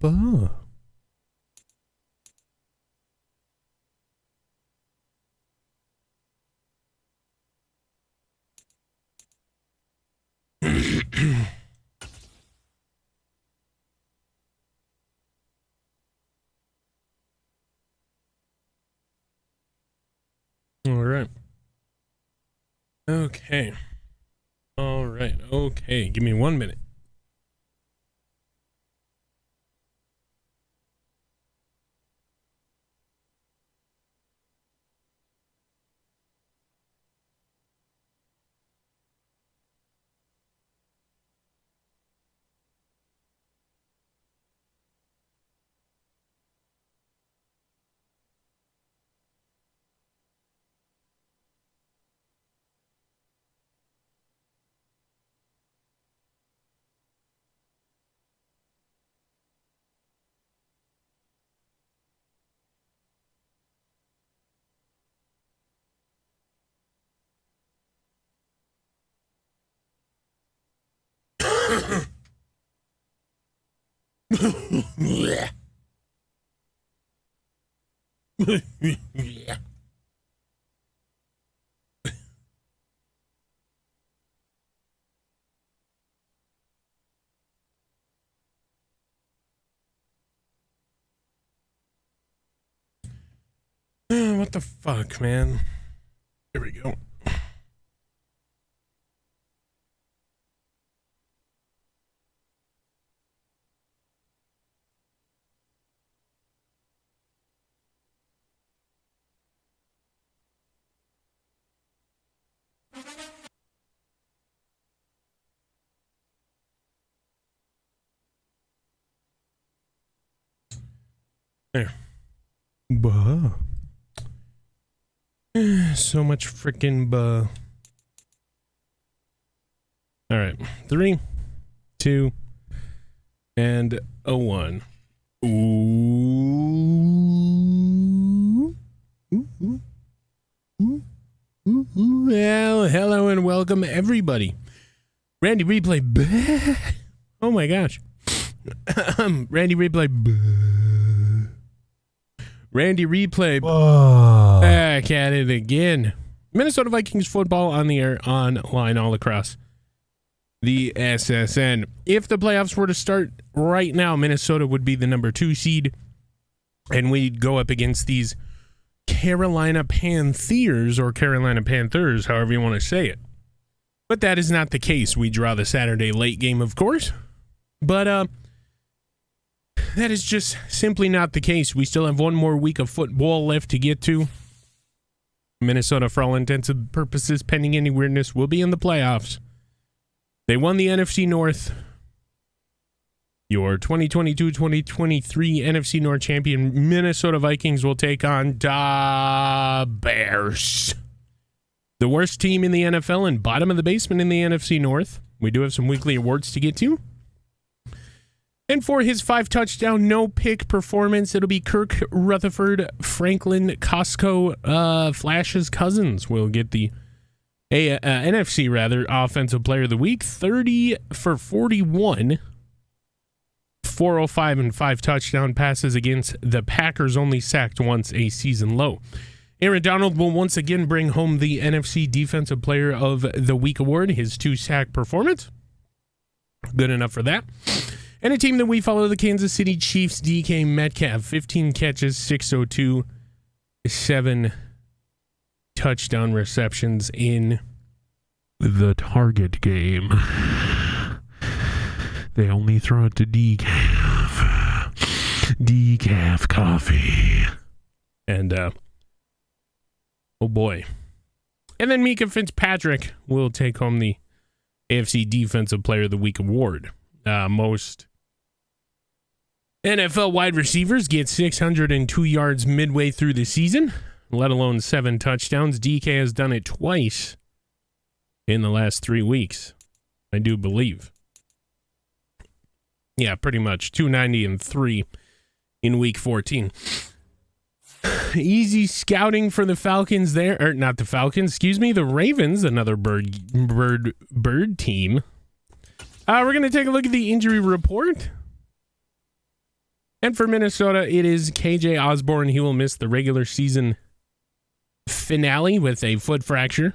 Buh. All right. Okay. All right. Okay. Give me 1 minute. Yeah. Yeah. What the fuck, man? Here we go. There. Buh. So much freaking buh. All right. 3, 2, and a 1. Ooh. Ooh. Ooh. Ooh. Ooh. Well, hello and welcome everybody. Randy Replay. Bleh. Oh my gosh. Randy Replay. Bleh. Randy Replay. Back at it again. Minnesota Vikings football on the air, online all across the SSN. If the playoffs were to start right now, Minnesota would be the number 2 seed, and we'd go up against these Carolina Panthers, or Carolina Panthers, however you want to say it. But that is not the case. We draw the Saturday late game, of course. But that is just simply not the case. We still have one more week of football left to get to. Minnesota, for all intents and purposes, pending any weirdness, will be in the playoffs. They won the NFC North. Your 2022-2023 NFC North champion Minnesota Vikings will take on the Bears. The worst team in the NFL and bottom of the basement in the NFC North. We do have some weekly awards to get to. And for his 5-touchdown, no-pick performance, it'll be Kirk Rutherford, Franklin Costco, Flash's Cousins will get the NFC Offensive Player of the Week. 30 for 41, 405 and 5 touchdown passes against the Packers, only sacked once, a season low. Aaron Donald will once again bring home the NFC Defensive Player of the Week award, his 2-sack performance. Good enough for that. And a team that we follow, the Kansas City Chiefs, DK Metcalf, 15 catches, 602, 7 touchdown receptions in the Target game. They only throw it to decaf. Decaf coffee. And, oh boy. And then Mika Fitzpatrick will take home the AFC Defensive Player of the Week award. Most NFL wide receivers get 602 yards midway through the season, let alone 7 touchdowns. DK has done it twice in the last 3 weeks, I do believe. Yeah, pretty much. 290 and 3 in week 14. Easy scouting for the Falcons there. Or not the Falcons, excuse me. The Ravens, another bird team. We're going to take a look at the injury report. And for Minnesota, it is KJ Osborne. He will miss the regular season finale with a foot fracture.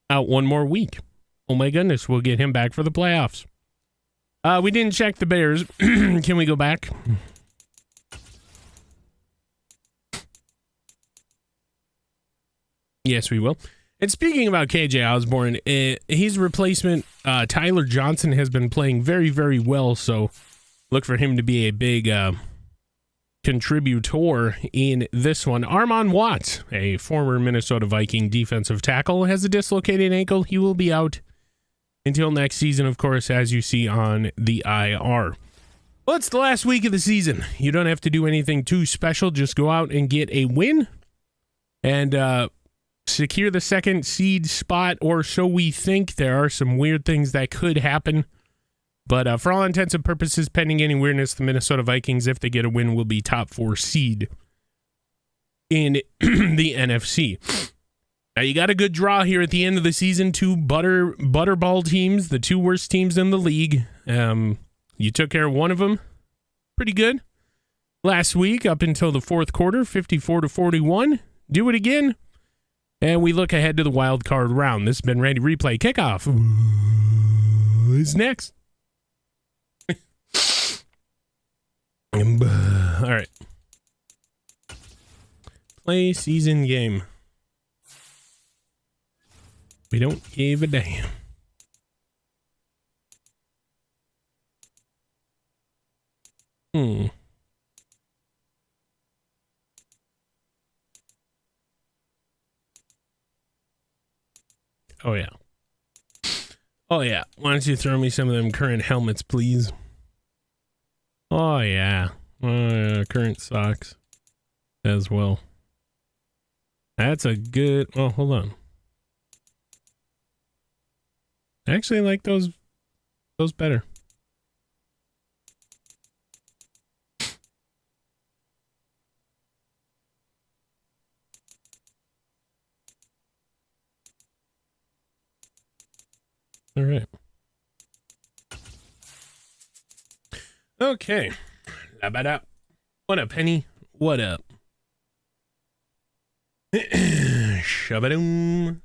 Out one more week. Oh my goodness, we'll get him back for the playoffs. We didn't check the Bears. Can we go back? Yes, we will. And speaking about KJ Osborne, his replacement, Tyler Johnson, has been playing very, very well. So look for him to be a big contributor in this one. Armon Watts, a former Minnesota Viking defensive tackle, has a dislocated ankle. He will be out until next season, of course, as you see on the IR. Well, it's the last week of the season. You don't have to do anything too special. Just go out and get a win and secure the second seed spot, or so we think. There are some weird things that could happen. But for all intents and purposes, pending any weirdness, the Minnesota Vikings, if they get a win, will be top 4 seed in the NFC. Now, you got a good draw here at the end of the season. 2 butterball teams, the 2 worst teams in the league. You took care of one of them pretty good last week up until the fourth quarter, 54-41. Do it again. And we look ahead to the wild card round. This has been Randy Replay. Kickoff is next. All right. Play season game. We don't give a damn. Oh, yeah. Oh, yeah. Why don't you throw me some of them current helmets, please? Oh, yeah. Current socks as well. That's a good... Oh, hold on. I actually like those better. All right. Okay. What up, Henny? What up? Shabadoom.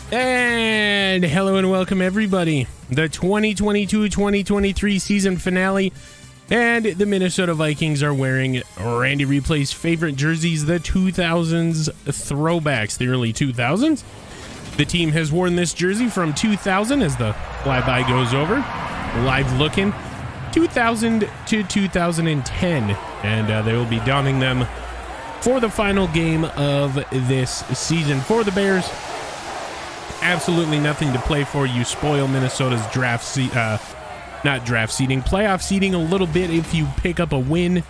And hello and welcome, everybody. The 2022-2023 season finale, and the Minnesota Vikings are wearing Randy Replay's favorite jerseys, the 2000s throwbacks, the early 2000s. The team has worn this jersey from 2000 as the flyby goes over, live looking, 2000 to 2010, and they will be donning them for the final game of this season. For the Bears, absolutely nothing to play for. You spoil Minnesota's playoff seeding a little bit if you pick up a win,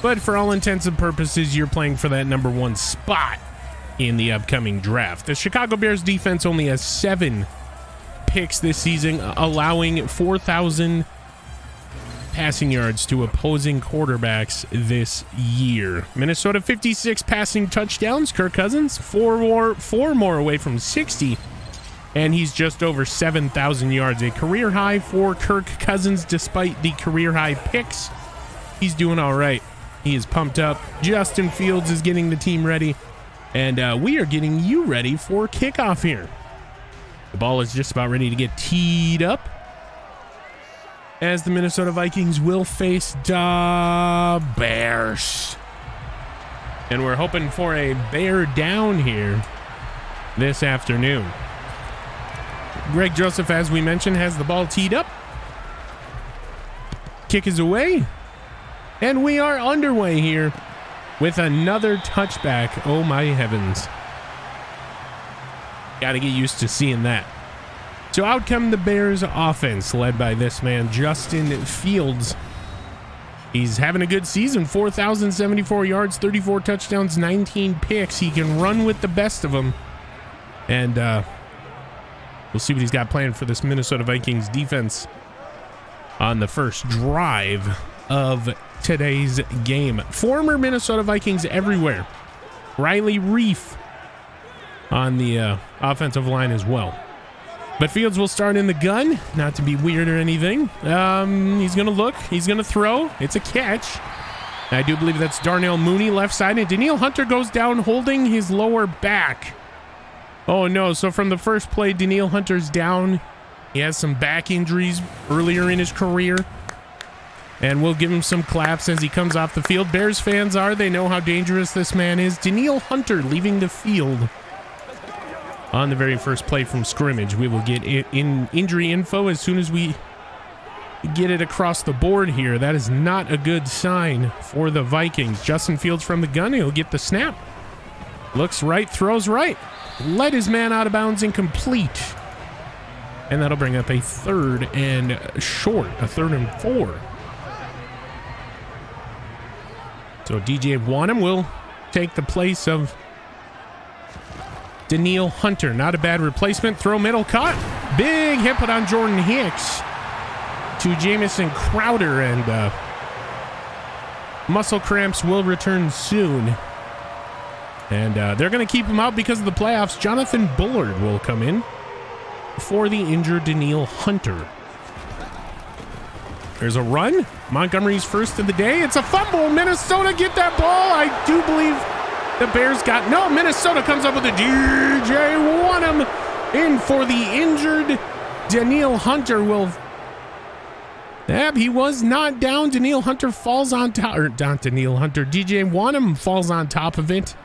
but for all intents and purposes, you're playing for that number 1 spot in the upcoming draft. The Chicago Bears defense only has 7 picks this season, allowing 4,000 passing yards to opposing quarterbacks this year. Minnesota 56 passing touchdowns. Kirk Cousins four more away from 60, and he's just over 7,000 yards, a career high for Kirk Cousins. Despite the career high picks, he's doing all right. He is pumped up. Justin Fields is getting the team ready, and we are getting you ready for kickoff here. The ball is just about ready to get teed up, as the Minnesota Vikings will face the Bears. And we're hoping for a bear down here this afternoon. Greg Joseph, as we mentioned, has the ball teed up. Kick is away. And we are underway here with another touchback. Oh my heavens. Got to get used to seeing that. So out come the Bears offense, led by this man, Justin Fields. He's having a good season, 4,074 yards, 34 touchdowns, 19 picks. He can run with the best of them. And we'll see what he's got planned for this Minnesota Vikings defense on the first drive of today's game. Former Minnesota Vikings everywhere. Riley Reef on the offensive line as well. But Fields will start in the gun, not to be weird or anything. He's going to look. He's going to throw. It's a catch. I do believe that's Darnell Mooney left side. And Danielle Hunter goes down holding his lower back. Oh, no. So from the first play, Danielle Hunter's down. He has some back injuries earlier in his career. And we'll give him some claps as he comes off the field. Bears fans are. They know how dangerous this man is. Danielle Hunter leaving the field on the very first play from scrimmage. We will get in injury info as soon as we get it across the board here. That is not a good sign for the Vikings. Justin Fields from the gun. He'll get the snap. Looks right, throws right. Led his man out of bounds, incomplete. And that'll bring up a third and short, a 3rd and 4. So DJ Wanham will take the place of Danielle Hunter. Not a bad replacement. Throw middle, caught. Big hit put on Jordan Hicks to Jamison Crowder, and muscle cramps will return soon. And they're going to keep him out because of the playoffs. Jonathan Bullard will come in for the injured Danielle Hunter. There's a run. Montgomery's first of the day. It's a fumble. Minnesota get that ball. I do believe the Bears got... No, Minnesota comes up with a DJ Wanham in for the injured Danielle Hunter. Will... he was not down. Danielle Hunter falls on top... Or not Danielle Hunter. DJ Wanham falls on top of it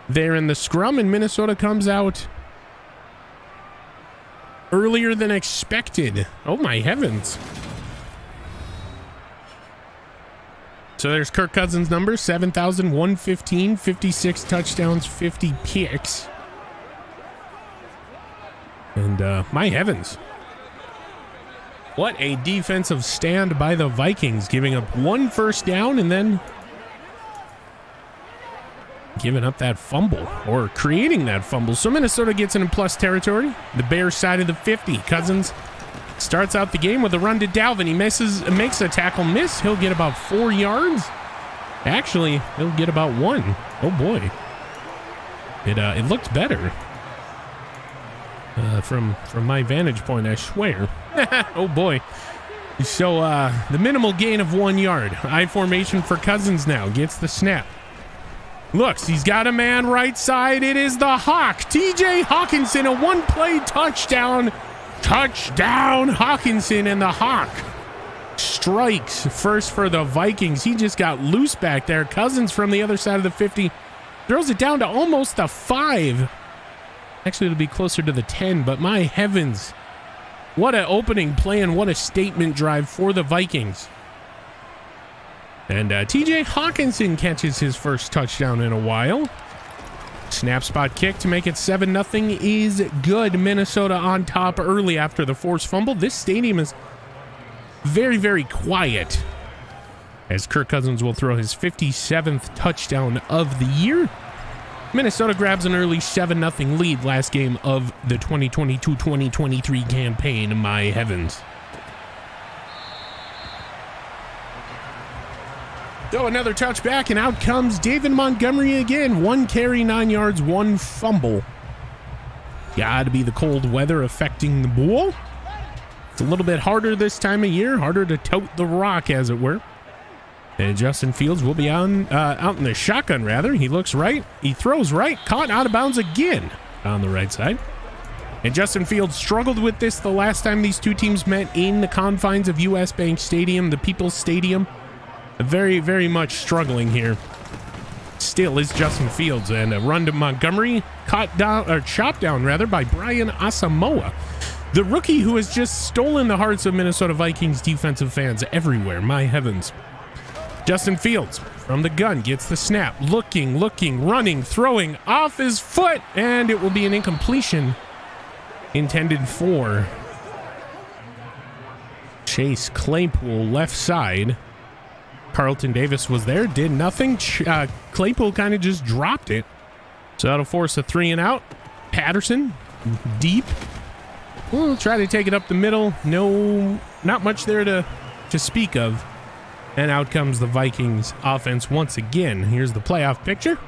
there in the scrum, and Minnesota comes out earlier than expected. Oh, my heavens. So there's Kirk Cousins' number, 7,115, 56 touchdowns, 50 picks. And my heavens. What a defensive stand by the Vikings, giving up 1 first down and then giving up that fumble, or creating that fumble. So Minnesota gets in plus territory. The Bears side of the 50. Cousins starts out the game with a run to Dalvin. He makes a tackle miss. He'll get about 4 yards. Actually, he'll get about 1. Oh boy. It looked better. From my vantage point, I swear. Oh boy. So the minimal gain of 1 yard. I formation for Cousins now. Gets the snap. Looks, he's got a man right side. It is the Hawk. TJ Hawkinson, a 1-play touchdown. Touchdown, Hawkinson, and the Hawk strikes first for the Vikings. He just got loose back there. Cousins from the other side of the 50 throws it down to almost the 5. Actually, it'll be closer to the 10, but my heavens. What an opening play and what a statement drive for the Vikings. And TJ Hawkinson catches his first touchdown in a while. Snap spot kick to make it 7-0 is good. Minnesota on top early after the forced fumble. This stadium is very, very quiet as Kirk Cousins will throw his 57th touchdown of the year. Minnesota grabs an early 7-0 lead last game of the 2022-2023 campaign. My heavens. So another touchback, and out comes David Montgomery again. 1 carry, 9 yards, 1 fumble. Gotta be the cold weather affecting the ball. It's a little bit harder this time of year, harder to tote the rock, as it were. And Justin Fields will be out in the shotgun, rather. He looks right, he throws right, caught out of bounds again on the right side. And Justin Fields struggled with this the last time these two teams met in the confines of US Bank Stadium, the People's Stadium. Very, very much struggling here. Still is Justin Fields, and a run to Montgomery, chopped down rather by Brian Asamoah, the rookie who has just stolen the hearts of Minnesota Vikings defensive fans everywhere. My heavens. Justin Fields from the gun gets the snap, looking, running, throwing off his foot, and it will be an incompletion intended for Chase Claypool, left side. Carlton Davis was there, did nothing. Claypool kind of just dropped it. So that'll force a 3 and out. Patterson, deep. We'll try to take it up the middle. No, not much there to speak of. And out comes the Vikings offense once again. Here's the playoff picture.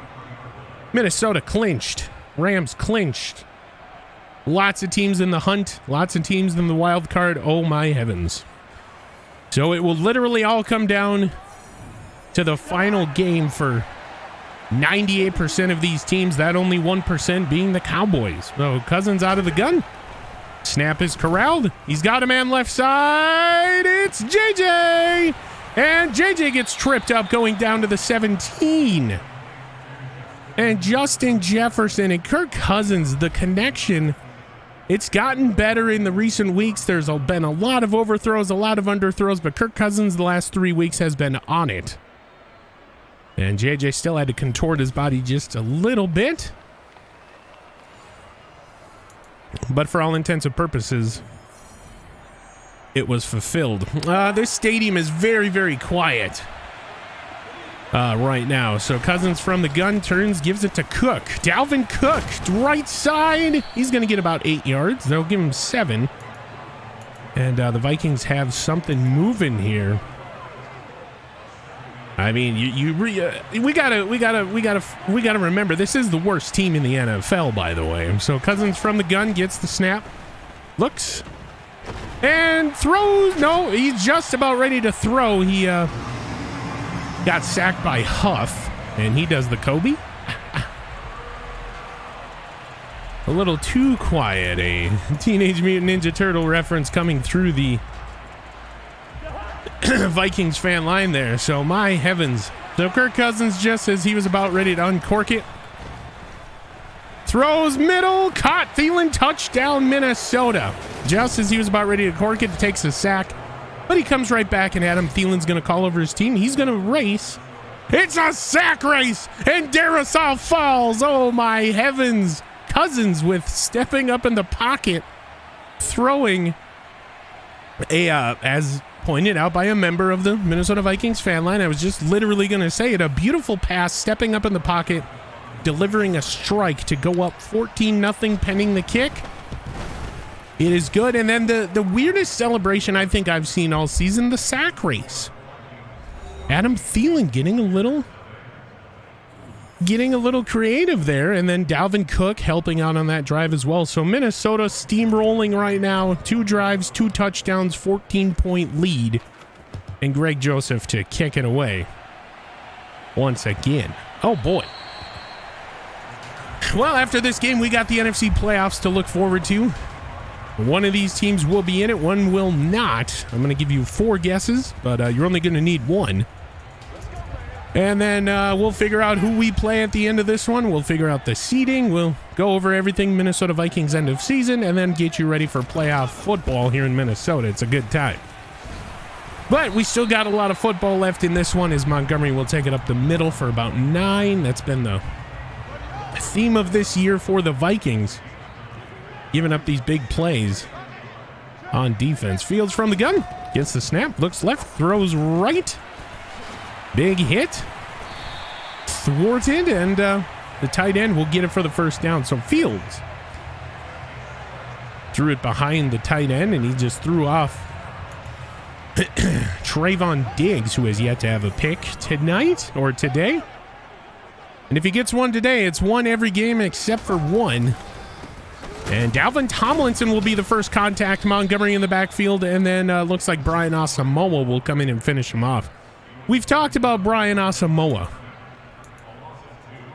Minnesota clinched. Rams clinched. Lots of teams in the hunt. Lots of teams in the wild card. Oh my heavens. So it will literally all come down to the final game for 98% of these teams. That only 1% being the Cowboys. So Cousins out of the gun. Snap is corralled. He's got a man left side. It's JJ. And JJ gets tripped up going down to the 17. And Justin Jefferson and Kirk Cousins, the connection, it's gotten better in the recent weeks. There's been a lot of overthrows, a lot of underthrows, but Kirk Cousins the last 3 weeks has been on it. And JJ still had to contort his body just a little bit. But for all intents and purposes, it was fulfilled. This stadium is very, very quiet right now. So Cousins from the gun turns, gives it to Cook. Dalvin Cook, right side. He's going to get about 8 yards. They'll give him 7. And the Vikings have something moving here. I mean, we gotta remember this is the worst team in the NFL, by the way. So Cousins from the gun gets the snap, looks, and throws. No, he's just about ready to throw. He got sacked by Huff, and he does the Kobe. A little too quiet. A Teenage Mutant Ninja Turtle reference coming through the Vikings fan line there. So my heavens. So Kirk Cousins, just as he was about ready to uncork it, throws middle, caught, Thielen, touchdown Minnesota. Just as he was about ready to cork it, takes a sack, but he comes right back, and Adam Thielen's going to call over his team. He's going to race. It's a sack race, and Darrisaw falls. Oh my heavens. Cousins with stepping up in the pocket, throwing as pointed out by a member of the Minnesota Vikings fan line. I was just literally going to say it. A beautiful pass, stepping up in the pocket, delivering a strike to go up 14-0 pending the kick. It is good. And then the weirdest celebration I think I've seen all season, the sack race. Adam Thielen getting a little creative there, and then Dalvin Cook helping out on that drive as well. So Minnesota steamrolling right now. 2 drives, 2 touchdowns, 14-point lead, and Greg Joseph to kick it away once again. Oh boy. Well, after this game, we got the NFC playoffs to look forward to. One of these teams will be in it, one will not. I'm going to give you 4 guesses, but you're only going to need 1. And then we'll figure out who we play at the end of this one. We'll figure out the seeding. We'll go over everything Minnesota Vikings end of season, and then get you ready for playoff football here in Minnesota. It's a good time. But we still got a lot of football left in this one, as Montgomery will take it up the middle for about 9. That's been the theme of this year for the Vikings, giving up these big plays on defense. Fields from the gun, gets the snap, looks left, throws right. Big hit, thwarted, and the tight end will get it for the first down. So Fields threw it behind the tight end, and he just threw off Trayvon Diggs, who has yet to have a pick tonight or today. And if he gets one today, it's one every game except for one. And Dalvin Tomlinson will be the first contact. Montgomery in the backfield, and then looks like Brian Asamoah will come in and finish him off. We've talked about Brian Asamoah.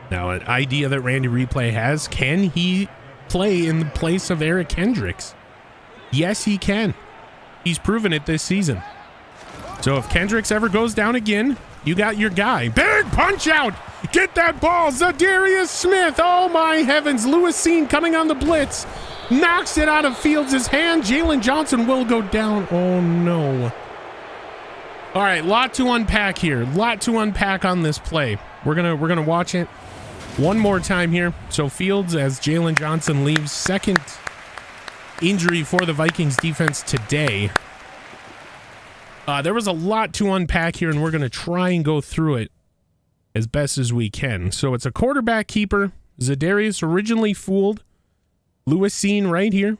Now, an idea that Randy Replay has, can he play in the place of Eric Kendricks? Yes, he can. He's proven it this season. So if Kendricks ever goes down again, you got your guy. Big punch out. Get that ball. Zadarius Smith. Oh, my heavens. Lewis Seen coming on the blitz. Knocks it out of Fields' hand. Jalen Johnson will go down. Oh, no. All right, lot to unpack here. Lot to unpack on this play. We're gonna watch it one more time here. So Fields, as Jalen Johnson leaves, second injury for the Vikings defense today. There was a lot to unpack here, and we're gonna try and go through it as best as we can. So it's a quarterback keeper. Zadarius originally fooled. Lewis Seen right here,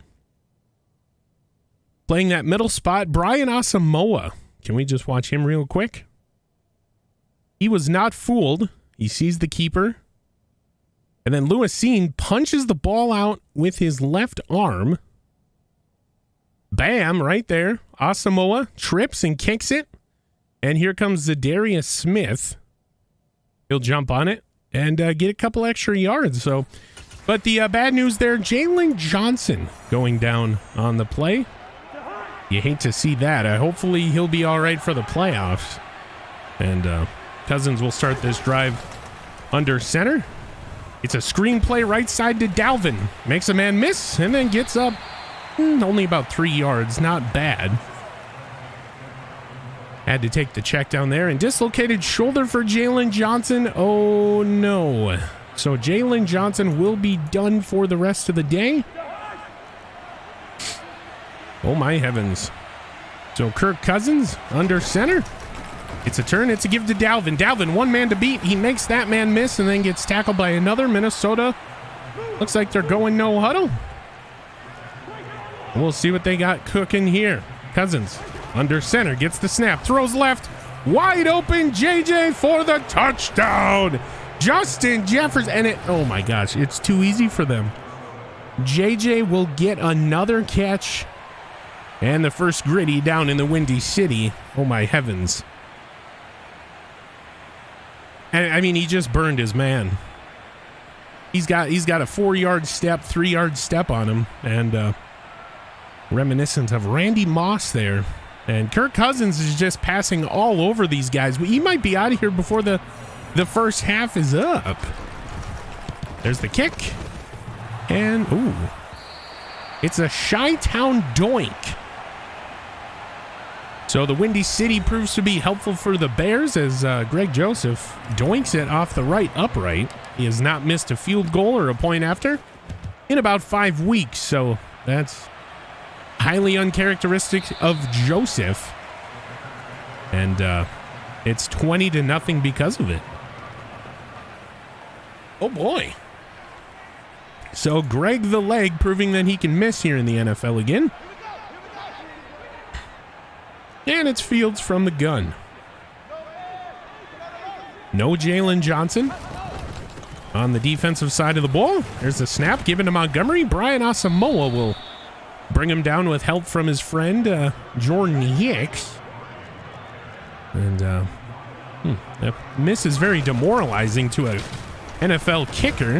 playing that middle spot. Brian Asamoah. Can we just watch him real quick? He was not fooled. He sees the keeper. And then Lewisine punches the ball out with his left arm. Bam, right there. Asamoah trips and kicks it. And here comes Zadarius Smith. He'll jump on it and get a couple extra yards. But the bad news there, Jalen Johnson going down on the play. You hate to see that. Hopefully he'll be all right for the playoffs. And Cousins will start this drive under center. It's a screen play right side to Dalvin. Makes a man miss and then gets up only about 3 yards. Not bad. Had to take the check down there. And dislocated shoulder for Jalen Johnson. Oh, no. So Jalen Johnson will be done for the rest of the day. Oh, my heavens. So Kirk Cousins under center. It's a turn. It's a give to Dalvin. Dalvin, one man to beat. He makes that man miss and then gets tackled by another. Minnesota looks like they're going no huddle. We'll see what they got cooking here. Cousins under center, gets the snap, throws left, wide open, JJ for the touchdown. Justin Jefferson, and oh my gosh, it's too easy for them. JJ will get another catch, and the first gritty down in the Windy City. Oh my heavens. And I mean, he just burned his man. He's got a 4-yard step, 3-yard step on him, and reminiscent of Randy Moss there. And Kirk Cousins is just passing all over these guys. He might be out of here before the first half is up. There's the kick. And, ooh. It's a Chi-Town doink. So the Windy City proves to be helpful for the Bears as Greg Joseph doinks it off the right upright. He has not missed a field goal or a point after in about 5 weeks. So that's highly uncharacteristic of Joseph. And it's 20-0 because of it. Oh boy. So Greg the Leg proving that he can miss here in the NFL again. And it's Fields from the gun. No Jalen Johnson on the defensive side of the ball. There's the snap given to Montgomery. Brian Asamoah will bring him down with help from his friend Jordan Hicks. And that miss is very demoralizing to a NFL kicker.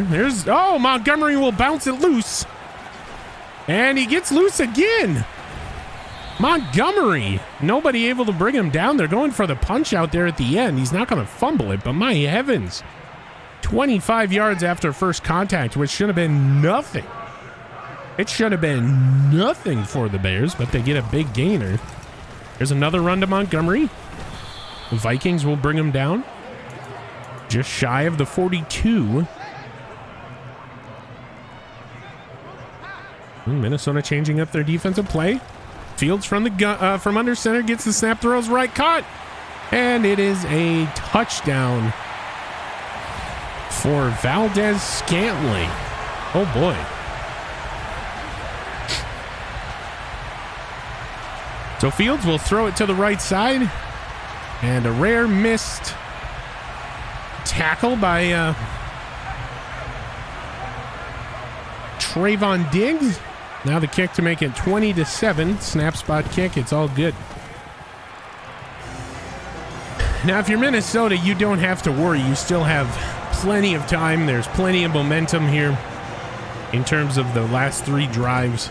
Montgomery will bounce it loose. And he gets loose again. Montgomery, nobody able to bring him down. They're going for the punch out there at the end. He's not going to fumble it, but my heavens. 25 yards after first contact, which should have been nothing. It should have been nothing for the Bears, but they get a big gainer. There's another run to Montgomery. The Vikings will bring him down. Just shy of the 42. Minnesota changing up their defensive play. Fields from the gun, from under center, gets the snap, throws right, caught. And it is a touchdown for Valdez Scantling. Oh boy. So Fields will throw it to the right side. And a rare missed tackle by Trayvon Diggs. Now the kick to make it 20-7. Snap spot kick. It's all good. Now, if you're Minnesota, you don't have to worry. You still have plenty of time. There's plenty of momentum here in terms of the last 3 drives.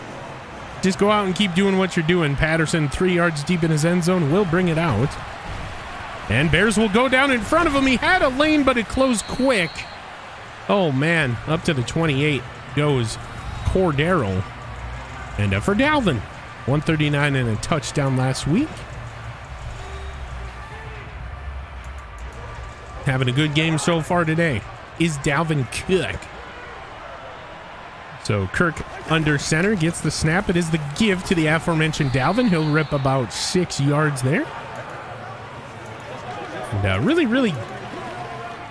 Just go out and keep doing what you're doing. Patterson, 3 yards deep in his end zone, will bring it out. And Bears will go down in front of him. He had a lane, but it closed quick. Oh, man. Up to the 28 goes Cordero. And for Dalvin, 139 and a touchdown last week. Having a good game so far today is Dalvin Cook. So Kirk under center gets the snap. It is the give to the aforementioned Dalvin. He'll rip about 6 yards there. And really, really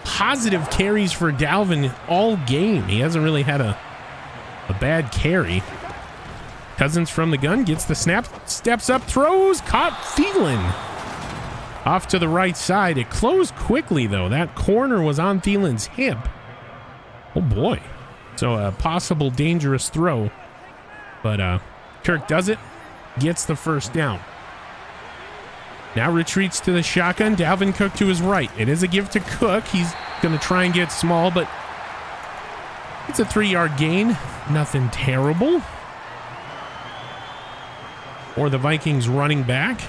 positive carries for Dalvin all game. He hasn't really had a bad carry. Cousins from the gun gets the snap, steps up, throws, caught Thielen. Off to the right side. It closed quickly, though. That corner was on Thielen's hip. Oh, boy. So a possible dangerous throw. But Kirk does it. Gets the first down. Now retreats to the shotgun. Dalvin Cook to his right. It is a give to Cook. He's going to try and get small, but it's a 3-yard gain. Nothing terrible. Or the Vikings running back.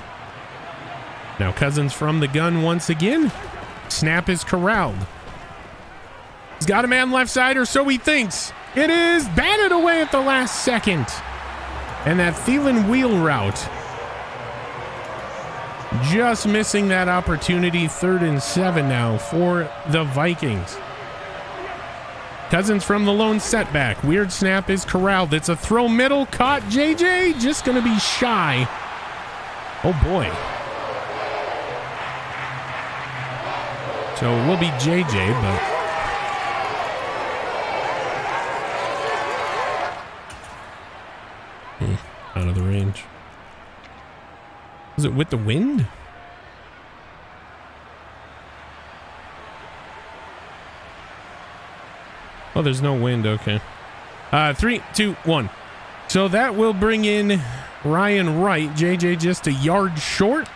Now Cousins from the gun once again. Snap is corralled. He's got a man left side, or so he thinks. It is batted away at the last second. And that Thielen wheel route. Just missing that opportunity. 3rd and 7 now for the Vikings. Cousins from the lone setback. Weird snap is corralled. It's a throw middle. Caught JJ. Just going to be shy. Oh, boy. So it will be JJ, but... out of the range. Is it with the wind? Oh, there's no wind. Okay. 3, 2, 1. So that will bring in Ryan Wright. JJ just a yard short.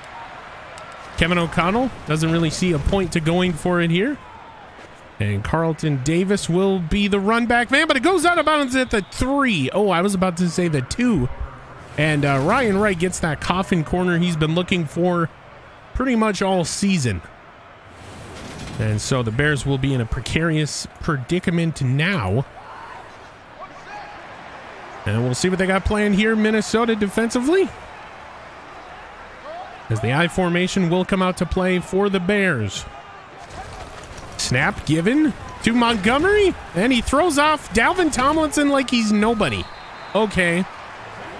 Kevin O'Connell doesn't really see a point to going for it here. And Carlton Davis will be the run back man, but it goes out of bounds at the 3. Oh, I was about to say the 2. And Ryan Wright gets that coffin corner he's been looking for pretty much all season. And so the Bears will be in a precarious predicament now. And we'll see what they got planned here, Minnesota defensively. As the I formation will come out to play for the Bears. Snap given to Montgomery, and he throws off Dalvin Tomlinson like he's nobody. Okay,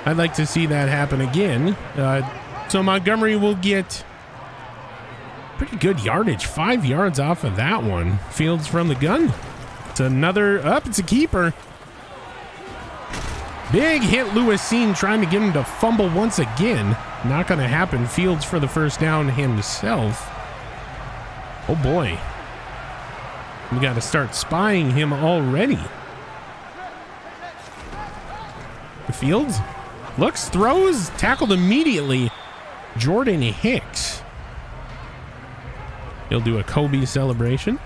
I'd like to see that happen again. So Montgomery will get pretty good yardage, 5 yards off of that one. Fields from the gun. It's another up. It's a keeper. Big hit, Lewisine trying to get him to fumble once again. Not going to happen. Fields for the first down himself. Oh boy. We got to start spying him already. Fields looks, throws, tackled immediately. Jordan Hicks. He'll do a Kobe celebration.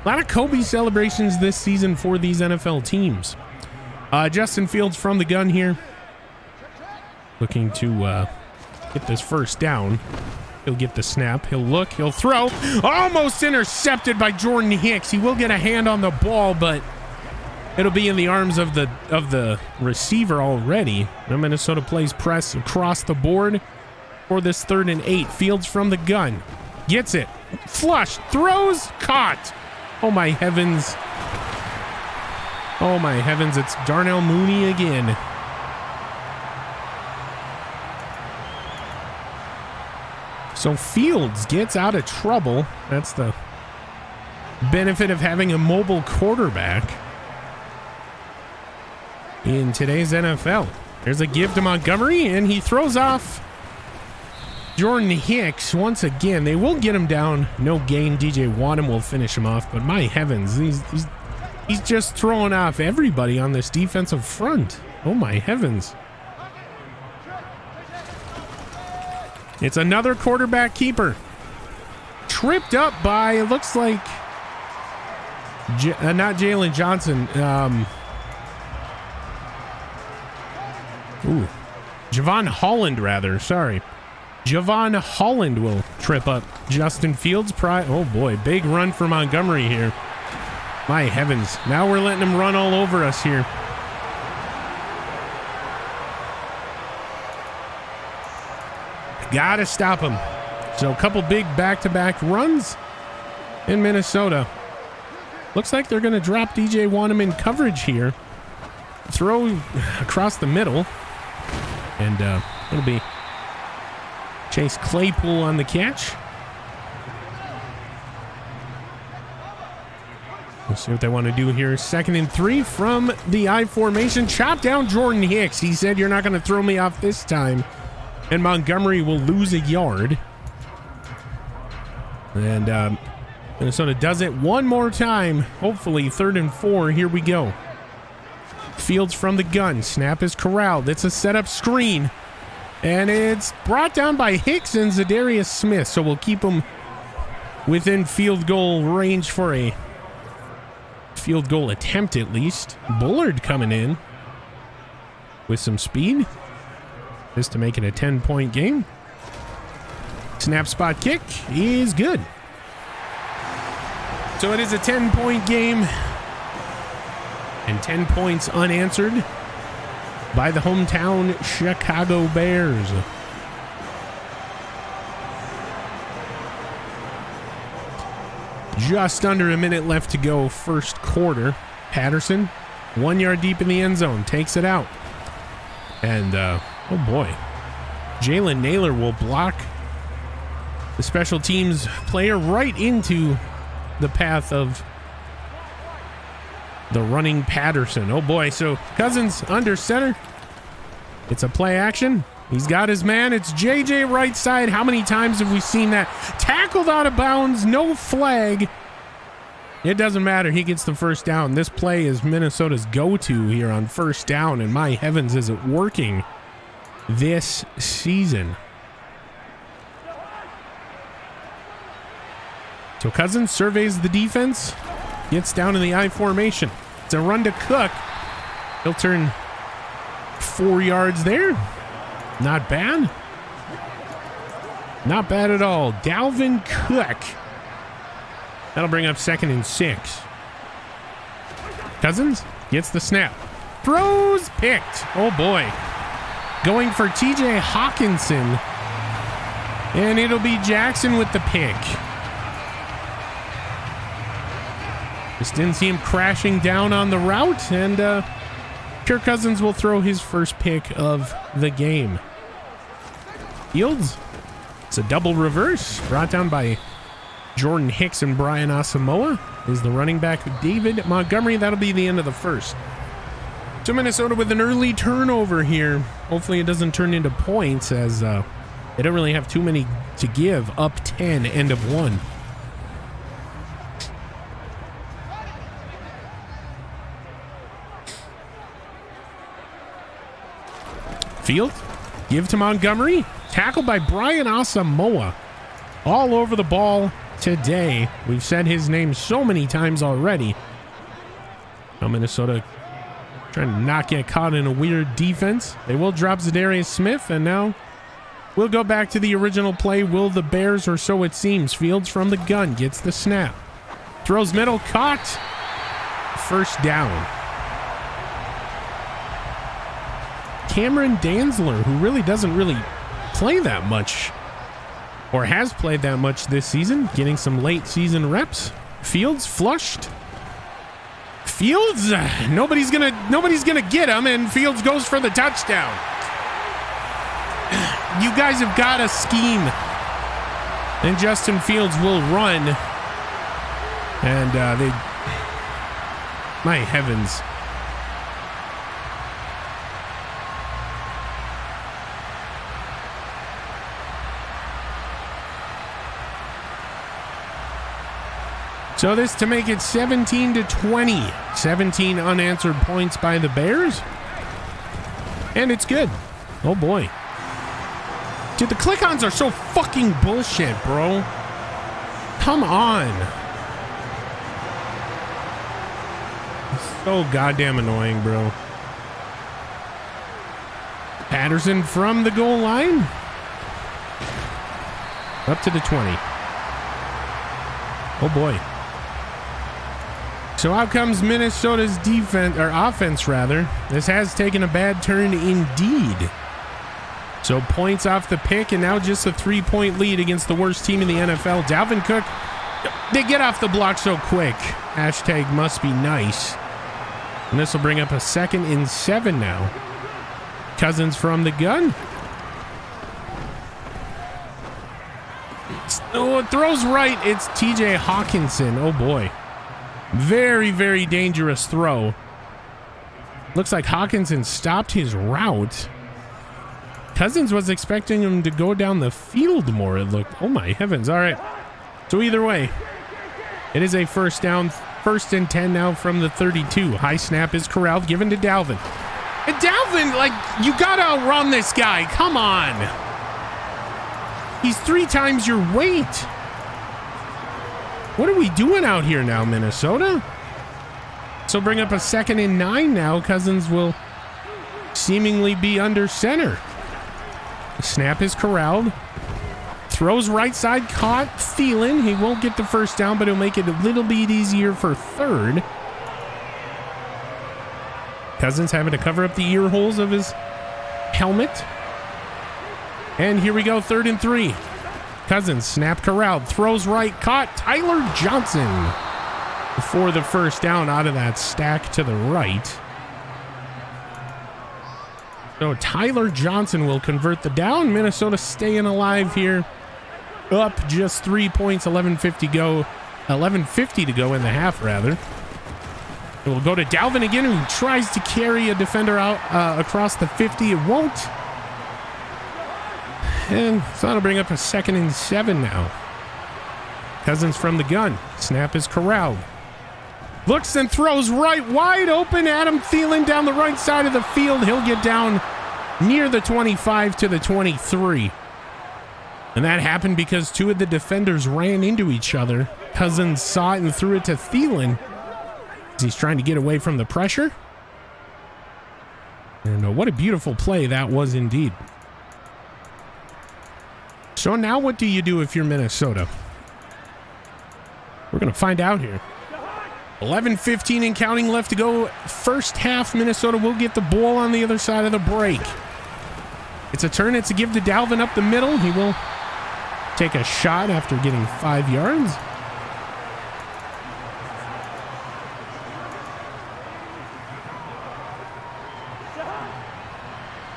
A lot of Kobe celebrations this season for these NFL teams. Justin Fields from the gun here. Looking to get this first down. He'll get the snap. He'll look. He'll throw. Almost intercepted by Jordan Hicks. He will get a hand on the ball, but it'll be in the arms of the receiver already. Now Minnesota plays press across the board for this 3rd and 8. Fields from the gun. Gets it. Flush. Throws. Caught. Oh, my heavens. Oh, my heavens. It's Darnell Mooney again. So Fields gets out of trouble. That's the benefit of having a mobile quarterback in today's NFL. There's a give to Montgomery, and he throws off Jordan Hicks once again. They will get him down. No gain. DJ Wadham will finish him off, but my heavens, he's just throwing off everybody on this defensive front. Oh my heavens. It's another quarterback keeper. Tripped up by, it looks like, not Jalen Johnson. Javon Holland, rather. Sorry. Javon Holland will trip up Justin Fields. Oh boy, big run for Montgomery here. My heavens. Now we're letting him run all over us here. Gotta stop him. So a couple big back-to-back runs in Minnesota. Looks like they're going to drop DJ Wadham in coverage here. Throw across the middle. And it'll be Chase Claypool on the catch. We'll see what they want to do here. 2nd and 3 from the I formation. Chop down Jordan Hicks. He said, "You're not going to throw me off this time." And Montgomery will lose a yard. And Minnesota does it one more time. Hopefully 3rd and 4. Here we go. Fields from the gun. Snap is corralled. It's a setup screen. And it's brought down by Hicks and Zadarius Smith. So we'll keep him within field goal range for a field goal attempt at least. Bullard coming in with some speed. Just to make it a 10-point game. Snap spot kick is good. So it is a 10-point game. And 10 points unanswered by the hometown Chicago Bears. Just under a minute left to go, first quarter. Patterson, 1 yard deep in the end zone, takes it out. And, oh boy, Jalen Naylor will block the special teams player right into the path of the running Patterson. Oh boy, so Cousins under center. It's a play action. He's got his man. It's JJ right side. How many times have we seen that? Tackled out of bounds, no flag. It doesn't matter. He gets the first down. This play is Minnesota's go-to here on first down, and my heavens, is it working this season. So Cousins surveys the defense, gets down in the I formation. It's a run to Cook. He'll turn 4 yards there. Not bad. Not bad at all. Dalvin Cook. That'll bring up 2nd and 6. Cousins gets the snap. Throws, picked. Oh boy. Going for TJ Hawkinson. And it'll be Jackson with the pick. Just didn't see him crashing down on the route, and Kirk Cousins will throw his first pick of the game. Fields, it's a double reverse, brought down by Jordan Hicks and Brian Asamoah. Is the running back David Montgomery. That'll be the end of the first. So Minnesota with an early turnover here. Hopefully it doesn't turn into points, as they don't really have too many to give. Up 10, end of 1. Field, give to Montgomery. Tackled by Brian Asamoah. All over the ball today. We've said his name so many times already. Now Minnesota trying to not get caught in a weird defense. They will drop Zadarius Smith, and now we'll go back to the original play. Will the Bears, or so it seems. Fields from the gun, gets the snap. Throws middle, caught. First down. Cameron Danzler, who really doesn't play that much, or has played that much this season, getting some late season reps. Fields flushed. Fields, nobody's gonna get him, and Fields goes for the touchdown. You guys have got a scheme, and Justin Fields will run, and my heavens. So this to make it 17-20. 17 unanswered points by the Bears. And it's good. Oh boy. Dude, the click-ons are so fucking bullshit, bro. Come on. So goddamn annoying, bro. Patterson from the goal line. Up to the 20. Oh boy. So out comes Minnesota's defense, or offense rather. This has taken a bad turn indeed. So points off the pick, and now just a 3-point lead against the worst team in the NFL. Dalvin Cook, they get off the block so quick. Hashtag must be nice. And this will bring up a 2nd and 7 now. Cousins from the gun. Oh, it throws right. It's TJ Hawkinson. Oh boy. Very, very dangerous throw. Looks like Hawkinson stopped his route. Cousins was expecting him to go down the field more, it looked. Oh my heavens. All right. So either way, it is a first down, 1st and 10 now from the 32. High snap is corralled, given to Dalvin. And Dalvin, like, you gotta outrun this guy. Come on. He's 3 times your weight. What are we doing out here now, Minnesota? So bring up a 2nd and 9 now. Cousins will seemingly be under center. The snap is corralled. Throws right side, caught, Thielen. He won't get the first down, but he'll make it a little bit easier for 3rd. Cousins having to cover up the ear holes of his helmet. And here we go, 3rd and 3. Cousins, snap corralled, throws right, caught, Tyler Johnson for the first down out of that stack to the right. So Tyler Johnson will convert the down. Minnesota staying alive here. Up just 3 points, 11:50 to go in the half, rather. It will go to Dalvin again, who tries to carry a defender out across the 50. It won't. And so that'll bring up a 2nd and 7 now. Cousins from the gun. Snap is corralled. Looks and throws right wide open. Adam Thielen down the right side of the field. He'll get down near the 25 to the 23. And that happened because 2 of the defenders ran into each other. Cousins saw it and threw it to Thielen. He's trying to get away from the pressure. And what a beautiful play that was indeed. So now what do you do if you're Minnesota? We're going to find out here. 11:15 and counting left to go. First half, Minnesota will get the ball on the other side of the break. It's a turn. It's a give to Dalvin up the middle. He will take a shot after getting 5 yards.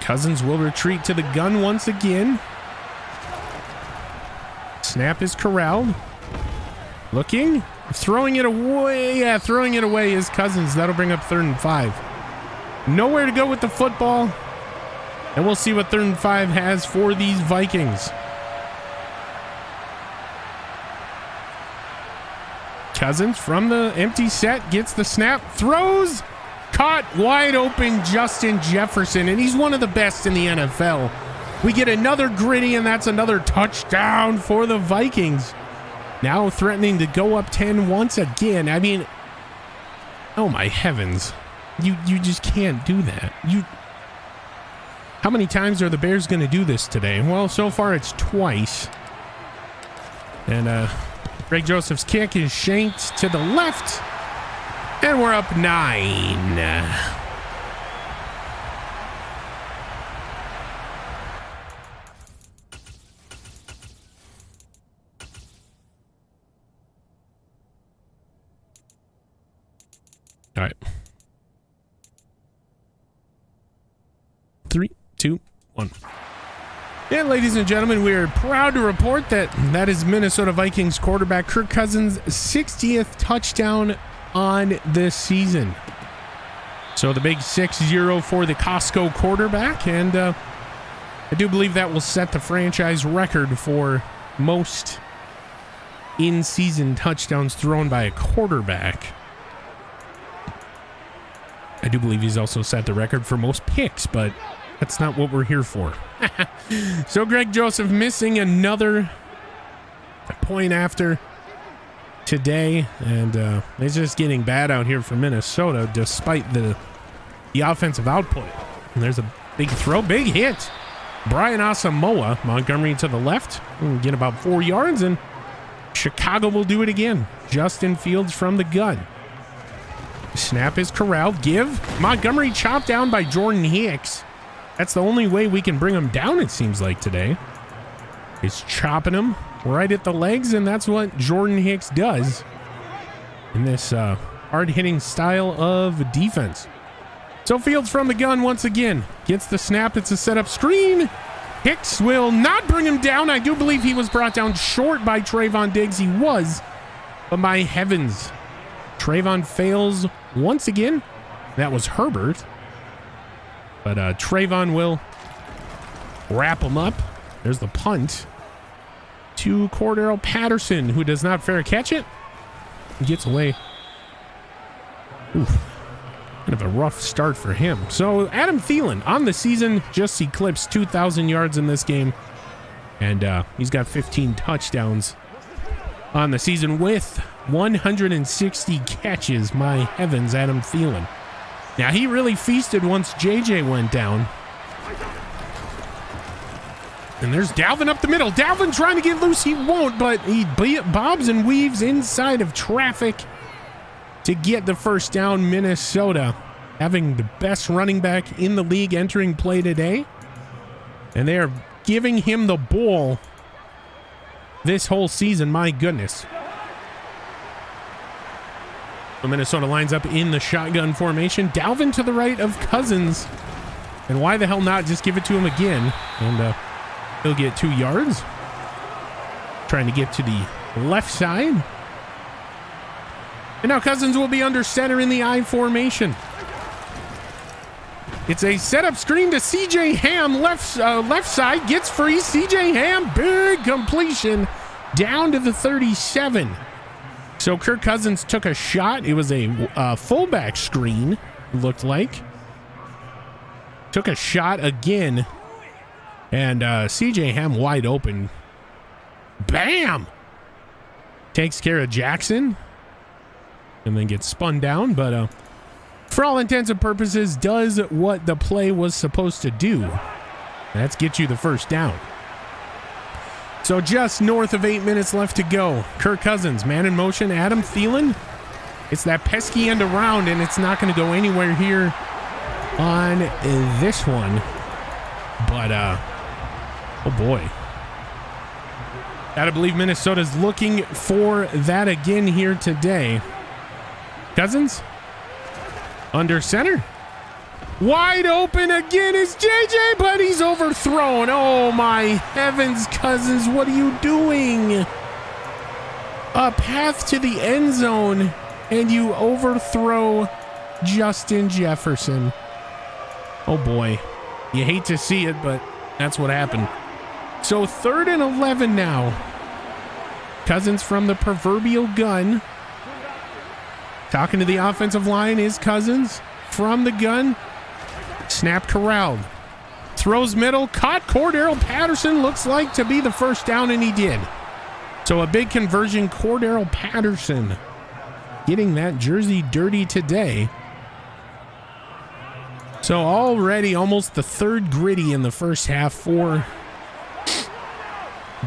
Cousins will retreat to the gun once again. Snap is corralled. Looking. Throwing it away. Yeah, throwing it away is Cousins. That'll bring up 3rd and 5. Nowhere to go with the football. And we'll see what 3rd and 5 has for these Vikings. Cousins from the empty set gets the snap. Throws. Caught wide open Justin Jefferson. And he's one of the best in the NFL. We get another gritty, and that's another touchdown for the Vikings. Now threatening to go up 10 once again. I mean, oh my heavens. You just can't do that. How many times are the Bears going to do this today? Well, so far it's twice. And Greg Joseph's kick is shanked to the left. And we're up 9. All right. 3, 2, 1. And ladies and gentlemen, we are proud to report that is Minnesota Vikings quarterback Kirk Cousins' 60th touchdown on this season. So the big 6-0 for the Costco quarterback, and I do believe that will set the franchise record for most in-season touchdowns thrown by a quarterback. I do believe he's also set the record for most picks, but that's not what we're here for. So Greg Joseph missing another point after today, and it's just getting bad out here for Minnesota despite the offensive output. And there's a big throw, big hit. Brian Asamoah, Montgomery to the left, get about 4 yards, and Chicago will do it again. Justin Fields from the gun. Snap is corralled. Give. Montgomery chopped down by Jordan Hicks. That's the only way we can bring him down, it seems like, today. He's chopping him right at the legs, and that's what Jordan Hicks does in this hard-hitting style of defense. So Fields from the gun once again. Gets the snap. It's a setup screen. Hicks will not bring him down. I do believe he was brought down short by Trayvon Diggs. He was. But my heavens. Trayvon fails once again. That was Herbert. But Trayvon will wrap him up. There's the punt. to Cordero Patterson, who does not fair catch it. He gets away. Oof. Kind of a rough start for him. So Adam Thielen on the season just eclipsed 2,000 yards in this game. And he's got 15 touchdowns on the season with 160 catches. My heavens, Adam Thielen. Now, he really feasted once JJ went down. And there's Dalvin up the middle. Dalvin trying to get loose. He won't, but he bobs and weaves inside of traffic to get the first down. Minnesota having the best running back in the league entering play today. And they are giving him the ball this whole season. My goodness. So Minnesota lines up in the shotgun formation. Dalvin to the right of Cousins. And why the hell not just give it to him again? And he'll get 2 yards. Trying to get to the left side. And now Cousins will be under center in the I formation. It's a setup screen to CJ Ham. Left side gets free. CJ Ham, big completion down to the 37. So Kirk Cousins took a shot. It was a fullback screen, looked like. Took a shot again. And CJ Ham wide open. Bam! Takes care of Jackson. And then gets spun down. But for all intents and purposes, does what the play was supposed to do. That's get you the first down. So just north of 8 minutes left to go. Kirk Cousins, man in motion. Adam Thielen. It's that pesky end around, and it's not going to go anywhere here on this one. But, oh boy. Gotta believe Minnesota's looking for that again here today. Cousins. Under center. Wide open again is JJ, but he's overthrown. Oh my heavens, Cousins, what are you doing? A path to the end zone, and you overthrow Justin Jefferson. Oh boy. You hate to see it, but that's what happened. So 3rd and 11 now. Cousins from the proverbial gun. Talking to the offensive line is Cousins from the gun. Snap corralled. Throws middle. Caught Cordero Patterson. Looks like to be the first down, and he did. So a big conversion. Cordero Patterson getting that jersey dirty today. So already almost the 3rd gritty in the first half for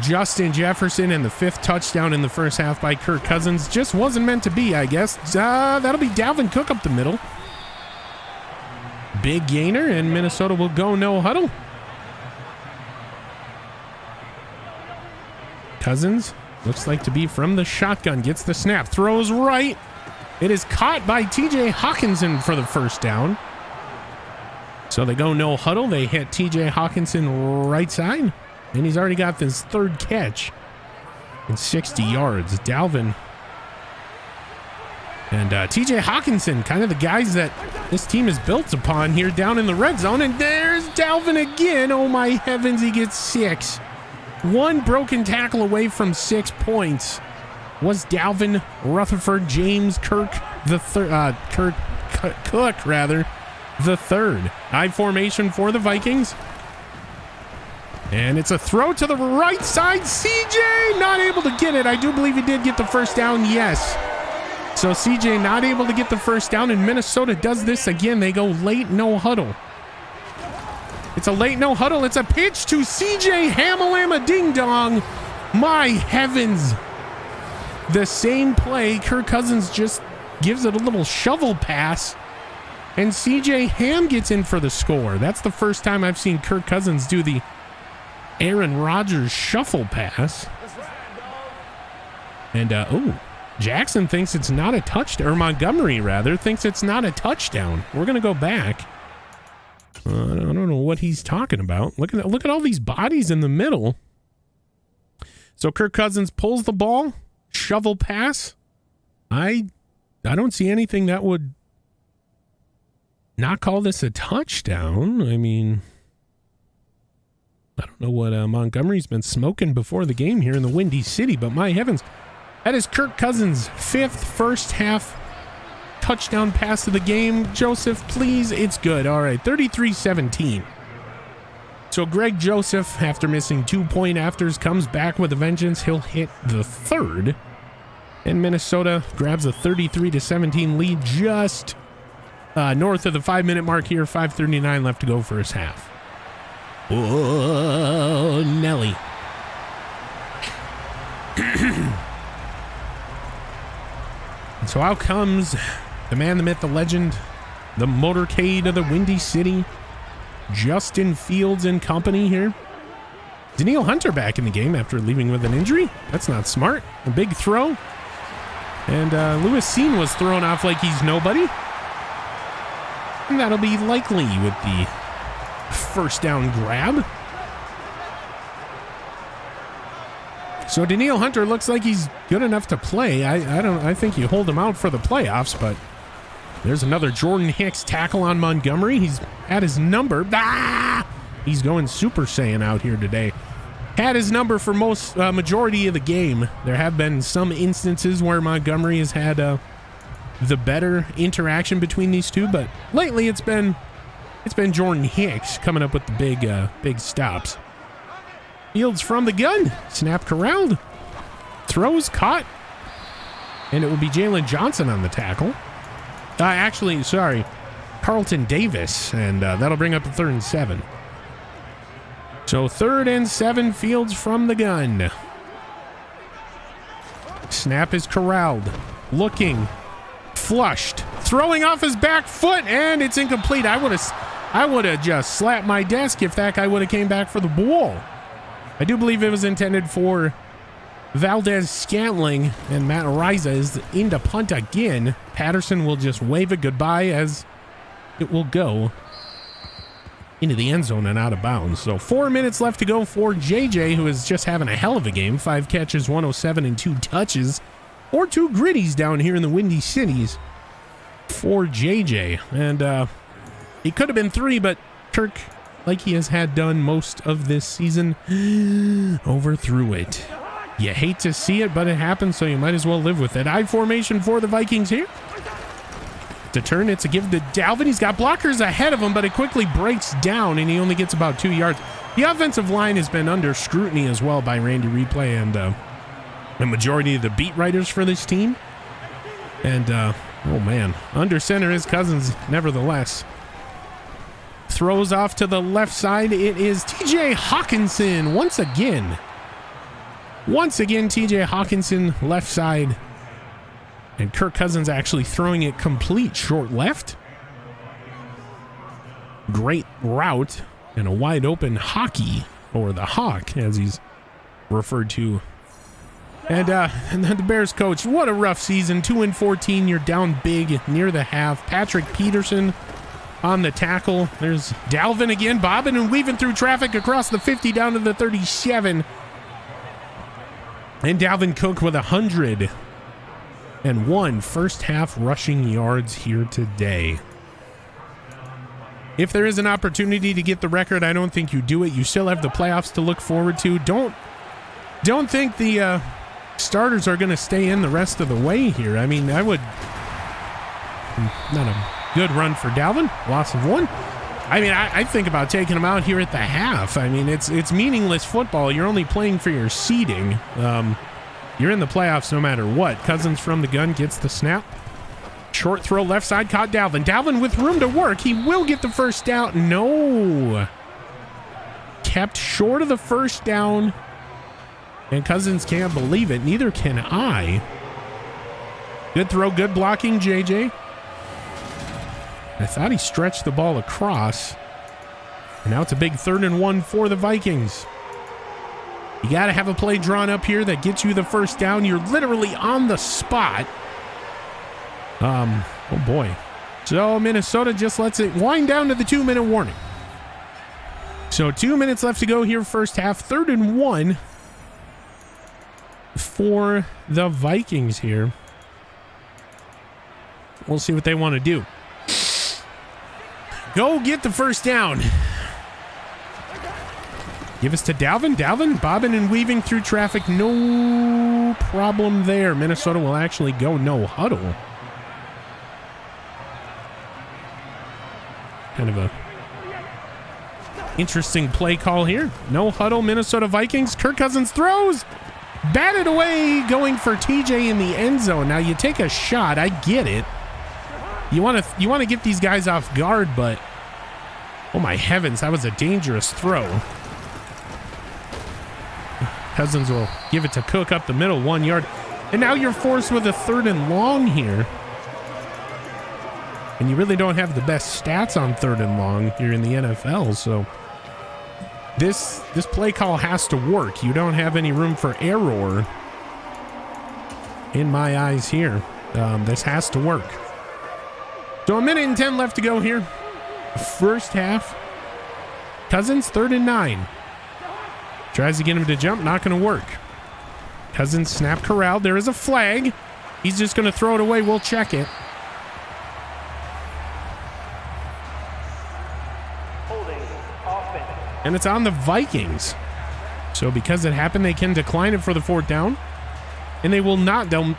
Justin Jefferson, and the 5th touchdown in the first half by Kirk Cousins. Just wasn't meant to be, I guess. That'll be Dalvin Cook up the middle. Big gainer, and Minnesota will go no huddle. Cousins looks like to be from the shotgun. Gets the snap. Throws right. It is caught by TJ Hawkinson for the first down. So they go no huddle. They hit TJ Hawkinson right side. And he's already got this 3rd catch and 60 yards. Dalvin and TJ Hawkinson, kind of the guys that this team is built upon here down in the red zone. And there's Dalvin again. Oh my heavens, he gets 6. 1 broken tackle away from 6 points was Dalvin Rutherford James Cook the third. I formation for the Vikings. And it's a throw to the right side. CJ not able to get it. I do believe he did get the first down. Yes. So CJ not able to get the first down, and Minnesota does this again. They go late no huddle. It's a late no huddle. It's a pitch to CJ Hamalama Ding Dong. My heavens. The same play. Kirk Cousins just gives it a little shovel pass, and CJ Ham gets in for the score. That's the first time I've seen Kirk Cousins do the Aaron Rodgers shuffle pass. And, Jackson thinks it's not a touchdown, or Montgomery, rather, thinks it's not a touchdown. We're going to go back. I don't know what he's talking about. Look at all these bodies in the middle. So Kirk Cousins pulls the ball, shovel pass. I don't see anything that would not call this a touchdown. I mean, I don't know what Montgomery's been smoking before the game here in the Windy City, but my heavens, that is Kirk Cousins' 5th first half touchdown pass of the game. Joseph, please, it's good. All right, 33-17. So Greg Joseph, after missing 2-point afters, comes back with a vengeance. He'll hit the 3rd. And Minnesota grabs a 33-17 lead just north of the 5-minute mark here. 5:39 left to go for his half. Oh, Nelly. And so out comes the man, the myth, the legend, the motorcade of the Windy City, Justin Fields and company here. Danielle Hunter back in the game after leaving with an injury. That's not smart. A big throw. And Lewis Seen was thrown off like he's nobody. And that'll be likely with the first down grab. So Danielle Hunter looks like he's good enough to play. I think you hold him out for the playoffs, but there's another Jordan Hicks tackle on Montgomery. He's at his number. He's going Super Saiyan out here today. Had his number for most majority of the game. There have been some instances where Montgomery has had the better interaction between these two, but lately it's been Jordan Hicks coming up with the big stops. Fields from the gun. Snap corralled. Throws caught. And it will be Jalen Johnson on the tackle. Actually, sorry, Carlton Davis. And that'll bring up the 3rd and 7. So 3rd and 7, Fields from the gun. Snap is corralled. Looking. Flushed. Throwing off his back foot, and it's incomplete. I would have just slapped my desk if that guy would have came back for the ball. I do believe it was intended for Valdez Scantling, and Matt Ariza is in to punt again. Patterson will just wave it goodbye as it will go into the end zone and out of bounds. So 4 minutes left to go for JJ, who is just having a hell of a game. 5 catches, 107, and 2 touches. Or 2 gritties down here in the Windy Cities for JJ. And he could have been 3, but Kirk, like he has had done most of this season, overthrew it. You hate to see it, but it happens, so you might as well live with it. I formation for the Vikings here. To turn, it's a give to Dalvin. He's got blockers ahead of him, but it quickly breaks down, and he only gets about 2 yards. The offensive line has been under scrutiny as well by Randy Replay and the majority of the beat writers for this team. And, oh man, under center is Cousins nevertheless. Throws off to the left side. It is TJ Hawkinson once again. Once again, TJ Hawkinson left side. And Kirk Cousins actually throwing it complete short left. Great route and a wide open hockey, or the Hawk as he's referred to. And the Bears coach, what a rough season. 2-14, you're down big near the half. Patrick Peterson on the tackle. There's Dalvin again, bobbing and weaving through traffic across the 50 down to the 37. And Dalvin Cook with 101 first half rushing yards here today. If there is an opportunity to get the record, I don't think you do it. You still have the playoffs to look forward to. Don't think the starters are going to stay in the rest of the way here. I mean, not a good run for Dalvin. Loss of 1. I mean, I think about taking him out here at the half. I mean, it's meaningless football. You're only playing for your seeding. You're in the playoffs no matter what. Cousins from the gun gets the snap. Short throw left side, caught Dalvin. Dalvin with room to work. He will get the first down. No. Kept short of the first down. And Cousins can't believe it. Neither can I. Good throw, good blocking, JJ. I thought he stretched the ball across. And now it's a big 3rd and 1 for the Vikings. You got to have a play drawn up here that gets you the first down. You're literally on the spot. Oh boy. So Minnesota just lets it wind down to the 2-minute warning. So 2 minutes left to go here first half. 3rd and 1 for the Vikings here. We'll see what they want to do. Go get the first down. Give us to Dalvin. Dalvin bobbing and weaving through traffic. No problem there. Minnesota will actually go no huddle. Kind of a interesting play call here. No huddle, Minnesota Vikings. Kirk Cousins throws. Batted away, going for TJ in the end zone. Now you take a shot. I get it. You want to get these guys off guard, but oh my heavens, that was a dangerous throw. Cousins will give it to Cook up the middle, 1 yard. And now you're forced with a 3rd and long here. And you really don't have the best stats on 3rd and long here in the NFL, so this play call has to work. You don't have any room for error in my eyes here. This has to work. So 1:10 left to go here. First half. Cousins, 3rd and 9. Tries to get him to jump, not going to work. Cousins snap corralled. There is a flag. He's just going to throw it away. We'll check it. And it's on the Vikings. So because it happened, they can decline it for the 4th down. And they will not. They'll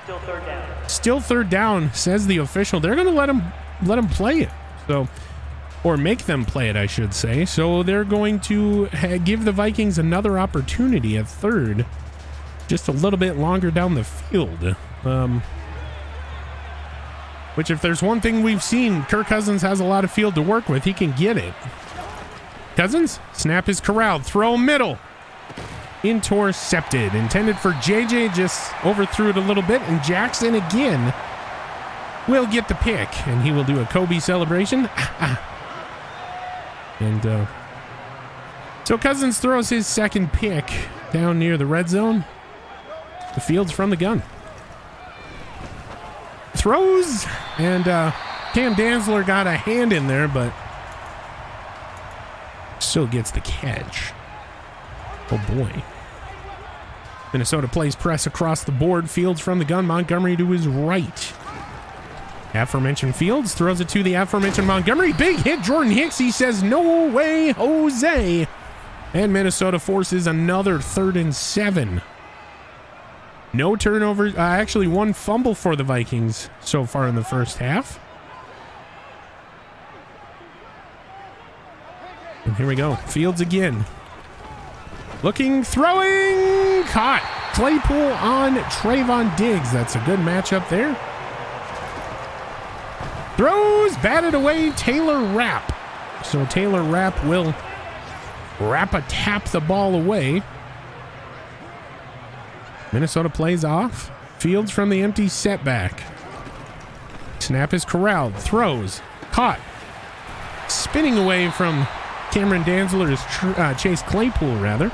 still 3rd down. Still 3rd down, says the official. They're going to let him play it. So, or make them play it, I should say. So they're going to give the Vikings another opportunity at 3rd. Just a little bit longer down the field. Which, if there's one thing we've seen, Kirk Cousins has a lot of field to work with. He can get it. Cousins, snap is corralled, throw middle, intercepted, intended for JJ, just overthrew it a little bit, and Jackson again will get the pick, and he will do a Kobe celebration. And so Cousins throws his 2nd pick down near the red zone. The field's from the gun. Throws, and Cam Dantzler got a hand in there, but still gets the catch. Oh boy. Minnesota plays press across the board. Fields from the gun. Montgomery to his right. Aforementioned Fields throws it to the aforementioned Montgomery. Big hit. Jordan Hicks. He says, no way, Jose. And Minnesota forces another 3rd and 7. No turnovers. Actually, 1 fumble for the Vikings so far in the first half. And here we go. Fields again. Looking, throwing, caught. Claypool on Trayvon Diggs. That's a good matchup there. Throws, batted away, Taylor Rapp. So Taylor Rapp will tap the ball away. Minnesota plays off. Fields from the empty setback. Snap is corralled. Throws, caught. Spinning away from Cameron Dantzler's Chase Claypool, rather.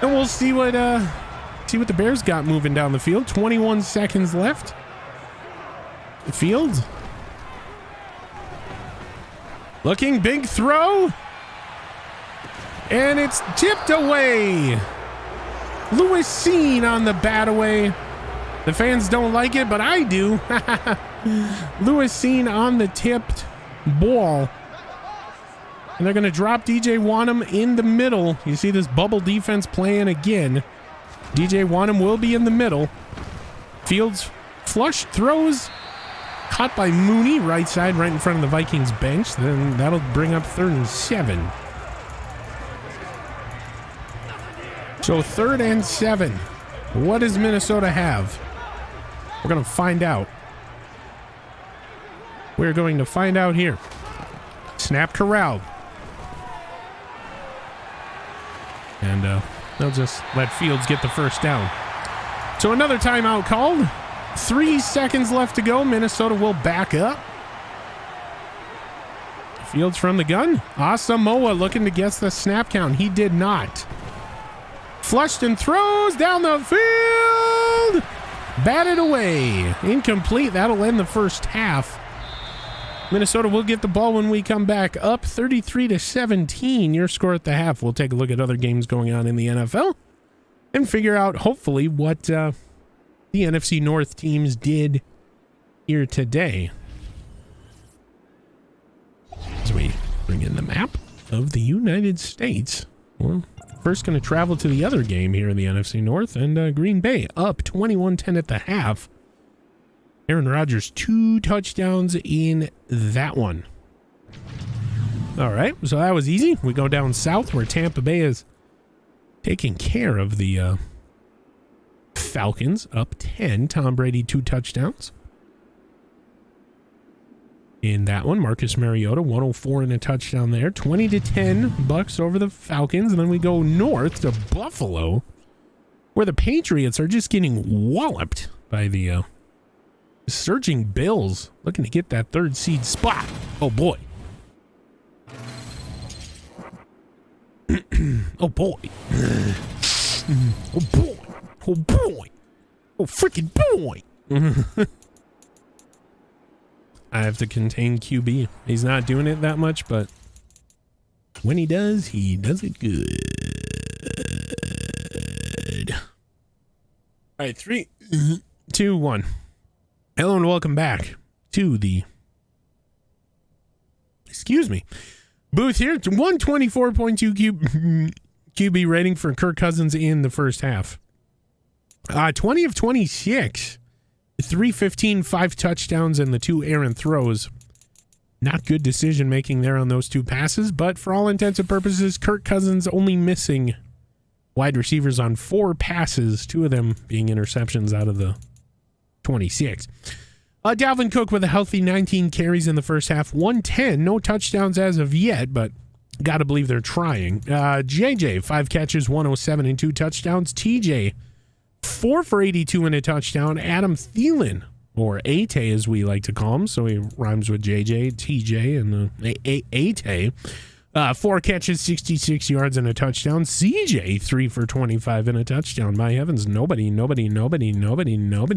And we'll see what the Bears got moving down the field. 21 seconds left. Fields. Looking, big throw. And it's tipped away. Lewis Seen on the bat away. The fans don't like it, but I do. Lewis Seen on the tipped ball. And they're going to drop DJ Wanham in the middle. You see this bubble defense playing again. DJ Wanham will be in the middle. Fields flush, throws. Caught by Mooney, right side, right in front of the Vikings bench. Then that'll bring up 3rd and 7. So 3rd and 7. What does Minnesota have? We're going to find out. We're going to find out here. Snap corralled. And they'll just let Fields get the first down. So another timeout called. 3 seconds left to go. Minnesota will back up. Fields from the gun. Asamoah looking to guess the snap count. He did not. Flushed and throws down the field. Batted away. Incomplete. That'll end the first half. Minnesota will get the ball when we come back, up 33-17. Your score at the half. We'll take a look at other games going on in the NFL and figure out, hopefully, what the NFC North teams did here today. As we bring in the map. of the United States. We're first going to travel to the other game here in the NFC North, and Green Bay up 21-10 at the half. Aaron Rodgers 2 touchdowns in that one. All right, so that was easy. We go down south where Tampa Bay is taking care of the Falcons, up 10. Tom Brady 2 touchdowns. In that one, Marcus Mariota 104 and a touchdown there. 20-10 Bucks over the Falcons. And then we go north to Buffalo, where the Patriots are just getting walloped by the surging Bills, looking to get that 3rd seed spot. Oh boy. Oh boy. Oh boy. Oh boy. Oh freaking boy. I have to contain QB. He's not doing it that much, but when he does it good. All right, 3, 2, 1. Hello and welcome back to the, booth here. 124.2 QB rating for Kirk Cousins in the first half. 20 of 26. 315, 5 touchdowns, and the 2 errant throws. Not good decision making there on those 2 passes, but for all intents and purposes, Kirk Cousins only missing wide receivers on 4 passes, 2 of them being interceptions out of the 26. Dalvin Cook with a healthy 19 carries in the first half, 110, no touchdowns as of yet, but gotta believe they're trying. JJ, 5 catches, 107 and 2 touchdowns. TJ, 4 for 82 and a touchdown. Adam Thielen, or Ate as we like to call him, so he rhymes with JJ, TJ, and Ate. 4 catches, 66 yards and a touchdown. CJ, 3 for 25 and a touchdown. My heavens, nobody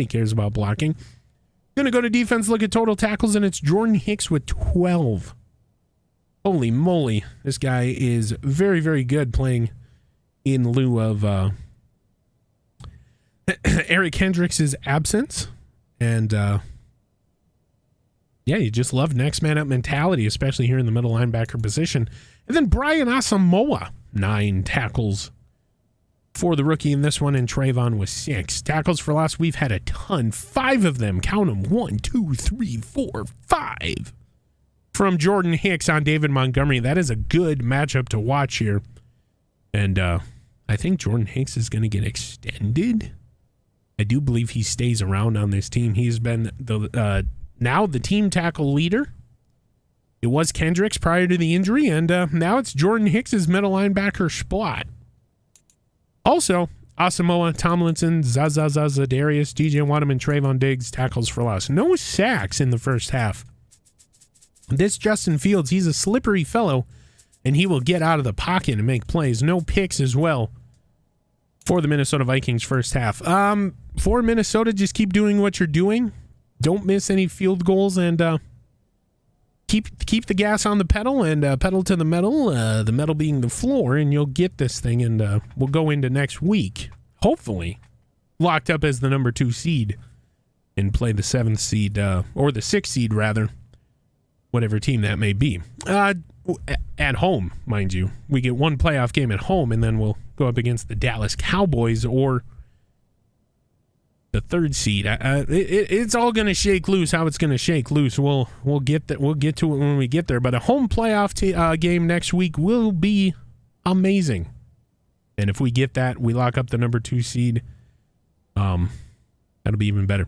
cares about blocking. Gonna go to defense, look at total tackles, and it's Jordan Hicks with 12. Holy moly, this guy is very, very good playing in lieu of Eric Hendricks' absence. And yeah, you just love next man up mentality, especially here in the middle linebacker position. And then Brian Asamoah, 9 tackles for the rookie in this one, and Trayvon with 6. Tackles for loss, we've had a ton. 5 of them, count them, 1, 2, 3, 4, 5. From Jordan Hicks on David Montgomery. That is a good matchup to watch here. And I think Jordan Hicks is going to get extended. I do believe he stays around on this team. He's been the now the team tackle leader. It was Kendricks prior to the injury, and now it's Jordan Hicks' middle linebacker spot. Also, Asamoah, Tomlinson, Zadarius, DJ Waterman, Trayvon Diggs, tackles for loss. No sacks in the first half. This Justin Fields, he's a slippery fellow, and he will get out of the pocket and make plays. No picks as well for the Minnesota Vikings first half. For Minnesota, just keep doing what you're doing. Don't miss any field goals, and keep the gas on the pedal and pedal to the metal being the floor, and you'll get this thing, and we'll go into next week, hopefully, locked up as the number 2 seed and play the 7th seed, or the 6th seed, rather, whatever team that may be. At home, mind you. We get one playoff game at home, and then we'll go up against the Dallas Cowboys or the 3rd seed. It's all going to shake loose how it's going to shake loose. We'll get to it when we get there. But a home playoff game next week will be amazing. And if we get that, we lock up the number 2 seed. That'll be even better.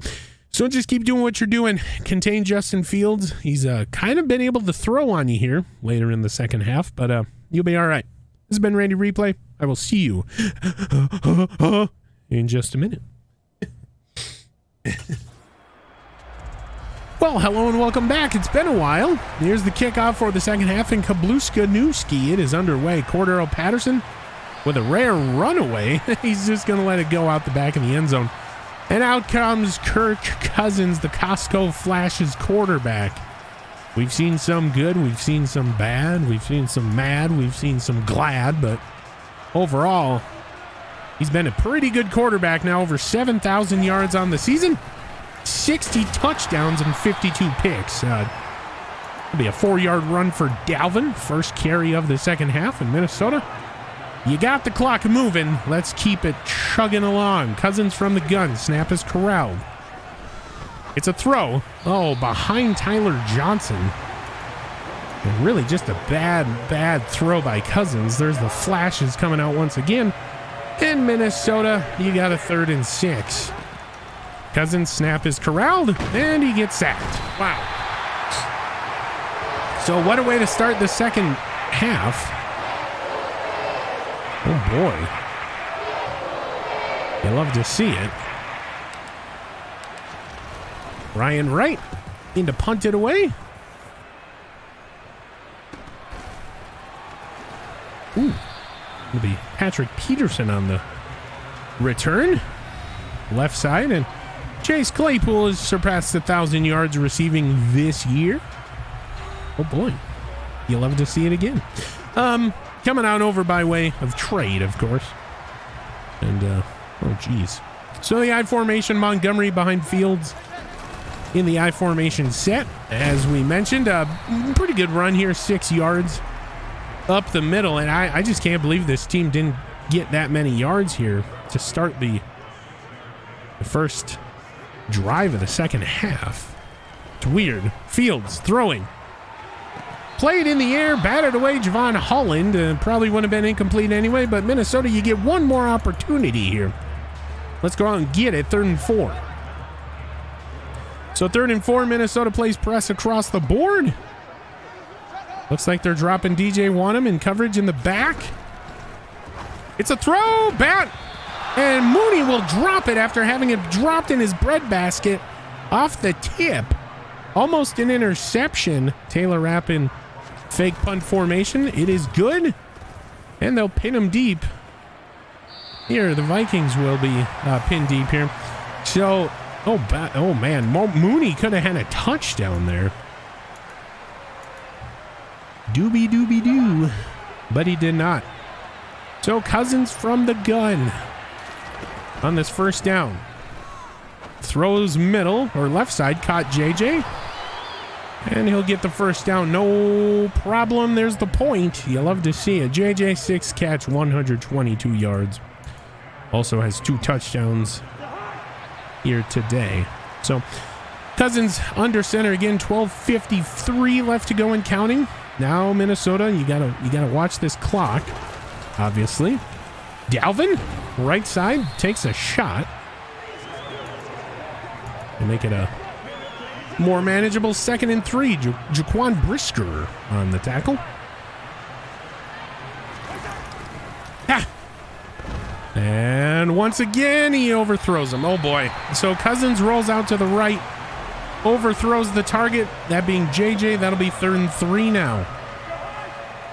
So just keep doing what you're doing. Contain Justin Fields. He's kind of been able to throw on you here later in the second half, but you'll be all right. This has been Randy Replay. I will see you in just a minute. Well, hello and welcome back. It's been a while. Here's the kickoff for the second half in Kabluska Newski. It is underway. Cordero Patterson with a rare runaway. He's just going to let it go out the back of the end zone. And out comes Kirk Cousins, the Costco Flashes quarterback. We've seen some good, we've seen some bad, we've seen some mad, we've seen some glad, but overall, he's been a pretty good quarterback now, over 7,000 yards on the season, 60 touchdowns and 52 picks. It'll be a 4-yard run for Dalvin. First carry of the second half in Minnesota. You got the clock moving. Let's keep it chugging along. Cousins from the gun. Snap is corralled. It's a throw. Oh, behind Tyler Johnson. And really just a bad throw by Cousins. There's the flashes coming out once again. In Minnesota, you got a 3rd and 6. Cousins' snap is corralled, and he gets sacked. Wow. So what a way to start the second half. Oh, boy. You love to see it. Ryan Wright in to punt it away. Ooh. It'll be Patrick Peterson on the return. Left side, and Chase Claypool has surpassed 1,000 yards receiving this year. Oh boy. You'll love to see it again. Coming on over by way of trade, of course. And, oh geez. So the I formation, Montgomery behind Fields in the I formation set. As we mentioned, a pretty good run here, 6 yards up the middle. And I just can't believe this team didn't get that many yards here to start the first drive of the second half. It's weird. Fields throwing. Played in the air, batted away Javon Holland. Probably wouldn't have been incomplete anyway, but Minnesota, you get one more opportunity here. Let's go out and get it. 3rd and 4. So 3rd and 4, Minnesota plays press across the board. Looks like they're dropping DJ Wanham in coverage in the back. It's a throw, bat, and Mooney will drop it after having it dropped in his breadbasket off the tip. Almost an interception. Taylor Rapp in fake punt formation. It is good, and they'll pin him deep. Here, the Vikings will be pinned deep here. So, oh man, Mooney could have had a touchdown there. Doobie-doobie-doo, but he did not. So Cousins from the gun on this first down. Throws middle or left side, caught JJ. And he'll get the first down. No problem. There's the point. You love to see it. JJ, 6 catch, 122 yards. Also has 2 touchdowns here today. So Cousins under center again, 12:53 left to go and counting. Now Minnesota, you gotta watch this clock, obviously. Dalvin, right side, takes a shot. And make it a more manageable 2nd and 3. Jaquan Brisker on the tackle. Ah. And once again, he overthrows him. Oh boy. So Cousins rolls out to the right, overthrows the target, that being JJ. That'll be 3rd and 3 now.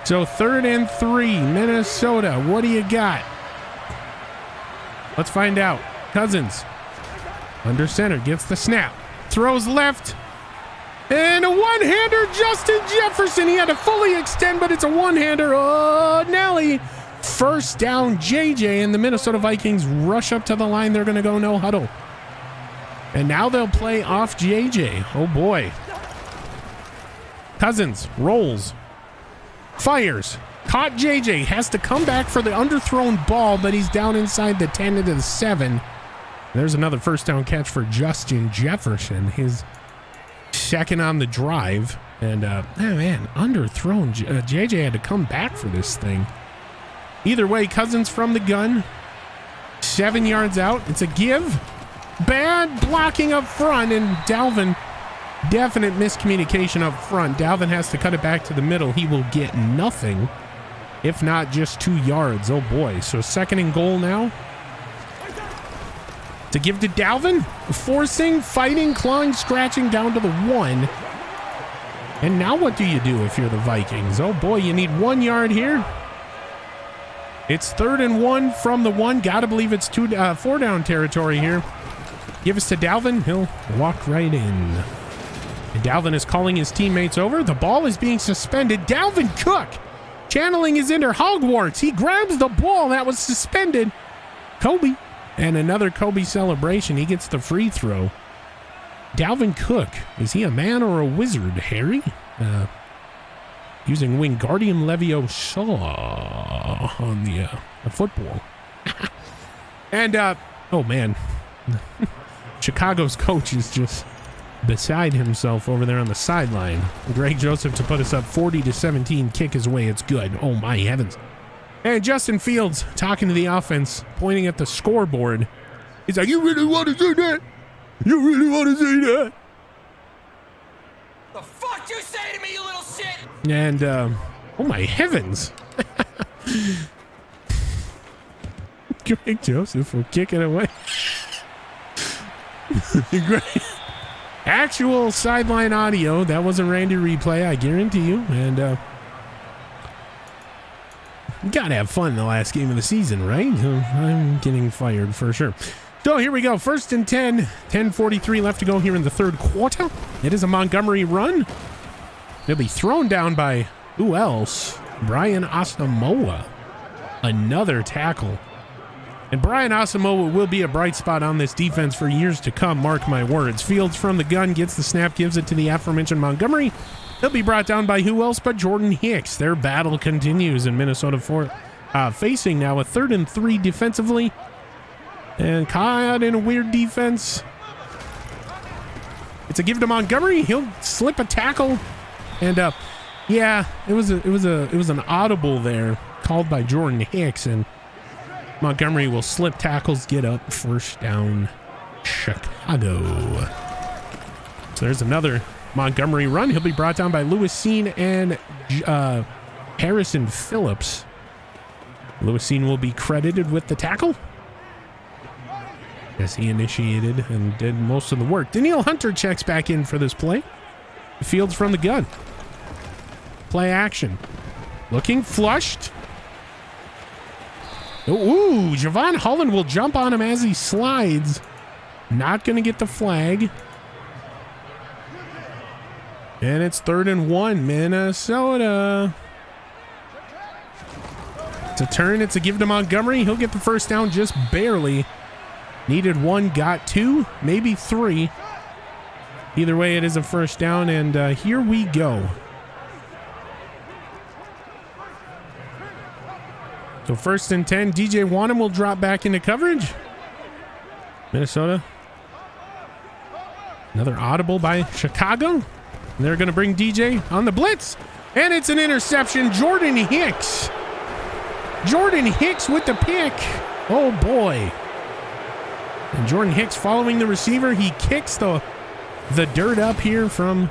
So 3rd and 3, Minnesota. What do you got? Let's find out. Cousins under center, gets the snap, throws left, and a one-hander, Justin Jefferson. He had to fully extend, but it's a one-hander. Oh, Nelly. First down, JJ, and the Minnesota Vikings rush up to the line. They're going to go no huddle. And now they'll play off JJ. Oh, boy. Cousins rolls, fires, caught JJ, has to come back for the underthrown ball, but he's down inside the 10 into the 7. There's another first down catch for Justin Jefferson, his 2nd on the drive. And, oh man, underthrown. JJ had to come back for this thing. Either way, Cousins from the gun, 7 yards out. It's a give. Bad blocking up front, and Dalvin, definite miscommunication up front. Dalvin has to cut it back to the middle. He will get nothing, if not just 2 yards. Oh boy. So 2nd and goal now. To give to Dalvin, forcing, fighting, clawing, scratching down to the 1. And now what do you do if you're the Vikings? Oh boy, you need 1 yard here. It's 3rd and 1 from the 1. Gotta believe it's 4 down territory here. Give us to Dalvin. He'll walk right in. And Dalvin is calling his teammates over. The ball is being suspended. Dalvin Cook channeling his inner Hogwarts. He grabs the ball that was suspended. Kobe. And another Kobe celebration. He gets the free throw. Dalvin Cook. Is he a man or a wizard, Harry? using Wingardium Leviosa on the football. And, oh man, Chicago's coach is just beside himself over there on the sideline. Greg Joseph to put us up 40-17, kick his way, it's good. Oh my heavens. And Justin Fields talking to the offense, pointing at the scoreboard. He's like, you really want to say that? You really want to say that? The fuck you say to me, you little shit? And, oh my heavens. Greg Joseph will kick it away. Great. Actual sideline audio. That wasn't Randy replay, I guarantee you. And, you gotta have fun the last game of the season, right? I'm getting fired for sure. So here we go. 1st and 10. 10:43 left to go here in the third quarter. It is a Montgomery run. He'll be thrown down by who else? Brian Asamoah. Another tackle. And Brian Asamoah will be a bright spot on this defense for years to come, mark my words. Fields from the gun, gets the snap, gives it to the aforementioned Montgomery. He'll be brought down by who else but Jordan Hicks. Their battle continues in Minnesota facing now a 3rd and 3 defensively. And caught in a weird defense. It's a give to Montgomery. He'll slip a tackle. And yeah, it was an audible there called by Jordan Hicks, and Montgomery will slip tackles, get up, 1st down, Chicago. So there's another Montgomery run. He'll be brought down by Lewis Seen and Harrison Phillips. Lewis Seen will be credited with the tackle, as he initiated and did most of the work. Danielle Hunter checks back in for this play. Fields from the gun. Play action. Looking flushed. Ooh, Javon Holland will jump on him as he slides. Not going to get the flag. And it's 3rd and 1, Minnesota. It's a turn. It's a give to Montgomery. He'll get the 1st down just barely. Needed 1, got 2, maybe 3. Either way, it is a 1st down, and here we go. So 1st and 10, DJ Wanham will drop back into coverage. Minnesota. Another audible by Chicago. And they're going to bring DJ on the blitz. And it's an interception. Jordan Hicks. Jordan Hicks with the pick. Oh, boy. And Jordan Hicks following the receiver. He kicks the dirt up here from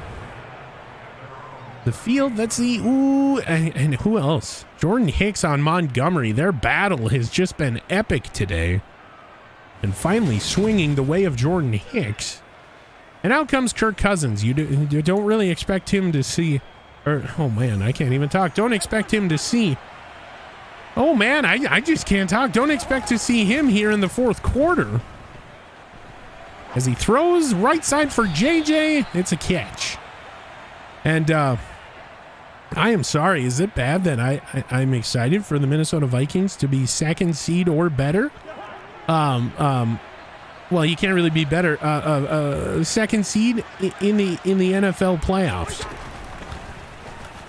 the field. Let's see. Ooh, and who else? Jordan Hicks on Montgomery. Their battle has just been epic today. And finally swinging the way of Jordan Hicks. And out comes Kirk Cousins. You don't really expect him to see... oh, man, I can't even talk. Don't expect him to see... Oh, man, I just can't talk. Don't expect to see him here in the 4th quarter. As he throws right side for JJ, it's a catch. And I am sorry. Is it bad that I'm excited for the Minnesota Vikings to be 2nd seed or better? Well, you can't really be better. 2nd seed in the NFL playoffs.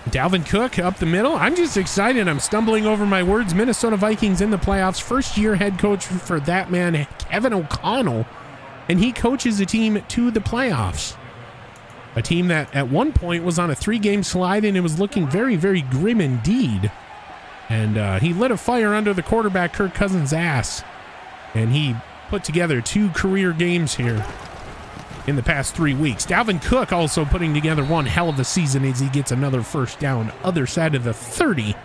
Dalvin Cook up the middle. I'm just excited. I'm stumbling over my words. Minnesota Vikings in the playoffs. 1st-year head coach for that man, Kevin O'Connell. And he coaches a team to the playoffs. A team that at one point was on a 3-game slide, and it was looking very, very grim indeed. And he lit a fire under the quarterback Kirk Cousins' ass. And he put together 2 career games here in the past 3 weeks. Dalvin Cook also putting together one hell of a season as he gets another 1st down. Other side of the 30.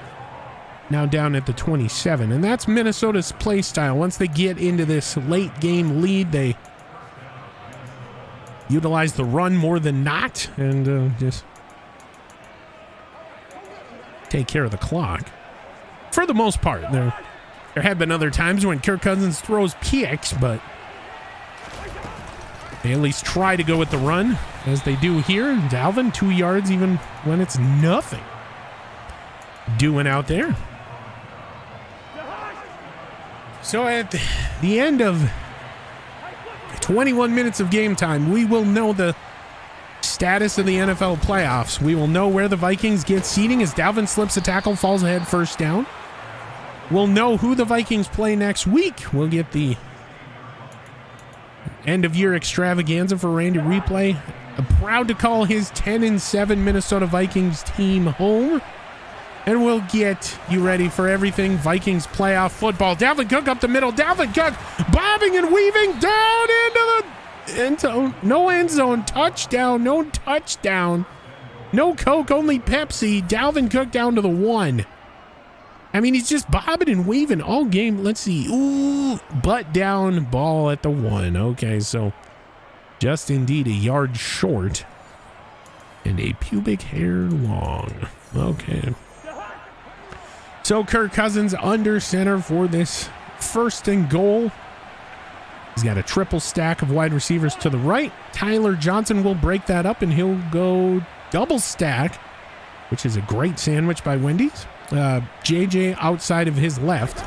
Now down at the 27. And that's Minnesota's play style. Once they get into this late game lead, they utilize the run more than not, and just take care of the clock. For the most part, there have been other times when Kirk Cousins throws picks, but they at least try to go with the run, as they do here. Dalvin, 2 yards even when it's nothing doing out there. So at the end of 21 minutes of game time, we will know the status of the NFL playoffs. We will know where the Vikings get seeding as Dalvin slips a tackle, falls ahead, first down. We'll know who the Vikings play next week. We'll get the end-of-year extravaganza for Randy Replay. I'm proud to call his 10-7 Minnesota Vikings team home. And we'll get you ready for everything Vikings playoff football. Dalvin Cook up the middle. Dalvin Cook bobbing and weaving down into the end zone. No end zone. Touchdown. No touchdown. No Coke, only Pepsi. Dalvin Cook down to the 1. I mean, he's just bobbing and weaving all game. Let's see. Ooh, butt down, ball at the 1. Okay, so just indeed a yard short and a pubic hair long. Okay. So Kirk Cousins under center for this first and goal. He's got a triple stack of wide receivers to the right. Tyler Johnson will break that up and he'll go double stack, which is a great sandwich by Wendy's. JJ outside of his left.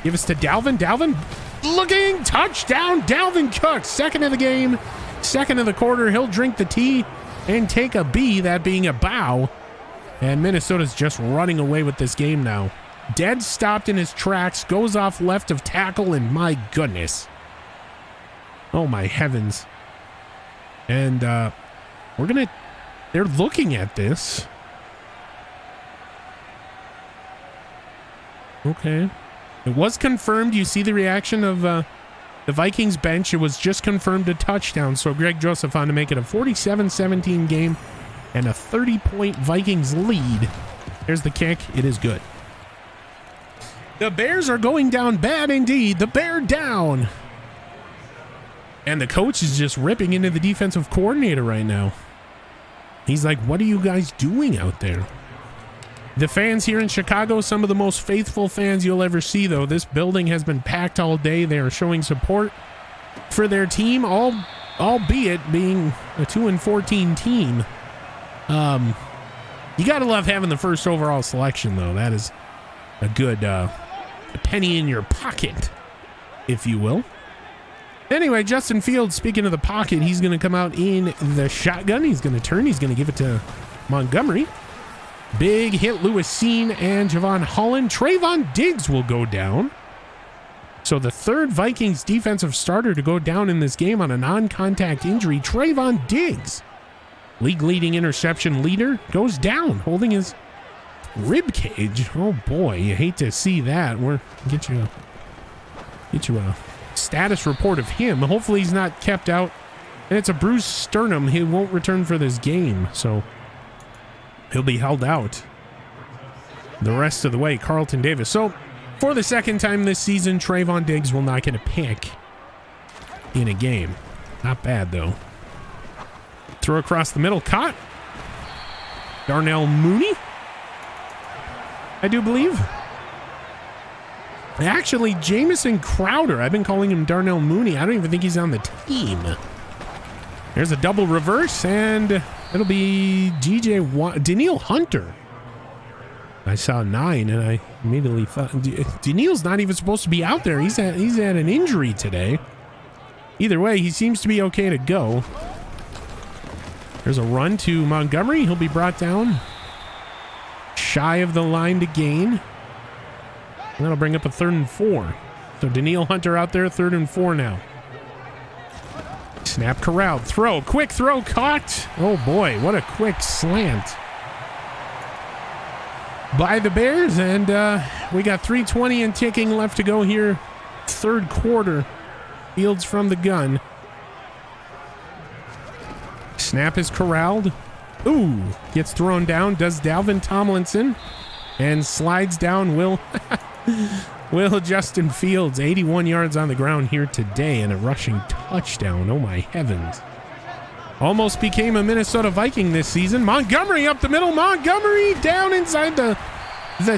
Give us to Dalvin. Dalvin looking, touchdown. Dalvin Cook, second of the game, second of the quarter. He'll drink the tea and take a B, that being a bow. And Minnesota's just running away with this game now. Dead stopped in his tracks, goes off left of tackle, and my goodness. Oh my heavens. And they're looking at this. Okay. It was confirmed. You see the reaction of the Vikings bench. It was just confirmed a touchdown. So Greg Joseph on to make it a 47-17 game and a 30-point Vikings lead. There's the kick. It is good. The Bears are going down bad indeed. The bear down. And the coach is just ripping into the defensive coordinator right now. He's like, what are you guys doing out there? The fans here in Chicago, some of the most faithful fans you'll ever see, though. This building has been packed all day. They are showing support for their team, albeit being a 2-14 team. You got to love having the first overall selection, though. That is a good penny in your pocket, if you will. Anyway, Justin Fields, speaking of the pocket, he's going to come out in the shotgun. He's going to turn. He's going to give it to Montgomery. Big hit, Lewis Cine and Javon Holland. Trayvon Diggs will go down. So the third Vikings defensive starter to go down in this game on a non-contact injury. Trayvon Diggs, league-leading interception leader, goes down, holding his rib cage. Oh boy, you hate to see that. We're get you a status report of him. Hopefully he's not kept out. And it's a bruised sternum. He won't return for this game, so he'll be held out the rest of the way. Carlton Davis. So for the second time this season, Trayvon Diggs will not get a pick in a game. Not bad, though. Throw across the middle. Caught. Darnell Mooney, I do believe. Actually, Jamison Crowder. I've been calling him Darnell Mooney. I don't even think he's on the team. There's a double reverse, and it'll be Danielle Hunter. I saw 9, and I immediately thought Danielle's not even supposed to be out there. He's had an injury today. Either way, he seems to be okay to go. There's a run to Montgomery. He'll be brought down shy of the line to gain. And that'll bring up a 3rd and 4. So Danielle Hunter out there, 3rd and 4 now. Snap corralled. Throw. Quick throw. Caught. Oh boy, what a quick slant by the Bears. And we got 3:20 and ticking left to go here. 3rd quarter. Fields from the gun. Snap is corralled. Ooh, gets thrown down. Does Dalvin Tomlinson. And slides down. Will Justin Fields, 81 yards on the ground here today and a rushing touchdown. Oh my heavens. Almost became a Minnesota Viking this season. Montgomery up the middle. Montgomery down inside the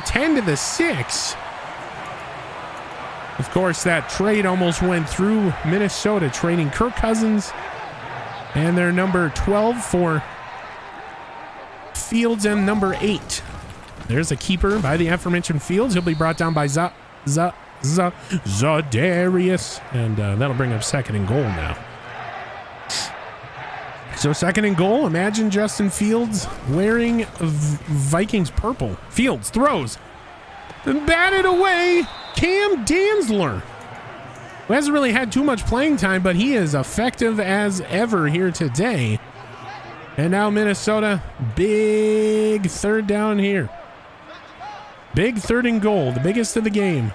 10 to the 6. Of course, that trade almost went through. Minnesota trading Kirk Cousins and their number 12 for Fields and number 8. There's a keeper by the aforementioned Fields. He'll be brought down by Zadarius. And that'll bring up 2nd and goal now. So So second and goal. Imagine Justin Fields wearing Vikings purple. Fields throws. Batted away. Cam Dantzler, who hasn't really had too much playing time, but he is effective as ever here today. And now Minnesota, big third down here. Big third and goal, the biggest of the game.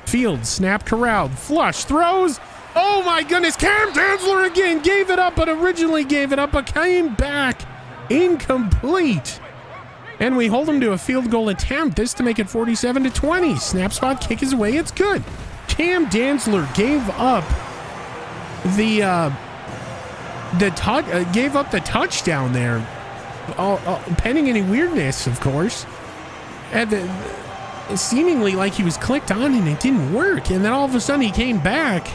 Fields, snap corralled, flush, throws. Oh my goodness, Cam Dantzler again gave it up, but originally gave it up, but came back incomplete. And we hold him to a field goal attempt, this to make it 47-20. Snap spot, kick is away, it's good. Cam Dantzler gave up the touchdown there, pending any weirdness, of course. Seemingly like he was clicked on and it didn't work, and then all of a sudden he came back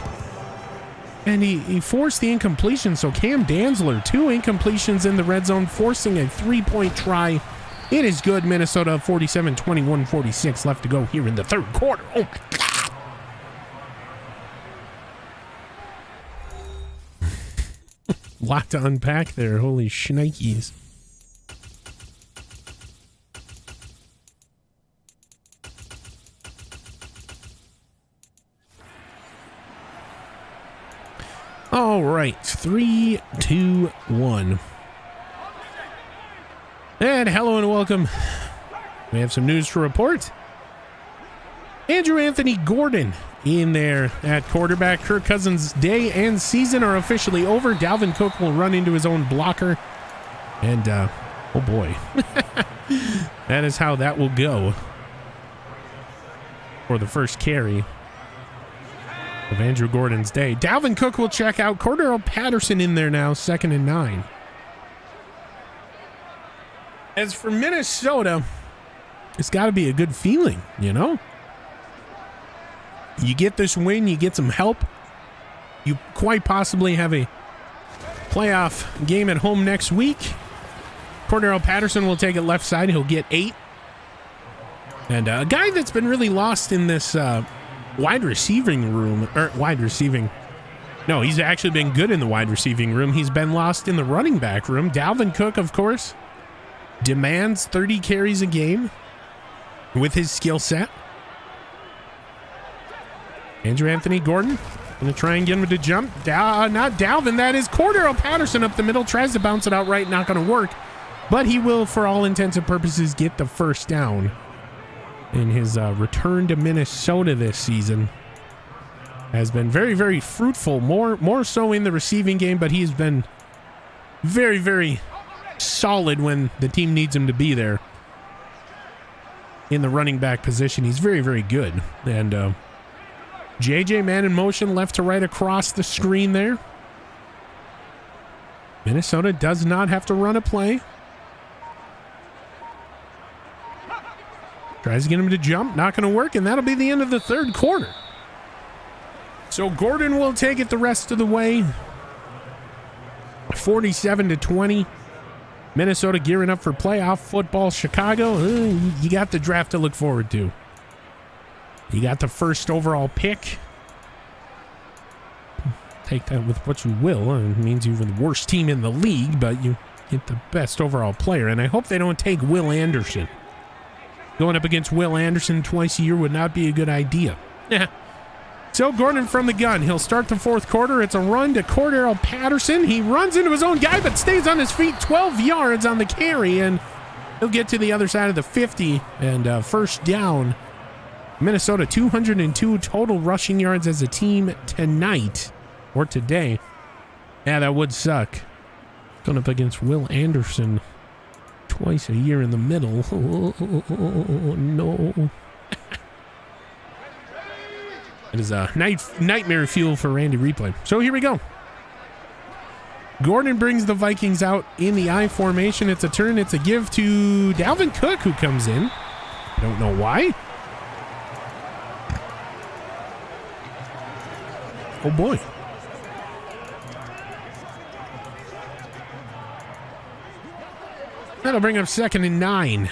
and he forced the incompletion. So Cam Dantzler, 2 incompletions in the red zone, forcing a 3-point try. It is good. Minnesota 47-21, 46 left to go here in the third quarter. Oh my God. Lot to unpack there. Holy shnikes. All right, 3, 2, 1. And hello and welcome. We have some news to report. Andrew Anthony Gordon in there at quarterback. Kirk Cousins' day and season are officially over. Dalvin Cook will run into his own blocker. And, oh boy. That is how that will go for the first carry of Andrew Gordon's day. Dalvin Cook will check out. Cordero Patterson in there now, 2nd and 9. As for Minnesota, it's got to be a good feeling, you know? You get this win, you get some help. You quite possibly have a playoff game at home next week. Cordero Patterson will take it left side. He'll get 8. And a guy that's been really lost in this wide receiving room, no, he's actually been good in the wide receiving room. He's been lost in the running back room. Dalvin Cook, of course, demands 30 carries a game with his skill set. Andrew Anthony Gordon going to try and get him to jump. Not Dalvin, that is Cordero Patterson up the middle, tries to bounce it out right, not going to work. But he will, for all intents and purposes, get the first down in his return to Minnesota this season. Has been very, very fruitful, more so in the receiving game, but he's been very, very solid when the team needs him to be there. In the running back position, he's very, very good. And JJ man in motion left to right across the screen there. Minnesota does not have to run a play. Tries to get him to jump, not going to work, and that'll be the end of the third quarter. So Gordon will take it the rest of the way. 47-20. Minnesota gearing up for playoff football. Chicago, you got the draft to look forward to. You got the first overall pick. Take that with what you will. It means you were the worst team in the league, but you get the best overall player. And I hope they don't take Will Anderson. Going up against Will Anderson twice a year would not be a good idea. So Gordon from the gun. He'll start the fourth quarter. It's a run to Cordero Patterson. He runs into his own guy, but stays on his feet. 12 yards on the carry, and he'll get to the other side of the 50. And first down. Minnesota 202 total rushing yards as a team tonight, or today. Yeah, that would suck. Going up against Will Anderson twice a year in the middle. Oh, no. It is a nightmare fuel for Randy Replay. So here we go. Gordon brings the Vikings out in the I formation. It's a turn. It's a give to Dalvin Cook, who comes in. I don't know why. Oh, boy. That'll bring up 2nd and 9.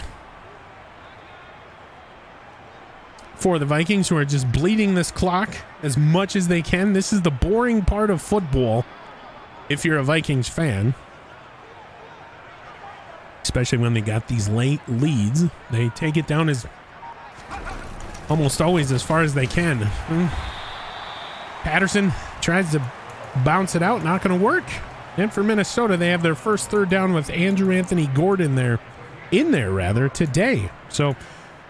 For the Vikings, who are just bleeding this clock as much as they can. This is the boring part of football. if you're a Vikings fan. Especially when they got these late leads. They take it down as almost always as far as they can. Patterson tries to bounce it out, not going to work. And for Minnesota, they have their first third down with Andrew Anthony Gordon in there today. So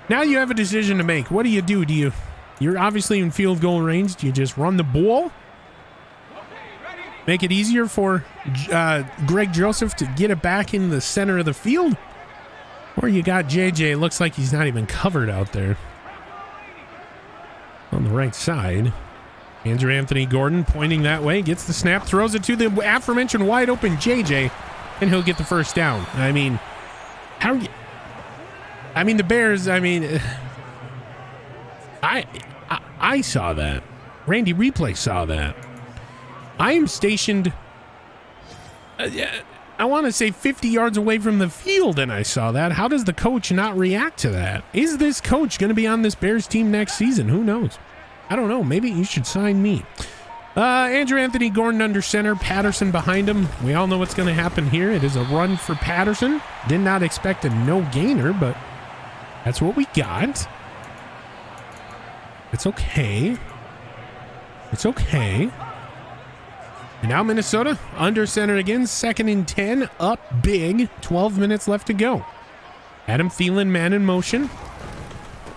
now you have a decision to make. What do? You're obviously in field goal range. Do you just run the ball? Make it easier for Greg Joseph to get it back in the center of the field? Or you got JJ, looks like he's not even covered out there. On the right side. Andrew Anthony Gordon pointing that way, gets the snap, throws it to the aforementioned wide open JJ, and he'll get the first down. I mean, the Bears, I saw that. Randy Replay saw that. I am stationed, I want to say 50 yards away from the field, and I saw that. How does the coach not react to that? Is this coach going to be on this Bears team next season? Who knows? I don't know. Maybe you should sign me. Andrew Anthony Gordon under center, Patterson behind him. We all know what's going to happen here. It is a run for Patterson. Did not expect a no-gainer, but that's what we got. It's okay. It's okay. And now Minnesota under center again, 2nd and 10, up big, 12 minutes left to go. Adam Thielen, man in motion.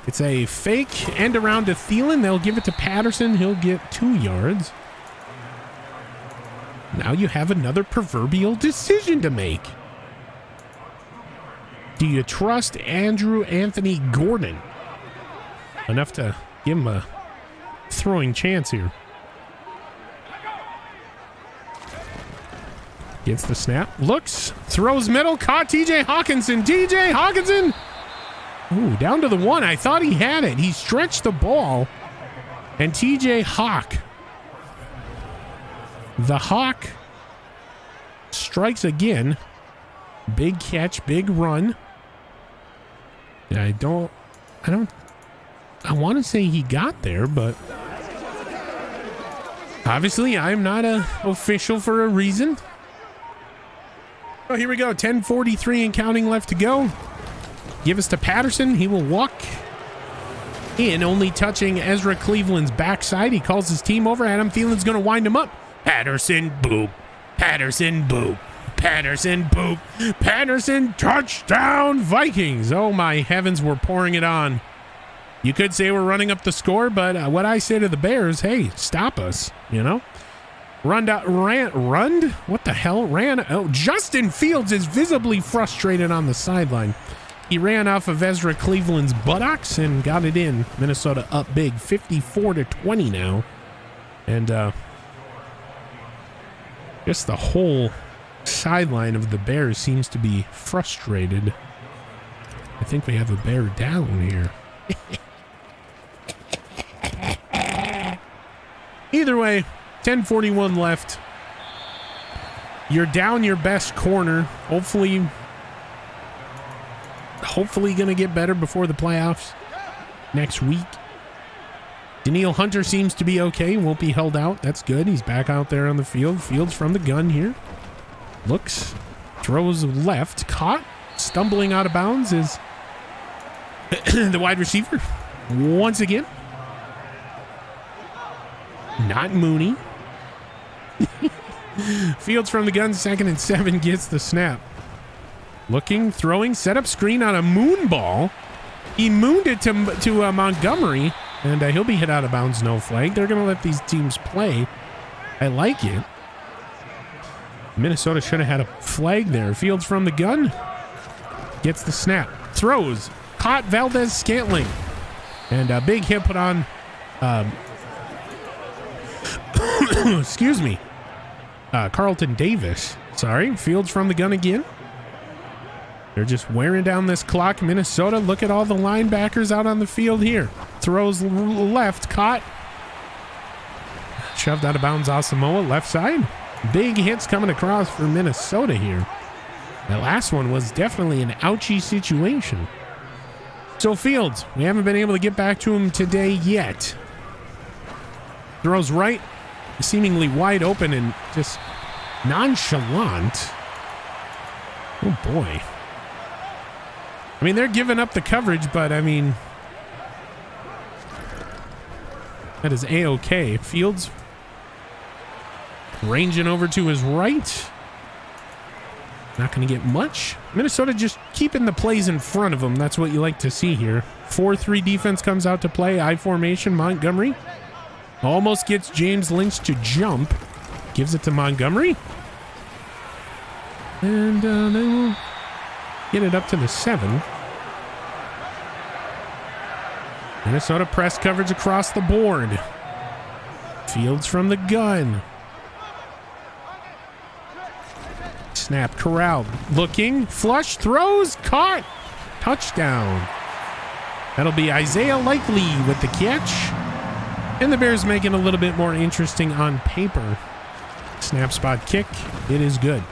It's a fake end around to Thielen. They'll give it to Patterson. He'll get 2 yards. Now you have another proverbial decision to make. Do you trust Andrew Anthony Gordon enough to give him a throwing chance here? Gets the snap, looks, throws middle, caught TJ Hawkinson. TJ Hawkinson! Ooh, down to the 1. I thought he had it. He stretched the ball. And TJ Hawk. The Hawk strikes again. Big catch, big run. I want to say he got there, but obviously I'm not an official for a reason. Oh, here we go. 10:43 and counting left to go. Give us to Patterson. He will walk in, only touching Ezra Cleveland's backside. He calls his team over. Adam Thielen's going to wind him up. Patterson, boop. Patterson, boop. Patterson, boop. Patterson, touchdown, Vikings. Oh, my heavens, we're pouring it on. You could say we're running up the score, but what I say to the Bears, hey, stop us, you know? Run? What the hell? Oh, Justin Fields is visibly frustrated on the sideline. He ran off of Ezra Cleveland's buttocks and got it in. Minnesota up big, 54-20 now. And just the whole sideline of the Bears seems to be frustrated. I think we have a bear down here. Either way, 10:41 left. You're down your best corner. Hopefully going to get better before the playoffs next week. Daniil Hunter seems to be okay. Won't be held out. That's good. He's back out there on the field. Fields from the gun here. Looks. Throws left. Caught. Stumbling out of bounds is the wide receiver. Once again. Not Mooney. Fields from the gun. 2nd and 7 gets the snap. Looking, throwing, set up screen on a moon ball. He mooned it to Montgomery, and he'll be hit out of bounds, no flag. They're going to let these teams play. I like it. Minnesota should have had a flag there. Fields from the gun. Gets the snap. Throws. Caught Valdez Scantling. And a big hit put on... excuse me. Carlton Davis. Sorry. Fields from the gun again. They're just wearing down this clock. Minnesota, look at all the linebackers out on the field here. Throws left, caught. Shoved out of bounds, Asamoah, left side. Big hits coming across for Minnesota here. That last one was definitely an ouchy situation. So Fields, we haven't been able to get back to him today yet. Throws right, seemingly wide open, and just nonchalant. Oh boy. I mean, they're giving up the coverage, but I mean, that is A-OK. Fields ranging over to his right. Not going to get much. Minnesota just keeping the plays in front of them. That's what you like to see here. 4-3 defense comes out to play. I formation, Montgomery. Almost gets James Lynch to jump. Gives it to Montgomery. And they will get it up to the 7. Minnesota press coverage across the board. Fields from the gun. Snap corralled. Looking. Flush. Throws. Caught. Touchdown. That'll be Isaiah Likely with the catch. And the Bears make it a little bit more interesting on paper. Snap spot kick. It is good.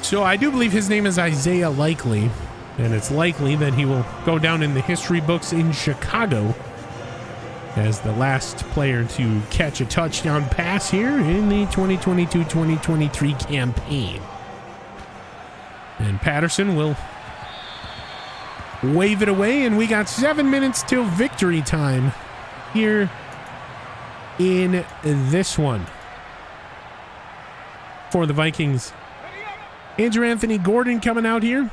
So I do believe his name is Isaiah Likely. And it's likely that he will go down in the history books in Chicago as the last player to catch a touchdown pass here in the 2022-2023 campaign. And Patterson will wave it away, and we got 7 minutes till victory time here in this one for the Vikings. Andrew Anthony Gordon coming out here.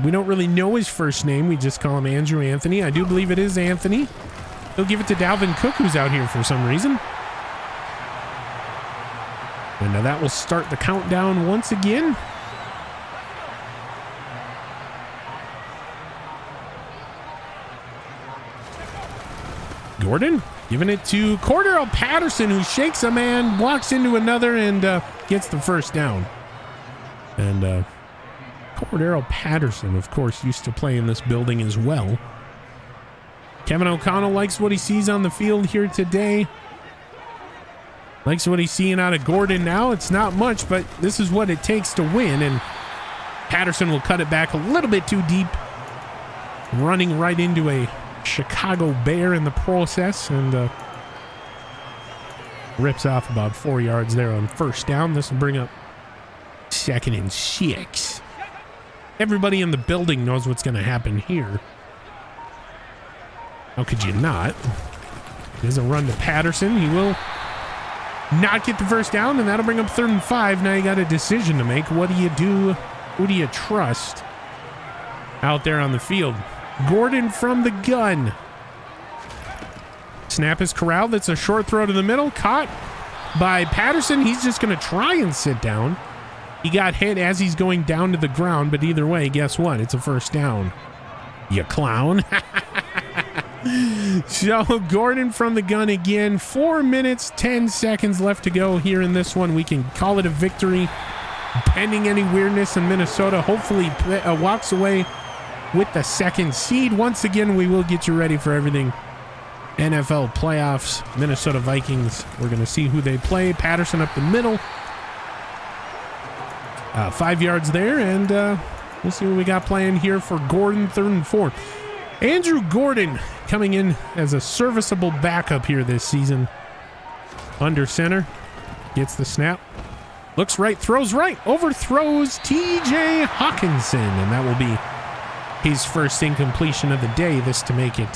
We don't really know his first name. We just call him Andrew Anthony. I do believe it is Anthony. He'll give it to Dalvin Cook, who's out here for some reason. And now that will start the countdown once again. Gordon giving it to Cordero Patterson, who shakes a man, walks into another, and gets the first down. And Cordero Patterson, of course, used to play in this building as well. Kevin O'Connell likes what he sees on the field here today. Likes what he's seeing out of Gordon now. It's not much, but this is what it takes to win. And Patterson will cut it back a little bit too deep, running right into a Chicago Bear in the process, and rips off about 4 yards there on first down. This will bring up 2nd and 6. Everybody in the building knows what's going to happen here. How could you not? There's a run to Patterson. He will not get the first down, and that'll bring up 3rd and 5. Now you got a decision to make. What do you do? Who do you trust out there on the field? Gordon from the gun. Snap is corralled. It's a short throw to the middle. Caught by Patterson. He's just going to try and sit down. He got hit as he's going down to the ground, but either way, guess what? It's a first down. You clown. So Gordon from the gun again. 4 minutes, 10 seconds left to go here in this one. We can call it a victory pending any weirdness, and Minnesota hopefully walks away with the 2nd seed. Once again, we will get you ready for everything NFL playoffs. Minnesota Vikings, we're going to see who they play. Patterson up the middle. 5 yards there, and we'll see what we got playing here for Gordon. 3rd and 4. Andrew Gordon coming in as a serviceable backup here this season. Under center. Gets the snap. Looks right, throws right. Overthrows TJ Hawkinson, and that will be his first incompletion of the day. This to make it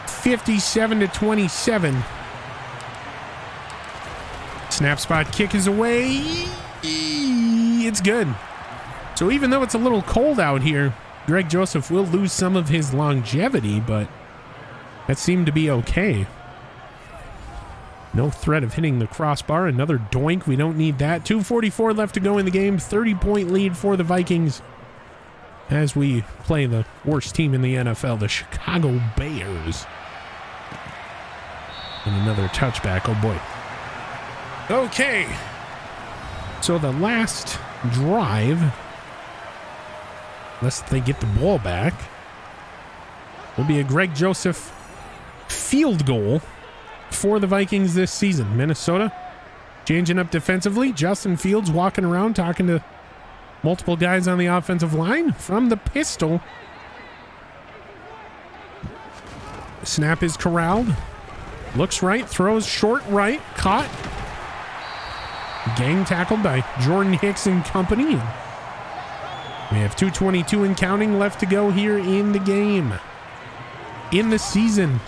57-27. Snap spot kick is away. It's good. So even though it's a little cold out here, Greg Joseph will lose some of his longevity, but that seemed to be okay. No threat of hitting the crossbar. Another doink. We don't need that. 2:44 left to go in the game. 30-point lead for the Vikings as we play the worst team in the NFL, the Chicago Bears. And another touchback. Oh, boy. Okay. So the last drive, unless they get the ball back, will be a Greg Joseph field goal for the Vikings this season. Minnesota changing up defensively. Justin Fields walking around talking to multiple guys on the offensive line from the pistol. Snap is corralled. Looks right, throws short right, caught. Gang tackled by Jordan Hicks and company. We have 2:22 and counting left to go here in the game. In the season.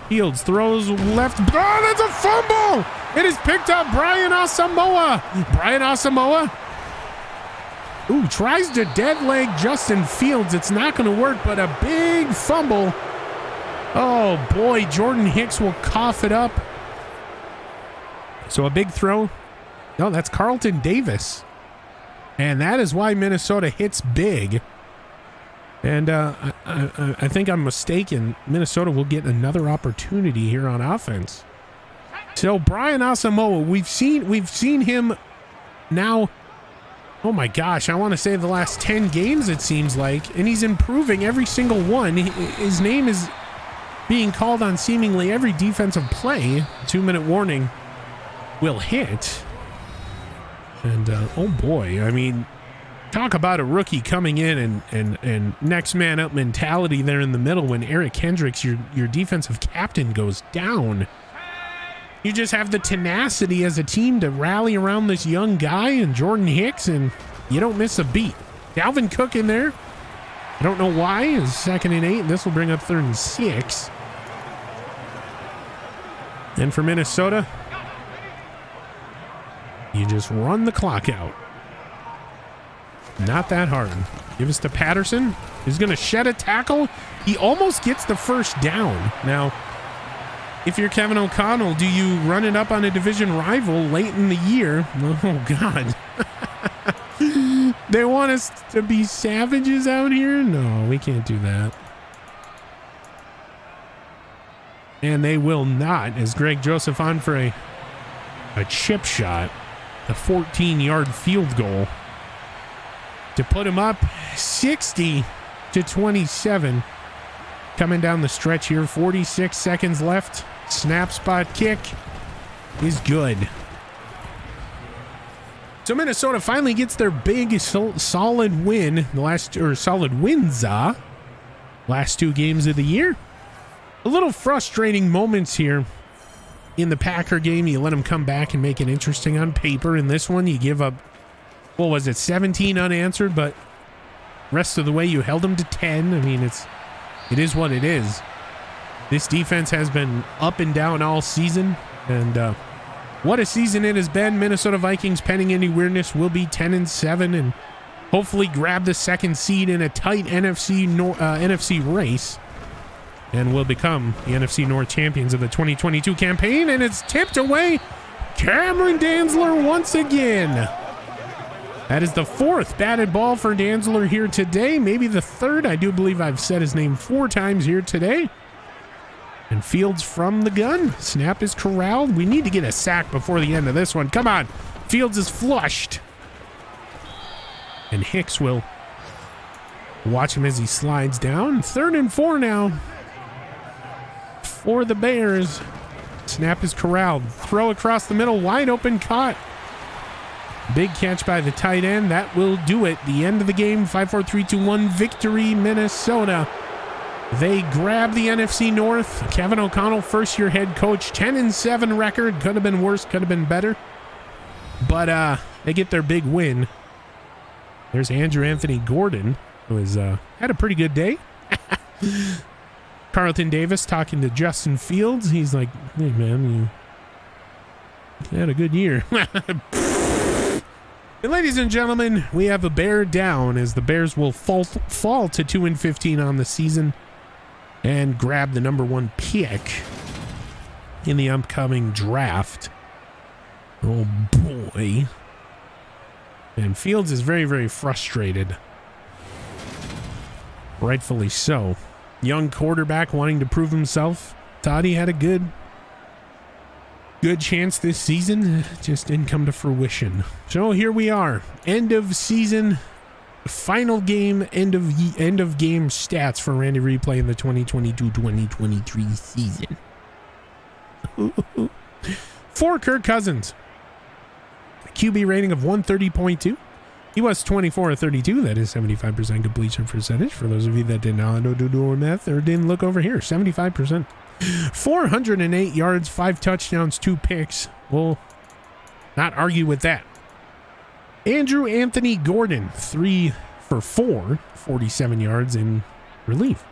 Fields throws left. Oh, that's a fumble! It is picked up. Brian Asamoah. Ooh, tries to dead leg Justin Fields. It's not going to work, but a big fumble. Oh boy, Jordan Hicks will cough it up. So a big throw. No, that's Carlton Davis. And that is why Minnesota hits big. And I think I'm mistaken. Minnesota will get another opportunity here on offense. So Brian Asamoah, we've seen him now. Oh my gosh, I want to say the last 10 games it seems like, and he's improving every single one. His name is being called on seemingly every defensive play. 2-minute warning will hit. And oh boy, I mean, talk about a rookie coming in and next man up mentality there in the middle when Eric Hendricks, your defensive captain, goes down. You just have the tenacity as a team to rally around this young guy and Jordan Hicks, and you don't miss a beat. Dalvin Cook in there. I don't know why. It's 2nd and 8, and this will bring up 3rd and 6. And for Minnesota, you just run the clock out. Not that hard. Give us to Patterson. He's going to shed a tackle. He almost gets the first down. Now, if you're Kevin O'Connell, do you run it up on a division rival late in the year? Oh, God. They want us to be savages out here? No, we can't do that. And they will not, as Greg Joseph on for a chip shot, the 14-yard field goal to put him up 60-27. Coming down the stretch here, 46 seconds left. Snap spot kick is good. So Minnesota finally gets their big solid win, solid wins, last 2 games of the year. A little frustrating moments here in the Packer game. You let them come back and make it interesting on paper. In this one, you give up, 17 unanswered, but rest of the way you held them to 10. I mean, it is what it is. This defense has been up and down all season, and what a season it has been. Minnesota Vikings, pending any weirdness, will be 10-7 and hopefully grab the 2nd seed in a tight NFC race, and will become the NFC North champions of the 2022 campaign. And it's tipped away. Cameron Dantzler once again. That is the 4th batted ball for Dantzler here today. Maybe the 3rd. I do believe I've said his name 4 times here today. And Fields from the gun. Snap is corralled. We need to get a sack before the end of this one. Come on. Fields is flushed. And Hicks will watch him as he slides down. 3rd and 4 now for the Bears. Snap is corralled. Throw across the middle. Wide open, caught. Big catch by the tight end. That will do it. The end of the game. 5-4-3-2-1 victory, Minnesota. They grab the NFC North. Kevin O'Connell, first-year head coach, 10-7 record. Could have been worse, could have been better. But they get their big win. There's Andrew Anthony Gordon, who has had a pretty good day. Carlton Davis talking to Justin Fields. He's like, hey, man, you had a good year. And ladies and gentlemen, we have a bear down as the Bears will fall to 2-15 on the season and grab the number 1 pick in the upcoming draft. Oh boy. And Fields is very, very frustrated. Rightfully so. Young quarterback wanting to prove himself. Thought he had a good chance this season. Just didn't come to fruition. So here we are. End of season. Final game. End of game stats for Randy Replay in the 2022-2023 season. For Kirk Cousins. QB rating of 130.2. He was 24 of 32. That is 75% completion percentage. For those of you that did not know do math or didn't look over here, 75%. 408 yards, 5 touchdowns, 2 picks. We'll not argue with that. Andrew Anthony Gordon, 3 for 4, 47 yards in relief.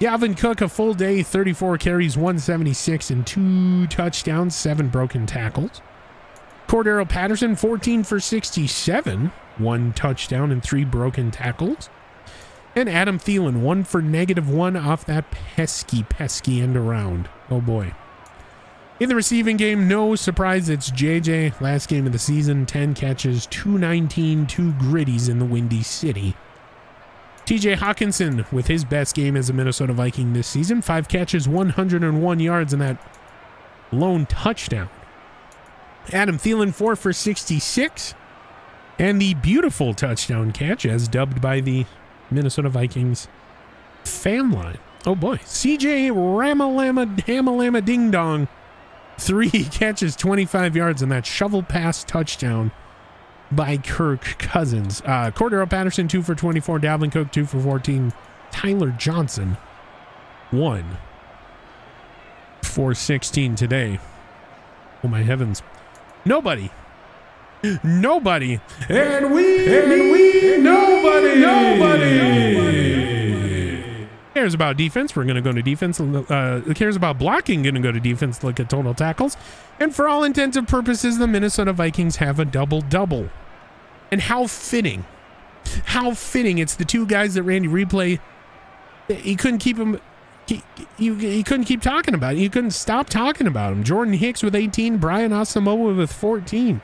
Dalvin Cook, a full day, 34 carries, 176 and 2 touchdowns, 7 broken tackles. Cordero Patterson, 14 for 67, 1 touchdown and 3 broken tackles. And Adam Thielen, 1 for -1 off that pesky end around. Oh boy. In the receiving game, no surprise, it's JJ. Last game of the season, 10 catches, 219, 2 gritties in the Windy City. TJ Hawkinson with his best game as a Minnesota Viking this season, 5 catches, 101 yards, and that lone touchdown. Adam Thielen, 4 for 66, and the beautiful touchdown catch, as dubbed by the Minnesota Vikings fan line. Oh boy, CJ Hamalama Ding Dong, 3 catches, 25 yards, and that shovel pass touchdown by Kirk Cousins. Cordero Patterson, 2 for 24. Dalvin Cook, 2 for 14. Tyler Johnson, 1 for 16 today. Oh my heavens. Nobody. And nobody cares about defense. We're going to go to defense. Who cares about blocking? Going to go to defense. Look at total tackles. And for all intents and purposes, the Minnesota Vikings have a double-double. And how fitting. How fitting. It's the 2 guys that Randy Replay, he couldn't keep them. He couldn't keep talking about it. You couldn't stop talking about them. Jordan Hicks with 18. Brian Asamoah with 14.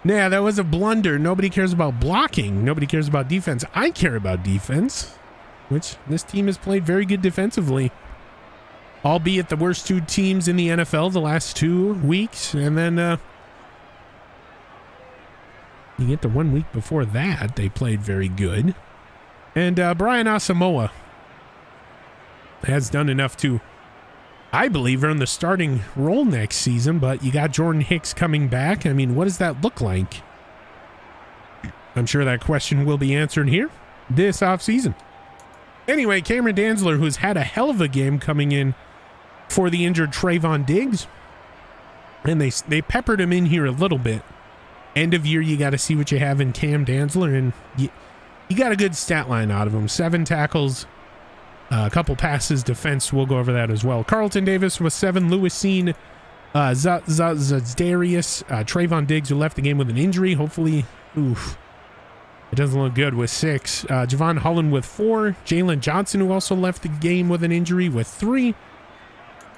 Yeah, that was a blunder. Nobody cares about blocking. Nobody cares about defense. I care about defense, which this team has played very good defensively, albeit the worst 2 teams in the NFL the last 2 weeks. And then you get the 1 week before that, they played very good. And Brian Asamoah has done enough to, I believe, earn the starting role next season, but you got Jordan Hicks coming back. I mean, what does that look like? I'm sure that question will be answered here this offseason. Anyway, Cameron Dantzler, who's had a hell of a game coming in for the injured Trayvon Diggs, and they peppered him in here a little bit. End of year, you got to see what you have in Cam Dantzler, and you got a good stat line out of him. 7 tackles, a couple passes, defense. We'll go over that as well. Carlton Davis with 7. Lewis Seen, Zadarius, Trayvon Diggs, who left the game with an injury. Hopefully, it doesn't look good, with 6. Javon Holland with 4. Jalen Johnson, who also left the game with an injury, with 3.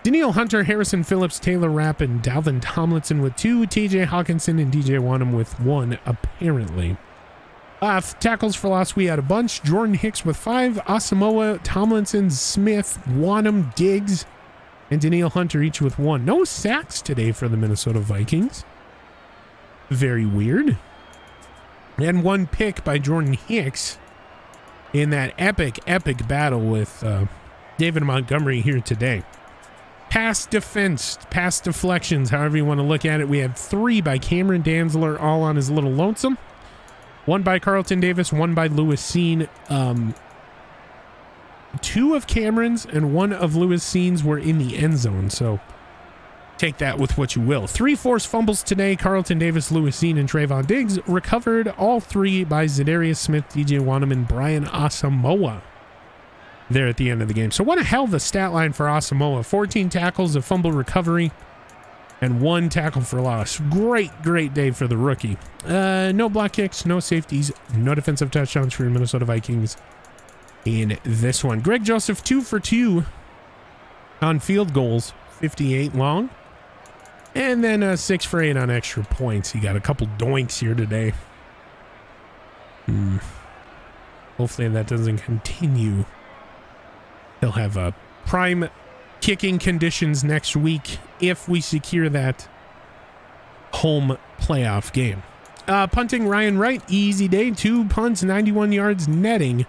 Danielle Hunter, Harrison Phillips, Taylor Rapp, and Dalvin Tomlinson with 2. TJ Hawkinson and DJ Wanham with 1, apparently. Tackles for loss, we had a bunch. Jordan Hicks with 5. Asamoah, Tomlinson, Smith, Wanham, Diggs, and Danielle Hunter each with 1. No sacks today for the Minnesota Vikings. Very weird. And 1 pick by Jordan Hicks in that epic battle with David Montgomery here today. Pass defense, pass deflections, however you want to look at it. We had 3 by Cameron Dantzler, all on his little lonesome. 1 by Carlton Davis, 1 by Lewis Seen. 2 of Cameron's and 1 of Lewis Seen's were in the end zone, so take that with what you will. 3 forced fumbles today. Carlton Davis, Lewis Seen, and Trayvon Diggs recovered, all 3 by Zadarius Smith, DJ Wanham, and Brian Asamoah there at the end of the game. So what a hell of a stat line for Asamoah. 14 tackles, a fumble recovery, and 1 tackle for loss. Great day for the rookie. No block kicks, no safeties, no defensive touchdowns for your Minnesota Vikings in this one. Greg Joseph, 2 for 2 on field goals, 58 long. And then 6 for 8 on extra points. He got a couple doinks here today. Hopefully that doesn't continue. He'll have prime kicking conditions next week if we secure that home playoff game. Punting, Ryan Wright, easy day. 2 punts, 91 yards, netting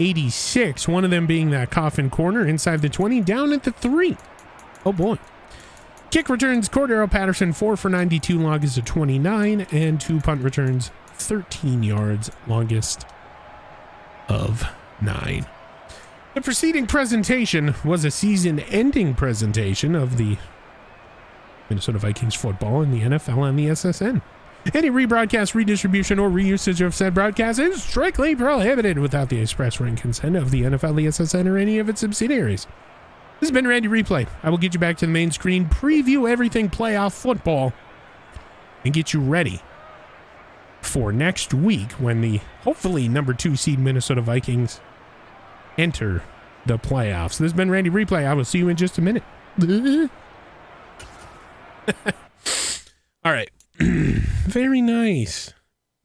86. One of them being that coffin corner inside the 20, down at the 3. Oh boy. Kick returns, Cordero Patterson, 4 for 92, longest of 29, and 2 punt returns, 13 yards, longest of 9. The preceding presentation was a season-ending presentation of the Minnesota Vikings football in the NFL and the SSN. Any rebroadcast, redistribution, or reusage of said broadcast is strictly prohibited without the express written consent of the NFL, the SSN, or any of its subsidiaries. This has been Randy Replay. I will get you back to the main screen, preview everything playoff football, and get you ready for next week when the hopefully number 2 seed Minnesota Vikings enter the playoffs. This has been Randy Replay. I will see you in just a minute. All right. Very nice.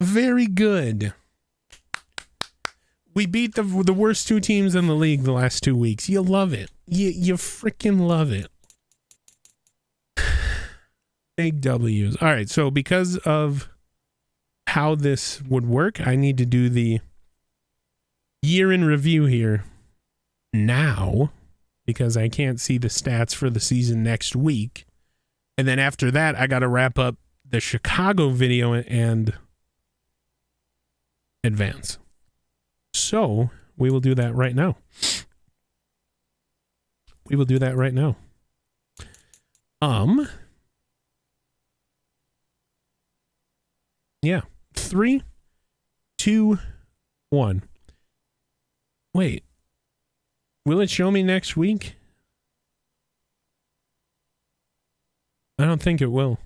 Very good. We beat the worst 2 teams in the league the last 2 weeks. You love it. You freaking love it. Big W's. All right, so because of how this would work, I need to do the year in review here now because I can't see the stats for the season next week. And then after that, I got to wrap up the Chicago video and advance. So we will do that right now. Yeah. 3, 2, 1. Wait. Will it show me next week? I don't think it will.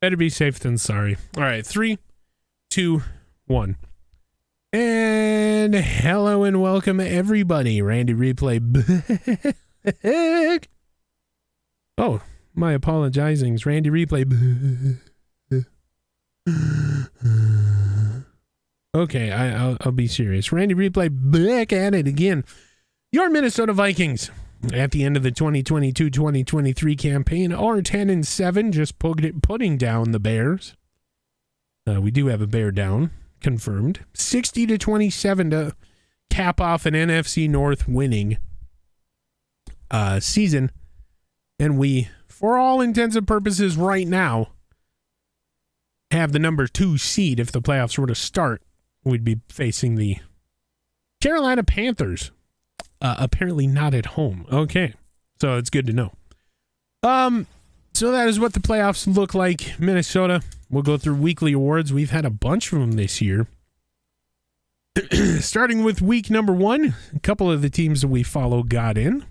Better be safe than sorry. All right, 3, 2, 1. And hello and welcome everybody. Randy Replay back. Oh, my apologizings. Randy Replay. Okay, I'll be serious. Randy Replay back at it again. Your Minnesota Vikings at the end of the 2022-2023 campaign are 10-7, just putting down the Bears. We do have a Bear down, confirmed. 60-27 to cap off an NFC North winning season. And we, for all intents and purposes right now, have the number 2 seed. If the playoffs were to start, we'd be facing the Carolina Panthers. Apparently not at home. Okay, so it's good to know. So that is what the playoffs look like. Minnesota, we'll go through weekly awards. We've had a bunch of them this year. Starting with week number 1, a couple of the teams that we follow got in.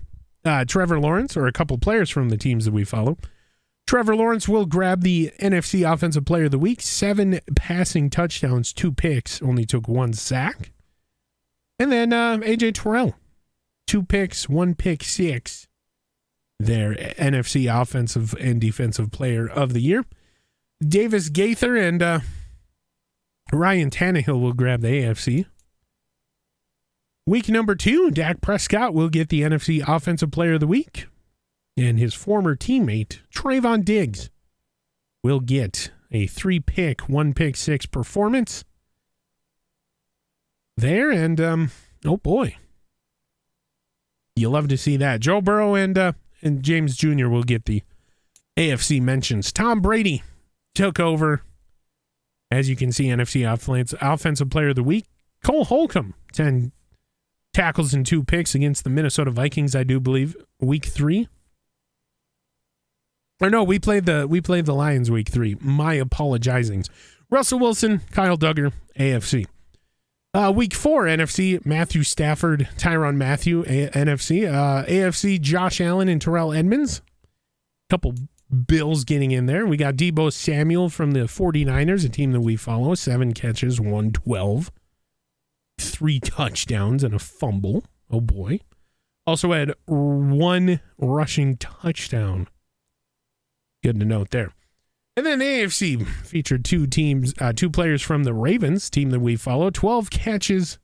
Trevor Lawrence, or a couple players from the teams that we follow. Trevor Lawrence will grab the NFC Offensive Player of the Week. 7 passing touchdowns, 2 picks, only took 1 sack. And then AJ Terrell. 2 picks, 1 pick, 6. Their NFC Offensive and Defensive Player of the Year. Davis Gaither and Ryan Tannehill will grab the AFC. Week number 2, Dak Prescott will get the NFC Offensive Player of the Week. And his former teammate, Trayvon Diggs, will get a 3-pick, 1 pick, 6 performance there. And, oh boy. You love to see that. Joe Burrow and James Jr. will get the AFC mentions. Tom Brady took over, as you can see, NFC Offensive Player of the Week. Cole Holcomb, 10 tackles and 2 picks against the Minnesota Vikings, I do believe, week 3. Or no, we played the Lions week 3. My apologizings. Russell Wilson, Kyle Duggar, AFC. Week 4, NFC, Matthew Stafford, Tyrann Mathieu, NFC. AFC, Josh Allen and Terrell Edmonds. Couple Bills getting in there. We got Deebo Samuel from the 49ers, a team that we follow. 7 catches, 112. 3 touchdowns and a fumble. Oh boy. Also had 1 rushing touchdown. Good to note there. And then the AFC featured 2 players from the Ravens, team that we follow. 12 catches,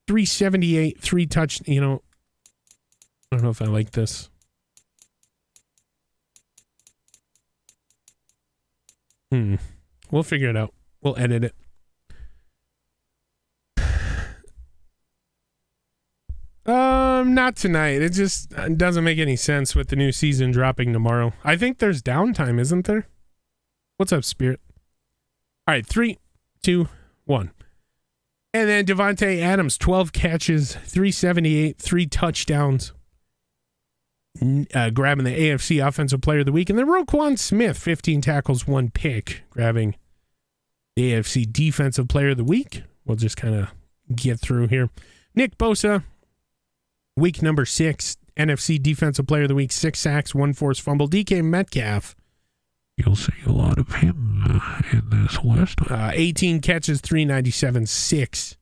378, 3 touch. I don't know if I like this. We'll figure it out. We'll edit it. Not tonight. It just doesn't make any sense with the new season dropping tomorrow. I think there's downtime, isn't there? What's up, Spirit? All right, 3, 2, 1. And then Devontae Adams, 12 catches, 378, 3 touchdowns, grabbing the AFC Offensive Player of the Week. And then Roquan Smith, 15 tackles, 1 pick, grabbing the AFC Defensive Player of the Week. We'll just kind of get through here. Nick Bosa, week number 6, NFC Defensive Player of the Week, 6 sacks, 1 forced fumble. DK Metcalf, you'll see a lot of him in this list. 18 catches, 397, 6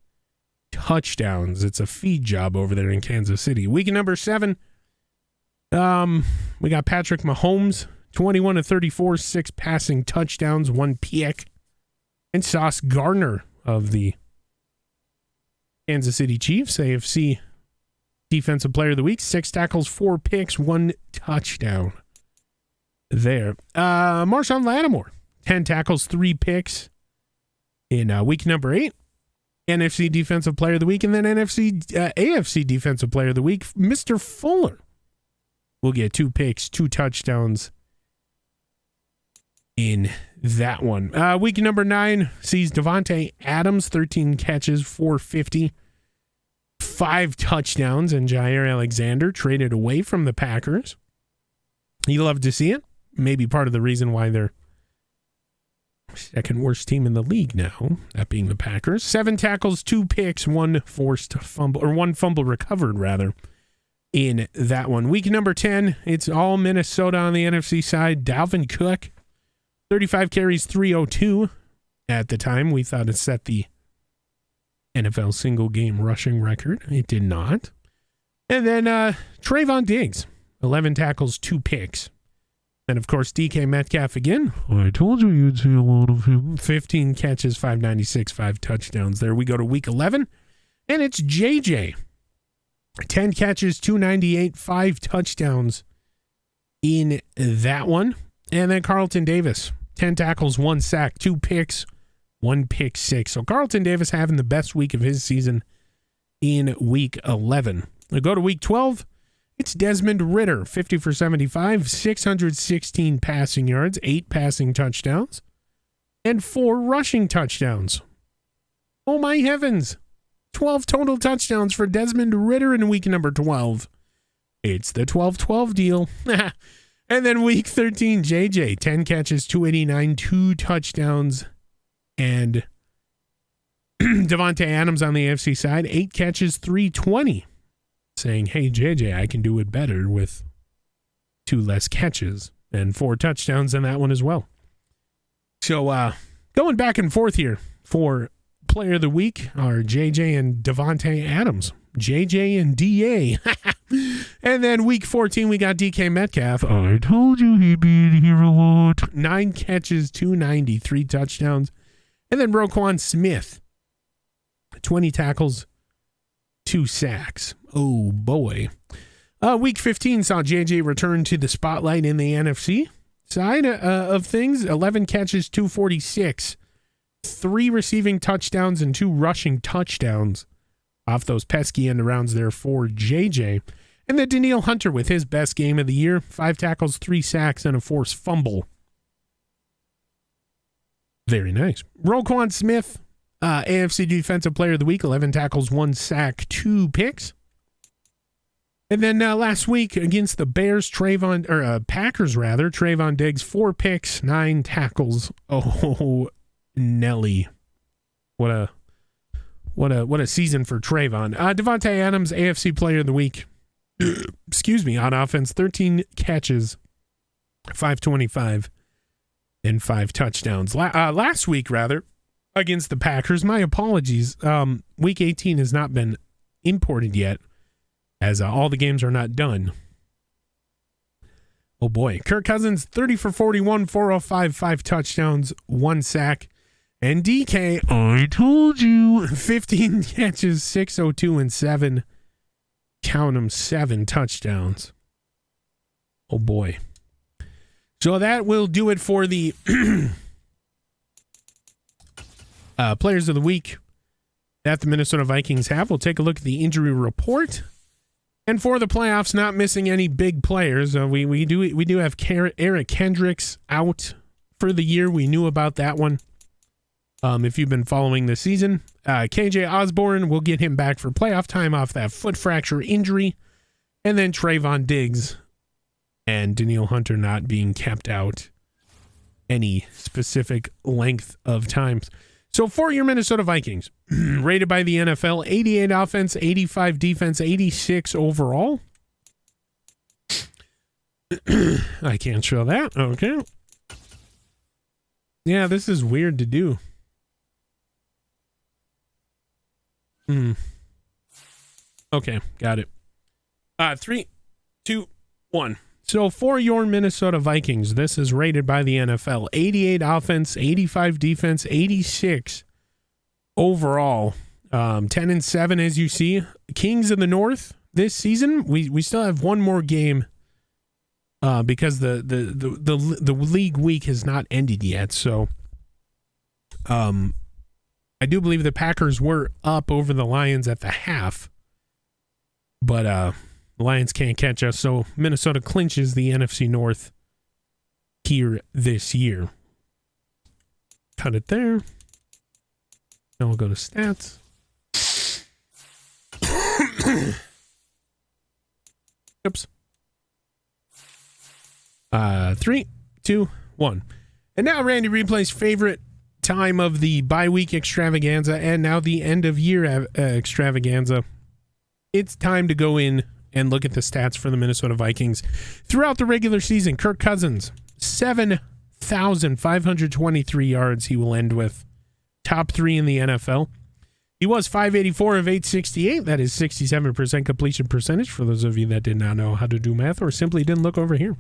touchdowns. It's a feed job over there in Kansas City. Week number 7, we got Patrick Mahomes, 21 of 34, 6 passing touchdowns, 1 pick. And Sauce Gardner of the Kansas City Chiefs, AFC Defensive Player of the Week, 6 tackles, 4 picks, 1 touchdown. There. Marshawn Lattimore, 10 tackles, 3 picks in week number 8. NFC Defensive Player of the Week, and then AFC Defensive Player of the Week, Mr. Fuller will get 2 picks, 2 touchdowns in that one. Week number 9 sees Devontae Adams, 13 catches, 450, 5 touchdowns, and Jair Alexander traded away from the Packers. You love to see it. Maybe part of the reason why they're second worst team in the league now, that being the Packers. 7 tackles, 2 picks, 1 forced fumble, or 1 fumble recovered, rather, in that one. Week number 10, it's all Minnesota on the NFC side. Dalvin Cook, 35 carries, 302. At the time, we thought it set the NFL single-game rushing record. It did not. And then Trayvon Diggs, 11 tackles, 2 picks. And, of course, DK Metcalf again. I told you you'd see a lot of him. 15 catches, 596, 5 touchdowns. There we go to week 11. And it's JJ. 10 catches, 298, 5 touchdowns in that one. And then Carlton Davis, 10 tackles, 1 sack, 2 picks, 1 pick 6. So Carlton Davis having the best week of his season in week 11. We go to week 12. It's Desmond Ridder, 50 for 75, 616 passing yards, 8 passing touchdowns, and 4 rushing touchdowns. Oh my heavens. 12 total touchdowns for Desmond Ridder in week number 12. It's the 12-12 deal. And then week 13, JJ, 10 catches, 289, 2 touchdowns, and Devontae Adams on the AFC side, 8 catches, 320. Saying, hey, JJ, I can do it better with 2 less catches and 4 touchdowns in that one as well. So going back and forth here for Player of the Week are JJ and Devontae Adams. JJ and DA. And then week 14, we got DK Metcalf. I told you he'd be in here a lot. 9 catches, 290, 3 touchdowns. And then Roquan Smith, 20 tackles, 2 sacks. Oh, boy. Week 15 saw JJ return to the spotlight in the NFC side of things. 11 catches, 246. 3 receiving touchdowns and 2 rushing touchdowns off those pesky end rounds there for JJ. And then Danielle Hunter with his best game of the year. 5 tackles, 3 sacks, and a forced fumble. Very nice. Roquan Smith, AFC Defensive Player of the Week, 11 tackles, 1 sack, 2 picks. And then last week against the Packers, Trayvon Diggs, 4 picks, 9 tackles. Oh, Nelly. What a season for Trayvon. Devontae Adams, AFC Player of the Week. Excuse me, on offense, 13 catches, 525, and 5 touchdowns. Last week, rather, against the Packers. My apologies. Week 18 has not been imported yet, as all the games are not done. Oh boy. Kirk Cousins, 30 for 41, 405, 5 touchdowns, 1 sack. And DK, I told you, 15 catches, 602, and 7. Count them, 7 touchdowns. Oh boy. So that will do it for the Players of the Week that the Minnesota Vikings have. We'll take a look at the injury report. And for the playoffs, not missing any big players. We do have Eric Kendricks out for the year. We knew about that one. If you've been following the season, KJ Osborne will get him back for playoff time off that foot fracture injury. And then Trayvon Diggs and Danielle Hunter not being kept out any specific length of times. So for your Minnesota Vikings, rated by the NFL, 88 offense, 85 defense, 86 overall. I can't show that. Okay. Yeah, this is weird to do. Okay, got it. 3, 2, 1. So for your Minnesota Vikings, this is rated by the NFL. 88 offense, 85 defense, 86 overall. 10-7 as you see. Kings of the North this season. We still have one more game because the league week has not ended yet. So I do believe the Packers were up over the Lions at the half. But the Lions can't catch us, so Minnesota clinches the NFC North here this year. Cut it there. Now we'll go to stats. Oops. 3, 2, 1. And now Randy Replay's favorite time of the bye week extravaganza and now the end of year extravaganza. It's time to go in and look at the stats for the Minnesota Vikings. Throughout the regular season, Kirk Cousins, 7,523 yards he will end with. Top 3 in the NFL. He was 584 of 868. That is 67% completion percentage for those of you that did not know how to do math or simply didn't look over here.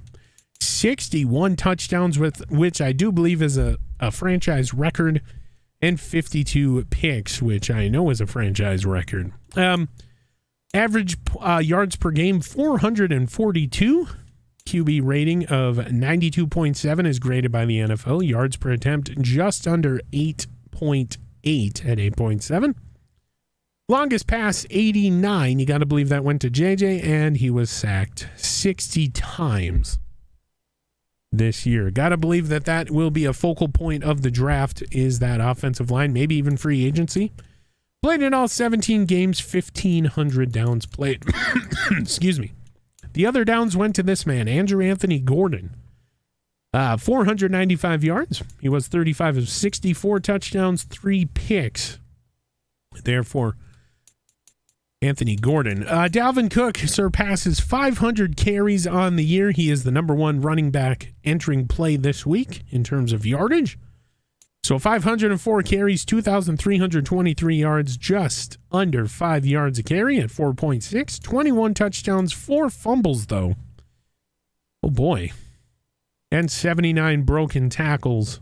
61 touchdowns, with which I do believe is a franchise record, and 52 picks, which I know is a franchise record. Average yards per game, 442. QB rating of 92.7 is graded by the NFL. Yards per attempt, just under 8.8 at 8.7. Longest pass, 89. You got to believe that went to JJ, and he was sacked 60 times this year. Got to believe that will be a focal point of the draft, is that offensive line, maybe even free agency. Played in all 17 games, 1,500 downs played. Excuse me. The other downs went to this man, Andrew Anthony Gordon. 495 yards. He was 35 of 64 touchdowns, 3 picks. Therefore, Anthony Gordon. Dalvin Cook surpasses 500 carries on the year. He is the number 1 running back entering play this week in terms of yardage. So 504 carries, 2,323 yards, just under 5 yards a carry at 4.6. 21 touchdowns, 4 fumbles, though. Oh, boy. And 79 broken tackles.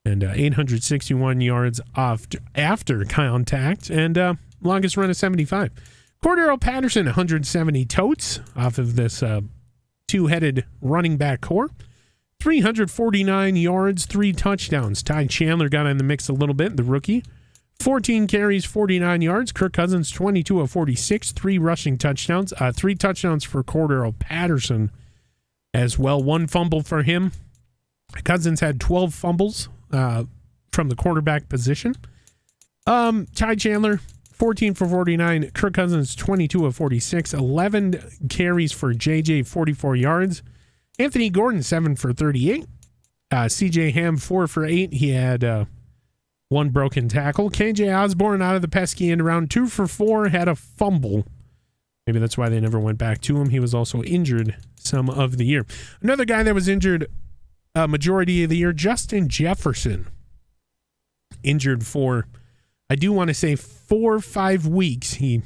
And 861 yards after contact. And longest run of 75. Cordero Patterson, 170 totes off of this two-headed running back core. 349 yards, 3 touchdowns. Ty Chandler got in the mix a little bit, the rookie. 14 carries, 49 yards. Kirk Cousins, 22 of 46, 3 rushing touchdowns. 3 touchdowns for Cordero Patterson as well. 1 fumble for him. Cousins had 12 fumbles from the quarterback position. Ty Chandler, 14 for 49. Kirk Cousins, 22 of 46. 11 carries for JJ, 44 yards. Anthony Gordon, 7 for 38. CJ Ham, 4 for 8. He had 1 broken tackle. KJ Osborne out of the pesky end around, 2 for 4, had a fumble. Maybe that's why they never went back to him. He was also injured some of the year. Another guy that was injured majority of the year, Justin Jefferson. Injured for, I do want to say, 4 or 5 weeks. He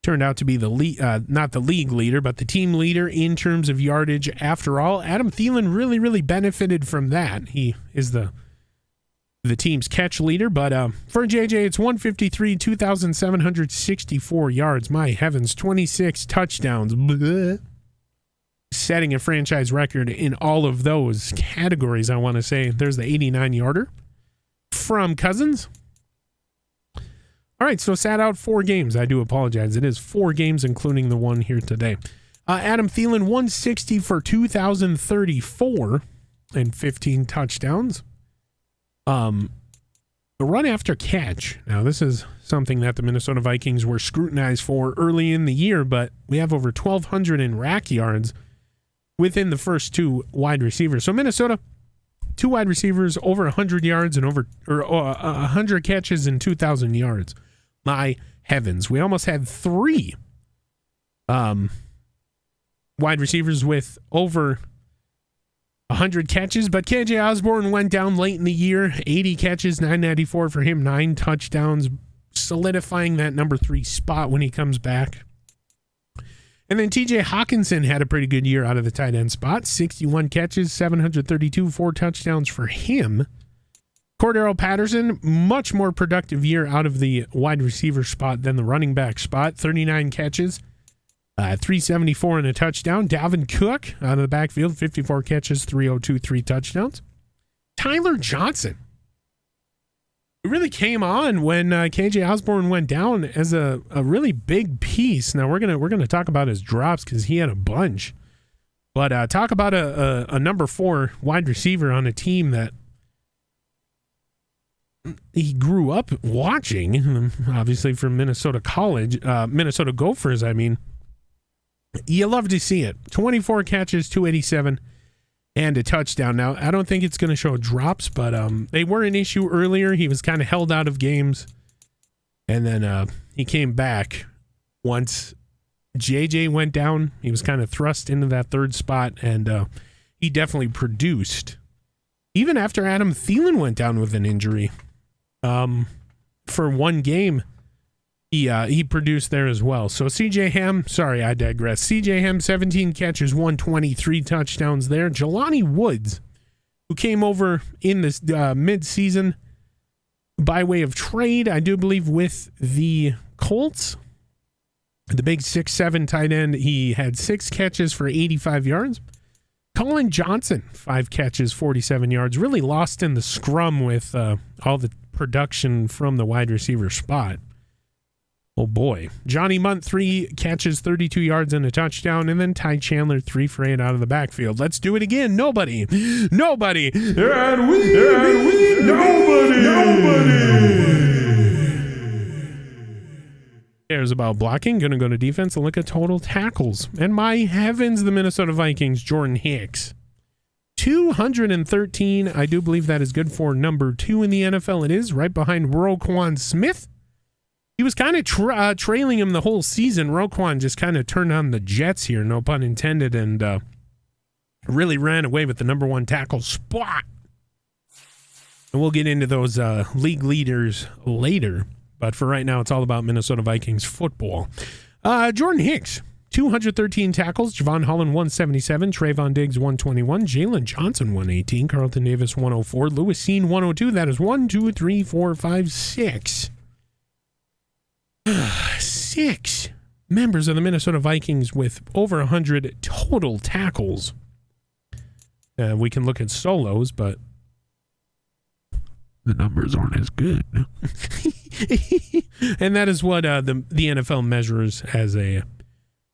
turned out to be the not the league leader, but the team leader in terms of yardage. After all, Adam Thielen really benefited from that. He is the team's catch leader, but for JJ, it's 153, 2,764 yards. My heavens, 26 touchdowns. Bleh. Setting a franchise record in all of those categories, I want to say. There's the 89-yarder from Cousins. All right, so sat out 4 games. I do apologize. It is 4 games, including the one here today. Adam Thielen, 160 for 2,034 and 15 touchdowns. The run after catch. Now, this is something that the Minnesota Vikings were scrutinized for early in the year, but we have over 1,200 in rack yards within the first two wide receivers. So Minnesota, two wide receivers over 100 yards and over 100 catches and 2,000 yards. My heavens, we almost had three wide receivers with over 100 catches, but KJ Osborne went down late in the year. 80 catches, 994 for him, 9 touchdowns, solidifying that number 3 spot when he comes back. And then TJ Hawkinson had a pretty good year out of the tight end spot. 61 catches, 732, 4 touchdowns for him. Cordero Patterson, much more productive year out of the wide receiver spot than the running back spot. 39 catches, 374 and a touchdown. Dalvin Cook out of the backfield, 54 catches, 302, 3 touchdowns. Tyler Johnson. It really came on when KJ Osborne went down as a really big piece. Now we're gonna talk about his drops because he had a bunch. But talk about a number 4 wide receiver on a team that he grew up watching, obviously from Minnesota Gophers, I mean. You love to see it. 24 catches, 287, and a touchdown. Now, I don't think it's going to show drops, but they were an issue earlier. He was kind of held out of games, and then he came back once JJ went down. He was kind of thrust into that third spot, and he definitely produced. Even after Adam Thielen went down with an injury for one game, he produced there as well. So CJ Ham, sorry, I digress. CJ Ham, 17 catches, 123 touchdowns there. Jelani Woods, who came over in this mid-season by way of trade, I do believe, with the Colts. The big 6'7" tight end, he had 6 catches for 85 yards. Colin Johnson, 5 catches, 47 yards. Really lost in the scrum with all the production from the wide receiver spot. Oh boy. Johnny Munt, 3 catches, 32 yards and a touchdown. And then Ty Chandler, 3 for 8 out of the backfield. Let's do it again. Nobody. And we cares about blocking. Gonna go to defense and look at total tackles. And my heavens, the Minnesota Vikings, Jordan Hicks. 213. I do believe that is good for number 2 in the NFL. It is right behind Roquan Smith. He was kind of trailing him the whole season. Roquan just kind of turned on the Jets here, no pun intended, and really ran away with the number 1 tackle spot. And we'll get into those league leaders later. But for right now, it's all about Minnesota Vikings football. Jordan Hicks, 213 tackles. Javon Holland, 177. Trayvon Diggs, 121. Jalen Johnson, 118. Carlton Davis, 104. Lewis Cine, 102. That is 1, 2, 3, 4, 5, 6. 6 members of the Minnesota Vikings with over 100 total tackles. We can look at solos, but the numbers aren't as good. And that is what the NFL measures as a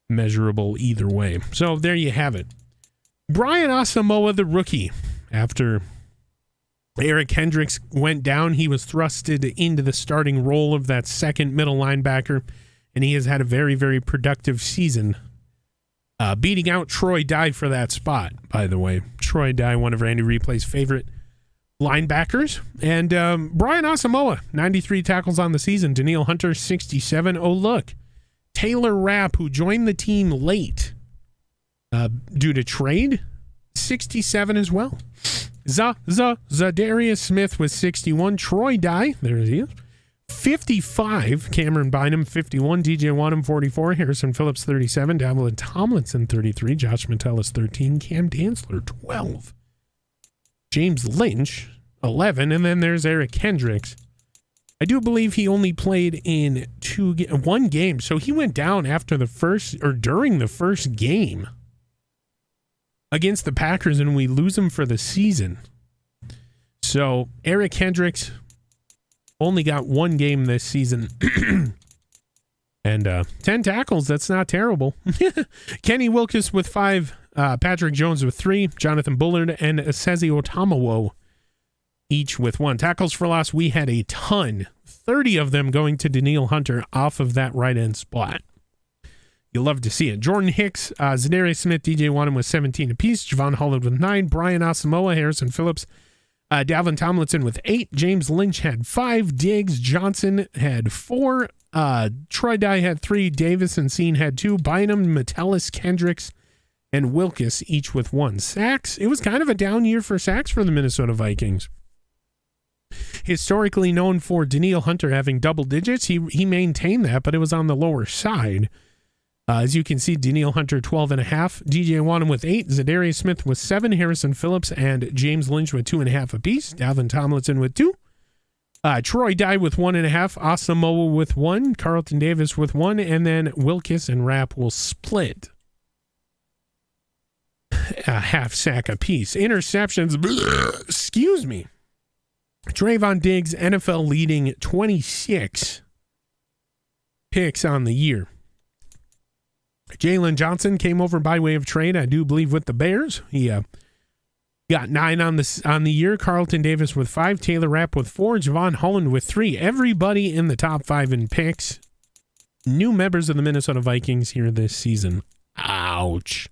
measurable either way. So there you have it. Brian Asamoah, the rookie, after Eric Hendricks went down, he was thrusted into the starting role of that second middle linebacker, and he has had a very, very productive season. Beating out Troy Dye for that spot, by the way. Troy Dye, one of Randy Replay's favorite linebackers. And Brian Asamoah, 93 tackles on the season. Daniil Hunter, 67. Oh, look. Taylor Rapp, who joined the team late due to trade, 67 as well. Zadarius Smith with 61. Troy Dye, there he is, 55. Cameron Bynum, 51. DJ Wanham, 44. Harrison Phillips, 37. Davila Tomlinson, 33. Josh Metellus, 13. Cam Dantzler, 12. James Lynch, 11. And then there's Eric Hendricks. I do believe he only played in one game, so he went down after during the first game against the Packers, and we lose him for the season. So Eric Hendricks only got one game this season. And 10 tackles, that's not terrible. Kenny Wilkes with 5, Patrick Jones with 3, Jonathan Bullard and Asezi Otomawo each with 1. Tackles for loss, we had a ton. 30 of them going to Daniil Hunter off of that right end spot. You'll love to see it. Jordan Hicks, Zadarius Smith, DJ Wanham with 17 apiece. Javon Holland with 9. Brian Asamoah, Harrison Phillips, Dalvin Tomlinson with 8. James Lynch had 5. Diggs Johnson had 4. Troy Dye had 3. Davis and Scene had 2. Bynum, Metellus, Kendricks, and Wilkes each with 1. Sacks, it was kind of a down year for sacks for the Minnesota Vikings. Historically known for Daniil Hunter having double digits, he maintained that, but it was on the lower side. As you can see, Daniil Hunter 12.5, DJ Wanham with 8, Zadarius Smith with 7, Harrison Phillips and James Lynch with 2.5 apiece, Dalvin Tomlinson with 2, Troy Dye with 1.5, Asamoah with 1, Carlton Davis with 1, and then Wilkes and Rapp will split a half sack apiece. Interceptions, excuse me. Trayvon Diggs, NFL leading 26 picks on the year. Jalen Johnson came over by way of trade, I do believe, with the Bears. He got 9 on the year. Carlton Davis with 5, Taylor Rapp with 4, Javon Holland with 3. Everybody in the top 5 in picks. New members of the Minnesota Vikings here this season. Ouch.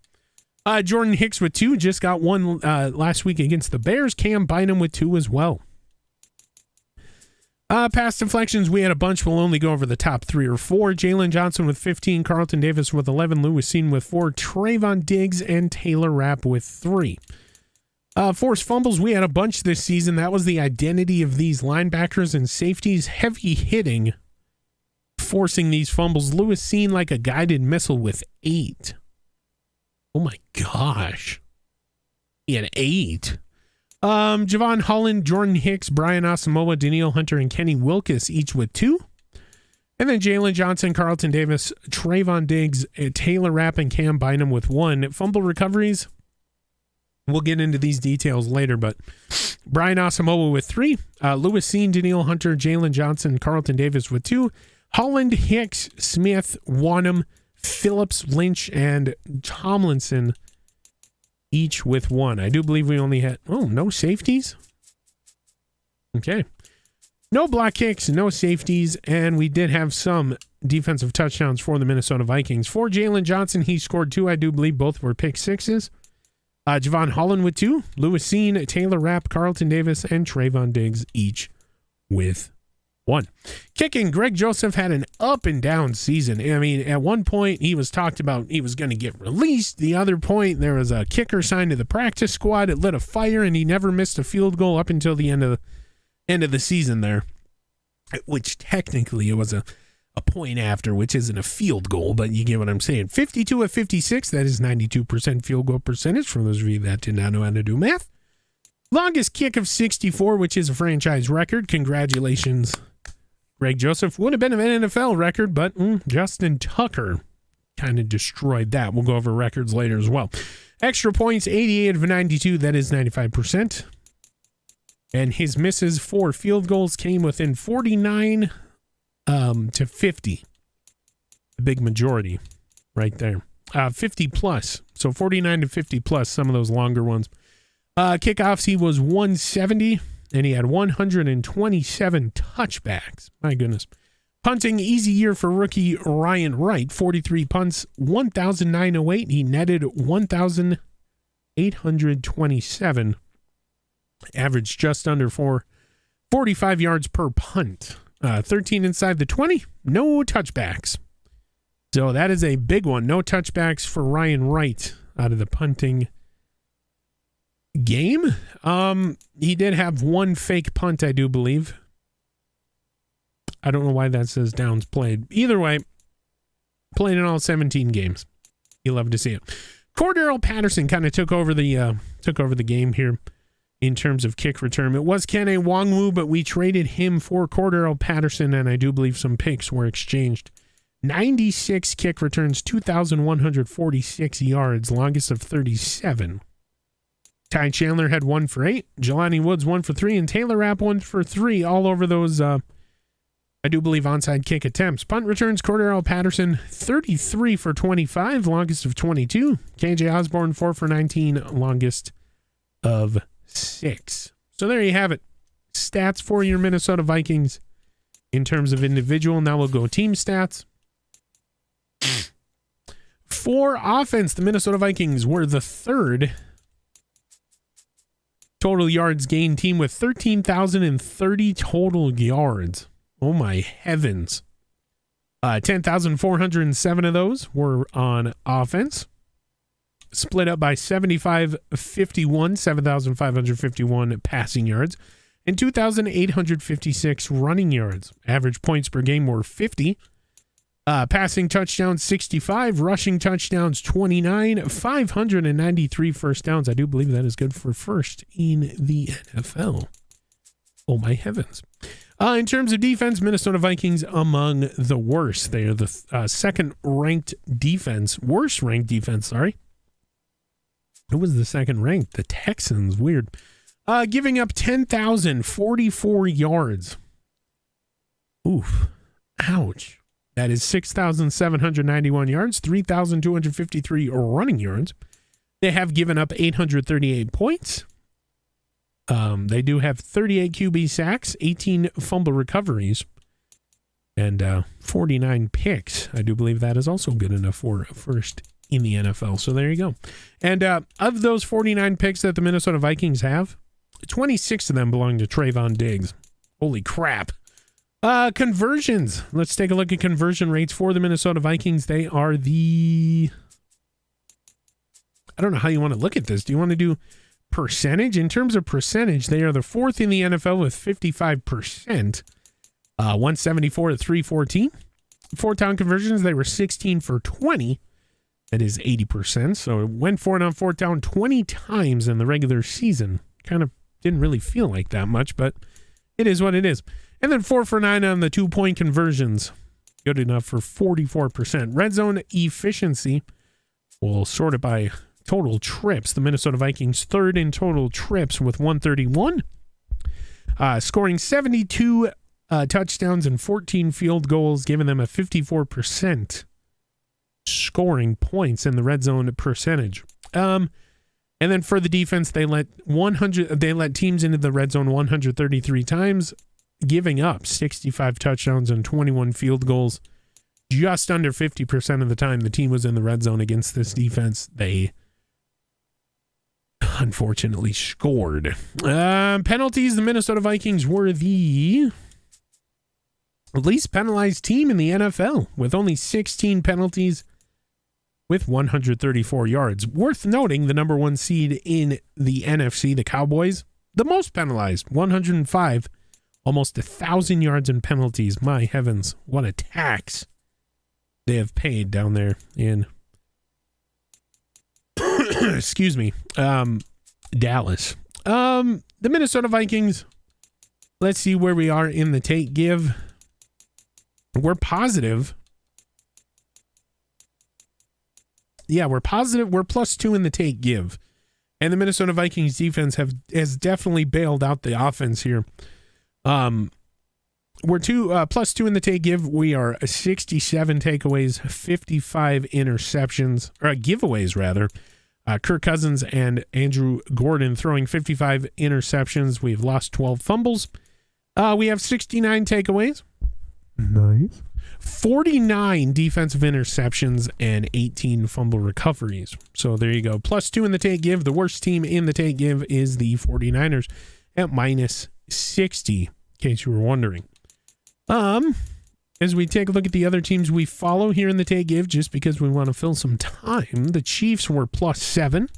Jordan Hicks with 2, just got 1 last week against the Bears. Cam Bynum with 2 as well. Past deflections, we had a bunch. We'll only go over the top 3 or 4. Jalen Johnson with 15, Carlton Davis with 11, Lewis Cine with 4, Trayvon Diggs and Taylor Rapp with 3. Forced fumbles, we had a bunch this season. That was the identity of these linebackers and safeties, heavy hitting, forcing these fumbles. Lewis Cine like a guided missile with 8. Oh my gosh. He had 8. Javon Holland, Jordan Hicks, Brian Asamoah, Daniil Hunter, and Kenny Wilkes each with 2. And then Jalen Johnson, Carlton Davis, Trayvon Diggs, Taylor Rapp, and Cam Bynum with 1. Fumble recoveries, we'll get into these details later, but Brian Asamoah with 3. Lewis Cine, Daniil Hunter, Jalen Johnson, Carlton Davis with 2. Holland, Hicks, Smith, Wanham, Phillips, Lynch, and Tomlinson each with 1. I do believe we only had, no safeties. Okay. No block kicks, no safeties, and we did have some defensive touchdowns for the Minnesota Vikings. For Jalen Johnson, he scored 2. I do believe both were pick sixes. Javon Holland with 2. Lewis Cine, Taylor Rapp, Carlton Davis, and Trayvon Diggs each with 1. Kicking, Greg Joseph had an up and down season. I mean, at one point he was talked about he was going to get released. The other point, there was a kicker signed to the practice squad. It lit a fire, and he never missed a field goal up until the end of the season there, which technically it was a point after, which isn't a field goal, but you get what I'm saying. 52 of 56, that is 92% field goal percentage for those of you that did not know how to do math. Longest kick of 64, which is a franchise record. Congratulations, Greg Joseph. Would have been an NFL record, but Justin Tucker kind of destroyed that. We'll go over records later as well. Extra points, 88 of 92. That is 95%. And his misses for field goals came within 49 to 50. The big majority right there. 50 plus. So 49 to 50 plus, some of those longer ones. Kickoffs, he was 170. And he had 127 touchbacks. My goodness. Punting, easy year for rookie Ryan Wright. 43 punts, 1,908. He netted 1,827. Averaged just under 45 yards per punt. 13 inside the 20. No touchbacks. So that is a big one. No touchbacks for Ryan Wright out of the punting game. He did have 1 fake punt, I do believe. I don't know why that says downs played. Either way, played in all 17 games. You love to see it. Cordero Patterson kind of took over the game here in terms of kick return. It was Kene Nwangwu, but we traded him for Cordero Patterson, and I do believe some picks were exchanged. 96 kick returns, 2,146 yards, longest of 37. Ty Chandler had 1 for 8. Jelani Woods 1 for 3, and Taylor Rapp 1 for 3. All over those, I do believe, onside kick attempts. Punt returns, Cordero Patterson 33 for 25, longest of 22. KJ Osborne 4 for 19, longest of 6. So there you have it. stats for your Minnesota Vikings in terms of individual. Now we'll go team stats. For offense, the Minnesota Vikings were the third total yards gained team with 13,030 total yards. Oh my heavens. 10,407 of those were on offense. Split up by 7,551, 7,551 passing yards, and 2,856 running yards. Average points per game were 50. Passing touchdowns 65, rushing touchdowns 29, 593 first downs. I do believe that is good for first in the NFL. Oh my heavens. In terms of defense, Minnesota Vikings among the worst. They are the second ranked defense, worst ranked defense, sorry. Who was the second ranked? The Texans, weird. Giving up 10,044 yards. Oof. Ouch. That is 6,791 yards, 3,253 running yards. They have given up 838 points. They do have 38 QB sacks, 18 fumble recoveries, and 49 picks. I do believe that is also good enough for first in the NFL. So there you go. And of those 49 picks that the Minnesota Vikings have, 26 of them belong to Trayvon Diggs. Holy crap. Conversions. Let's take a look at conversion rates for the Minnesota Vikings. They are I don't know how you want to look at this. Do you want to do percentage? In terms of percentage, they are the fourth in the NFL with 55%. 174 to 314. Fourth-down conversions, they were 16 for 20. That is 80%. So it went for it on fourth down 20 times in the regular season. Kind of didn't really feel like that much, but it is what it is. And then 4 for 9 on the 2-point conversions. Good enough for 44%. Red zone efficiency. We'll sort it by total trips. The Minnesota Vikings third in total trips with 131. Scoring 72 touchdowns and 14 field goals, giving them a 54% scoring points in the red zone percentage. And then for the defense, they let teams into the red zone 133 times, giving up 65 touchdowns and 21 field goals. Just under 50% of the time the team was in the red zone against this defense, they unfortunately scored. Penalties, the Minnesota Vikings were the least penalized team in the NFL with only 16 penalties with 134 yards. Worth noting, the number one seed in the NFC, the Cowboys, the most penalized, 105, almost 1,000 yards in penalties. My heavens, what a tax they have paid down there in excuse me, Dallas. The Minnesota Vikings, let's see where we are in the take give. We're positive. Yeah, we're positive. We're +2 in the take give. And the Minnesota Vikings defense has definitely bailed out the offense here. We're +2 in the take give. We are 67 takeaways, 55 interceptions, or giveaways rather. Kirk Cousins and Andrew Gordon throwing 55 interceptions. We've lost 12 fumbles. We have 69 takeaways. Nice. 49 defensive interceptions and 18 fumble recoveries. So there you go. +2 in the take give. The worst team in the take give is the 49ers at -60, in case you were wondering. As we take a look at the other teams we follow here in the take give, just because we want to fill some time, the Chiefs were +7.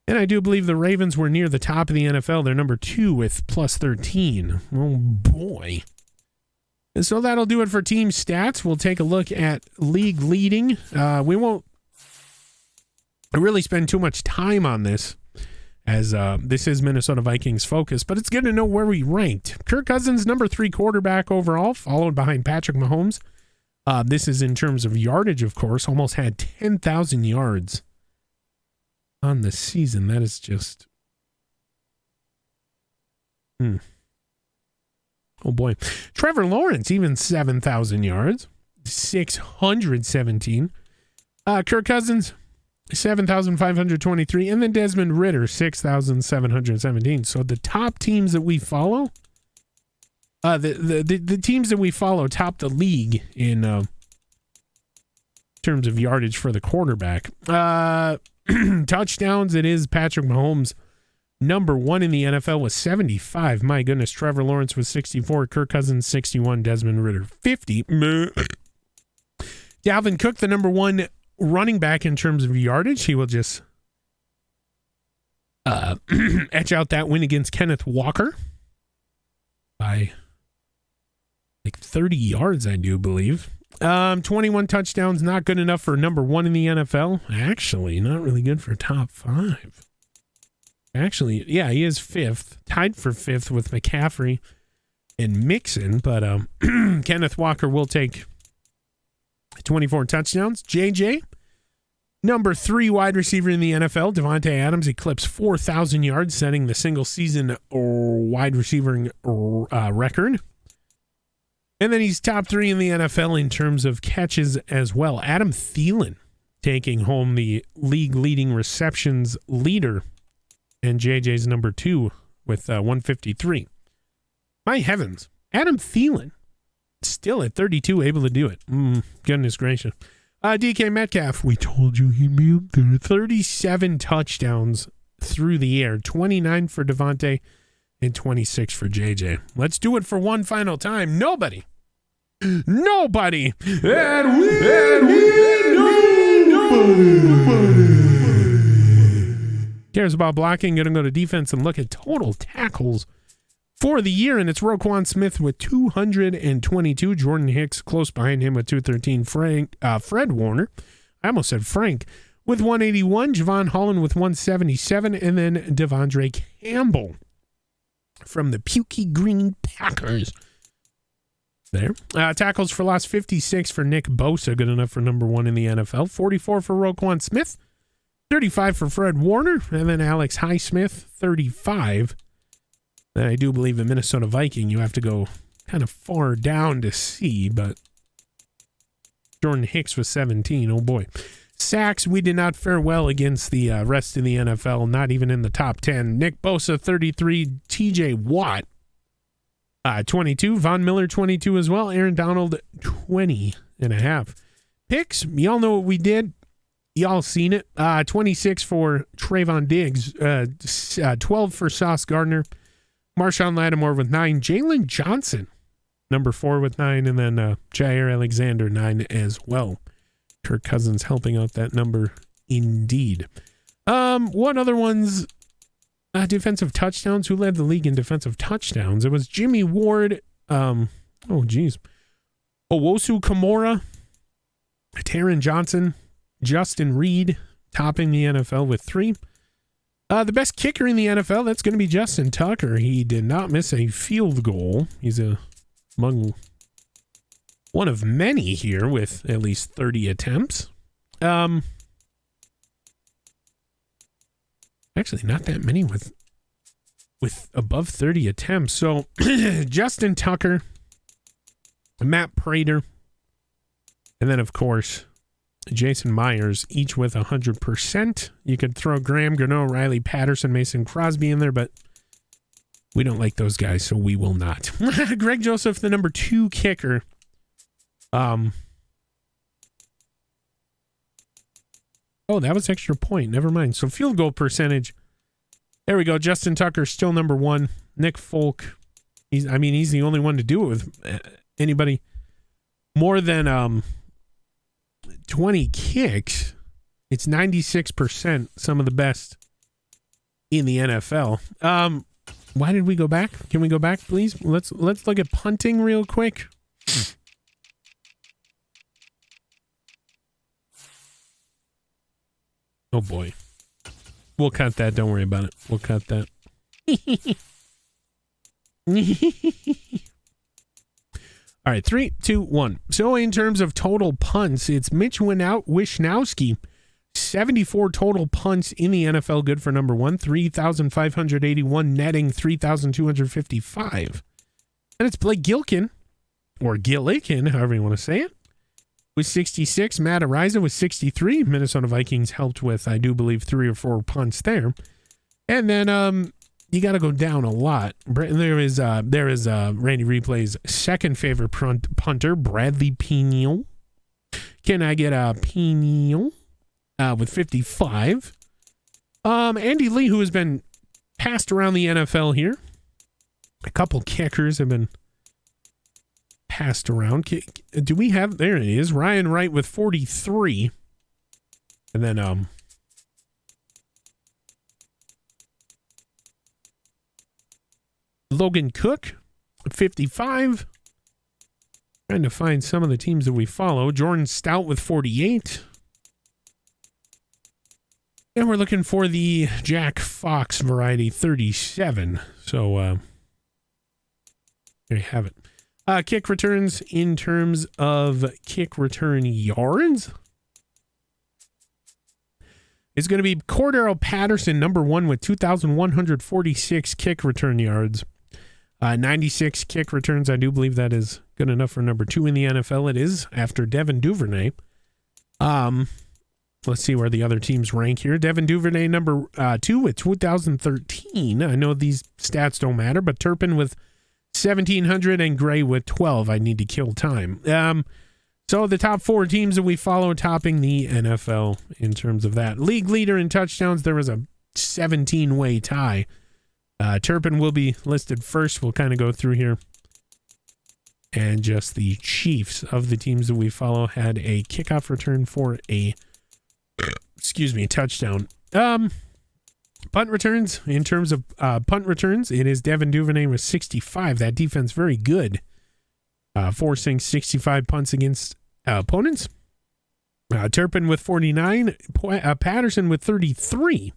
And I do believe the Ravens were near the top of the NFL. They're number 2 with +13. Oh boy. And so that'll do it for team stats. We'll take a look at league leading. We won't really spend too much time on this, as this is Minnesota Vikings focus, but it's good to know where we ranked. Kirk Cousins, number 3 quarterback overall, followed behind Patrick Mahomes. This is in terms of yardage, of course, almost had 10,000 yards on the season. That is just... Oh boy. Trevor Lawrence, even 7,000 yards, 617. Kirk Cousins, 7,523. And then Desmond Ritter, 6,717. So the top teams that we follow, the teams that we follow top the league in terms of yardage for the quarterback. Touchdowns, it is Patrick Mahomes, number one in the NFL with 75. My goodness, Trevor Lawrence with 64, Kirk Cousins 61, Desmond Ritter 50. Dalvin Cook, the number one running back in terms of yardage. He will just etch out that win against Kenneth Walker by like 30 yards, I do believe. 21 touchdowns, not good enough for number one in the NFL. Actually, not really good for top five. Actually, yeah, he is fifth, tied for fifth with McCaffrey and Mixon, but Kenneth Walker will take 24 touchdowns. JJ, number 3 wide receiver in the NFL. Devontae Adams eclipsed 4,000 yards, setting the single season wide receiving record. And then he's top 3 in the NFL in terms of catches as well. Adam Thielen taking home the league leading receptions leader, and JJ's number 2 with 153. My heavens, Adam Thielen still at 32 able to do it. Goodness gracious. DK Metcalf, we told you he'd be up there. 37 touchdowns through the air, 29 for Devontae and 26 for JJ. Let's do it for one final time. Nobody cares about blocking. Gonna go to defense and look at total tackles for the year, and it's Roquan Smith with 222. Jordan Hicks close behind him with 213. Fred Warner, I almost said Frank, with 181. Javon Holland with 177, and then Devondre Campbell from the Pukey Green Packers. There. Tackles for loss, 56 for Nick Bosa, good enough for number 1 in the NFL. 44 for Roquan Smith, 35 for Fred Warner, and then Alex Highsmith, 35. And I do believe in Minnesota Viking, you have to go kind of far down to see, but Jordan Hicks was 17. Oh boy. Sacks, we did not fare well against the rest of the NFL, not even in the top 10. Nick Bosa, 33. TJ Watt, 22. Von Miller, 22 as well. Aaron Donald, 20.5. Picks, y'all know what we did. Y'all seen it. 26 for Trayvon Diggs. 12 for Sauce Gardner. Marshawn Lattimore with 9. Jalen Johnson, number 4 with 9. And then Jair Alexander, 9 as well. Kirk Cousins helping out that number indeed. What other ones? Defensive touchdowns. Who led the league in defensive touchdowns? It was Jimmy Ward. Owosu Kamara, Taron Johnson, Justin Reed topping the NFL with 3. The best kicker in the NFL, that's going to be Justin Tucker. He did not miss a field goal. He's among one of many here with at least 30 attempts. Actually, not that many with above 30 attempts. So, Justin Tucker, Matt Prater, and then, of course, Jason Myers, each with 100%. You could throw Graham Gano, Riley Patterson, Mason Crosby in there, but we don't like those guys, so we will not. Greg Joseph, the number 2 kicker. Oh, that was extra point. Never mind. So field goal percentage. There we go. Justin Tucker still number 1. Nick Folk. He's the only one to do it with anybody more than 20 kicks. It's 96%. Some of the best in the NFL. Why did we go back? Can we go back, please? Let's look at punting real quick. Oh boy. We'll cut that. Don't worry about it. We'll cut that. All right, 3, 2, 1. So in terms of total punts, it's Mitch Wishnowski. 74 total punts in the NFL, good for number 1. 3,581 netting, 3,255. And it's Blake Gillikin, or Gillikin, however you want to say it. with 66. Matt Ariza with 63. Minnesota Vikings helped with, I do believe, 3 or 4 punts there. And then you got to go down a lot. There is Randy Replay's second favorite punter, Bradley Peniel. Can I get a Peniel with 55? Andy Lee, who has been passed around the NFL here. A couple kickers have been passed around. Do we have, there it is, Ryan Wright with 43. And then Logan Cook, 55. Trying to find some of the teams that we follow. Jordan Stout with 48. And we're looking for the Jack Fox variety, 37. So there you have it. Kick returns in terms of kick return yards. It's going to be Cordero Patterson, number 1 with 2,146 kick return yards. 96 kick returns. I do believe that is good enough for number 2 in the NFL. It is after Devin Duvernay. Let's see where the other teams rank here. Devin Duvernay, number 2 with 2013. I know these stats don't matter, but Turpin with 1,700 and Gray with 12. I need to kill time. So the top 4 teams that we follow topping the NFL in terms of that. League leader in touchdowns, there was a 17-way tie. Turpin will be listed first. We'll kind of go through here. And just the Chiefs of the teams that we follow had a kickoff return for a touchdown. Punt returns, in terms of punt returns, it is Devin Duvernay with 65. That defense very good. Forcing 65 punts against opponents. Turpin with 49. Patterson with 33.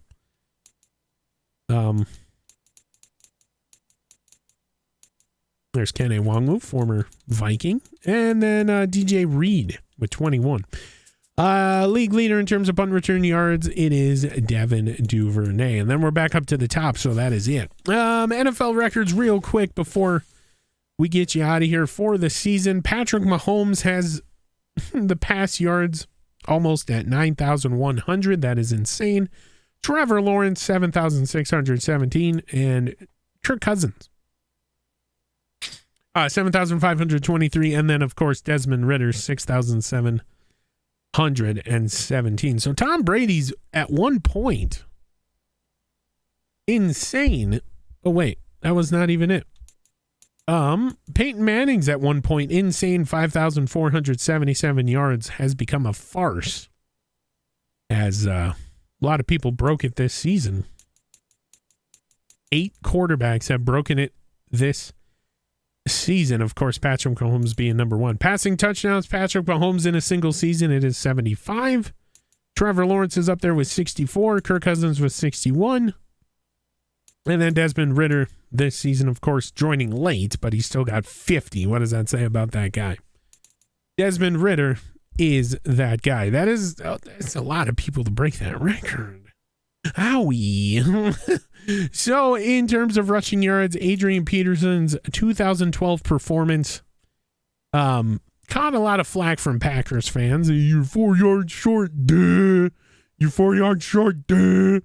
There's Ken Nwangwu, former Viking. And then DJ Reed with 21. League leader in terms of punt return yards, it is Devin Duvernay. And then we're back up to the top, so that is it. NFL records real quick before we get you out of here for the season. Patrick Mahomes has the pass yards almost at 9,100. That is insane. Trevor Lawrence, 7,617. And Kirk Cousins, 7,523. And then, of course, Desmond Ritter, 6,717. So Tom Brady's at one point insane. Oh, wait, that was not even it. Peyton Manning's at one point insane, 5,477 yards, has become a farce as a lot of people broke it this season. 8 quarterbacks have broken it this season. Of course, Patrick Mahomes being number 1. Passing touchdowns, Patrick Mahomes in a single season, it is 75. Trevor Lawrence is up there with 64. Kirk Cousins with 61. And then Desmond Ritter this season, of course, joining late, but he's still got 50. What does that say about that guy? Desmond Ritter is that guy. That's a lot of people to break that record. Owie. So in terms of rushing yards, Adrian Peterson's 2012 performance caught a lot of flack from Packers fans. You're 4 yards short, duh. You're 4 yards short, duh.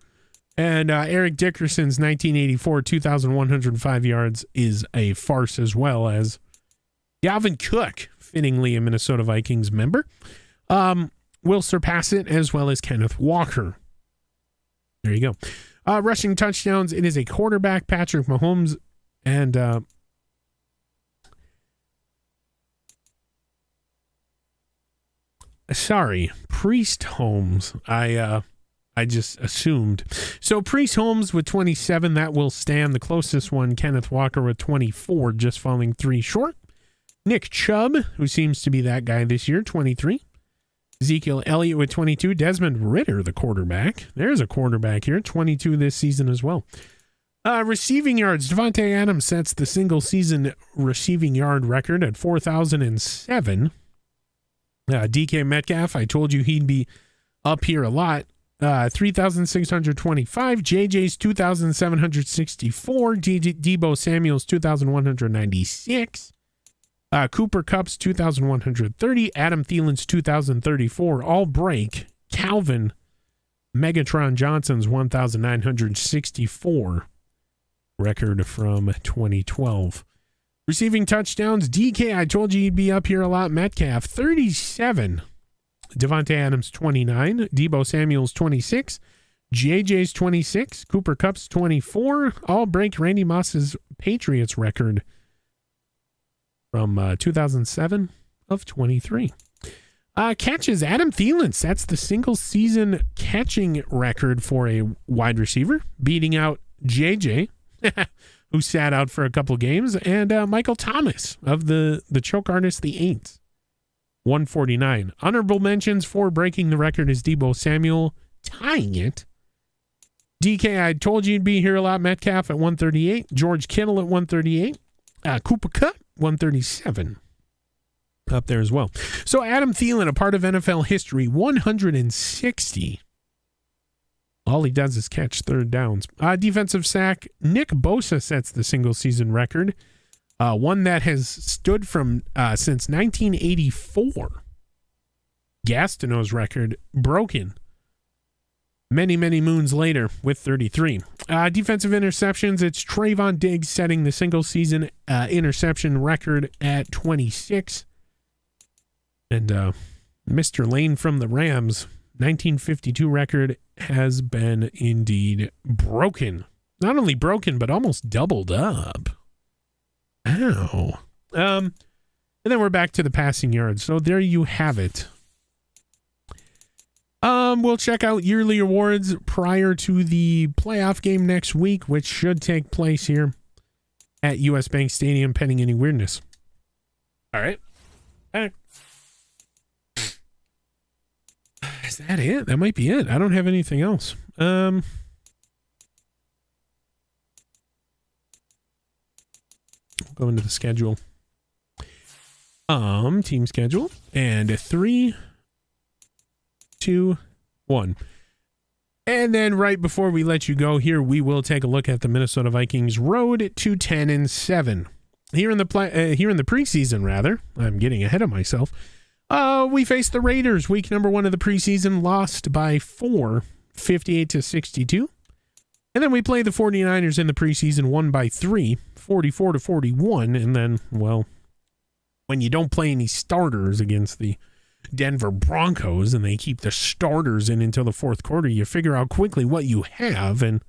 And Eric Dickerson's 1984 2,105 yards is a farce, as well as Dalvin Cook, fittingly a Minnesota Vikings member, will surpass it, as well as Kenneth Walker. There you go. Rushing touchdowns, it is a quarterback, Patrick Mahomes, and Priest Holmes. I just assumed. So Priest Holmes with 27, that will stand. The closest one, Kenneth Walker with 24, just falling 3 short. Nick Chubb, who seems to be that guy this year, 23. Ezekiel Elliott with 22. Desmond Ritter, the quarterback. There's a quarterback here, 22 this season as well. Receiving yards, Devontae Adams sets the single season receiving yard record at 4,007. DK Metcalf, I told you he'd be up here a lot. 3,625. JJ's 2,764. Debo Samuel's 2,196. Cooper Kupp's 2,130. Adam Thielen's 2,034. All break. Calvin Megatron Johnson's 1,964. Record from 2012. Receiving touchdowns. DK, I told you you'd be up here a lot. Metcalf, 37. Devontae Adams, 29. Deebo Samuel's 26. JJ's 26. Cooper Kupp's 24. All break Randy Moss's Patriots record from 2007 of 23. Catches, Adam Thielen sets the single season catching record for a wide receiver, beating out JJ, who sat out for a couple games, and Michael Thomas of the choke artist, the Aints, 149. Honorable mentions for breaking the record is Deebo Samuel tying it. DK, I told you you'd be here a lot. Metcalf at 138. George Kittle at 138. Cooper Kupp, 137. Up there as well. So Adam Thielen, a part of NFL history, 160. All he does is catch third downs. Defensive sack, Nick Bosa sets the single season record. One that has stood from since 1984. Gastineau's record broken many, many moons later with 33. Defensive interceptions, it's Trayvon Diggs setting the single season interception record at 26. And Mr. Lane from the Rams, 1952 record has been indeed broken. Not only broken, but almost doubled up. Ow. And then we're back to the passing yards. So there you have it. We'll check out yearly awards prior to the playoff game next week, which should take place here at US Bank Stadium, pending any weirdness. All right. Is that it? That might be it. I don't have anything else. Go into the schedule. Team schedule. And 3, 2, 1. And then right before we let you go here, we will take a look at the Minnesota Vikings road to 10-7. Here in the preseason, rather. I'm getting ahead of myself. We faced the Raiders, week number 1 of the preseason, lost by 4, 58-62. And then we played the 49ers in the preseason, won by 3, 44-41. And then, well, when you don't play any starters against the Denver Broncos and they keep the starters in until the fourth quarter, you figure out quickly what you have. And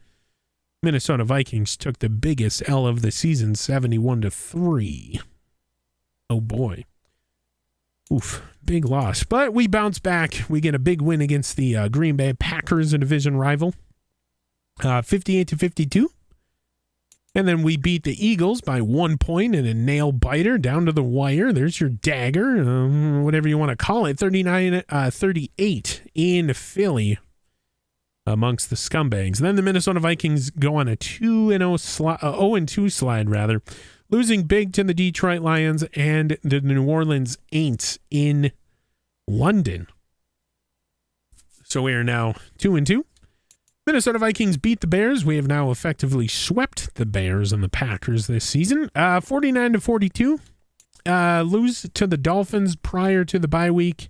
Minnesota Vikings took the biggest L of the season, 71-3. Oh boy. Oof, big loss. But we bounce back. We get a big win against the Green Bay Packers, a division rival, 58-52. And then we beat the Eagles by 1 point in a nail biter down to the wire. There's your dagger, whatever you want to call it. 39-38 in Philly amongst the scumbags. Then the Minnesota Vikings go on a 0-2 slide, rather, losing big to the Detroit Lions and the New Orleans Aints in London. So we are now 2-2. Minnesota Vikings beat the Bears. We have now effectively swept the Bears and the Packers this season. 49-42. Lose to the Dolphins prior to the bye week.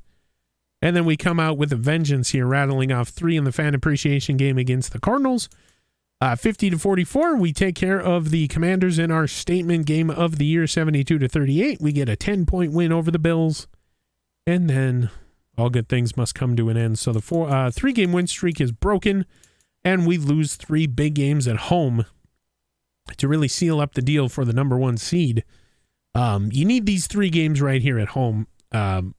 And then we come out with a vengeance here, rattling off 3 in the fan appreciation game against the Cardinals. 50-44. We take care of the Commanders in our statement game of the year, 72-38. We get a 10-point win over the Bills. And then all good things must come to an end. So the 3-game win streak is broken. And we lose 3 big games at home to really seal up the deal for the number 1 seed. You need these 3 games right here at home, and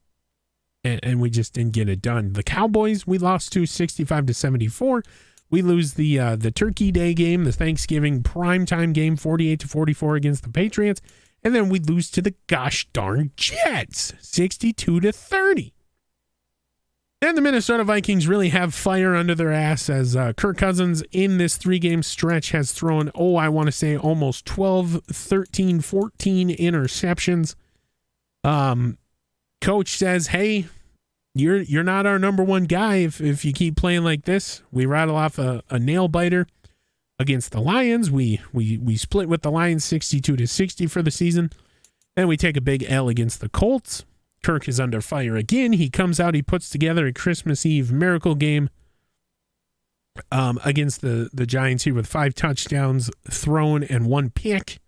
we just didn't get it done. The Cowboys, we lost to 65-74. We lose the Turkey Day game, the Thanksgiving primetime game, 48-44 against the Patriots. And then we lose to the gosh darn Jets, 62-30. And the Minnesota Vikings really have fire under their ass as Kirk Cousins in this 3-game stretch has thrown, I want to say almost 12, 13, 14 interceptions. Coach says, hey, you're not our number 1 guy if you keep playing like this. We rattle off a nail biter against the Lions. We split with the Lions 62-60 for the season. Then we take a big L against the Colts. Kirk is under fire again. He comes out, he puts together a Christmas Eve miracle game against the Giants here with 5 touchdowns thrown and 1 pick.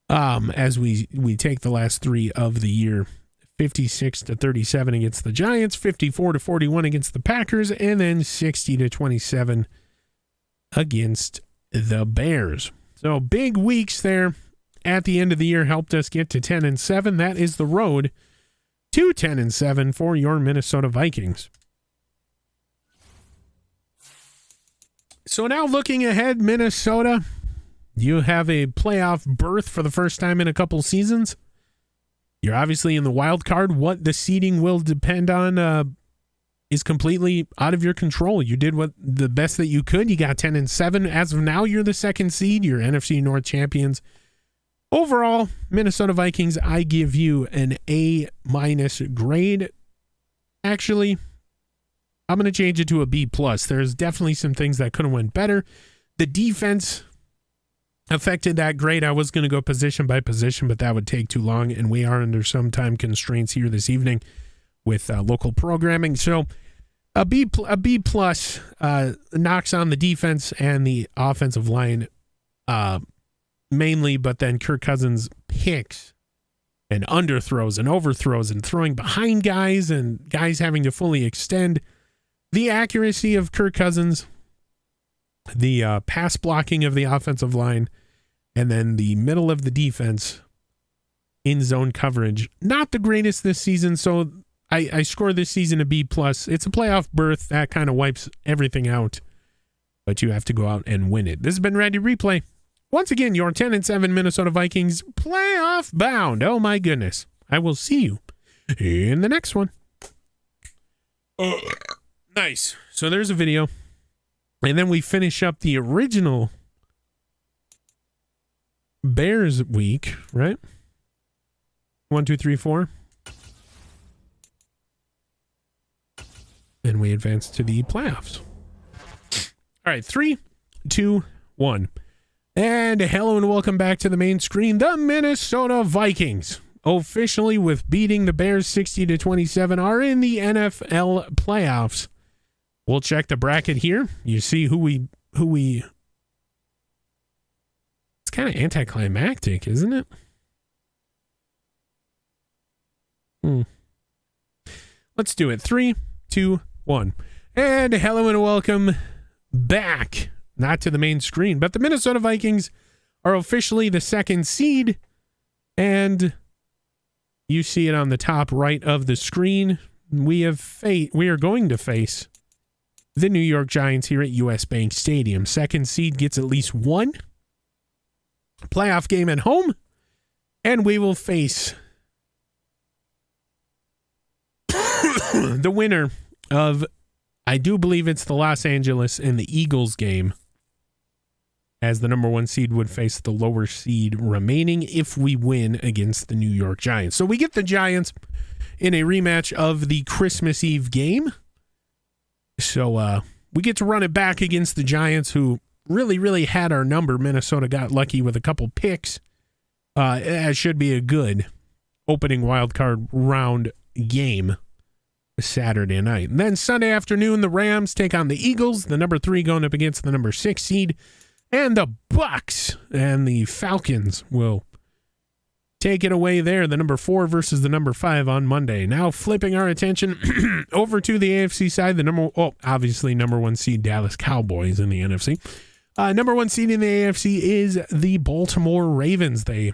As we take the last 3 of the year, 56-37 against the Giants, 54-41 against the Packers, and then 60-27 against the Bears. So big weeks there at the end of the year helped us get to 10-7. That is the road to 10-7 for your Minnesota Vikings. So now looking ahead, Minnesota, you have a playoff berth for the first time in a couple seasons. You're obviously in the wild card. What the seeding will depend on is completely out of your control. You did the best that you could. You got 10-7. As of now, you're the 2nd seed. You're NFC North champions. Overall, Minnesota Vikings, I give you an A- grade. Actually, I'm going to change it to a B+. There's definitely some things that could have went better. The defense affected that grade. I was going to go position by position, but that would take too long, and we are under some time constraints here this evening with local programming. So a B+ knocks on the defense and the offensive line mainly, but then Kirk Cousins picks and underthrows and overthrows and throwing behind guys and guys having to fully extend. The accuracy of Kirk Cousins, the pass blocking of the offensive line, and then the middle of the defense in zone coverage. Not the greatest this season, so I score this season a B+. It's a playoff berth. That kind of wipes everything out, but you have to go out and win it. This has been Randy Replay. Once again, your 10-7 Minnesota Vikings playoff bound. Oh my goodness. I will see you in the next one. Nice. So there's a video. And then we finish up the original Bears week, right? 1, 2, 3, 4. And we advance to the playoffs. All right, 3, 2, 1. And hello and welcome back to the main screen. The Minnesota Vikings, officially with beating the Bears 60-27, are in the NFL playoffs. We'll check the bracket here. You see who we it's kind of anticlimactic, isn't it? Let's do it. 3, 2, 1. And hello and welcome back. Not to the main screen, but the Minnesota Vikings are officially the 2nd seed. And you see it on the top right of the screen. We are going to face the New York Giants here at US Bank Stadium. 2nd seed gets at least 1 playoff game at home, and we will face the winner of, I do believe it's the Los Angeles and the Eagles game, as the number 1 seed would face the lower seed remaining if we win against the New York Giants. So we get the Giants in a rematch of the Christmas Eve game. So we get to run it back against the Giants, who really had our number. Minnesota got lucky with a couple picks. It should be a good opening wildcard round game Saturday night. And then Sunday afternoon, the Rams take on the Eagles, the number 3 going up against the number 6 seed. And the Bucks and the Falcons will take it away there, the number 4 versus the number 5 on Monday. Now flipping our attention over to the AFC side, obviously number 1 seed Dallas Cowboys in the NFC. Number 1 seed in the AFC is the Baltimore Ravens. They,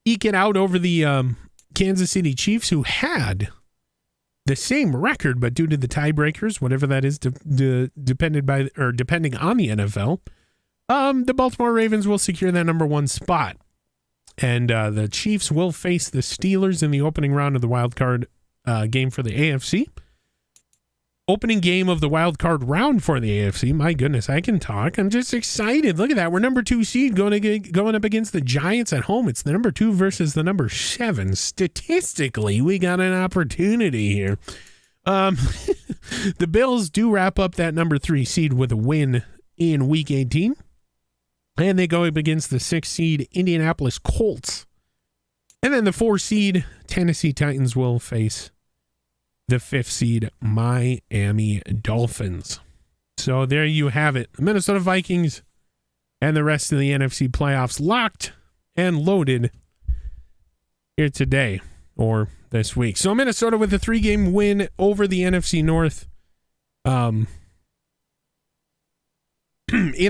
eke it out over the Kansas City Chiefs, who had the same record, but due to the tiebreakers, whatever that is, depending on the NFL, the Baltimore Ravens will secure that number 1 spot. And the Chiefs will face the Steelers in the opening round of the wild card game for the AFC. Opening game of the wild card round for the AFC. My goodness, I can talk. I'm just excited. Look at that. We're number 2 seed going up against the Giants at home. It's the number 2 versus the number 7. Statistically, we got an opportunity here. The Bills do wrap up that number 3 seed with a win in Week 18. And they go up against the 6 seed Indianapolis Colts. And then the 4 seed Tennessee Titans will face the 5th seed Miami Dolphins. So there you have it. The Minnesota Vikings and the rest of the NFC playoffs locked and loaded here today or this week. So Minnesota with a 3-game win over the NFC North. In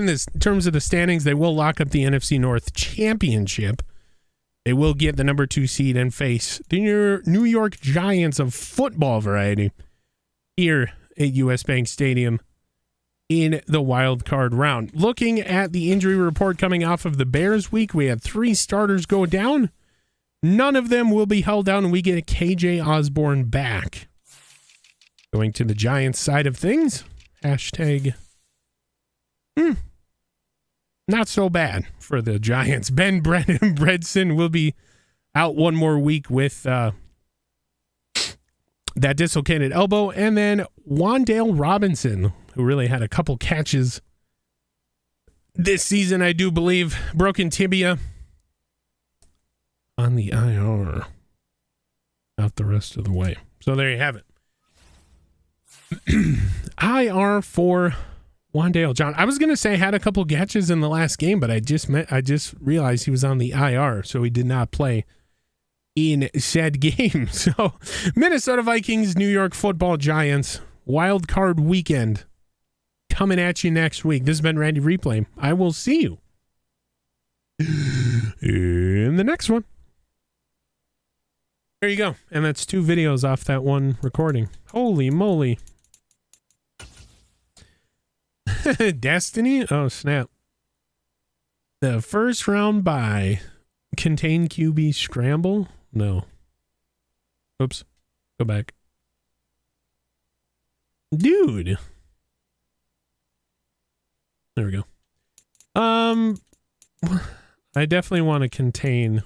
this terms of the standings, they will lock up the NFC North championship. They will get the number 2 seed and face the New York Giants of football variety here at US Bank Stadium in the wild card round. Looking at the injury report coming off of the Bears week, we had 3 starters go down. None of them will be held down, and we get KJ Osborne back. Going to the Giants side of things, hashtag not so bad for the Giants. Ben Bredson will be out one more week with that dislocated elbow. And then Wan'Dale Robinson, who really had a couple catches this season, I do believe, broken tibia on the IR. Out the rest of the way. So there you have it. IR for Wan'Dale John. I was going to say had a couple catches in the last game, but I just realized he was on the IR, so he did not play in said game. So Minnesota Vikings, New York Football Giants, wild card weekend coming at you next week. This has been Randy Replay. I will see you in the next one. There you go. And that's 2 videos off that one recording. Holy moly. Destiny? Oh, snap. The first round bye. Contain QB scramble? No. Oops. Go back. Dude. There we go. I definitely want to contain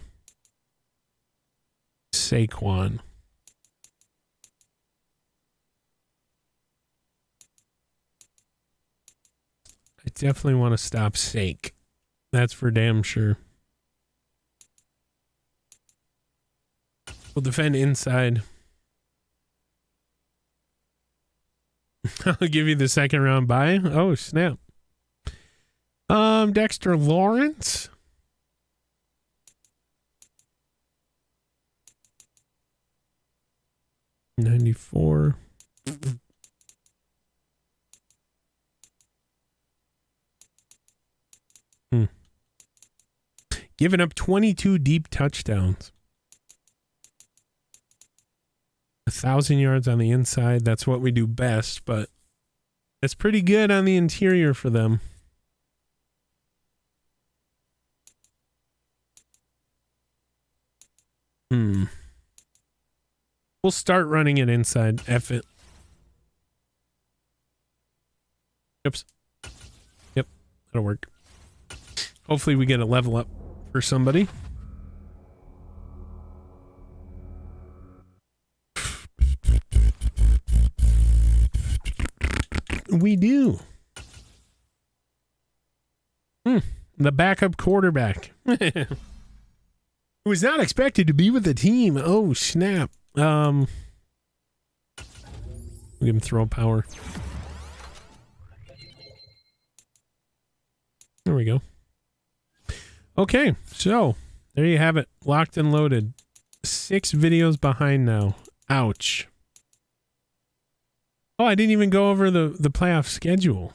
Saquon. I definitely want to stop Sake. That's for damn sure. We'll defend inside. I'll give you the second round bye. Oh, snap. Dexter Lawrence. $94. Giving up 22 deep touchdowns. 1,000 yards on the inside. That's what we do best, but it's pretty good on the interior for them. We'll start running it inside. F it. Oops. Yep, that'll work. Hopefully we get a level up for somebody. We do. The backup quarterback. Who was not expected to be with the team. Oh, snap. We'll give him throw power. There we go. Okay, so there you have it. Locked and loaded. 6 videos behind now. Ouch. Oh, I didn't even go over the playoff schedule.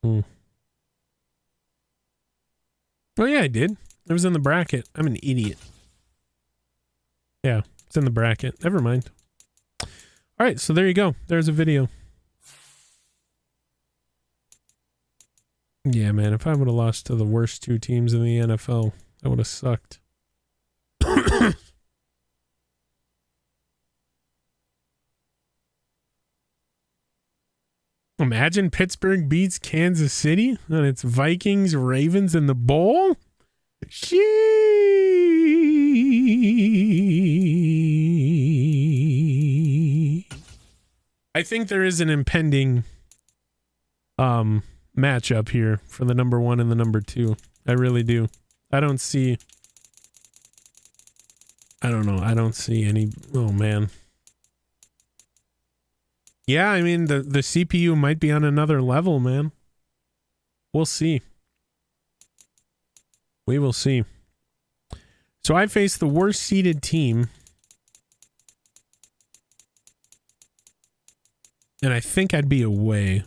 Oh, yeah, I did. It was in the bracket. I'm an idiot. Yeah, it's in the bracket. Never mind. All right, so there you go. There's a video. Yeah, man, if I would have lost to the worst 2 teams in the NFL, that would have sucked. Imagine Pittsburgh beats Kansas City and it's Vikings, Ravens in the bowl. I think there is an impending matchup here for the number 1 and the number 2. I really do. I don't see any. Oh man. Yeah, I mean the CPU might be on another level, man. We'll see. We will see. So I face the worst seeded team. And I think I'd be away.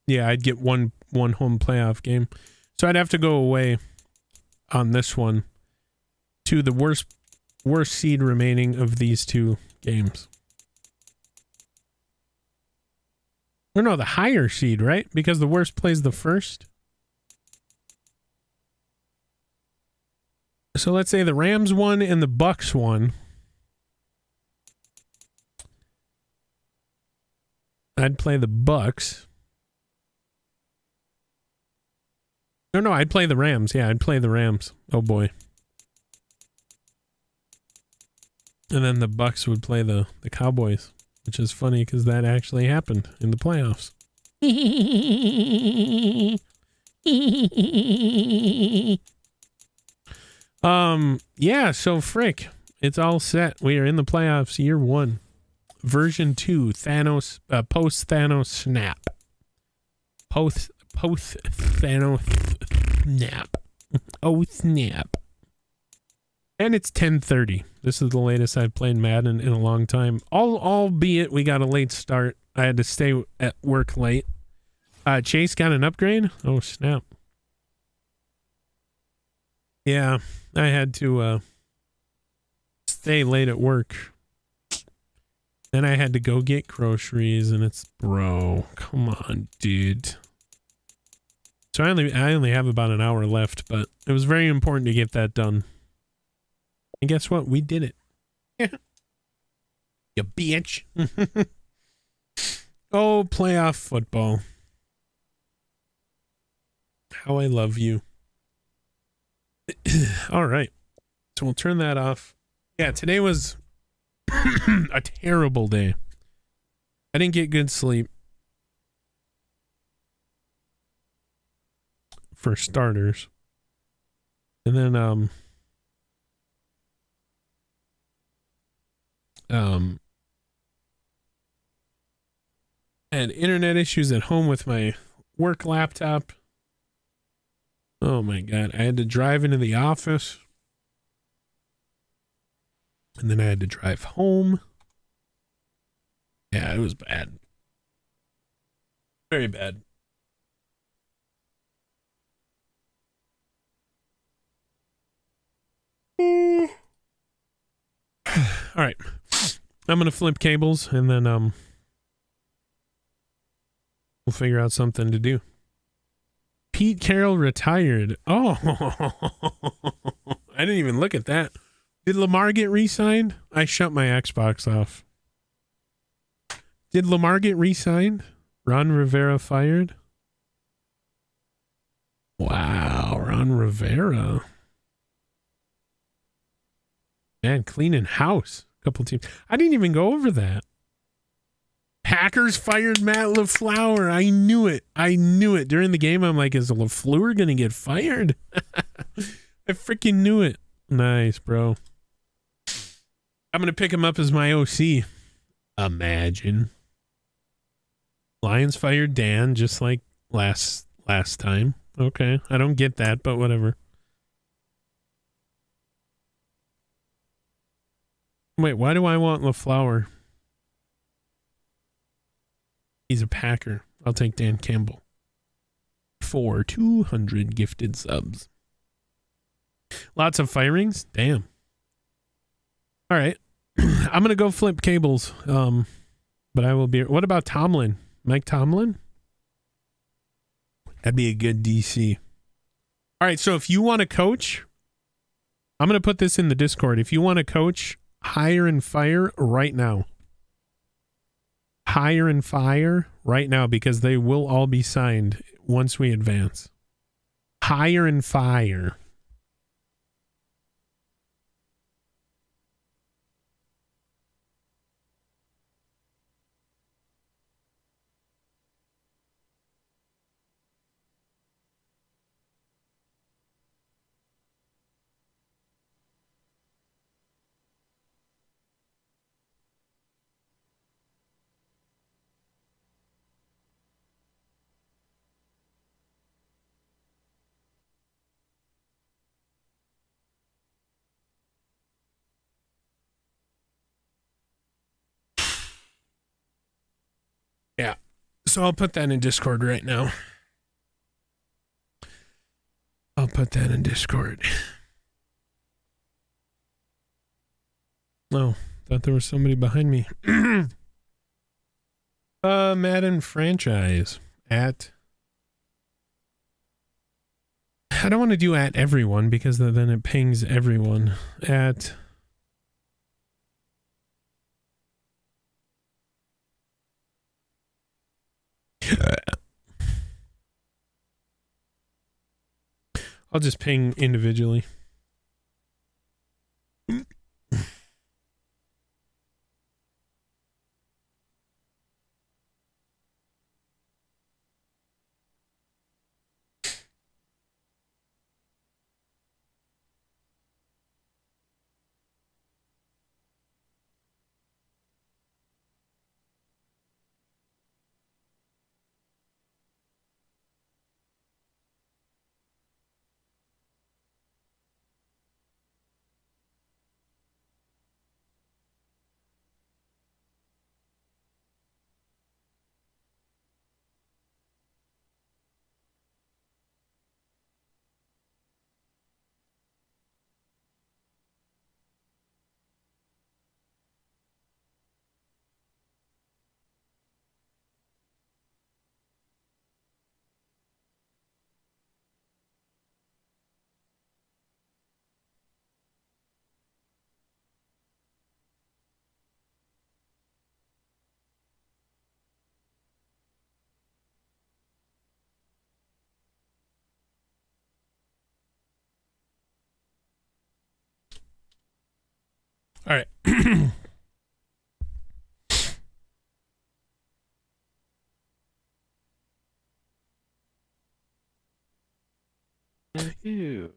Yeah, I'd get one home playoff game. So I'd have to go away on this one to the worst seed remaining of these 2 games. Or no, the higher seed, right? Because the worst plays the first. So let's say the Rams won and the Bucks won. I'd play the Bucks. No, I'd play the Rams. Yeah, I'd play the Rams. Oh boy. And then the Bucks would play the Cowboys, which is funny because that actually happened in the playoffs. Yeah, so frick. It's all set. We are in the playoffs, year 1. Version 2, Thanos, post-Thanos snap. Post-Thanos snap. Oh, snap. And it's 10:30. This is the latest I've played Madden in a long time. Albeit we got a late start. I had to stay at work late. Chase got an upgrade? Oh, snap. Yeah, I had to stay late at work. Then I had to go get groceries, and it's, bro, come on, dude. So I only have about an hour left, but it was very important to get that done. And guess what? We did it. You bitch. Oh, playoff football. How I love you. All right. So we'll turn that off. Yeah, today was a terrible day. I didn't get good sleep. For starters. And then I had internet issues at home with my work laptop. Oh my god, I had to drive into the office. And then I had to drive home. Yeah, it was bad. Very bad. All right. I'm going to flip cables and then we'll figure out something to do. Pete Carroll retired. Oh, I didn't even look at that. Did Lamar get re-signed? I shut my Xbox off. Did Lamar get re-signed? Ron Rivera fired? Wow, Ron Rivera. Man, cleaning house. A couple teams. I didn't even go over that. Packers fired Matt LaFleur. I knew it. During the game, I'm like, is LaFleur going to get fired? I freaking knew it. Nice, bro. I'm going to pick him up as my OC. Imagine. Lions fired Dan just like last time. Okay. I don't get that, but whatever. Wait, why do I want LaFleur? He's a Packer. I'll take Dan Campbell. For 200 gifted subs. Lots of firings? Damn. All right. I'm going to go flip cables. But I will be... What about Tomlin? Mike Tomlin? That'd be a good DC. All right, so if you want to coach... I'm going to put this in the Discord. If you want to coach, hire and fire right now. Hire and fire right now because they will all be signed once we advance. Hire and fire. So I'll put that in Discord right now. I'll put that in Discord. Oh, thought there was somebody behind me. Madden franchise at. I don't want to do at everyone because then it pings everyone. At. I'll just ping individually. All right. Ew.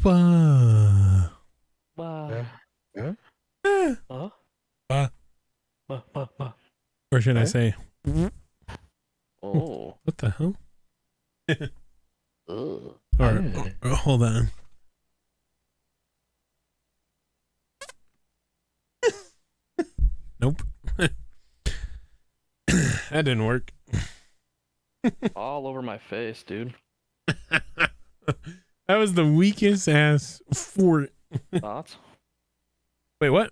Bah. Bah. Bah. Bah. Bah. Bah. Bah. Bah. Or should I say? Oh. What the hell? Ugh. Or hold on. Nope. That didn't work. All over my face, dude. That was the weakest ass fort. Thoughts? Wait, what?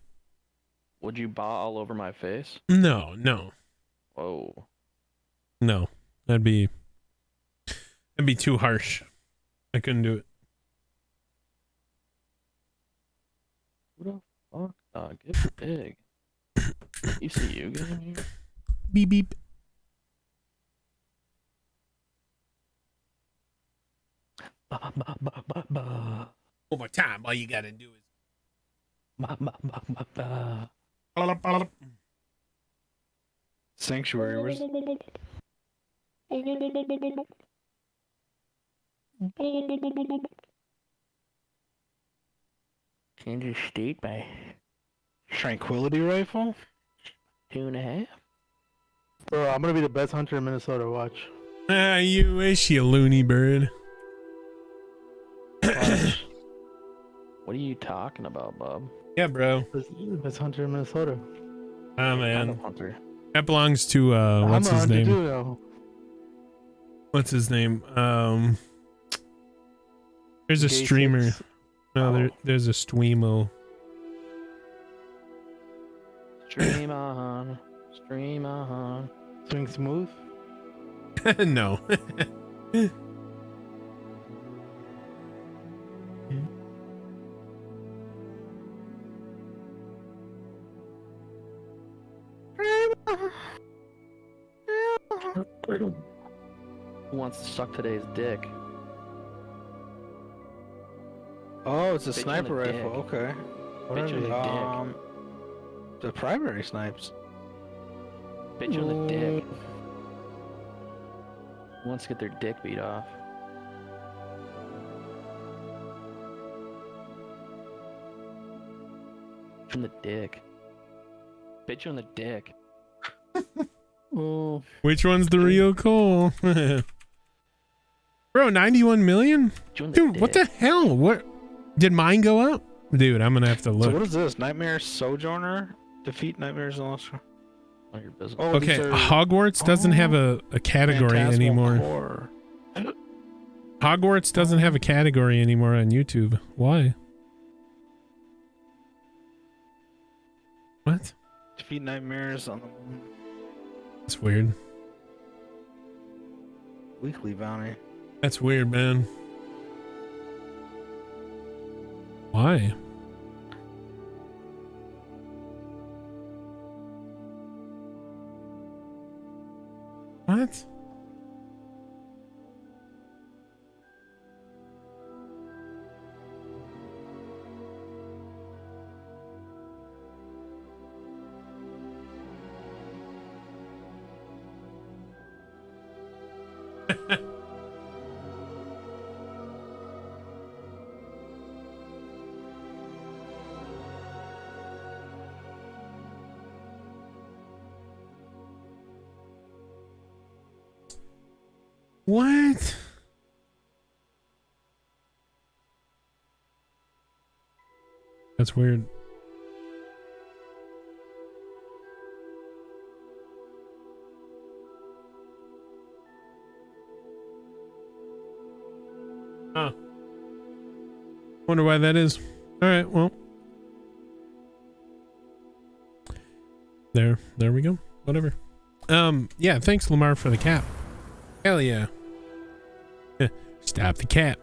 Would you bah all over my face? No. Whoa. No. That'd be too harsh. I couldn't do it. Who the fuck? Get big. You see you getting here? Beep beep. Bah, bah, bah, bah, bah. One more time. All you gotta do is. Bah, bah, bah, bah, bah. Sanctuary, where's... Kansas State by Tranquility Rifle? 2.5. Bro, I'm gonna be the best hunter in Minnesota, watch. Ah, you wish, you loony bird. Watch. What are you talking about, bub? Yeah, bro. Best hunter in Minnesota. Ah, Kind man. of hunter. That belongs to, what's I'm a his hunter name? too, though. What's his name? There's a Gay streamer. Six. No, there's a Streamo. Stream on. Stream on. Swing smooth. No. Who wants to suck today's dick? Oh, it's a Bitch in sniper the rifle. dick. Okay. What Bitch are in they? the The primary snipes. Bitch on the dick. Who wants to get their dick beat off? From the dick. Bitch on the dick. Oh. Which one's the real Cole? Bro, 91 million? Bitch on the Dude, dick. what the hell? What? Did mine go up? Dude, I'm gonna have to So look. what is this? Nightmare Sojourner? Defeat Nightmares and Lost. on your business. Oh, Okay, these are Hogwarts doesn't have a category Phantasmal anymore. Core. Hogwarts doesn't have a category anymore on YouTube. Why? What? Defeat nightmares on the moon. That's weird. Weekly bounty. That's weird, man. Why? What? What? That's weird. Huh. Wonder why that is. All right, well. There we go. Whatever. Yeah, thanks Lamar for the cap. Hell yeah. Stop the cap.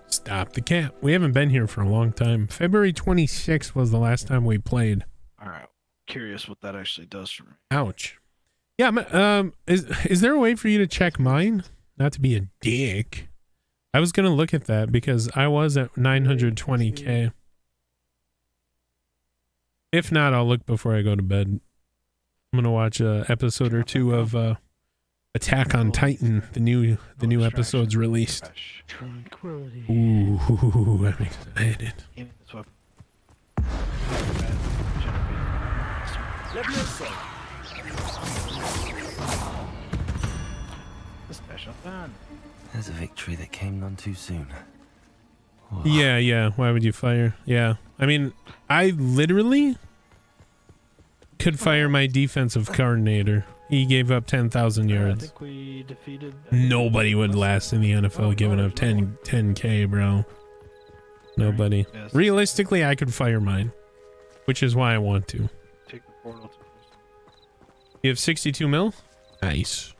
Stop the cap. We haven't been here for a long time. February 26th was the last time we played. All right. Curious what that actually does for me. Ouch. Yeah, is there a way for you to check mine? Not to be a dick. I was going to look at that because I was at 920k. If not, I'll look before I go to bed. I'm going to watch a episode or two of Attack on Titan. The new episode's released. Tranquility. Ooh, I'm excited. Special fun. There's a victory that came none too soon. Whoa. Yeah. Why would you fire? Yeah. I mean, I literally could fire my defensive coordinator. He gave up 10,000 I yards. think we defeated. Nobody would last in the NFL giving up 10k, bro. Nobody. Yes. Realistically, I could fire mine, which is why I want to. Take the portal to You have 62 mil? Nice.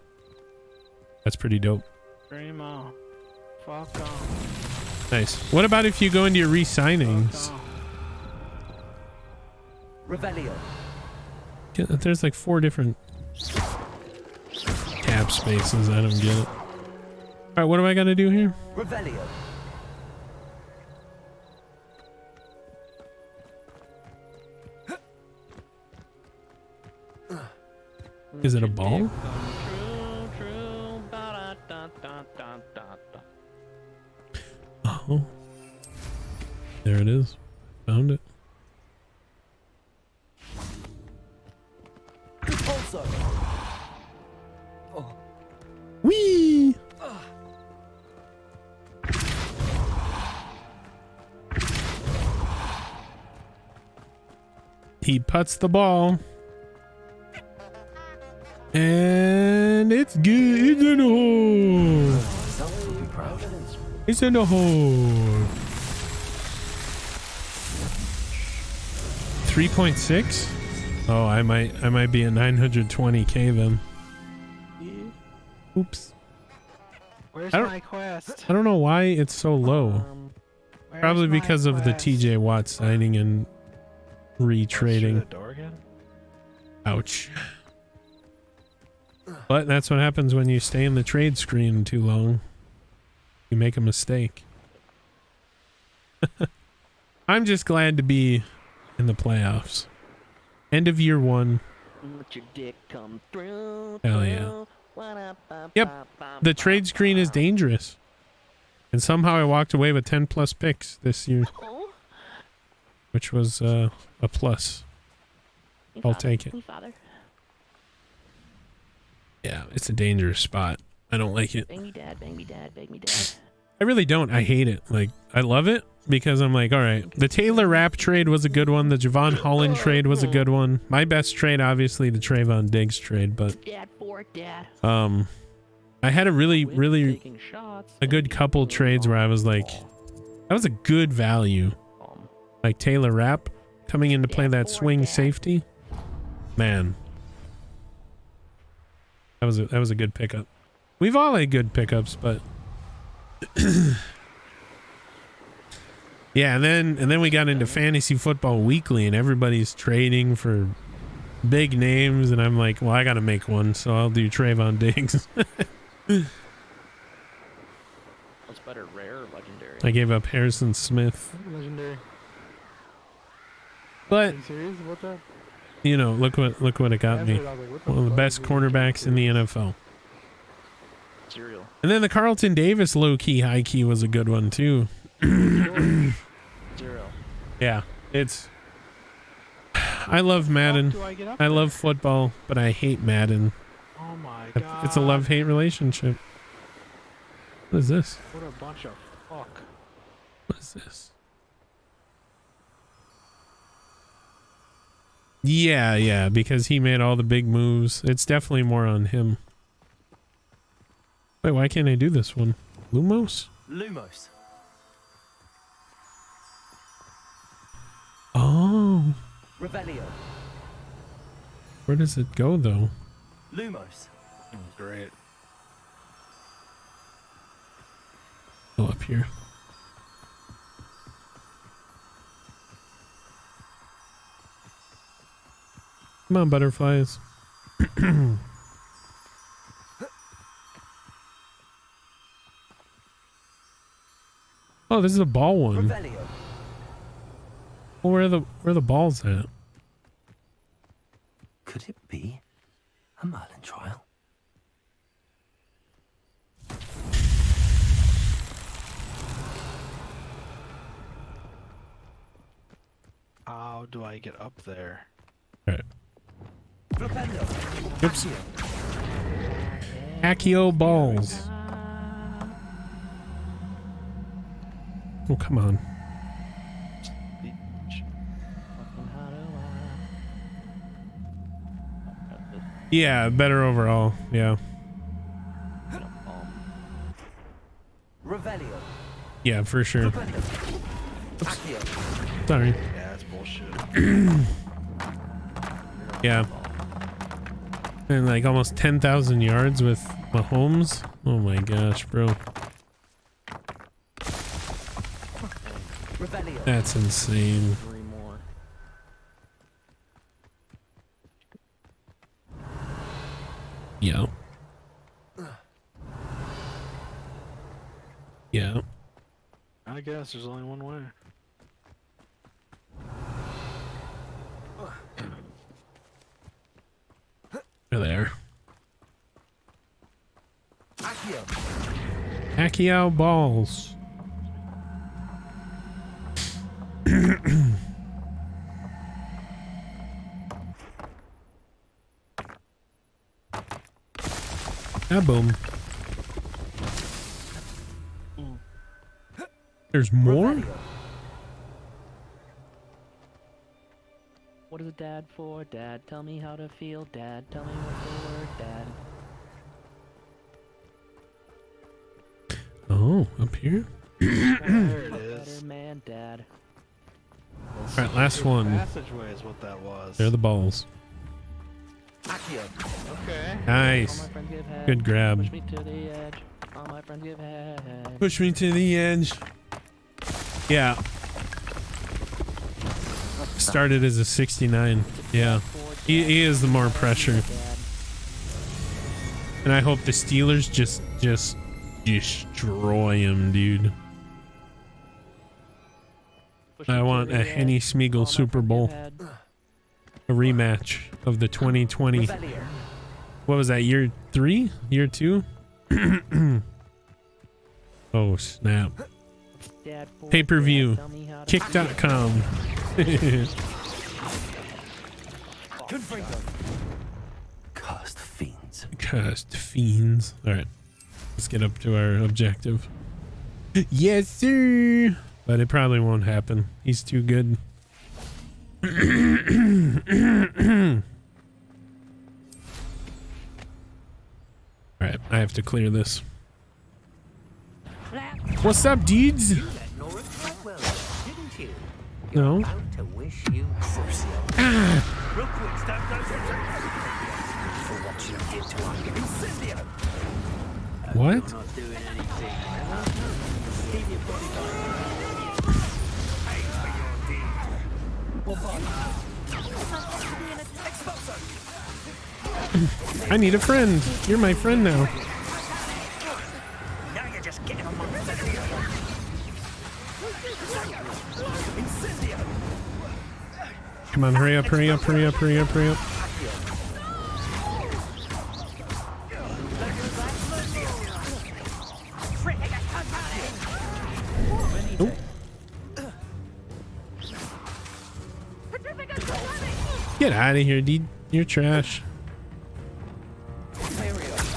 That's pretty dope. Primo. Fuck off. Nice. What about if you go into your re-signings? Revelio. Yeah, there's like 4 different tab spaces. I don't get it. All right, what do I got to do here? Revelio. Is it a ball? True. Ba-da-da-da-da-da-da. Oh. There it is. Found it. Also. Whee! He puts the ball. And it's good. It's in the hole. It's in the hole. 3.6? Oh, I might be at 920k then. Oops. Where's I don't- my quest? I don't know why it's so low. Where's Probably my because of the quest? TJ Watt signing and retrading. the door again? Ouch. But that's what happens when you stay in the trade screen too long. You make a mistake. I'm just glad to be in the playoffs. End of year 1. Let your dick come through. Hell yeah. Yep. The trade screen is dangerous. And somehow I walked away with 10 plus picks this year, which was a plus. I'll take it. Yeah, it's a dangerous spot. I don't like it. Bang me dad, bang me dad, bang me dad. I really don't. I hate it. Like, I love it because I'm like, all right, the Taylor Rapp trade was a good one. The Javon Holland trade was a good one. My best trade, obviously, the Trayvon Diggs trade, but I had a really a good couple trades where I was like, that was a good value. Like Taylor Rapp coming in to play that swing safety. Man, that was a good pickup. We've all had good pickups, but yeah, and then we got into Fantasy Football Weekly, and everybody's trading for big names, and I'm like, well, I gotta make one, so I'll do Trayvon Diggs. What's better, rare or legendary? I gave up Harrison Smith, Legendary. Are but you serious about that? you know, look what it got me. I was like, what the One of the fuck best is this? cornerbacks in the NFL. Cereal. And then the Carlton Davis low-key, high-key was a good one too. Zero. Yeah, it's... I love Madden. Do I get up I there? love football, but I hate Madden. Oh my god. It's a love-hate relationship. What is this? What a bunch of fuck. What is this? Yeah, because he made all the big moves. It's definitely more on him. Wait, why can't I do this one? Lumos? Lumos. Oh. Revelio. Where does it go, though? Lumos. Great. Go up here. Come on, butterflies. Oh, this is a ball one. Revelio. Well, where are the balls at? Could it be a Merlin trial? How do I get up there? All right. Revelio. Oops. Accio balls. Oh, come on. Yeah, better overall. Yeah. Revelio. Yeah, for sure. Accio. Sorry. Yeah, that's bullshit. Yeah. And like almost 10,000 yards with Mahomes. Oh my gosh, bro. Revelio. That's insane. 3 more. Yeah. Yeah. I guess there's only one way. They're there. Accio. Pacquiao balls. Ah, boom. There's more? Revelio. What is dad for? Dad, tell me how to feel. Dad, tell me what's the word, Dad. Oh, up here? There it Better is. man, Dad. Alright, last one. Passageway is what that was. They're the balls. Accio. Okay. All Nice. my friends give head. Good grab. Push me to the edge. All my friends give head. Push me to the edge. Yeah. Started as a 69. Yeah. He is the more pressure. And I hope the Steelers just destroy him, dude. I want a Henny Smeagol Super Bowl. A rematch of the 2020. Revelio. What was that, year 3? Year 2? Oh, snap. Pay-per-view. Kick.com. Cursed fiends. Cursed fiends. Alright. Let's get up to our objective. Yes, sir. But it probably won't happen. He's too good. Alright, I have to clear this. What's up, dudes? No. What? I need a friend. You're my friend now. Come on, hurry up, hurry up, hurry up, hurry up, hurry up. Oh. Get out of here, dude. You're trash.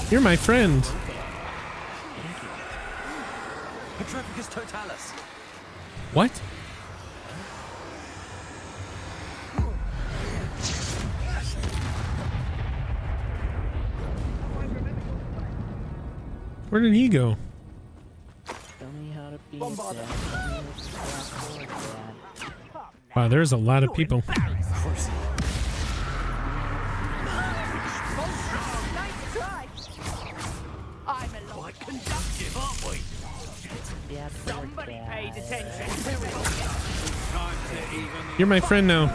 You're my friend. What? Where did he go? Wow, there's a lot of people. You're my friend now.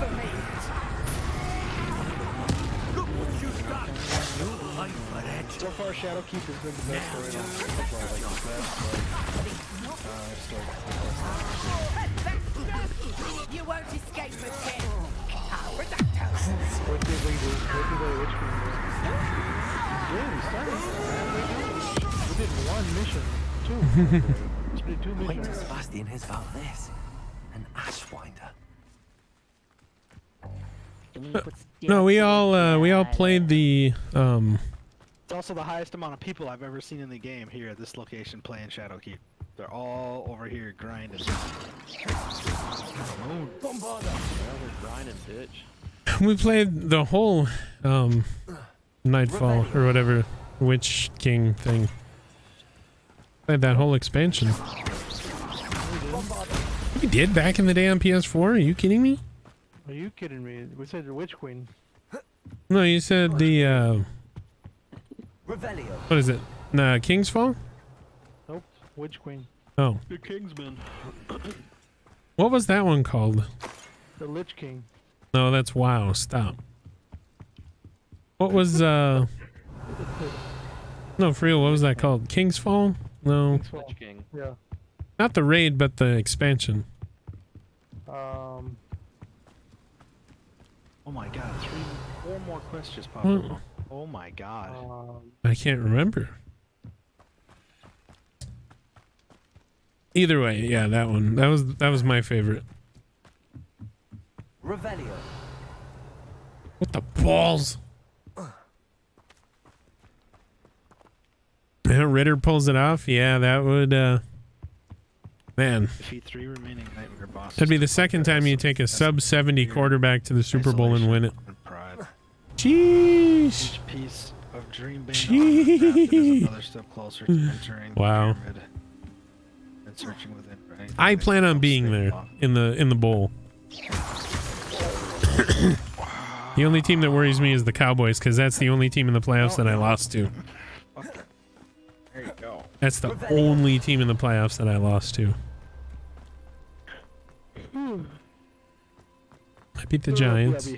So far, Shadowkeep has been the best story You won't escape with him. What did we do? What did the Witch Queen do? Yeah, we started. We did one mission. Two. We did two Wait, missions. Sebastian hears about this. An ashwinder. No, we all played the It's also the highest amount of people I've ever seen in the game here at this location playing Shadowkeep. They're all over here grinding. Grinding, bitch. we played the whole Nightfall or whatever Witch King thing. Played that whole expansion. We did back in the day on PS4? Are you kidding me? Are you kidding me? We said the Witch Queen. No, you said the what is it? King's Fall? Nope. Witch Queen. Oh. The Kingsman. What was that one called? The Lich King. No, that's WoW. Stop. What was no, for real, what was that called? King's Fall? No. Lich King. Yeah. Not the raid, but the expansion. Oh my god, 4 more quests just popped up. Oh my god. I can't remember. Either way, yeah, that one. That was my favorite. Revelio. What the balls? Yeah, Ritter pulls it off. Yeah, that would man. Defeat 3 remaining nightmare bosses. That'd be the second time you take a sub 70 quarterback to the Super Bowl and win it. Pride. Jeez. Each piece of Dream Bane Jeez. is another step closer to entering Wow. the pyramid and searching within. Right? I plan on being there in the bowl. The only team that worries me is the Cowboys because that's the only team in the playoffs that I lost to. There you go. That's the only team in the playoffs that I lost to. I beat the Giants.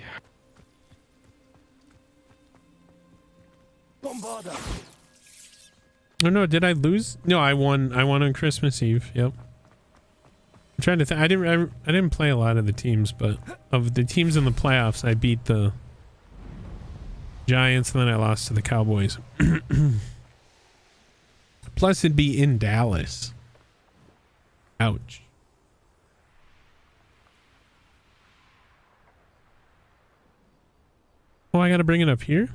Oh no, did I lose? No, I won. I won on Christmas Eve. Yep. I'm trying to think. I didn't play a lot of the teams, but of the teams in the playoffs, I beat the Giants and then I lost to the Cowboys. Plus, it'd be in Dallas. Ouch. Oh, I gotta bring it up here?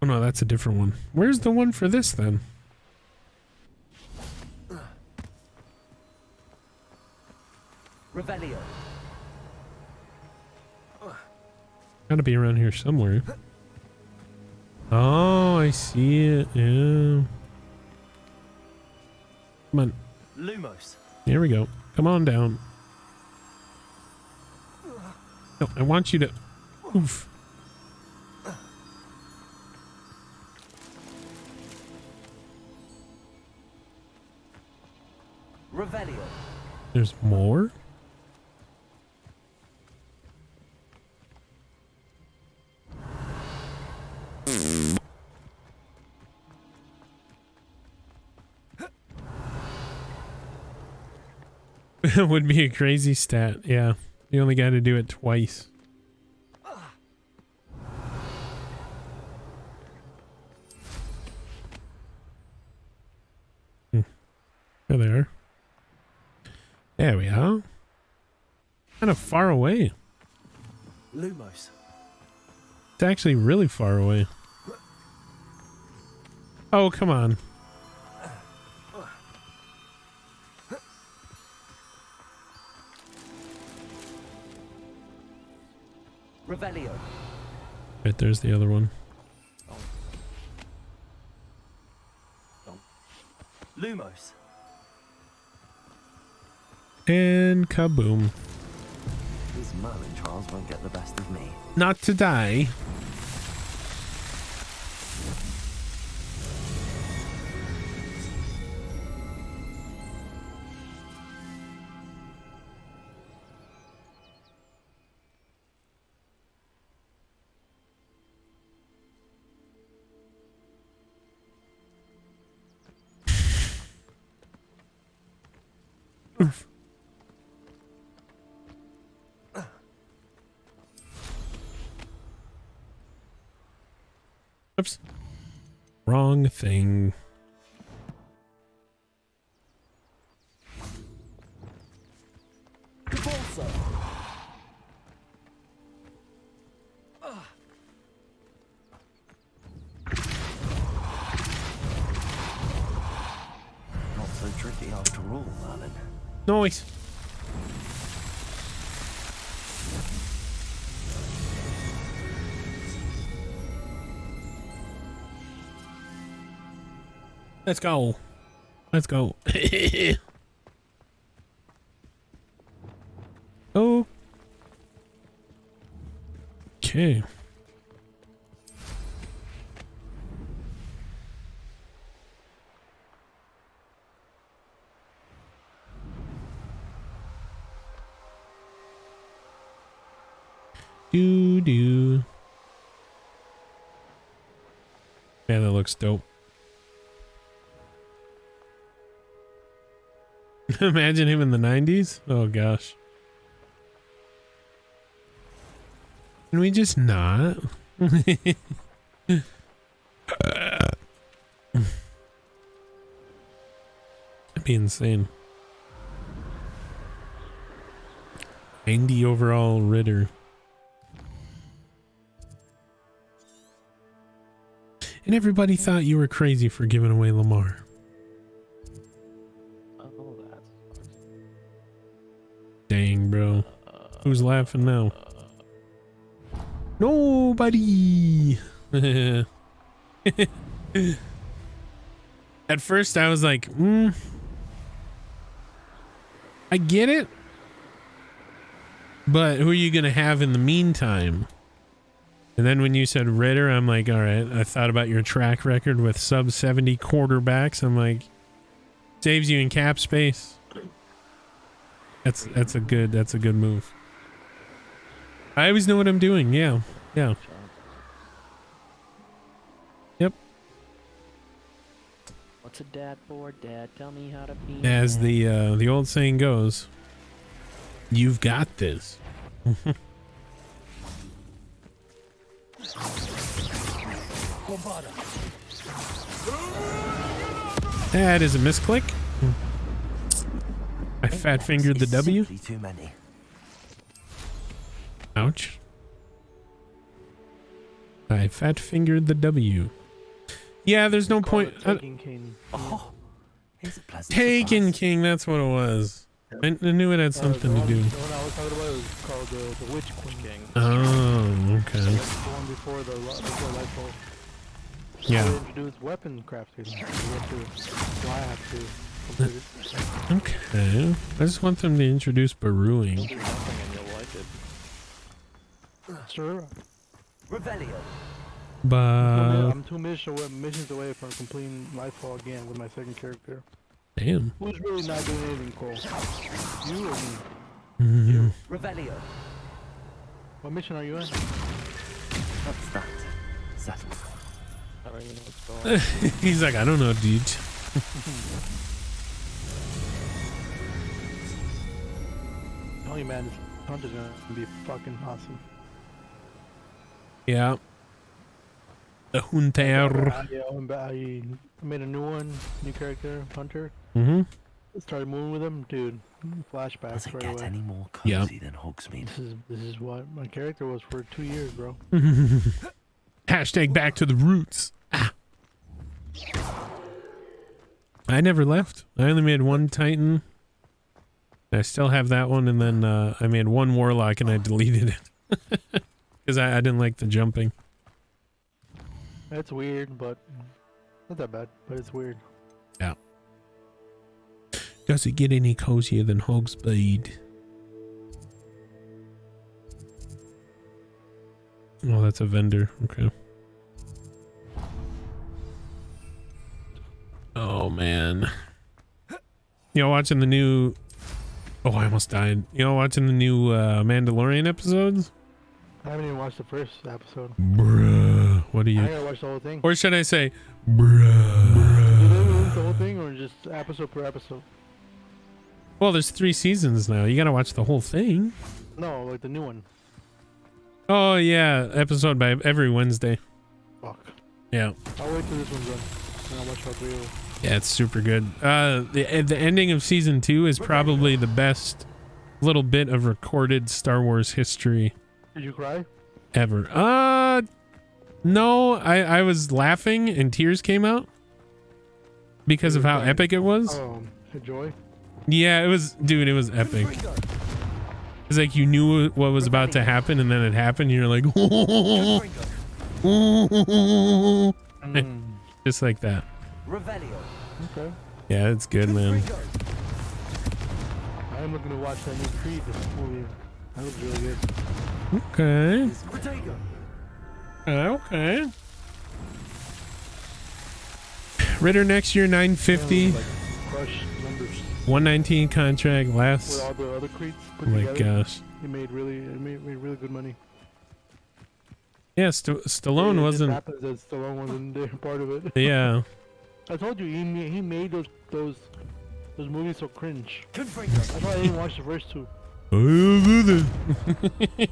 Oh no, that's a different one. Where's the one for this then? Revelio. Gotta be around here somewhere. Oh, I see it. Yeah. Come on. Lumos. Here we go. Come on down. No, I want you to... Oof. Revelio. There's more? It would be a crazy stat. Yeah. You only got to do it twice. There they are. There we are. Kind of far away. Lumos. It's actually really far away. Oh, come on. Revelio. Right, there's the other one. Lumos. And kaboom. These Merlin trials won't get the best of me. Not to die. Oof. Oops. Wrong thing. Not so tricky after all, Merlin. Noise. Let's go. Let's go. Oh. Okay. Do. Yeah, that looks dope. Imagine him in the 90s. Oh gosh. Can we just not? That'd be insane. 90 overall Ritter. And everybody thought you were crazy for giving away Lamar. Oh, that sucks. Dang, bro. Who's laughing now? Nobody. At first I was like, I get it. But who are you going to have in the meantime? And then when you said Ritter, I'm like, all right. I thought about your track record with sub 70 quarterbacks. I'm like, saves you in cap space. That's a good move. I always know what I'm doing. Yeah. Yep. What's a dad for? Dad, tell me how to be. As the old saying goes, you've got this. That is a misclick. I fat fingered the W. Too many. Ouch. I fat fingered the W. Yeah, there's no point. Taking King. Oh, here's a pleasant Taken surprise. King, that's what it was. I knew it had something to do. The one I was talking about was called the Witch King. Oh, okay. That's the one before Lightfall. Yeah. They introduced weapon crafting. You have to, well, I have to complete it. Okay. I just want them to introduce Barooing. Do nothing and you'll like it. Sure. Revelio. But I'm 2 missions away from completing Lightfall again with my second character. damn. Who's really not doing anything cool? You or me? Mhm. Revelio. What mission are you in? What's that? Settled. I don't even know what's going on. He's like, I don't know, dude. Tell you, man, this hunter's gonna be fucking awesome. Yeah. The Hunter. I made a new one, new character, Hunter. Mm-hmm. Started moving with him, dude. Flashbacks Does it right get away. any more Yeah. cozy than Hogsmeade? This is what my character was for 2 years, bro. Hashtag back to the roots. Ah. I never left. I only made one Titan. I still have that one, and then I made one Warlock and I deleted it. Because I didn't like the jumping. It's weird, but not that bad. But it's weird. Yeah. Does it get any cozier than Hogsmeade? Oh, that's a vendor. Okay. Oh, man. You know, watching the new... Oh, I almost died. You know, watching the new Mandalorian episodes? I haven't even watched the first episode. Bruh. What are I you... gotta watch the whole thing. Or should I say, bruh? Do they release the whole thing or just episode per episode? Well, there's 3 seasons now. You gotta watch the whole thing. No, like the new one. Oh, yeah. Episode by every Wednesday. Fuck. Yeah. I'll wait till this one's done. And I'll watch all 3 of them. Yeah, it's super good. The ending of season 2 is probably the best little bit of recorded Star Wars history Did you cry? ever. No, I was laughing and tears came out because of how epic it was. Enjoy. Yeah, it was, dude, it was epic. It's like you knew what was about to happen and then it happened and you're like, just like that. Revelio. Okay. Yeah, it's good, man. I'm looking to watch that new Creed movie. That looks really good. Okay. Protego. Okay. Ritter next year, 950. Like crush numbers 119 contract with last. all the other Creeds Oh put my together. gosh. He made really good money. Yeah, Stallone It just wasn't. happens that Stallone wasn't there, part of it. Yeah. I told you he made those movies so cringe. Confringo. That's why I didn't watch the first 2.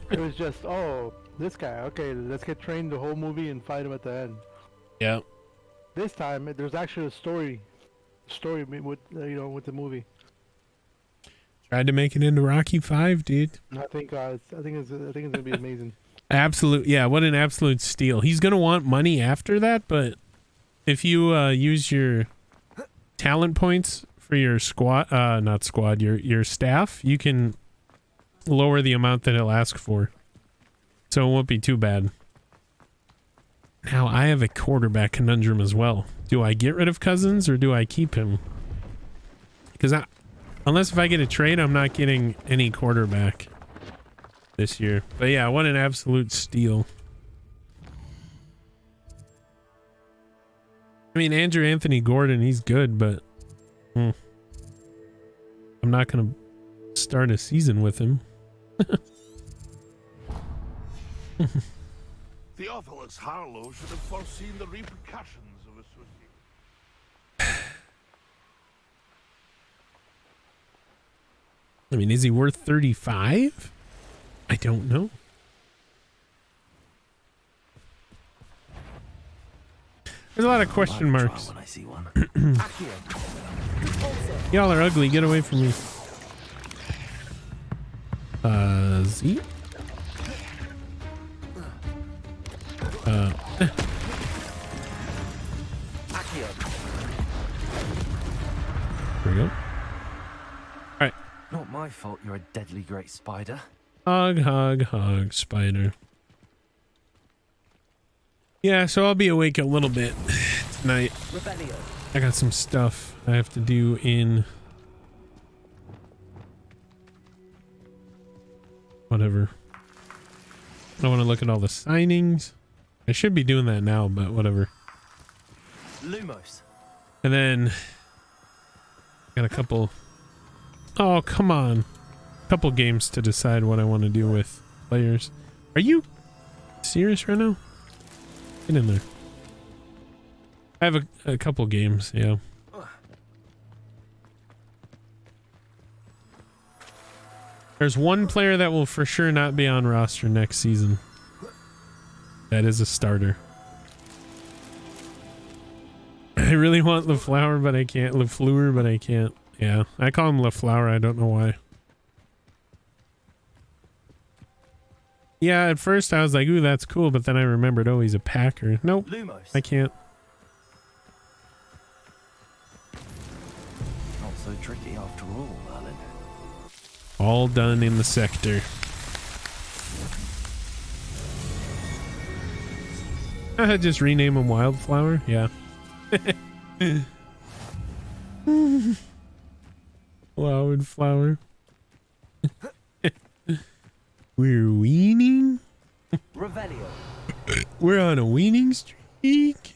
It was just, oh, this guy, okay, let's get trained the whole movie and fight him at the end. Yeah. This time, there's actually a story with with the movie. Tried to make it into Rocky 5, dude. And I think it's gonna be amazing. Absolute. Yeah, what an absolute steal. He's going to want money after that, but if you use your talent points for your squad, not squad, your staff, you can lower the amount that it'll ask for. So it won't be too bad. Now, I have a quarterback conundrum as well. Do I get rid of Cousins or do I keep him? Because unless if I get a trade, I'm not getting any quarterback this year. But yeah, what an absolute steal. I mean, Andrew Anthony Gordon, he's good, but I'm not going to start a season with him. Theophilus Harlow should have foreseen the repercussions of association. I mean, is he worth 35? I don't know. There's a lot of question marks. When I see one. Y'all are ugly. Get away from me. Z? not my fault you're a deadly great spider. Hog, spider. Yeah, so I'll be awake a little bit tonight. Rebellion. I got some stuff I have to do in... whatever. I want to look at all the signings. I should be doing that now, but whatever. Lumos. And then... got a couple... oh, come on. Couple games to decide what I want to do with players. Are you serious right now? Get in there. I have a couple games, yeah. There's one player that will for sure not be on roster next season. That is a starter. I really want LaFleur, but I can't. LaFleur, but I can't. Yeah, I call him LaFleur. I don't know why. Yeah, at first I was like, ooh, that's cool, but then I remembered, oh, he's a Packer. Nope, Lumos. I can't. Not so tricky after all, Merlin. All done in the sector. Just rename him Wildflower? Yeah. Wildflower. We're weaning? Revelio. We're on a weaning streak?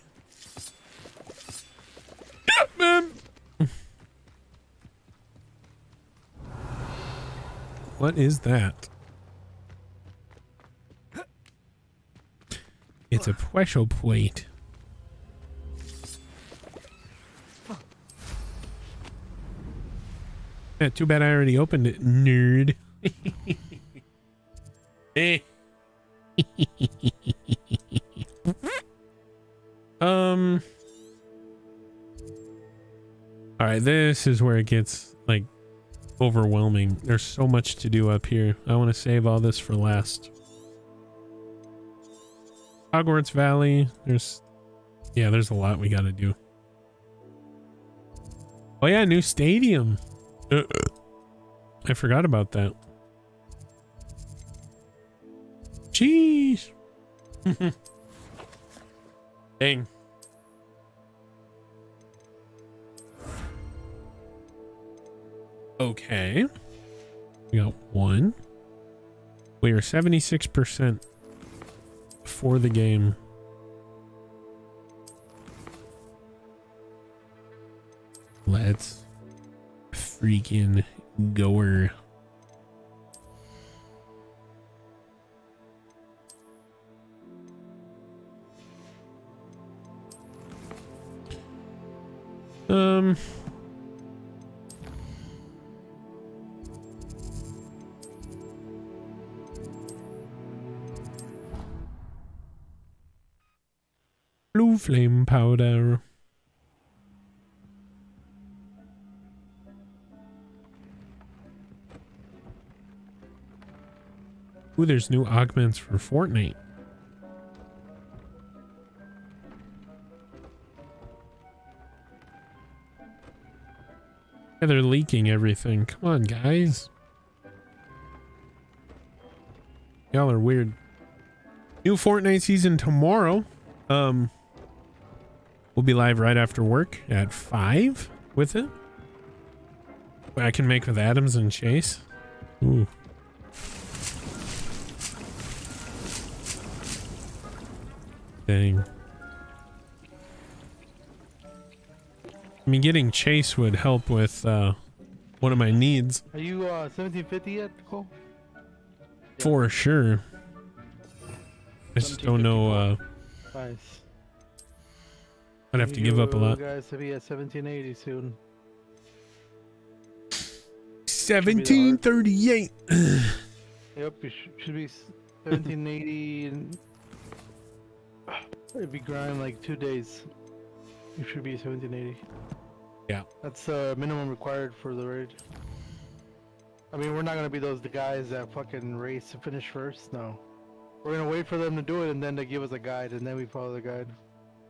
What is that? It's a pressure plate. Yeah, too bad I already opened it, nerd. Eh. Alright, this is where it gets like overwhelming. There's so much to do up here. I want to save all this for last. Hogwarts Valley. There's a lot we gotta do. Oh yeah, new stadium. I forgot about that. Jeez. Dang. Okay. We got one. We are 76% for the game. Let's freaking go. Blue flame powder. Ooh, there's new augments for Fortnite. Yeah, they're leaking everything. Come on, guys. Y'all are weird. New Fortnite season tomorrow. We'll be live right after work at 5 with it. I can make with Adams and Chase. Ooh. Dang. I mean, getting Chase would help with one of my needs. Are you 1750 yet, Cole? For sure. I just don't know. Nice. I'd have to give up a lot. You guys to be at 1780 soon. 1738. Yep, you should be 1780 and it'd be grind like 2 days. You should be 1780. Yeah. That's minimum required for the raid. I mean, we're not gonna be the guys that fucking race to finish first. No, we're gonna wait for them to do it and then they give us a guide and then we follow the guide.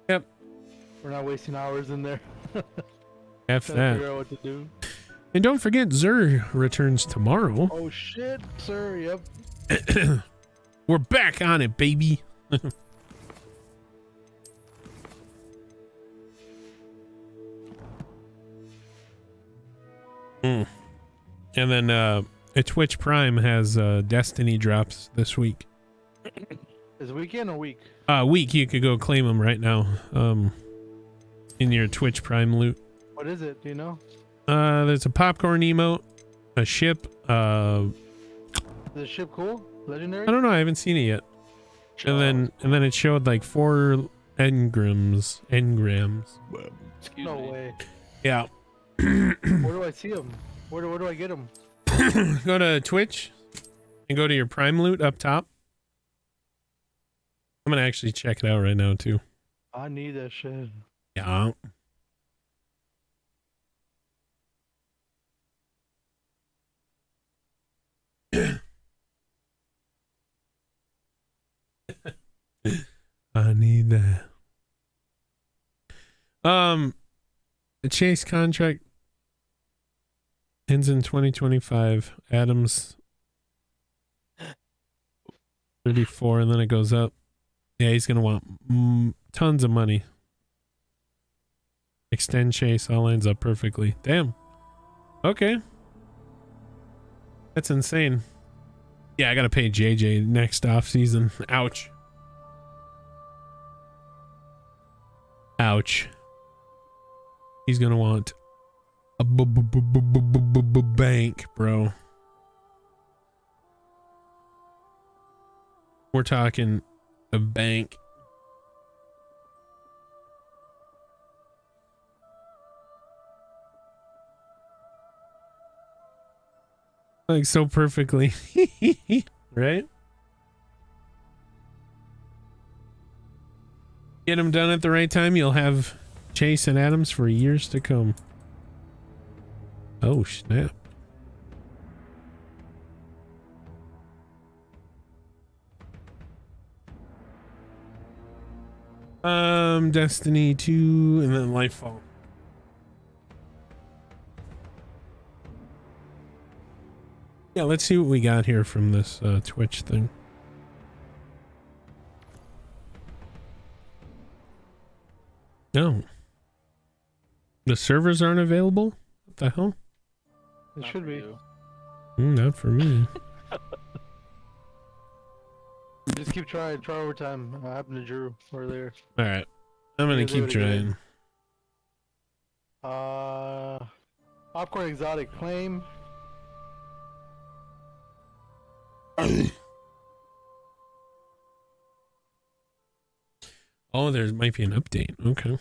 Yep. We're not wasting hours in there. F trying to that. figure out what to do. And don't forget, Zur returns tomorrow. Oh shit, sir. Yep. We're back on it, baby. And then Twitch Prime has Destiny drops this week. Is it weekend or week? Week. You could go claim them right now. In your Twitch Prime loot. What is it? Do you know? There's a popcorn emote, a ship. Is the ship cool? Legendary? I don't know. I haven't seen it yet. And then it showed like 4 engrams. Excuse No me. way. Yeah. Where do I see them? Where do I get them? Go to Twitch and go to your Prime loot up top. I'm gonna actually check it out right now too. I need that shit. Yeah. I need that. The Chase contract ends in 2025. Adams 34, and then it goes up. Yeah, he's gonna want tons of money. Extend Chase, all lines up perfectly. Damn. Okay. That's insane. Yeah, I gotta pay JJ next off season. Ouch. Ouch. He's gonna want a bank, bro. We're talking a bank. Like so perfectly. Right? Get them done at the right time, you'll have Chase and Adams for years to come. Oh, snap. Destiny 2 and then Lightfall. Yeah, let's see what we got here from this Twitch thing. No. The servers aren't available? What the hell? It Not should for be. you. Not for me. Just keep trying. Try overtime. I happened to Drew earlier. All right. I'm going Yeah, to do keep it again. trying. Popcorn exotic claim. Oh, there might be an update. Okay.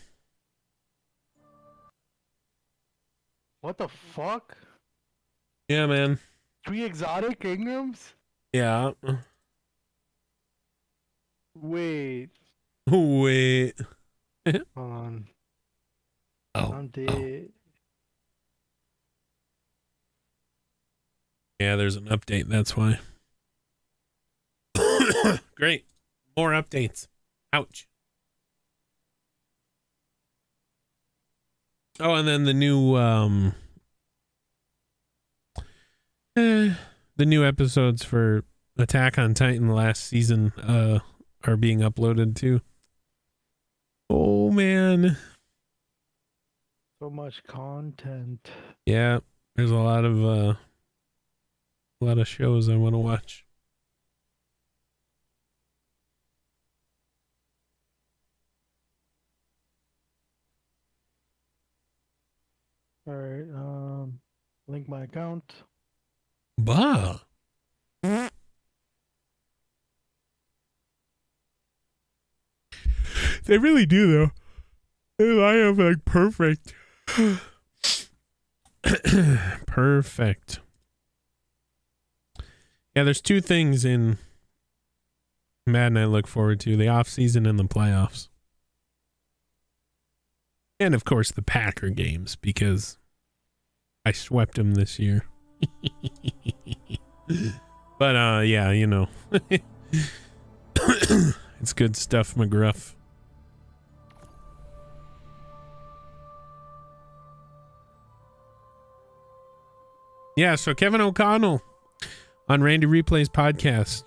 What the fuck? Yeah, man. 3 exotic Ingrams? Yeah. Wait. Wait. Hold on. Oh. I'm dead. Yeah, there's an update. That's why. Great. More updates. Ouch. Oh, and then the new episodes for Attack on Titan last season are being uploaded too. Oh man. So much content. Yeah, there's a lot of shows I want to watch. Alright, link my account. Bah. They really do though. They line up like perfect. Perfect. Yeah, there's 2 things in Madden I look forward to: the off season and the playoffs. And of course the Packer games, because I swept them this year. But yeah, you know. It's good stuff, McGruff. Yeah, so Kevin O'Connell on Randy Replay's podcast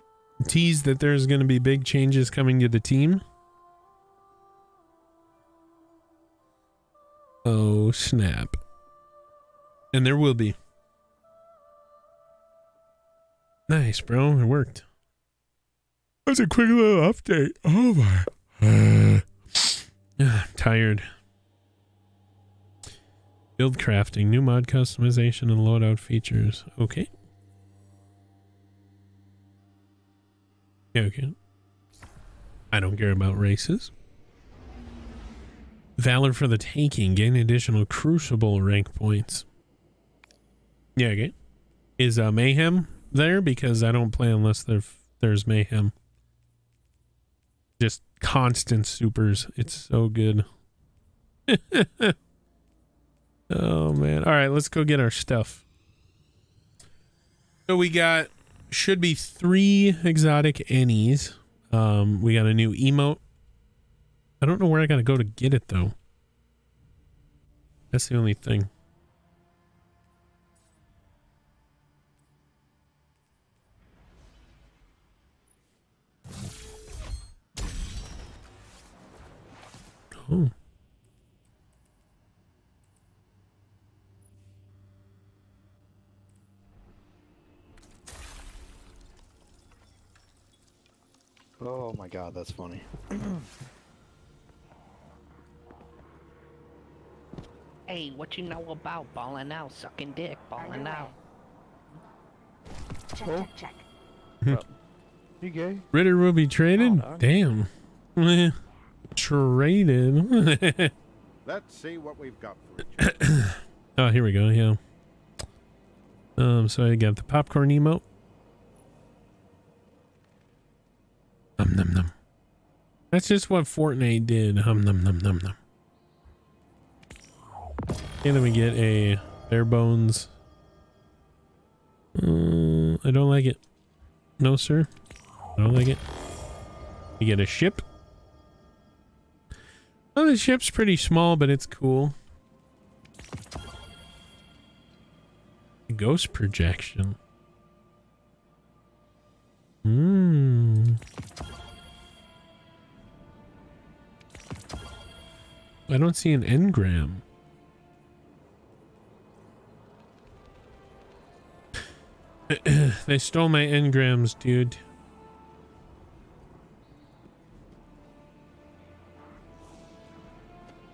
teased that there's going to be big changes coming to the team. Oh, snap. And there will be. Nice, bro. It worked. That's a quick little update. Oh, my. I'm tired. Build crafting, new mod customization, and loadout features. Okay. Yeah, okay. I don't care about races. Valor for the taking. Gain additional Crucible rank points. Yeah, okay. Is Mayhem there? Because I don't play unless there's Mayhem. Just constant supers. It's so good. Oh, man. All right, let's go get our stuff. So we got, should be 3 exotic Hennies. We got a new emote. I don't know where I got to go to get it, though. That's the only thing. Oh. Oh my god, that's funny. Hey, what you know about balling out, sucking dick, balling out? Check, Oh. check, check. You gay? Ritter will be traded? Oh, no. Damn. Traded. Let's see what we've got for you. Oh, here we go. Yeah. So I got the popcorn emote. Num num. That's just what Fortnite did. Num num num num. Okay, then we get a bare bones. I don't like it. No, sir. I don't like it. You get a ship. Oh, the ship's pretty small, but it's cool. Ghost projection. I don't see an engram. They stole my engrams, dude.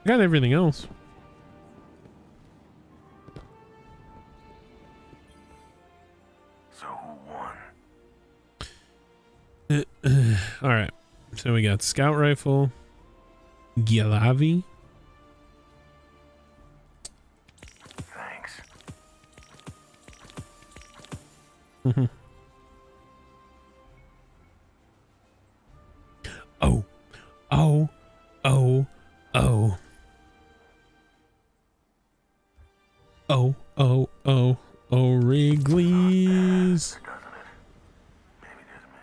I got everything else. So who won? All right. So we got scout rifle, Gilavi. Thanks. Oh, oh, oh, oh. Oh, oh, oh, oh, Wrigley's. Doesn't it? Maybe just me.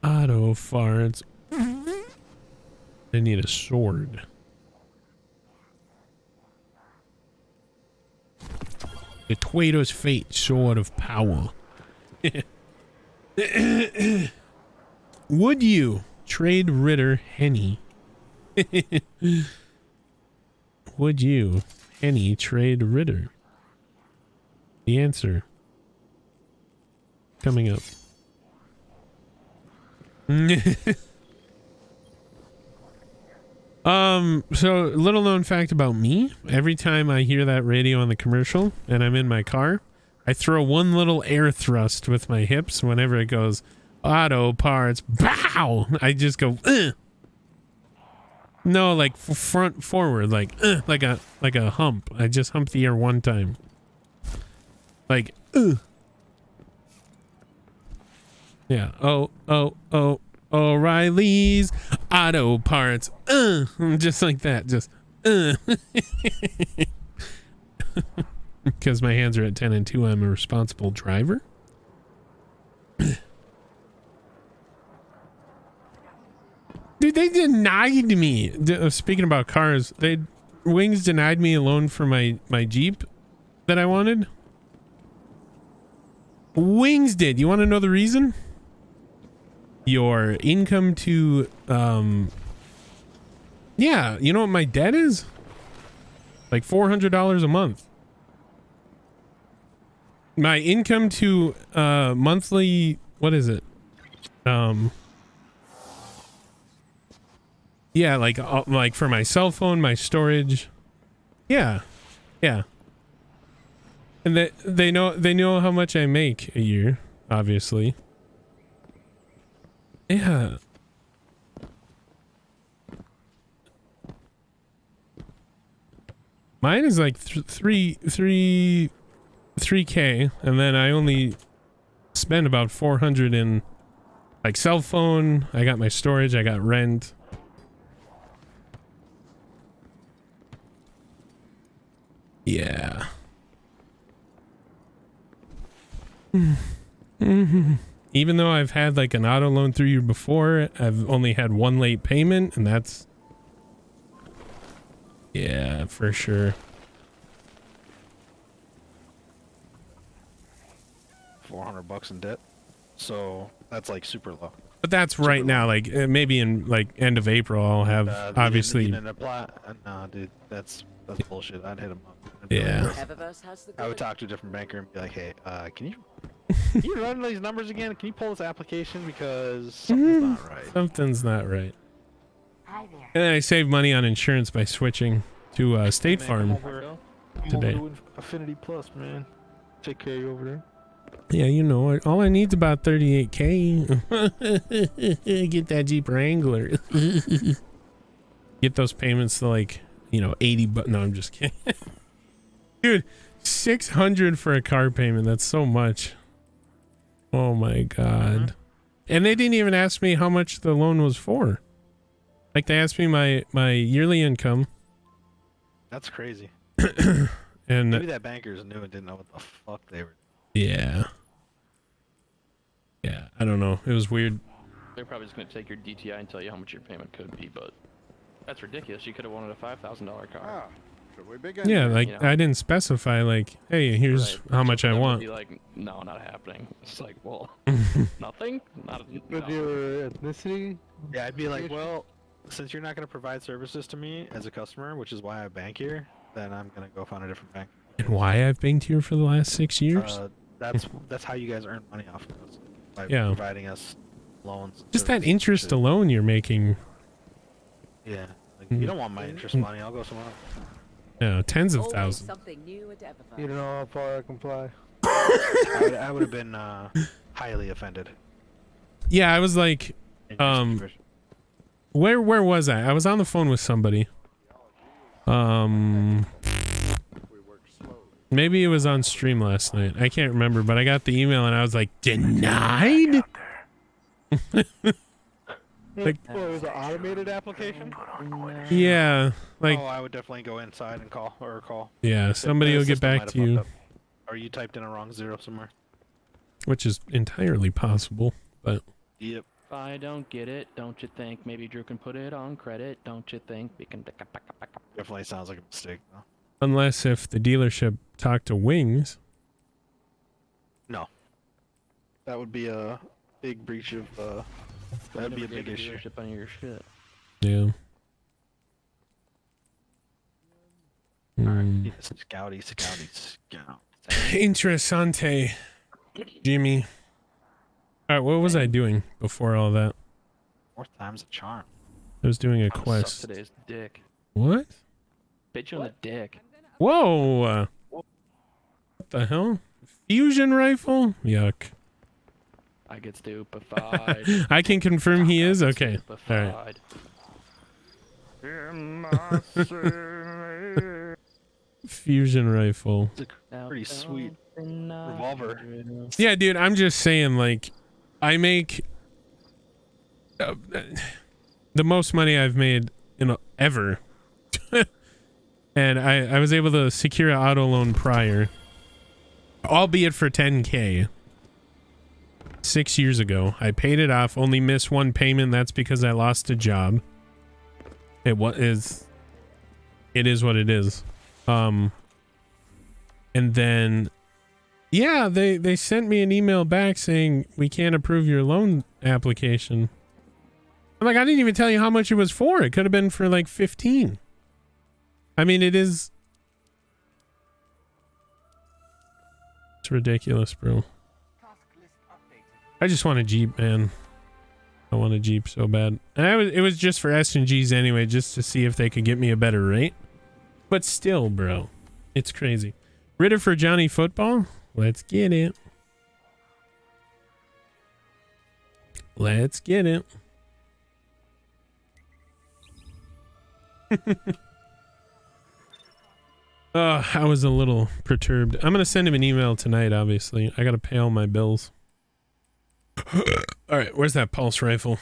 Auto farts. I need a sword. The Tuato's fate, sword of power. Would you trade Ritter Henny? Would you, Henny, trade Ritter? The answer coming up. So little known fact about me, every time I hear that radio on the commercial and I'm in my car, I throw one little air thrust with my hips whenever it goes auto parts, bow. I just go, ugh. No, like front forward, like a hump. I just hump the air one time. Like, yeah. Oh, O'Reilly's Auto Parts. Just like that. Just, because my hands are at 10 and 2, I'm a responsible driver. Dude, they denied me. Speaking about cars, Wings denied me a loan for my Jeep that I wanted. Wings did. You want to know the reason? Your income to yeah, you know what my debt is? Like $400 a month. My income to monthly, what is it? Yeah, like for my cell phone, my storage. Yeah. Yeah. And they know how much I make a year, obviously. Yeah. Mine is like 3K, and then I only spend about 400 in like cell phone. I got my storage, I got rent. Yeah. Even though I've had like an auto loan through you before, I've only had one late payment, and that's, yeah, for sure. $400 in debt. So that's like super low. But that's right now, like maybe in like end of April, I'll have obviously. You didn't apply. No, dude, that's bullshit. I'd hit him up. Yeah. I would talk to a different banker and be like, hey, can you run these numbers again? Can you pull this application because something's not right? Something's not right. Hi there. And then I save money on insurance by switching to State Farm today. Affinity Plus, man. Take care of you over there. Yeah, you know, all I need is about 38K. Get that Jeep Wrangler. Get those payments to like, you know, 80, but no, I'm just kidding. Dude, 600 for a car payment. That's so much. Oh my God. And they didn't even ask me how much the loan was for. Like they asked me my yearly income. That's crazy. And maybe that banker's knew and didn't know what the fuck they were. Yeah. Yeah, I don't know. It was weird. They're probably just gonna take your DTI and tell you how much your payment could be, but that's ridiculous. You could have wanted a $5,000 car. Should we begin? Yeah, like, you know? I didn't specify like, hey, here's Right. how much I That would want. Be like, no, not happening. It's like, well, nothing. Not. With No. your ethnicity? Yeah, I'd be like, well, since you're not gonna provide services to me as a customer, which is why I bank here, then I'm gonna go find a different bank. And why I've banked here for the last 6 years? That's how you guys earn money off of us, by Yeah. providing us loans. and Just that services and interest shit. alone you're making. Yeah, like, Mhm. you don't want my interest money. I'll go somewhere else. Yeah, tens of Always thousands. something new at Everfund. You don't know how far I comply. I would have been highly offended. Yeah, I was like, in your situation. where was I? I was on the phone with somebody. Maybe it was on stream last night. I can't remember, but I got the email and I was like, denied? Like, Well, it was an automated application. yeah, like, Oh, I would definitely go inside and call. yeah, somebody The will get system back might to have you, fucked up. Or you typed in a wrong zero somewhere. which is entirely possible, but Yep. If I don't get it, don't you think maybe Drew can put it on credit? Don't you think we can? Definitely sounds like a mistake. Though. unless if the dealership talked to Wings. No. That would be a big breach of. That'd be a big issue. Dealership on your shit. Yeah. Alright, Scouty. Interessante, Jimmy. All right, what was I doing before all that? Fourth time's a charm. I was doing a Suck quest. today's dick. What? Bit you on the dick. Whoa! What the hell? Fusion rifle? Yuck. I get stupefied. I can confirm he is? Okay. All right. Fusion rifle. Pretty sweet revolver. Yeah, dude, I'm just saying, like, I make the most money I've made ever. And I was able to secure an auto loan prior, albeit for 10K. 6 years ago. I paid it off, only missed one payment. That's because I lost a job. It is what it is. And then Yeah, they sent me an email back saying we can't approve your loan application. I'm like, I didn't even tell you how much it was for. It could have been for like 15. I mean, it is. It's ridiculous, bro. I just want a Jeep, man. I want a Jeep so bad. And it was just for S&Gs anyway, just to see if they could get me a better rate. But still, bro, it's crazy. Ritter for Johnny Football? Let's get it. Let's get it. I was a little perturbed. I'm going to send him an email tonight, obviously. I got to pay all my bills. All right, where's that pulse rifle?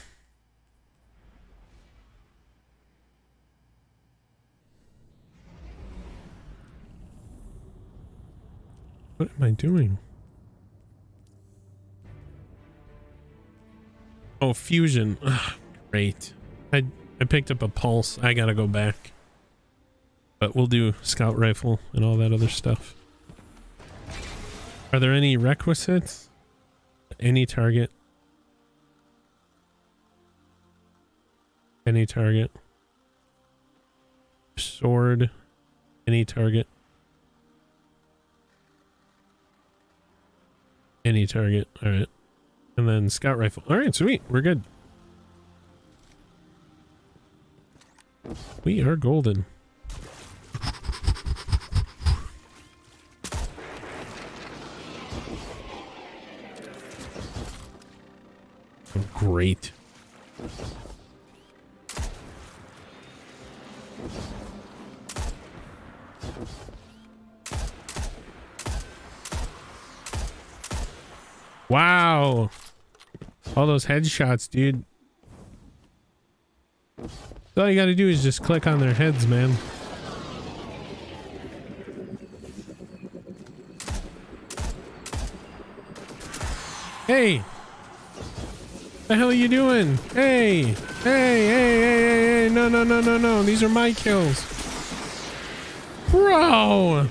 What am I doing? Oh, fusion. Ugh, great. I picked up a pulse. I gotta go back. But we'll do scout rifle and all that other stuff. Are there any requisites? Any target. Any target. Sword. Any target. Any target. All right. And then scout rifle. All right, sweet. We're good. We are golden. Oh, great. Wow. All those headshots, dude. All you gotta do is just click on their heads, man. Hey! What the hell are you doing? Hey! Hey, hey, hey, hey, hey! No, no, no, no, no. These are my kills. Bro!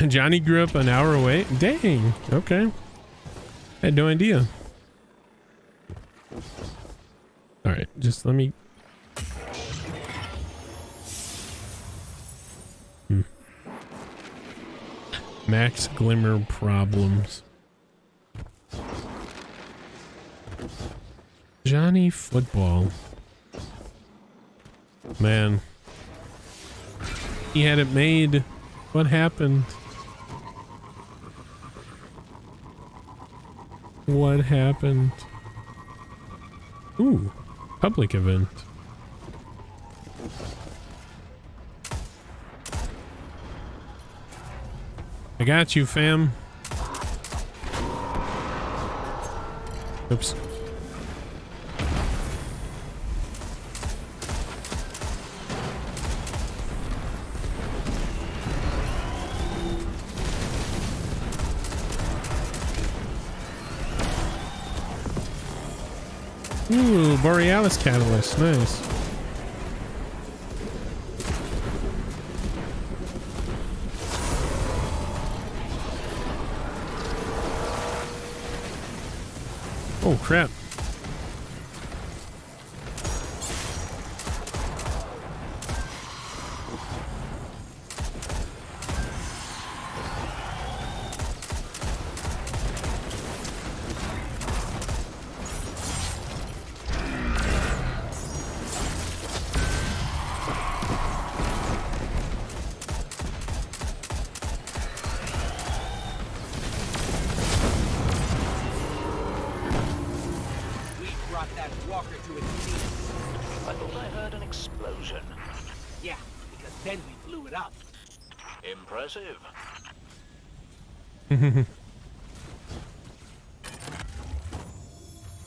Johnny grew up an hour away. Dang. Okay. Had no idea. All right. Just let me. Max Glimmer problems. Johnny Football. Man. He had it made. What happened? What happened? Ooh, public event. I got you, fam. Oops. Ooh, Borealis Catalyst. Nice. Oh, crap.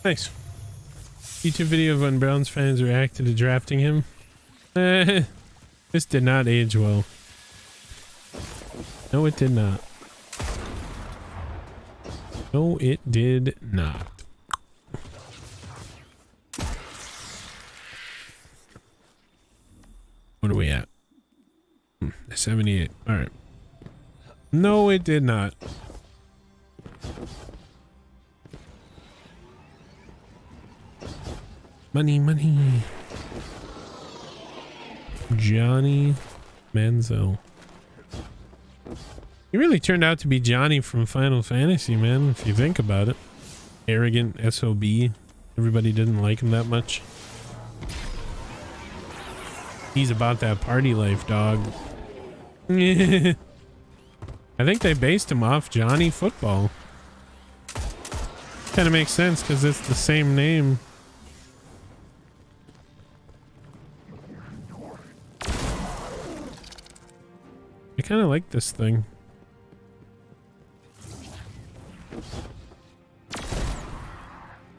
Nice. YouTube video of when Browns fans reacted to drafting him. This did not age well. No, it did not. No, it did not. 78. All right. No, it did not. Money, money. Johnny Manziel. He really turned out to be Johnny from Final Fantasy, man, if you think about it. Arrogant SOB. Everybody didn't like him that much. He's about that party life, dog. I think they based him off Johnny Football. Kind of makes sense because it's the same name. I kind of like this thing.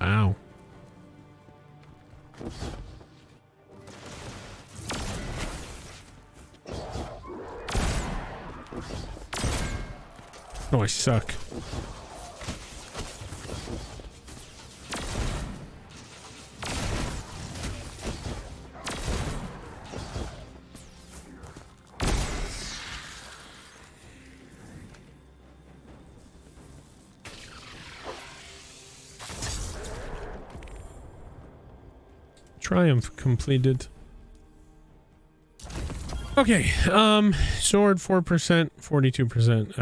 Ow. Oh, I suck. Triumph completed. Okay, sword 4%, 42%.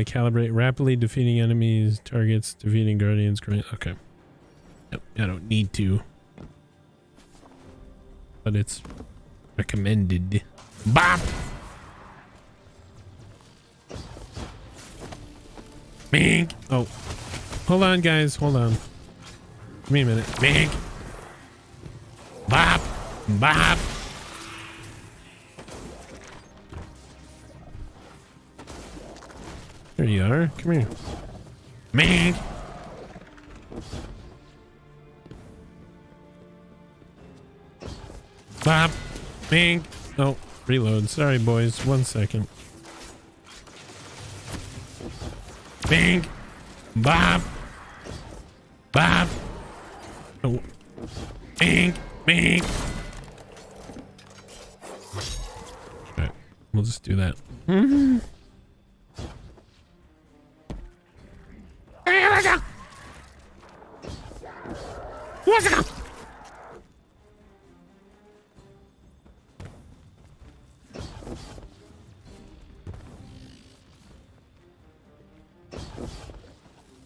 Calibrate rapidly defeating enemies, targets, defeating guardians. Great. Okay. Yep, I don't need to, but it's recommended. Bop. Mink. Oh, hold on, guys. Hold on. Give me a minute. Mink. Bop. Bop. There you are. Come here. Mink. Bop. Mink. Oh, reload. Sorry, boys. 1 second. Mink. Bop. Bop. Oh. Mink. Mink. Alright. We'll just do that.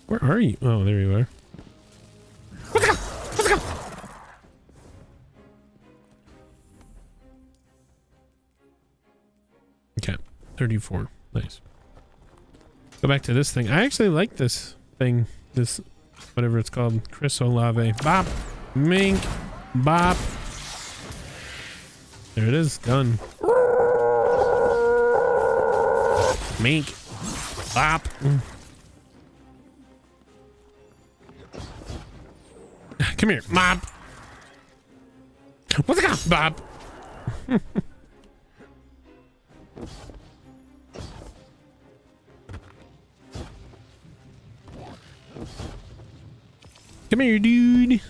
Where are you? Oh, there you are. Okay, 34. Nice. Go back to this thing. I actually like this thing. This, whatever it's called. Chris Olave. Bop. Mink. Bop. There it is. Done. Mink. Bop. Come here. Mop. What's it got? Bop. Come here, dude.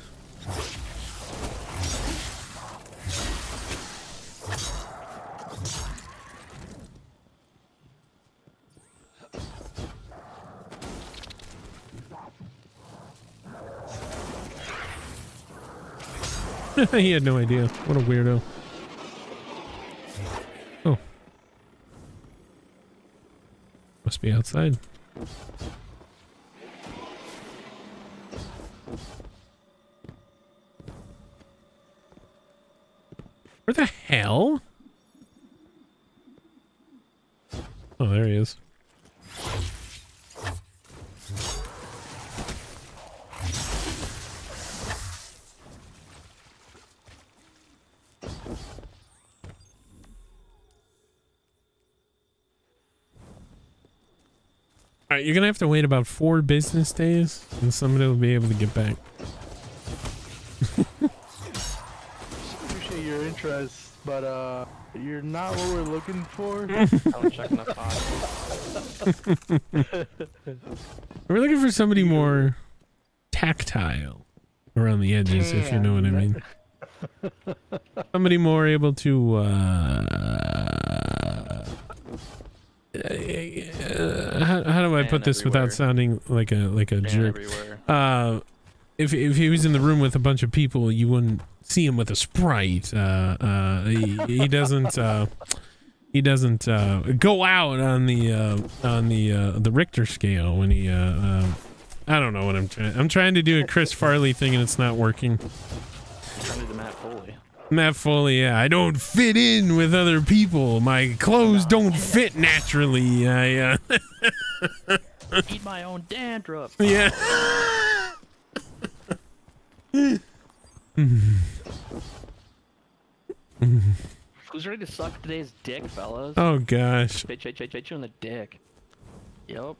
He had no idea. What a weirdo. Oh. Must be outside. Where the hell? Oh, there he is. Alright, you're gonna have to wait about 4 business days and somebody will be able to get back. Appreciate your interest, but you're not what we're looking for. I'm checking the pod. We're looking for somebody more tactile around the edges, if you know what I mean. Somebody more able to put this without sounding like a jerk. Everywhere. If he was in the room with a bunch of people, you wouldn't see him with a Sprite. He doesn't go out on the Richter scale when he I don't know what I'm trying to do a Chris Farley thing and it's not working. Trying to do Matt Foley. Matt Foley, yeah. I don't fit in with other people. My clothes don't fit naturally. I Eat my own dandruff. yeah. Who's ready to suck today's dick, fellas? Oh gosh. Bitch you in the dick. Yup.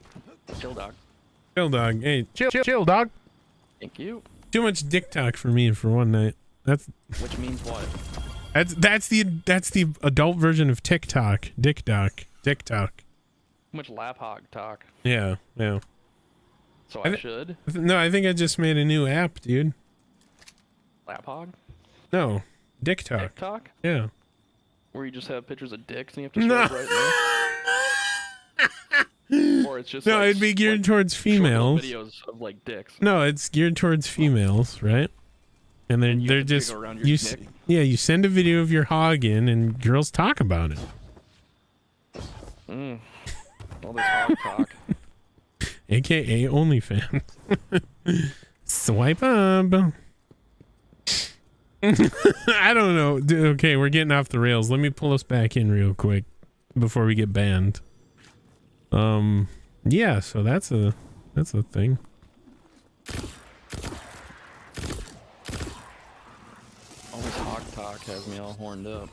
Chill, dog. Chill, dog. Hey, chill, dog. Thank you. Too much dick talk for me for one night. Which means what? That's the adult version of TikTok. Dick talk. Too much lap hog talk. Yeah. So I should? No, I think I just made a new app, dude. Lap hog? No, dick talk. Dick talk? Yeah. Where you just have pictures of dicks and you have to swipe right there? Or it's just no, like, it'd be geared towards females. Videos of like dicks. No, it's geared towards females, right? And then you they're have to just go around your dick? you send a video of your hog in, and girls talk about it. All this hog talk. AKA OnlyFans. Swipe up. I don't know. Okay, we're getting off the rails. Let me pull us back in real quick before we get banned. Yeah, so that's a thing. All this hog talk has me all horned up.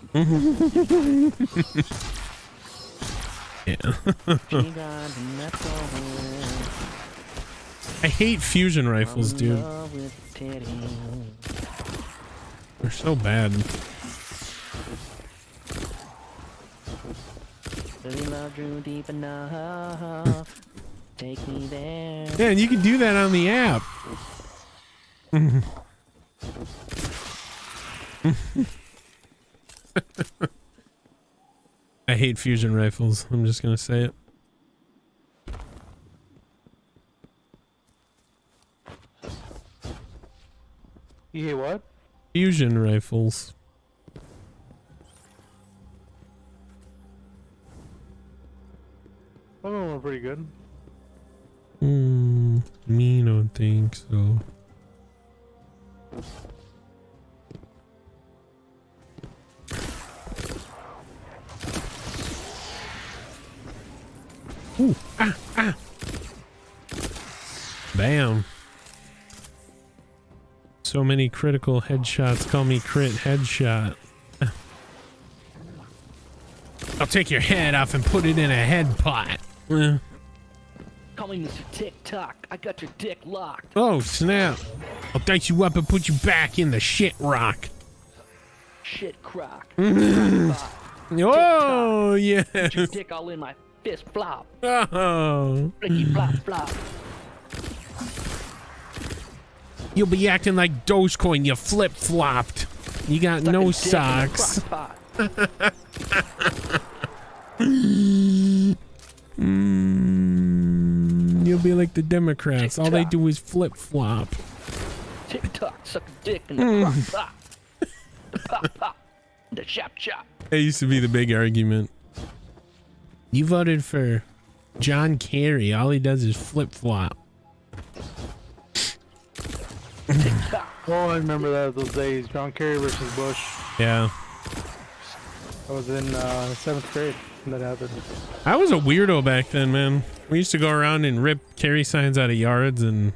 Yeah. I hate fusion rifles, dude. They're so bad. Take me there. Yeah, and you can do that on the app. I hate fusion rifles. I'm just gonna say it. You hate what? Fusion rifles. Some of them are pretty good. Me don't think so. Ooh, ah. Bam. So many critical headshots. Call me crit headshot. I'll take your head off and put it in a head pot. Call me Mr. TikTok. I got your dick locked. Oh, snap. I'll dice you up and put you back in the shit rock. Shit crock. Oh, yes. Put your dick all in my fist flop. Oh. Flicky flop flop. You'll be acting like Dogecoin. You flip-flopped. You got no socks. You'll be like the Democrats. All they do is flip-flop. TikTok, suck a dick in the crock pot. The pop pop. The chop chop. That used to be the big argument. You voted for John Kerry. All he does is flip-flop. Oh, I remember those days. John Kerry versus Bush. Yeah. I was in 7th grade when that happened. I was a weirdo back then, man. We used to go around and rip Kerry signs out of yards and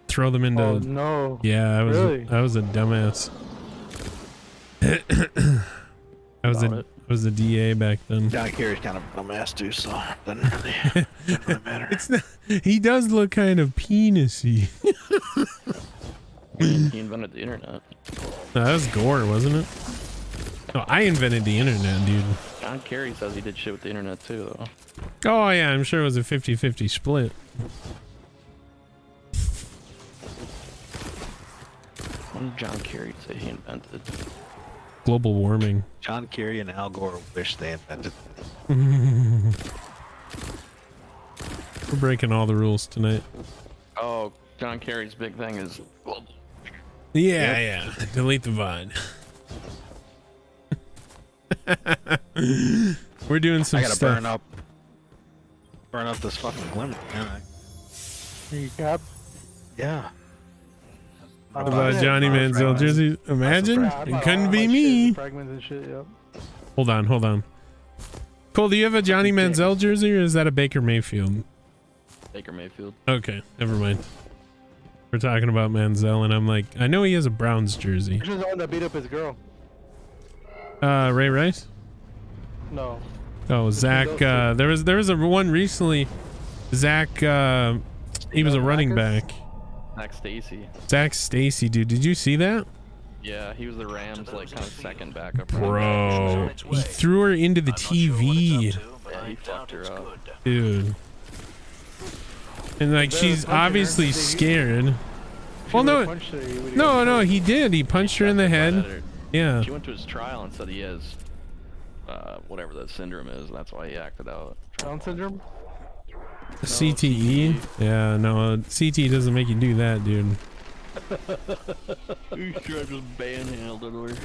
throw them into... Oh, no. Yeah, Really? I was a dumbass. I was a DA back then. John Kerry's kind of a dumbass too, so it doesn't really matter. It's not, he does look kind of penisy. He invented the internet. No, that was Gore, wasn't it? No, I invented the internet, dude. John Kerry says he did shit with the internet too, though. Oh, yeah, I'm sure it was a 50-50 split. What did John Kerry say he invented? Global warming. John Kerry and Al Gore wish they invented. We're breaking all the rules tonight. Oh, John Kerry's big thing is Yeah. Delete the VOD. We're doing some I gotta stuff. burn up this fucking glimmer. You got Yeah. What about Johnny Manziel jersey? Imagine it couldn't be me. Fragments and shit. Yep. Hold on. Cole, do you have a Johnny Manziel jersey or is that a Baker Mayfield? Baker Mayfield. Okay, never mind. We're talking about Manziel, and I'm like, I know he has a Browns jersey. Which is the one that beat up his girl? Ray Rice? No. Oh, Zach. There was a one recently. Zach. He was a running back. Zach Stacy. Zach Stacy, dude. Did you see that? Yeah, he was the Rams like kind of second backup. Bro, he threw her into the TV, Yeah, he fucked her up. dude. And like she's obviously scared. Well, no, he did. He punched her in the head. Yeah. She went to his trial and said he has whatever that syndrome is. That's why he acted out. Down syndrome? CTE? Yeah, no, CTE doesn't make you do that, dude. You should have just manhandled her.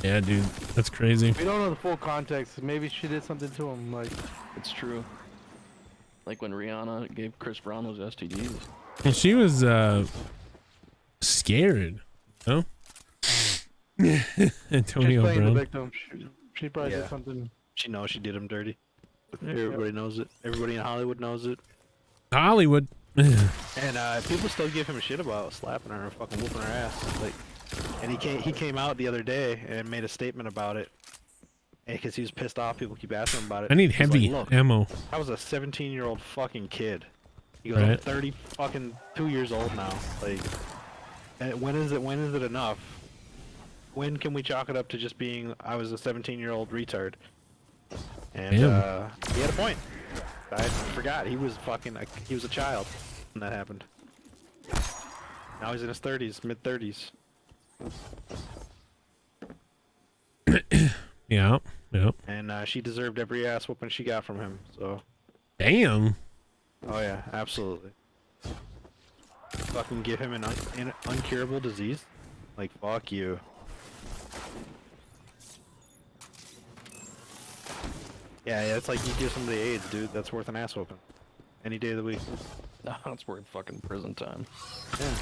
Yeah, dude, that's crazy. We don't know the full context. Maybe she did something to him. Like, It's true. Like when Rihanna gave Chris Brown those STDs. Well, she was scared. No? Antonio she's playing Brown. the victim. She probably did Yeah. something. She knows she did him dirty. Everybody knows it. Everybody in Hollywood knows it. Hollywood. And people still give him shit about slapping her and fucking whooping her ass. Like, and he came out the other day and made a statement about it. And because he was pissed off, people keep asking him about it. I need He's heavy like, Look, ammo. I was a 17-year-old fucking kid. He goes, I'm Right. 30 fucking 2 years old now. Like, and when is it enough? When can we chalk it up to just being I was a 17-year-old retard? And Damn. he had a point. I forgot he was he was a child when that happened. Now he's in his 30s, mid 30s. Yeah. Yep. And she deserved every ass whooping she got from him. So, Damn. oh yeah, absolutely. Fucking give him an uncurable disease? Like, fuck you. Yeah, it's like you give somebody AIDS, dude. That's worth an ass whooping. Any day of the week. No, it's worth fucking prison time. Yeah.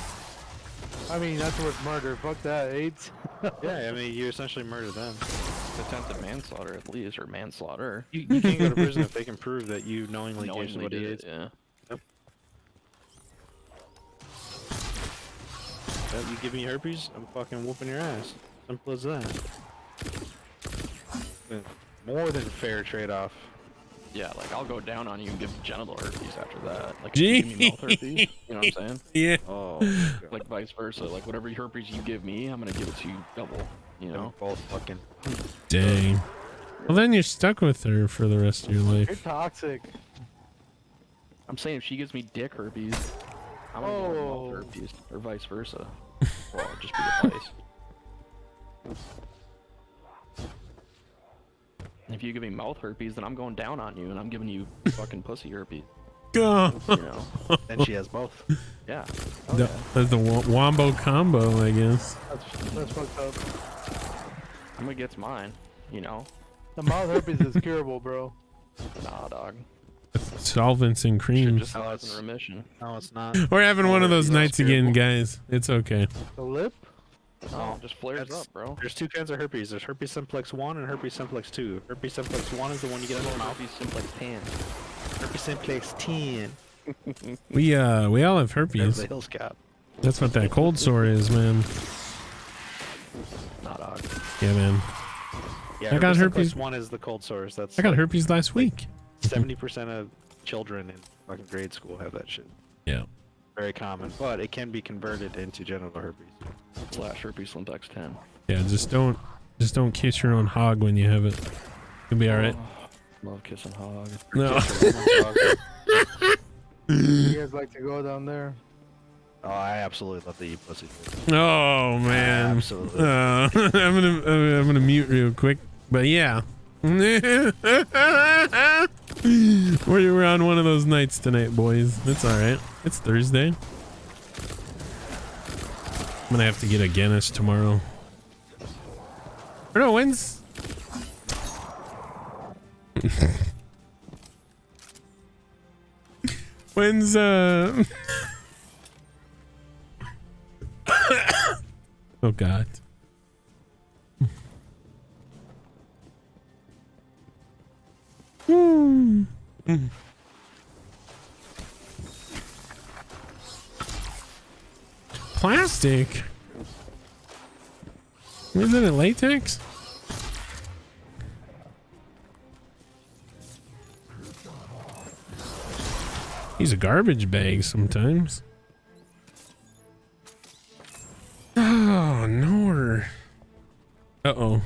I mean, that's worth murder. Fuck that. AIDS. Yeah, I mean, you essentially murder them. Attempted manslaughter at least, or manslaughter. You can't go to prison if they can prove that you knowingly gave Knowingly somebody did AIDS. it, yeah. Yeah, you give me herpes, I'm fucking whooping your ass. Simple as that. More than fair trade-off. Yeah, like I'll go down on you and give genital herpes after that. Like, if you give me mouth herpes, you know what I'm saying? Yeah. Oh, Like vice versa. Like whatever herpes you give me, I'm gonna give it to you double. You know? both fucking. Dang. Well, then you're stuck with her for the rest of your You're life. toxic. I'm saying if she gives me dick herpes, I'm gonna give her Oh. mouth herpes, or vice versa. Well, it'll just be the vice. If you give me mouth herpes, then I'm going down on you, and I'm giving you fucking pussy herpes. Go. You know? Then she has both. Yeah. That's the wombo combo, I guess. That's fucked up. I'm gonna get mine. You know? The mouth herpes is curable, bro. Nah, dog. Solvents and Should creams. just have in remission. No, it's not. We're having one of those Herpes nights is again, curable. guys. It's okay. The lip? No, just flares That's- up, bro. There's two kinds of herpes. There's herpes simplex 1 and herpes simplex 2. Herpes simplex 1 is the one you get in the mouth. Herpes simplex tan. Herpes simplex 10. We all have There's herpes. the Hills Cap. That's what that cold sore is, man. Nah, dog. Yeah, man. Yeah, I got herpes. simplex 1 is the cold sores. That's I got like herpes last week. 70% of children in fucking grade school have that shit. Yeah. Very common, but it can be converted into genital herpes. / herpes simplex 10. Yeah, just don't kiss your own hog when you have it. You'll be all right. Love kissing hog. No. You guys like to go down there? Oh, I absolutely love to eat pussy. Oh man. Absolutely. I'm gonna mute real quick, but yeah. We're on one of those nights tonight, boys. It's all right. It's Thursday. I'm gonna have to get a Guinness tomorrow. Or no, when's? When's oh God. Plastic? Isn't it latex? He's a garbage bag sometimes. Oh, no. Uh-oh.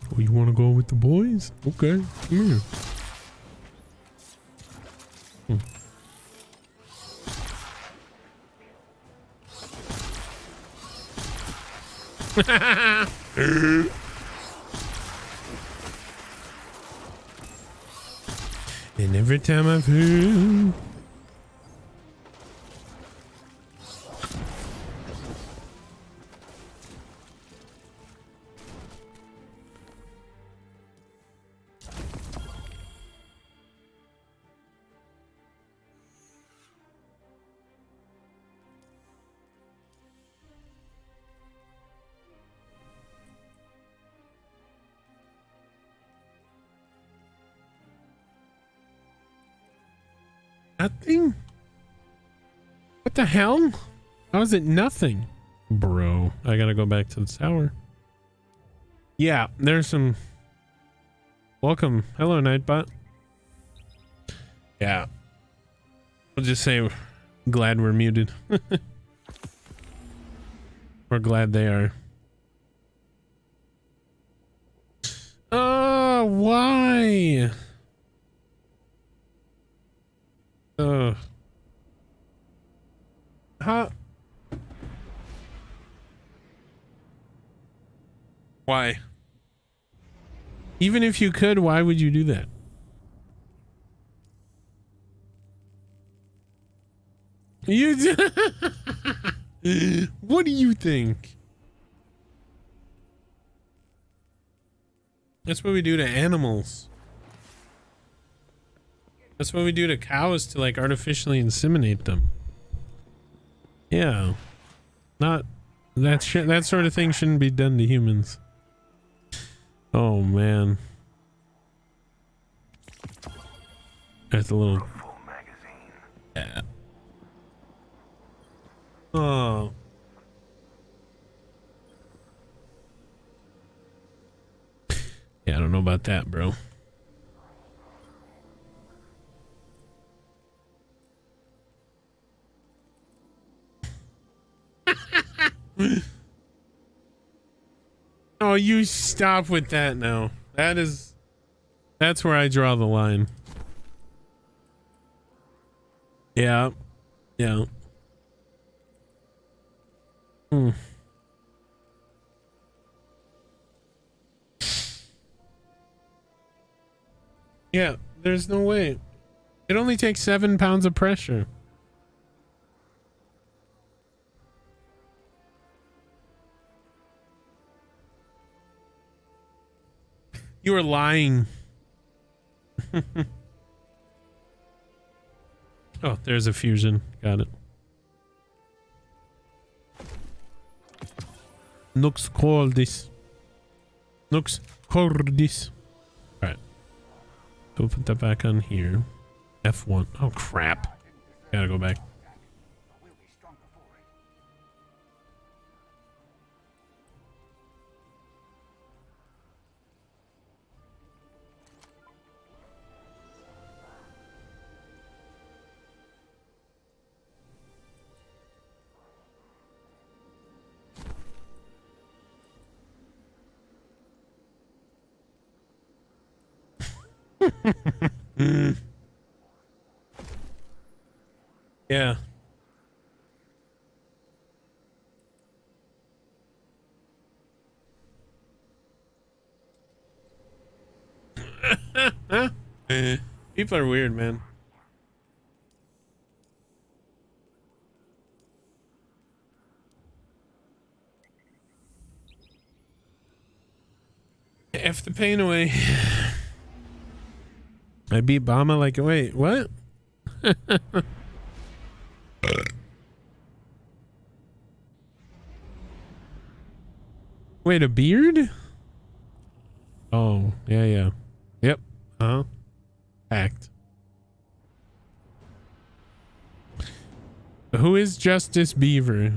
Oh, you want to go with the boys? Okay, come here. And every time I've heard nothing? What the hell? How is it nothing? Bro, I gotta go back to the tower. Yeah, there's some... Welcome. Hello, Nightbot. Yeah. We'll just say glad we're muted. We're glad they are. Oh, why? How? Why? Even if you could, why would you do that? You what do you think? That's what we do to animals. That's what we do to cows, to like artificially inseminate them. Yeah. Not that sort of thing shouldn't be done to humans. Oh man. That's a little. Yeah. Oh. Yeah, I don't know about that, bro. Oh, you stop with that now. That's where I draw the line. Yeah. Yeah. Yeah, there's no way. It only takes 7 pounds of pressure. You were lying. Oh, there's a fusion. Got it. Nux cordis. Nux cordis. Alright. We'll put that back on here. F1. Oh, crap. Gotta go back. Yeah. People are weird, man. F the pain away. I beat Bama like, wait, what? Wait, a beard? Oh, yeah. Yep. Act. Who is Justice Beaver?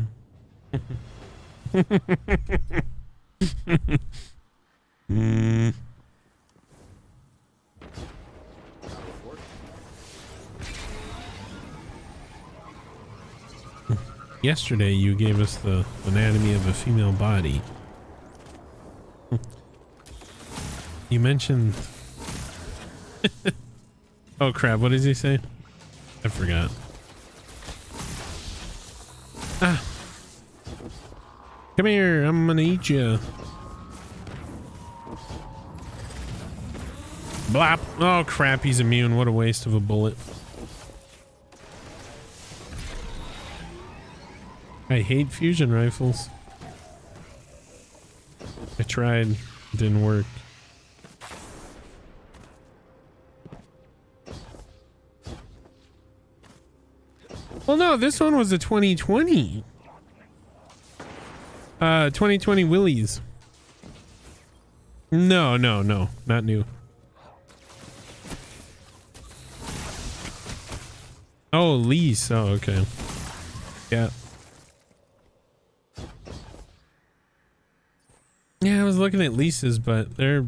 Yesterday you gave us the anatomy of a female body. You mentioned... Oh crap, what does he say? I forgot. Ah. Come here, I'm gonna eat you. Blap. Oh crap, he's immune. What a waste of a bullet. I hate fusion rifles. I tried, it didn't work. Well, no, this one was a 2020. 2020 Willys. No, not new. Oh, lease. Oh, okay. Yeah. Yeah, I was looking at leases, but they're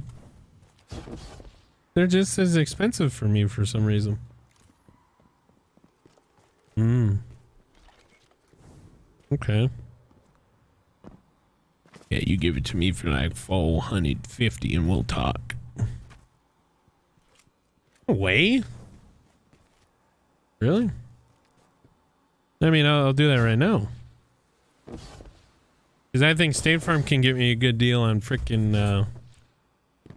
just as expensive for me for some reason. Okay. Yeah, you give it to me for like 450 and we'll talk. No way? Really? I mean, I'll do that right now. Because I think State Farm can get me a good deal on frickin'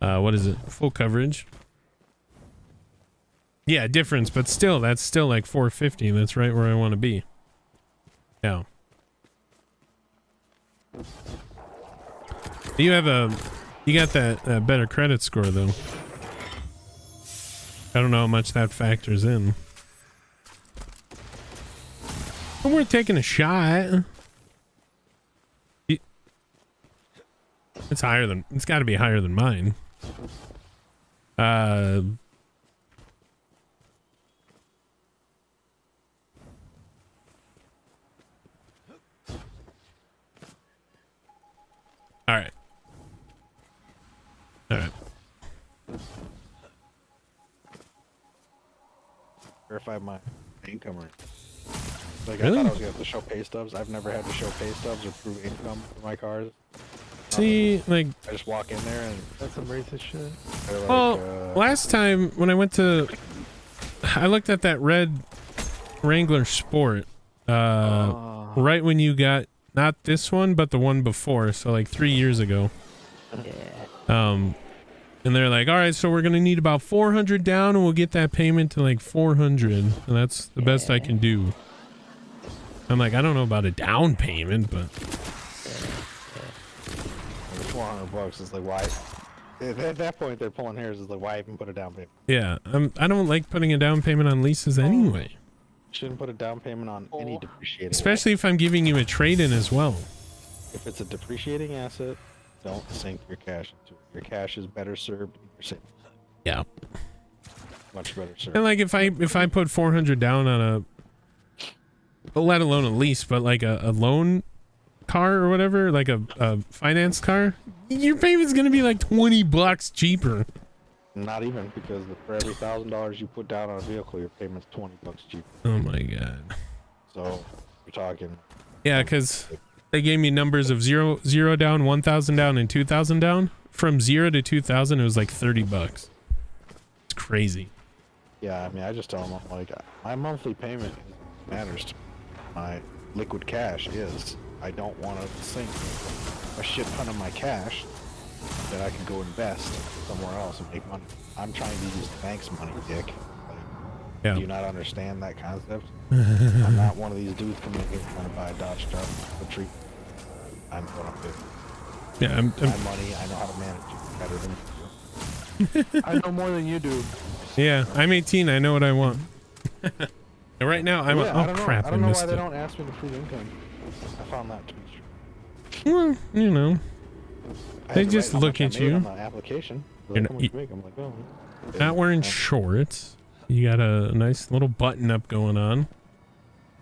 what is it? Full coverage. Yeah, difference, but still, that's still like 450. That's right where I want to be. Yeah. You got that better credit score though. I don't know how much that factors in. But we're taking a shot. It's higher than, it's got to be higher than mine. All right. Verify my income rate. Like Really? I thought I was gonna have to show pay stubs. I've never had to show pay stubs or prove income for my cars. See, like, I just walk in there and That's some racist shit. they're like, well, last time when I went to, I looked at that red Wrangler Sport, right when you got, not this one, but the one before. So like 3 years ago. And they're like, all right, so we're going to need about 400 down and we'll get that payment to like 400. And that's the best I can do. I'm like, I don't know about a down payment, but $400 is like, why? At that point, they're pulling hairs. Is like, why even put a down payment? yeah, I don't like putting a down payment on leases anyway. Shouldn't put a down payment on any depreciating. Especially if I'm giving you a trade-in as well. If it's a depreciating asset, don't sink your cash into it. Your cash is better served in your savings. Yeah. Much better served. And like if I put 400 down on a, let alone a lease, but like a loan car or whatever, like a finance car, your payment's gonna be like $20 cheaper. Not even, because for every $1,000 you put down on a vehicle, your payment's $20 cheaper. Oh my god. So you're talking. Yeah, because they gave me numbers of zero down, 1,000 down, and 2,000 down. From 0 to 2,000, it was like $30. It's crazy. Yeah, I mean, I just tell them, I'm like, my monthly payment matters to me. My liquid cash is. I don't want to sink a shit ton of my cash that I can go invest somewhere else and make money. I'm trying to use the bank's money, dick. Like, Yeah. do you not understand that concept? I'm not one of these dudes coming in here trying to buy a Dodge truck for treat. I'm what I'm doing. Yeah, My money, I know how to manage it better than you. I know more than you do. yeah, I'm 18. I know what I want. And right now, I'm Yeah, I don't know. crap. I don't know missed why they it. don't ask me to prove income. I found that to be true. Well, you know, I They had to just write how look much I at made you. on the application. They're You're like, not- how much you make? I'm like, oh. not wearing Yeah. shorts. You got a nice little button up going on.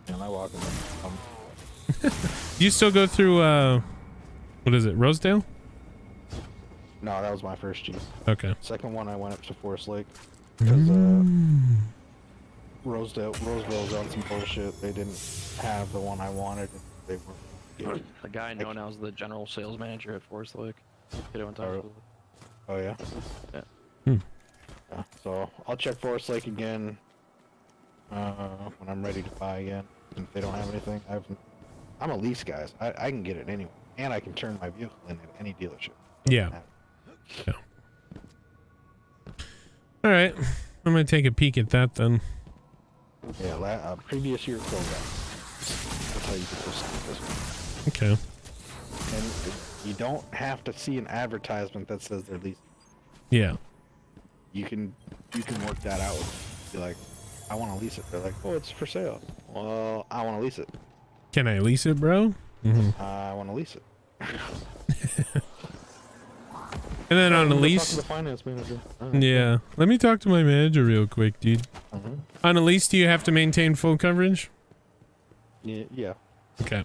And I walk in. You still go through what is it, Rosedale? No, that was my first Jeep. Okay. Second one, I went up to Forest Lake because Roseville's on some bullshit. They didn't have the one I wanted. They were. The guy I know now is the general sales manager at Forest Lake. Kid I went to high school with. Oh yeah. Yeah. Yeah. So I'll check Forest Lake again when I'm ready to buy again. If they don't have anything, I'm a lease guy. So I can get it anywhere, and I can turn my vehicle in at any dealership. Yeah. Yeah. All right. I'm gonna take a peek at that then. Yeah. Previous year program. That's how you can proceed this one. Okay. And you don't have to see an advertisement that says they're leasing. Yeah. You can work that out. Be like, I want to lease it. They're like, oh, it's for sale. Well, I want to lease it. Can I lease it, bro? I want to lease it. And then on the Talk to lease, the finance manager. yeah. Let me talk to my manager real quick, dude. On a lease, do you have to maintain full coverage? Yeah. Okay.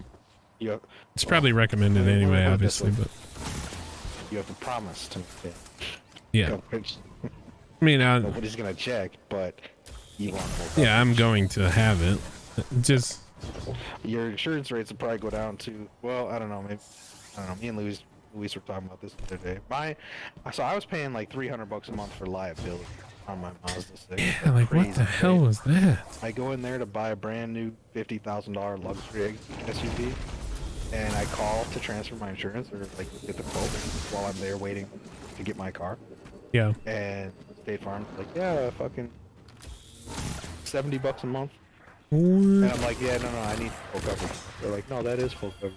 You have, It's probably recommended Let me anyway, put it this obviously, way. but you have to promise to maintain yeah. coverage. I mean, Nobody's gonna check, but you want full coverage. yeah, I'm going to have it. Just Your insurance rates will probably go down to, well, I don't know, maybe, I don't know. Me and Luis were talking about this the other day. So I was paying like $300 a month for liability on my Mazda 6. yeah, like what the hell was that? I go in there to buy a brand new $50,000 luxury SUV, and I call to transfer my insurance or like get the quote while I'm there waiting to get my car. Yeah. And State Farm's like, yeah, fucking $70 a month. And I'm like, yeah, no, I need full coverage. They're like, no, that is full coverage.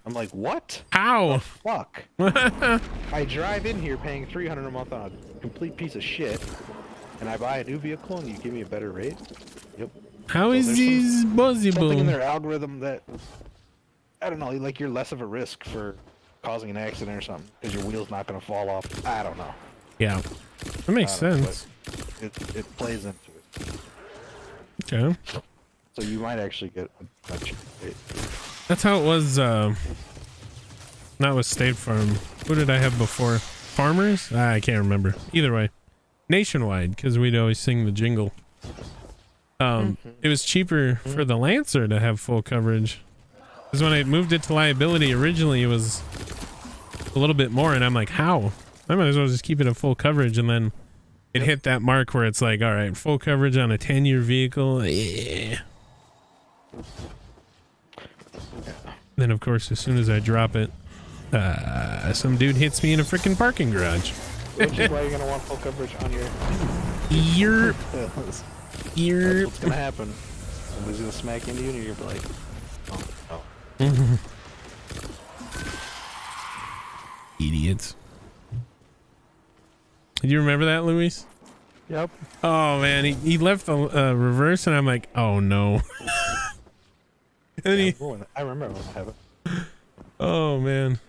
I'm like, what? Ow! Fuck. I drive in here paying $300 a month on a complete piece of shit, and I buy a new vehicle and you give me a better rate? Yep. How So is there's this something in possible? their algorithm that, I don't know, like you're less of a risk for causing an accident or something because your wheel's not going to fall off. I don't know. Yeah, that makes I don't know, sense. but it plays into it. Okay. So you might actually get a cheap rate. That's how it was, not with State Farm. Who did I have before? Farmers? I can't remember. Either way. Nationwide, because we'd always sing the jingle. It was cheaper for the Lancer to have full coverage. Because when I moved it to liability, originally it was a little bit more, and I'm like, how? I might as well just keep it at full coverage, and then it hit that mark where it's like, all right, full coverage on a 10-year vehicle. Yeah. Then, of course, as soon as I drop it, some dude hits me in a freaking parking garage. Which is why you're gonna want full coverage on your. Yerp. That's Yerp. what's gonna happen. Somebody's gonna smack into you, and you're gonna be like, oh. Idiots. Did you remember that, Luis? Yep. Oh man, he left the reverse, and I'm like, oh no. And he, I remember when I have it. oh man,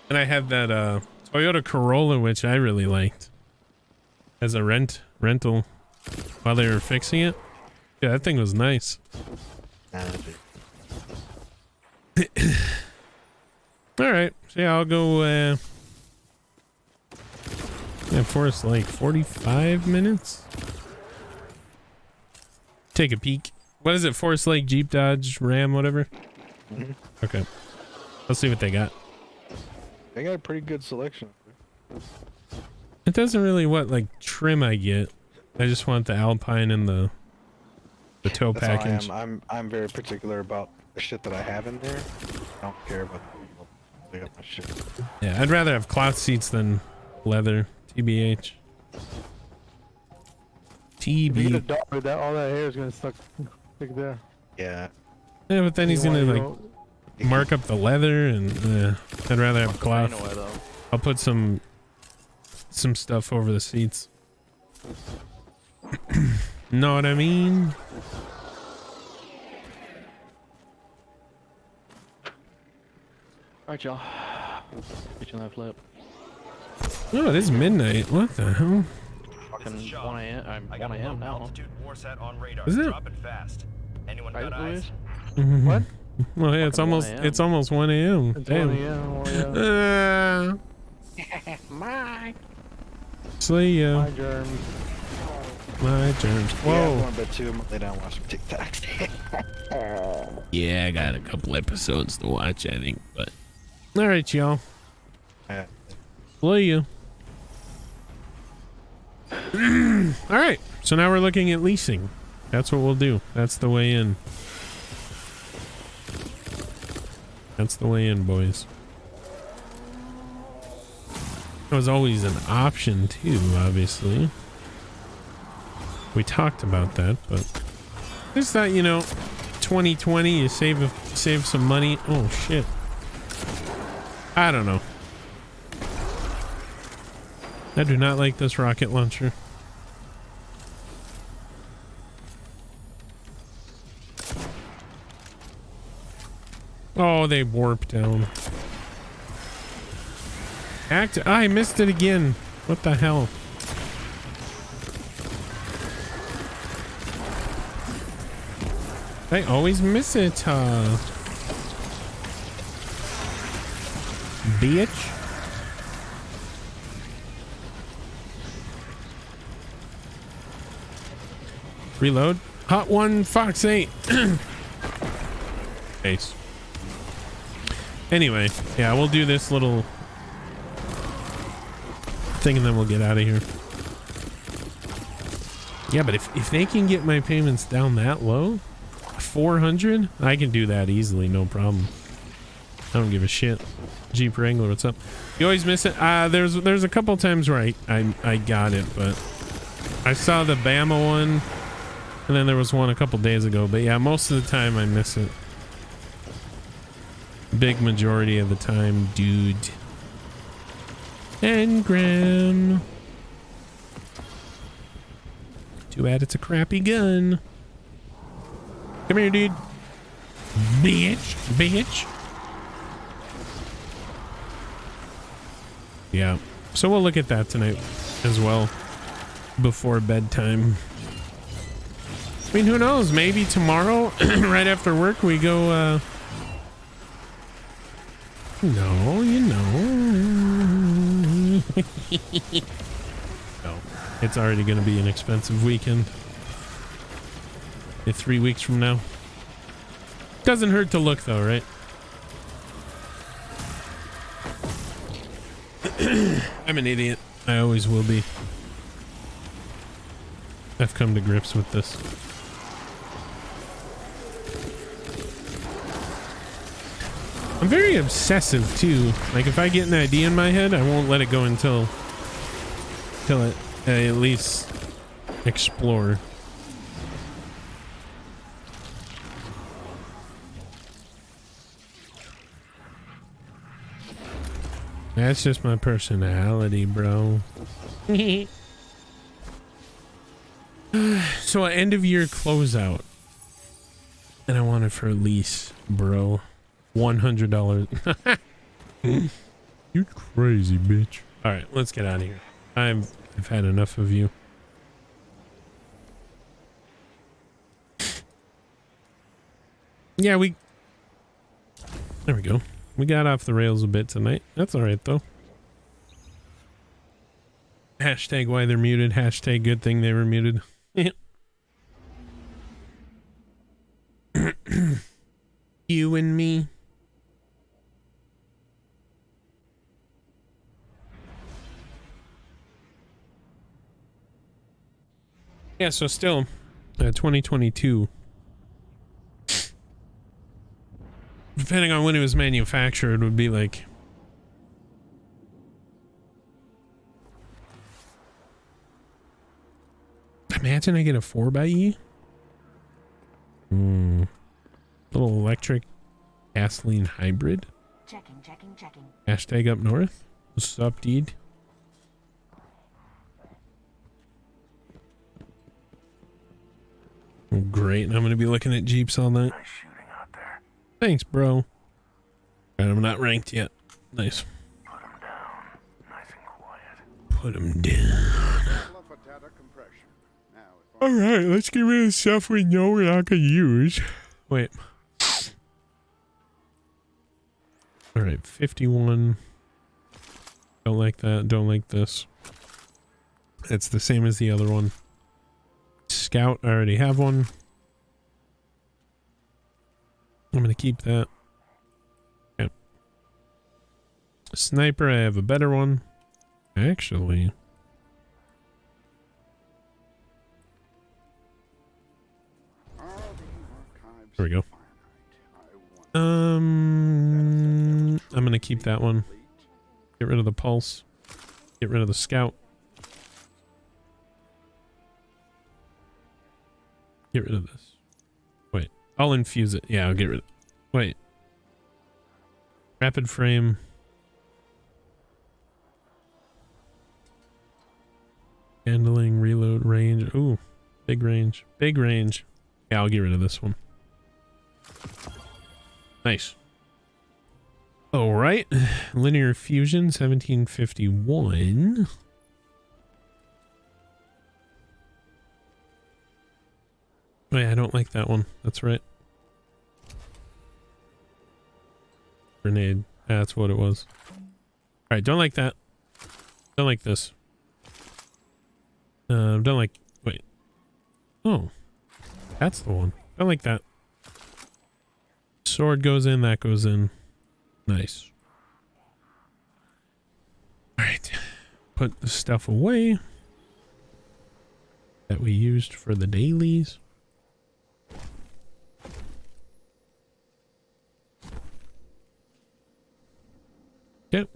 and I had that Toyota Corolla, which I really liked, as a rental while they were fixing it. Yeah, that thing was nice. All right, so yeah, I'll go. Yeah, Forest Lake, 45 minutes. Take a peek. What is it? Forest Lake, Jeep, Dodge, Ram, whatever. Okay, let's see what they got. They got a pretty good selection. It doesn't really what like trim I get. I just want the Alpine and the tow That's how package. I'm very particular about the shit that I have in there. I don't care about I got my shit. Yeah, I'd rather have cloth seats than leather. TBH. If you get a TB. dog, that all that hair is gonna stick there. Yeah. Yeah, but then he's You gonna want- like you mark up the leather, and I'd rather have Rain cloth. away, though. I'll put some stuff over the seats. Know what I mean? Alright, y'all. Get you on that flip. Oh, it is midnight. What the hell? Fucking 1 a.m. I'm 1 a.m. now. Is it? Right, Louise? What? Well, yeah, it's Fucking 1 almost a.m. it's almost 1 a.m. It's Damn. 1 a.m. Oh, yeah. See ya. My germs. My germs. Yeah, I'm Whoa. going to bed too. I'm gonna lay down and watch some TikToks. Yeah, I got a couple episodes to watch, I think. But all right, y'all. Yeah. See ya. All right. So now we're looking at leasing. That's what we'll do. That's the way in. That's the way in, boys. It was always an option too, obviously. We talked about that, but just thought, 2020, you save some money. Oh shit. I don't know. I do not like this rocket launcher. Oh, they warped down. I missed it again. What the hell? I always miss it, bitch. Reload. Hot one, Fox 8. Ace. Anyway, yeah, we'll do this little thing and then we'll get out of here. Yeah, but if they can get my payments down that low, 400, I can do that easily, no problem. I don't give a shit. Jeep Wrangler, what's up? You always miss it. There's a couple times where I got it, but I saw the Bama one, and then there was one a couple days ago. But yeah, most of the time I miss it. Big majority of the time, dude. And Graham. Too bad it's a crappy gun. Come here, dude. Bitch. Yeah. So we'll look at that tonight as well. Before bedtime. I mean, who knows? Maybe tomorrow, right after work, we go, no, No. It's already going to be an expensive weekend. 3 weeks from now. Doesn't hurt to look though, right? I'm an idiot. I always will be. I've come to grips with this. I'm very obsessive too. Like if I get an idea in my head, I won't let it go until I at least explore. That's just my personality, bro. So an end of year closeout. And I want it for a lease, bro. $100. You're crazy, bitch. Alright, let's get out of here. I've had enough of you. Yeah, there we go. We got off the rails a bit tonight. That's alright though. Hashtag why they're muted. Hashtag good thing they were muted. You and me. Yeah, so still 2022. Depending on when it was manufactured, would be like Imagine I get a 4xe. Little electric gasoline hybrid. Checking. Hashtag up north. What's up, dude? Oh, great. I'm going to be looking at Jeeps all night. Nice shooting out there. Thanks, bro. Right, I'm not ranked yet. Nice. Put him down. Nice and quiet. Put him down. Alright, let's get rid of stuff we know we're not going to use. Wait. Alright, 51. Don't like that. Don't like this. It's the same as the other one. Scout, I already have one. I'm going to keep that. Okay. Sniper, I have a better one. Actually. There we go. I'm going to keep that one. Get rid of the pulse. Get rid of the scout. Get rid of this. Wait, I'll infuse it. Yeah, I'll get rid of it. Wait. Rapid frame. Handling, reload, range. Ooh, big range. Big range. Yeah, I'll get rid of this one. Nice. All right. Linear fusion, 1751. Oh, yeah, I don't like that one. That's right. Grenade. That's what it was. All right, don't like that. Don't like this. Don't like... Wait. Oh. That's the one. Don't like that. Sword goes in, that goes in. Nice. Alright. Put the stuff away that we used for the dailies. Okay.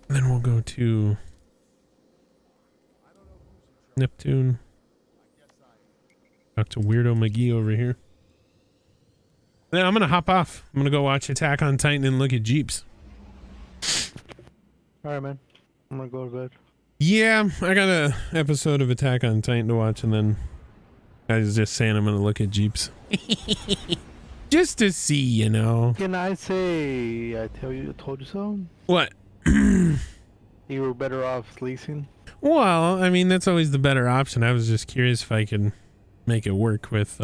Then we'll go to Neptune. Talk to Weirdo McGee over here. Then I'm gonna hop off. I'm gonna go watch Attack on Titan and look at Jeeps. Alright, man. I'm gonna go to bed. Yeah, I got a episode of Attack on Titan to watch, and then I was just saying I'm gonna look at Jeeps. Just to see, you know. Can I say I told you so? What? You were better off leasing? Well, I mean, that's always the better option. I was just curious if I could make it work with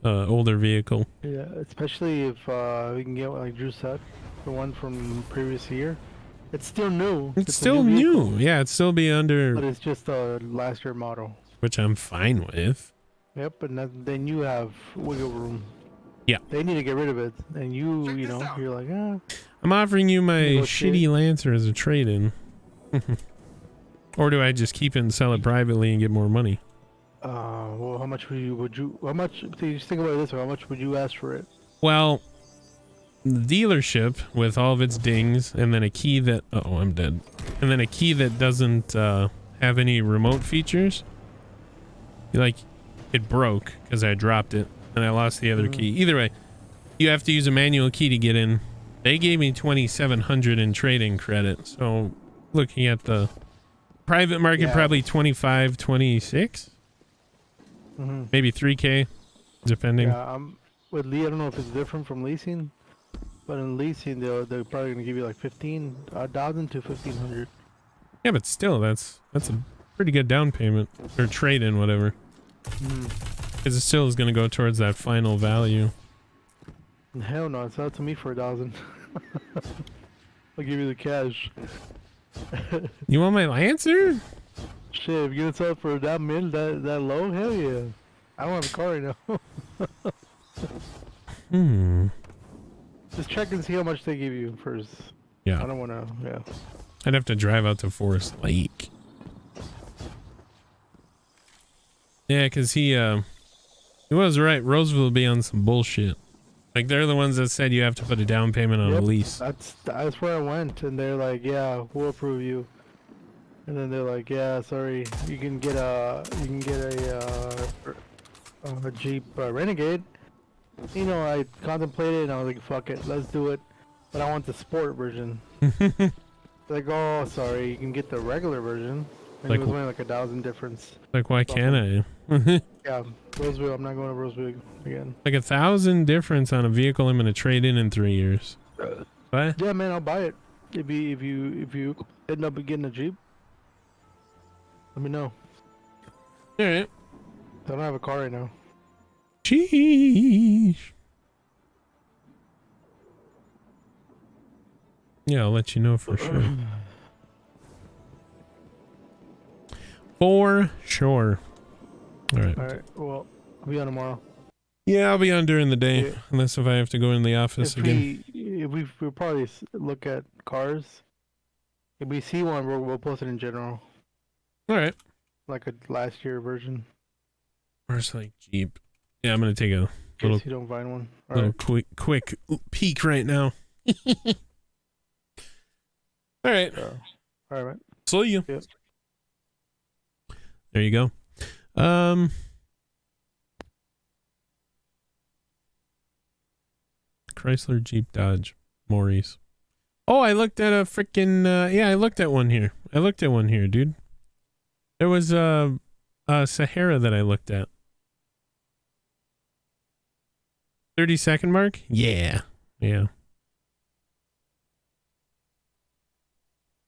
older vehicle. Yeah, especially if we can get, like Drew said, the one from previous year. It's still new. It's still new. Yeah, it'd still be under... But it's just a last year model. Which I'm fine with. Yep, and then you have wiggle room. Yeah. They need to get rid of it. And you know, you're like, ah. I'm offering you my shitty Lancer as a trade-in. Or do I just keep it and sell it privately and get more money? Well, how much how much, just think about it this way, how much would you ask for it? Well, the dealership with all of its dings and then a key that, oh, I'm dead. And then a key that doesn't have any remote features. Like, it broke because I dropped it and I lost the other key. Either way, you have to use a manual key to get in. They gave me 2,700 in trading credit. So looking at the private market, probably 25, 26. Maybe 3K, depending. Yeah, with I don't know if it's different from leasing, but in leasing they're probably gonna give you like 15,000 to 1,500. Yeah, but still, that's a pretty good down payment or trade-in, whatever. Because it still is gonna go towards that final value. Hell no, it's not to me for 1,000. I'll give you the cash. You want my Lancer? Shit, if you get it sold for that that low, hell yeah. I don't have a car right now. Just check and see how much they give you first. Yeah. I don't want to, yeah. I'd have to drive out to Forest Lake. Yeah, because he was right. Roseville will be on some bullshit. Like, they're the ones that said you have to put a down payment on a lease. That's where I went, and they're like, yeah, we'll approve you. And then they're like, yeah, sorry, you can get a Jeep Renegade. You know, I contemplated and I was like, fuck it, let's do it. But I want the sport version. Like, oh, sorry, you can get the regular version. And Like it was only like $1,000 difference. Like, why can't I? Yeah, Roseville, I'm not going to Roseville again. Like 1,000 difference on a vehicle I'm gonna trade in 3 years. What? Yeah, man, I'll buy it. If you end up getting a Jeep, let me know. All right. I don't have a car right now. Sheesh. Yeah, I'll let you know for sure. For sure. All right. All right. Well, I'll be on tomorrow. Yeah, I'll be on during the day, Yeah. unless if I have to go in the office again. We'll probably look at cars. If we see one, we'll post it in general, All right. like a last year version. Where's like Jeep? Yeah, I'm gonna take a In little case you don't find one. All little right. quick peek right now. All right. All right, man. See you. Yep. There you go. Chrysler, Jeep, Dodge, Maurice. Oh, I looked at a freaking yeah, I looked at one here. Dude. There was a Sahara that I looked at. 30-second mark? Yeah. Yeah.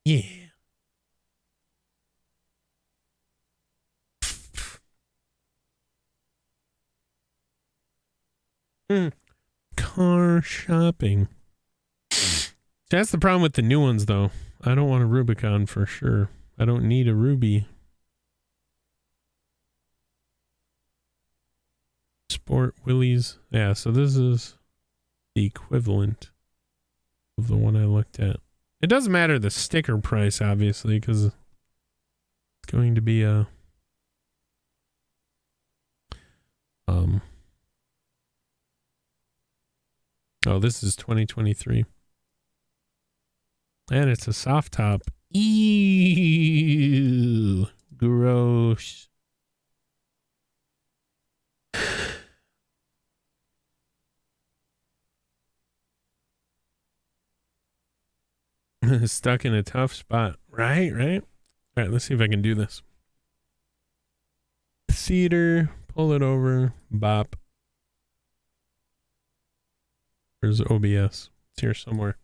Yeah. Car shopping. That's the problem with the new ones, though. I don't want a Rubicon for sure. I don't need a Ruby. Sport Willys. Yeah, so this is the equivalent of the one I looked at. It doesn't matter the sticker price, obviously, because it's going to be a oh, this is 2023. And it's a soft top. Ew. Gross. Stuck in a tough spot. Right? All right, let's see if I can do this. Cedar, pull it over, bop. Where's OBS? It's here somewhere.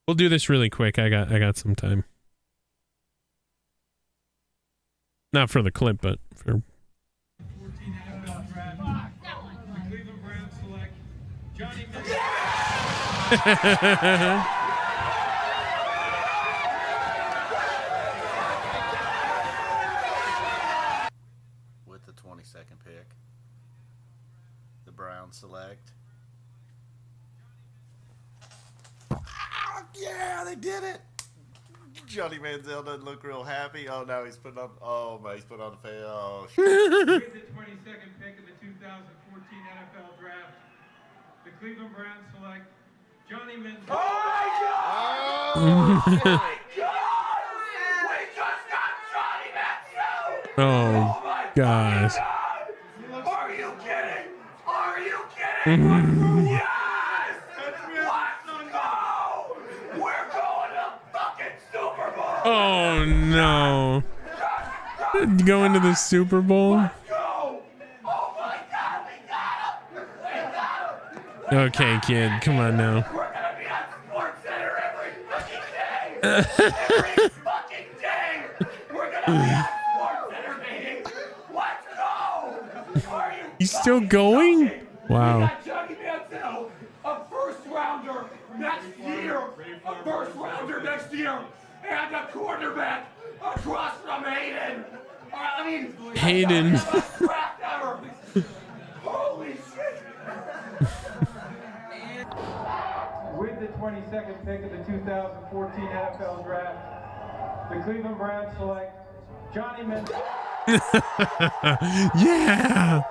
We'll do this really quick. I got some time. Not for the clip, but for with the 22nd pick, the Browns select. Yeah, they did it. Johnny Manziel doesn't look real happy. Oh, now he's putting on. Oh, man, he's putting on the face. Oh, shit. With the 22nd pick of the 2014 NFL Draft, the Cleveland Browns select Johnny Manziel. Oh my God! Oh, My God! We just got Johnny Manziel! oh my gosh. God! Are you kidding? Are you kidding? Yes! Let's go! We're going to fucking Super Bowl! Oh no. Go into the Super Bowl? Let's go! Oh my God, we got him! We got him! Okay, kid, come on now. We're gonna be on SportsCenter every fucking day! Every fucking day! We're gonna be on SportsCenter, baby! Let's go! Are you He's still fucking going? joking? Wow. We got Johnny Manziel, a first rounder next year! A first rounder next year! And a quarterback across from Hayden! I mean, Hayden. the best draft ever! Holy shit! With the 22nd pick of the 2014 NFL Draft, the Cleveland Browns select Johnny Manziel. Yeah.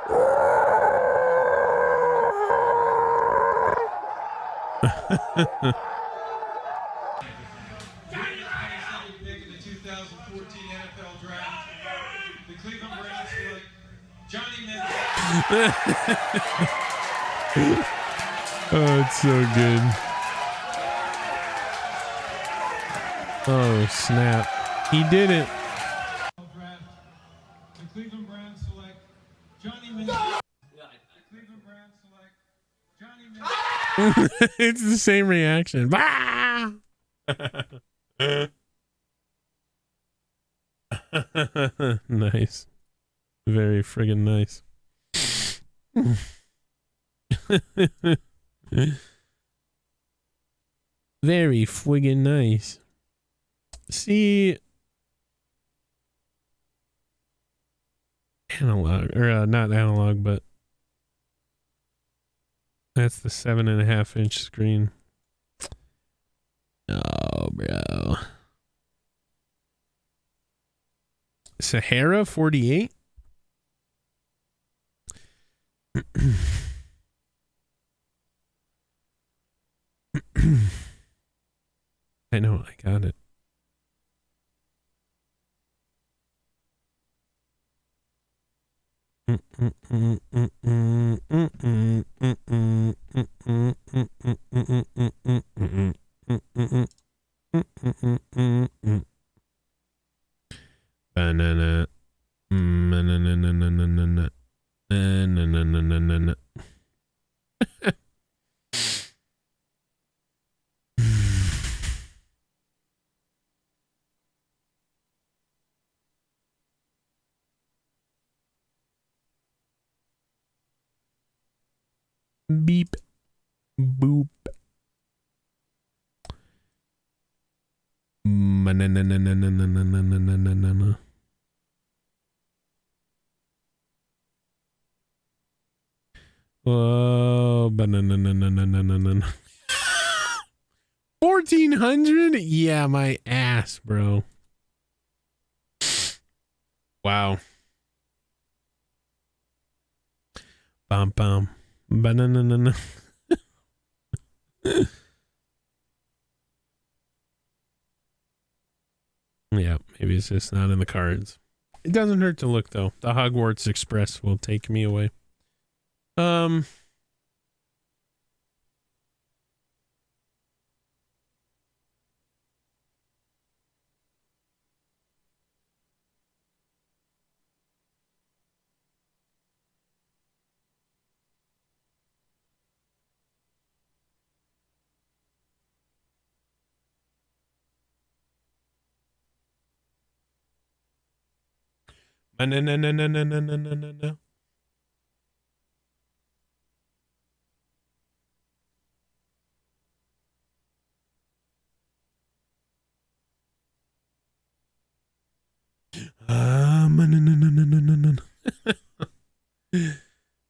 Pick of the 2014 NFL Oh, it's so good. Oh, snap. He did it. The Cleveland Browns select Johnny Manziel. Cleveland Browns select Johnny Manziel. It's the same reaction. Bah! Nice. Very friggin' nice. Very friggin' nice. See, analog, or not analog, but that's the 7.5-inch screen. Oh, bro. Sahara 48. I know, I got it. Banana. Beep. Boop. Oh, 1,400? Yeah, my ass, bro. Wow. Bum bum. Banana. Yeah, maybe it's just not in the cards. It doesn't hurt to look though. The Hogwarts Express will take me away. No.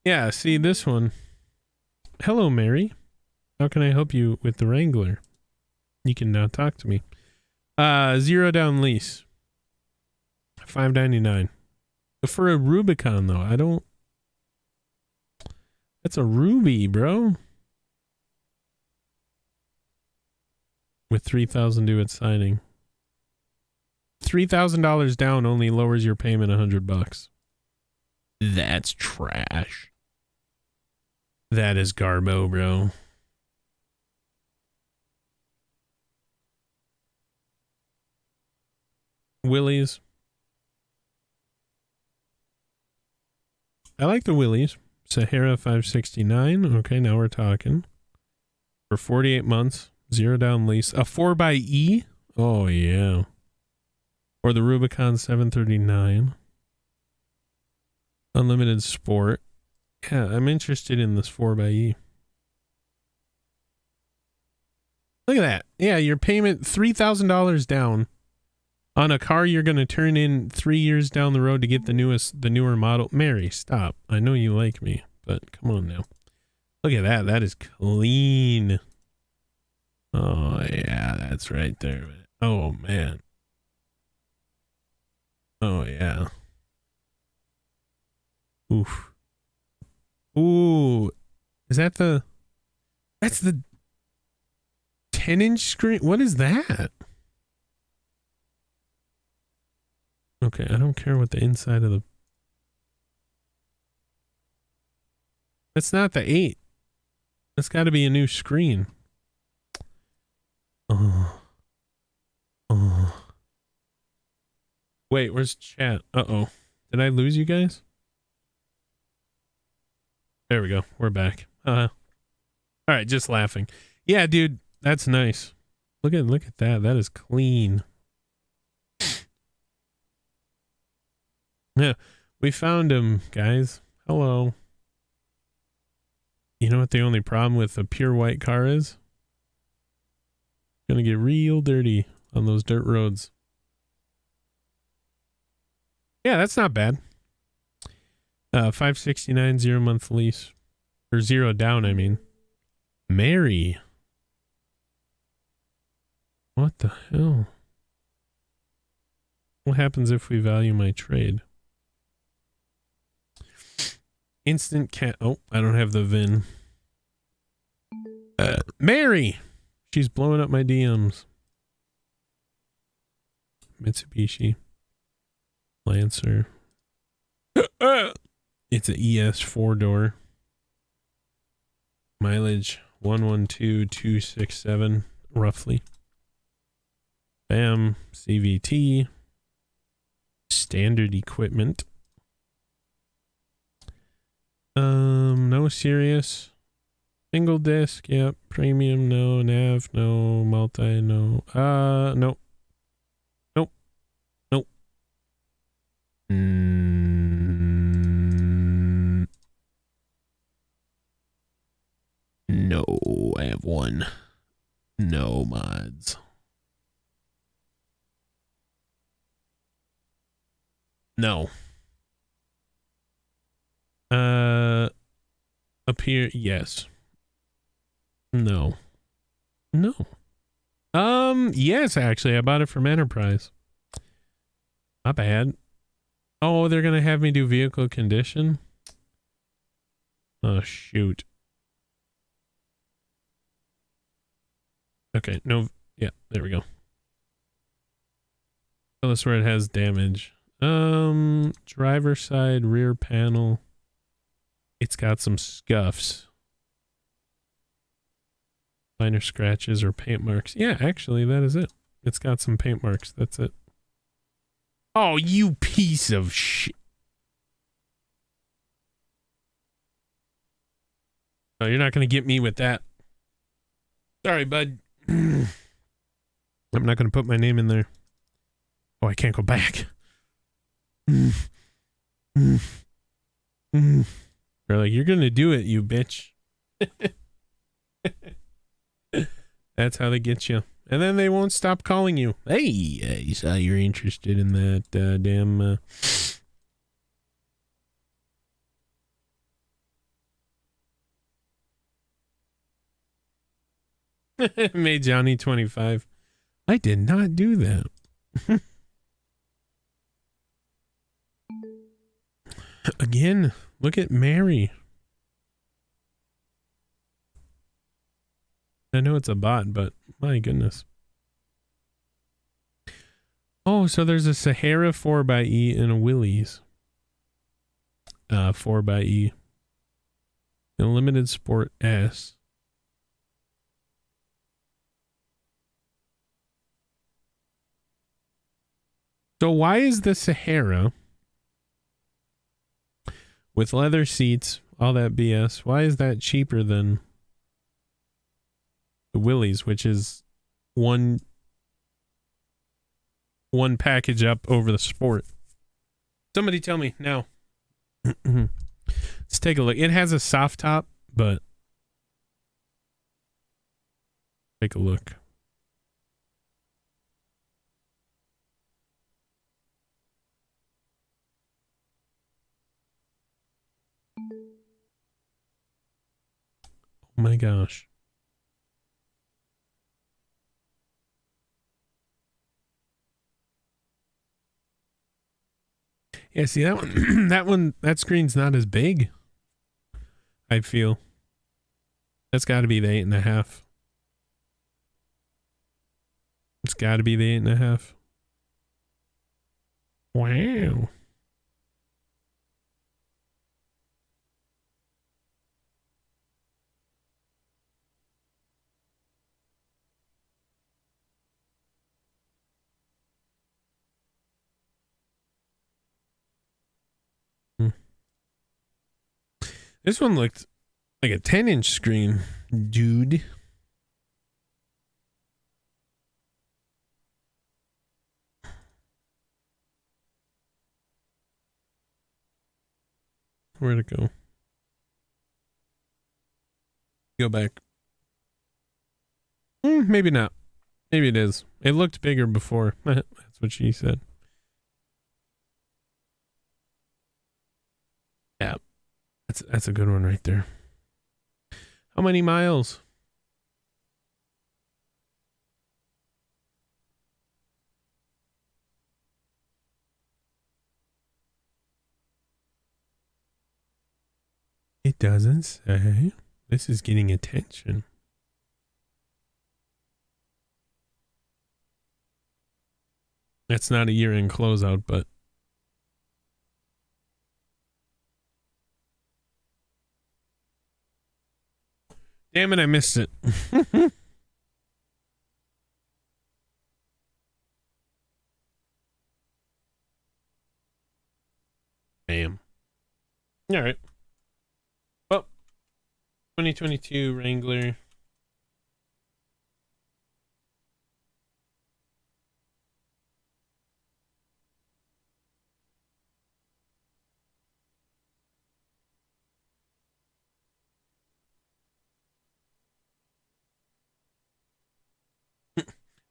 Yeah, see this one. Hello, Mary. How can I help you with the Wrangler? You can now talk to me. 0 down lease. $5.99. For a Rubicon though, I don't. That's a Ruby, bro. With 3,000 due at signing. $3,000 down only lowers your payment $100. That's trash. That is garbo, bro. Willie's. I like the Willie's. Sahara 569. Okay, now we're talking. For 48 months, 0 down lease. A 4xe? Oh, yeah. Or the Rubicon 739. Unlimited Sport. Yeah, I'm interested in this 4xe. Look at that. Yeah, your payment $3,000 down on a car you're going to turn in 3 years down the road to get the newer model. Mary, stop. I know you like me, but come on now. Look at that. That is clean. Oh, yeah, that's right there. Oh, man. Oh, yeah. Oof. Ooh. Is that the... That's the 10-inch screen? What is that? Okay, I don't care what the inside of the... That's not the 8. That's got to be a new screen. Oh. Wait, where's chat? Uh-oh. Did I lose you guys? There we go. We're back. All right, just laughing. Yeah, dude, that's nice. Look at that. That is clean. Yeah, we found him, guys. Hello. You know what the only problem with a pure white car is? Gonna get real dirty on those dirt roads. Yeah, that's not bad. 569, 0-month lease. Or 0 down, I mean. Mary. What the hell? What happens if we value my trade? Instant cat. Oh, I don't have the VIN. Mary! She's blowing up my DMs. Mitsubishi. Lancer. It's an ES 4-door. Mileage 112,267 roughly. Bam. CVT. Standard equipment. No serious. Single disc, yep. Premium, no. Nav, no. Multi, no. Nope. Nope. Nope. No, I have one. No mods. No. Up here, yes. No. No. Yes, actually, I bought it from Enterprise. Not bad. Oh, they're gonna have me do vehicle condition? Oh, shoot. Okay, no, yeah, there we go. Tell us where it has damage. Driver side, rear panel. It's got some scuffs. Minor scratches or paint marks. Yeah, actually, that is it. It's got some paint marks. That's it. Oh, you piece of shit. Oh, you're not going to get me with that. Sorry, bud. I'm not going to put my name in there. Oh, I can't go back. They're like, you're going to do it, you bitch. That's how they get you. And then they won't stop calling you. Hey, I saw you're interested in that damn... Made Johnny 25. I did not do that. Again, look at Mary. I know it's a bot, but my goodness. Oh, so there's a Sahara 4xe and a Willys 4xe. And a Limited Sport S. So why is the Sahara with leather seats, all that BS, why is that cheaper than the Willys, which is one package up over the Sport? Somebody tell me now. Let's take a look. It has a soft top, but take a look. Oh my gosh. Yeah, see that one, that screen's not as big. I feel. That's got to be the 8.5. It's got to be the 8.5. Wow. This one looked like a 10-inch screen, dude. Where'd it go? Go back. Maybe not. Maybe it is. It looked bigger before. That's what she said. Yeah. That's a good one right there. How many miles? It doesn't say. This is getting attention. That's not a year-end closeout, but damn it, I missed it. Damn. All right. Well, 2022 Wrangler.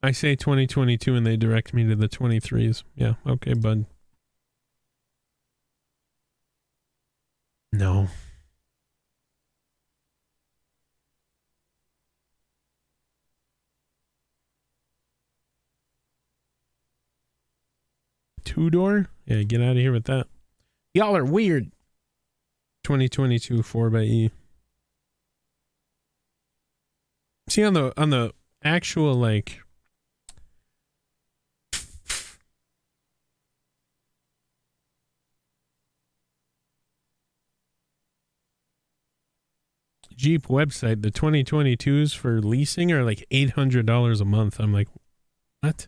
I say 2022 and they direct me to the 23s. Yeah, okay, bud. No. Two-door? Yeah, get out of here with that. Y'all are weird. 2022 4xe. See on the actual like Jeep website, the 2022s for leasing are like $800 a month. I'm like, what?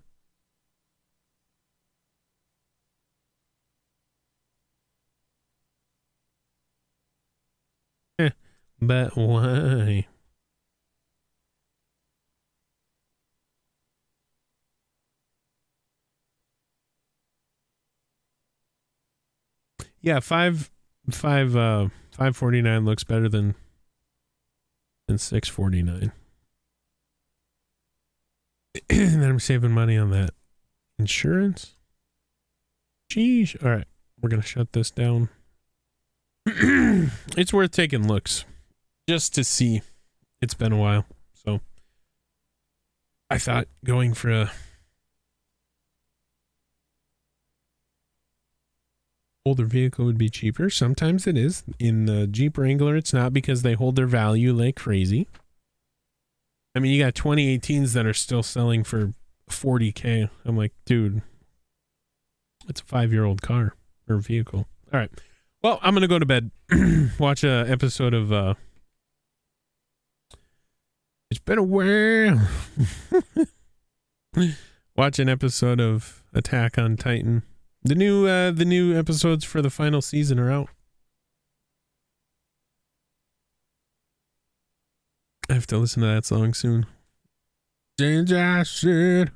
But why? Yeah, 549 looks better than 649. And then I'm saving money on that insurance. Jeez. All right, we're gonna shut this down. It's worth taking looks just to see. It's been a while, so I thought going for a older vehicle would be cheaper. Sometimes it is. In the Jeep Wrangler, it's not because they hold their value like crazy. I mean, you got 2018s that are still selling for $40K. I'm like, dude, it's a 5-year-old car or vehicle. All right. Well, I'm going to go to bed. Watch a episode of It's Been a While. Watch an episode of Attack on Titan. The new episodes for the final season are out. I have to listen to that song soon. Since I said,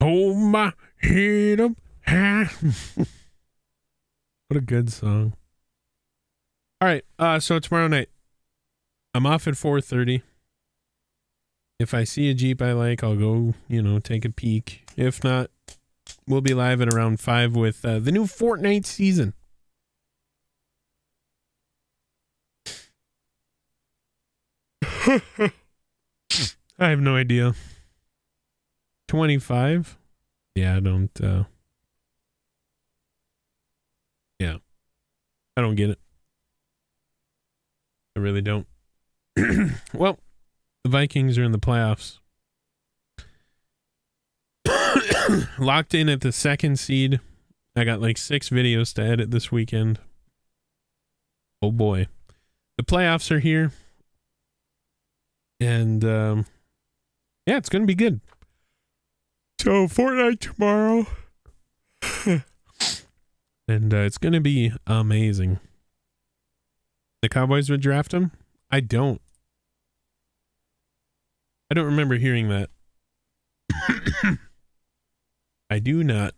hold my head up high. What a good song. All right, so tomorrow night, I'm off at 4:30. If I see a Jeep I like, I'll go, take a peek. If not, we'll be live at around 5 with the new Fortnite season. I have no idea. 25? Yeah, I don't I don't get it. I really don't. Well, the Vikings are in the playoffs. Locked in at the 2nd seed. I got like 6 videos to edit this weekend. Oh boy. The playoffs are here. And yeah, it's gonna be good. So Fortnite tomorrow. And it's gonna be amazing. The Cowboys would draft him? I don't remember hearing that. I do not.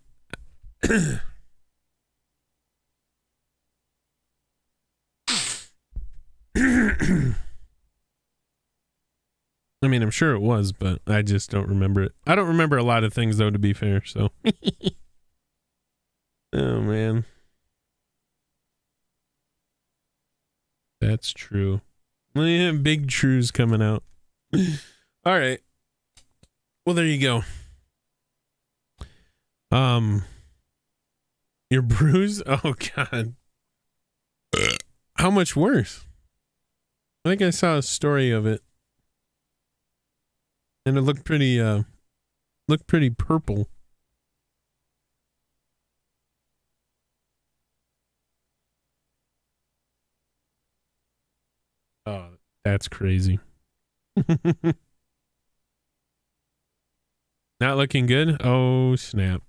I mean, I'm sure it was, but I just don't remember it. I don't remember a lot of things, though, to be fair, so. Oh, man. That's true. Well, yeah, big trues coming out. All right. Well, there you go. Your bruise? Oh, God. How much worse? I think I saw a story of it. And it looked pretty purple. Oh, that's crazy. Not looking good? Oh, snap.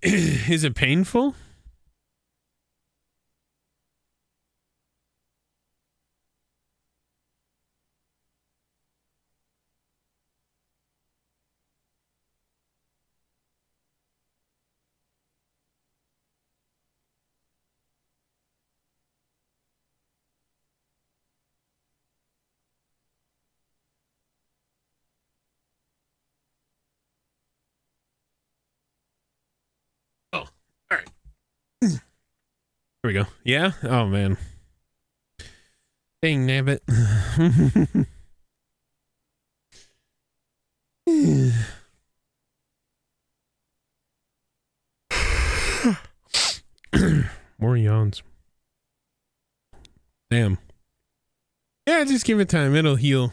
Is it painful? Here we go. Yeah? Oh, man. Dang, nabbit. More yawns. Damn. Yeah, just give it time. It'll heal.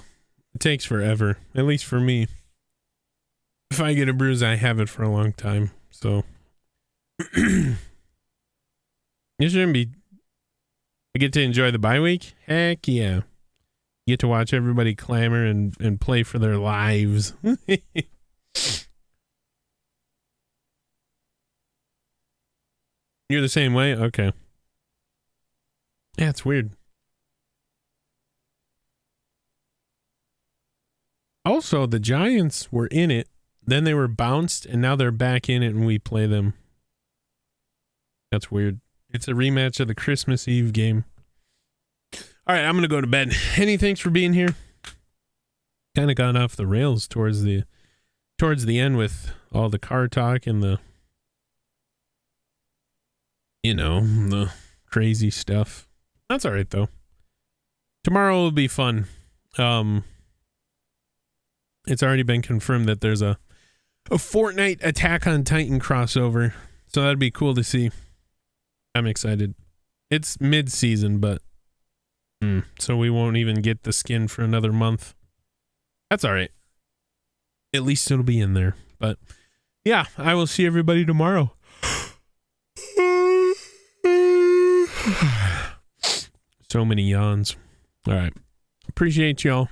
It takes forever. At least for me. If I get a bruise, I have it for a long time. So... You shouldn't be. You get to enjoy the bye week? Heck yeah. You get to watch everybody clamor and play for their lives. You're the same way? Okay. Yeah, it's weird. Also, the Giants were in it, then they were bounced, and now they're back in it and we play them. That's weird. It's a rematch of the Christmas Eve game. All right, I'm going to go to bed. Henny, thanks for being here. Kind of gone off the rails towards the end with all the car talk and the, the crazy stuff. That's all right, though. Tomorrow will be fun. It's already been confirmed that there's a Fortnite Attack on Titan crossover, so that'd be cool to see. I'm excited. It's mid-season, but so we won't even get the skin for another month. That's all right. At least it'll be in there. But yeah, I will see everybody tomorrow. So many yawns. All right. Appreciate y'all.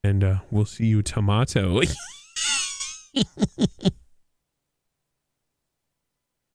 And we'll see you tomato.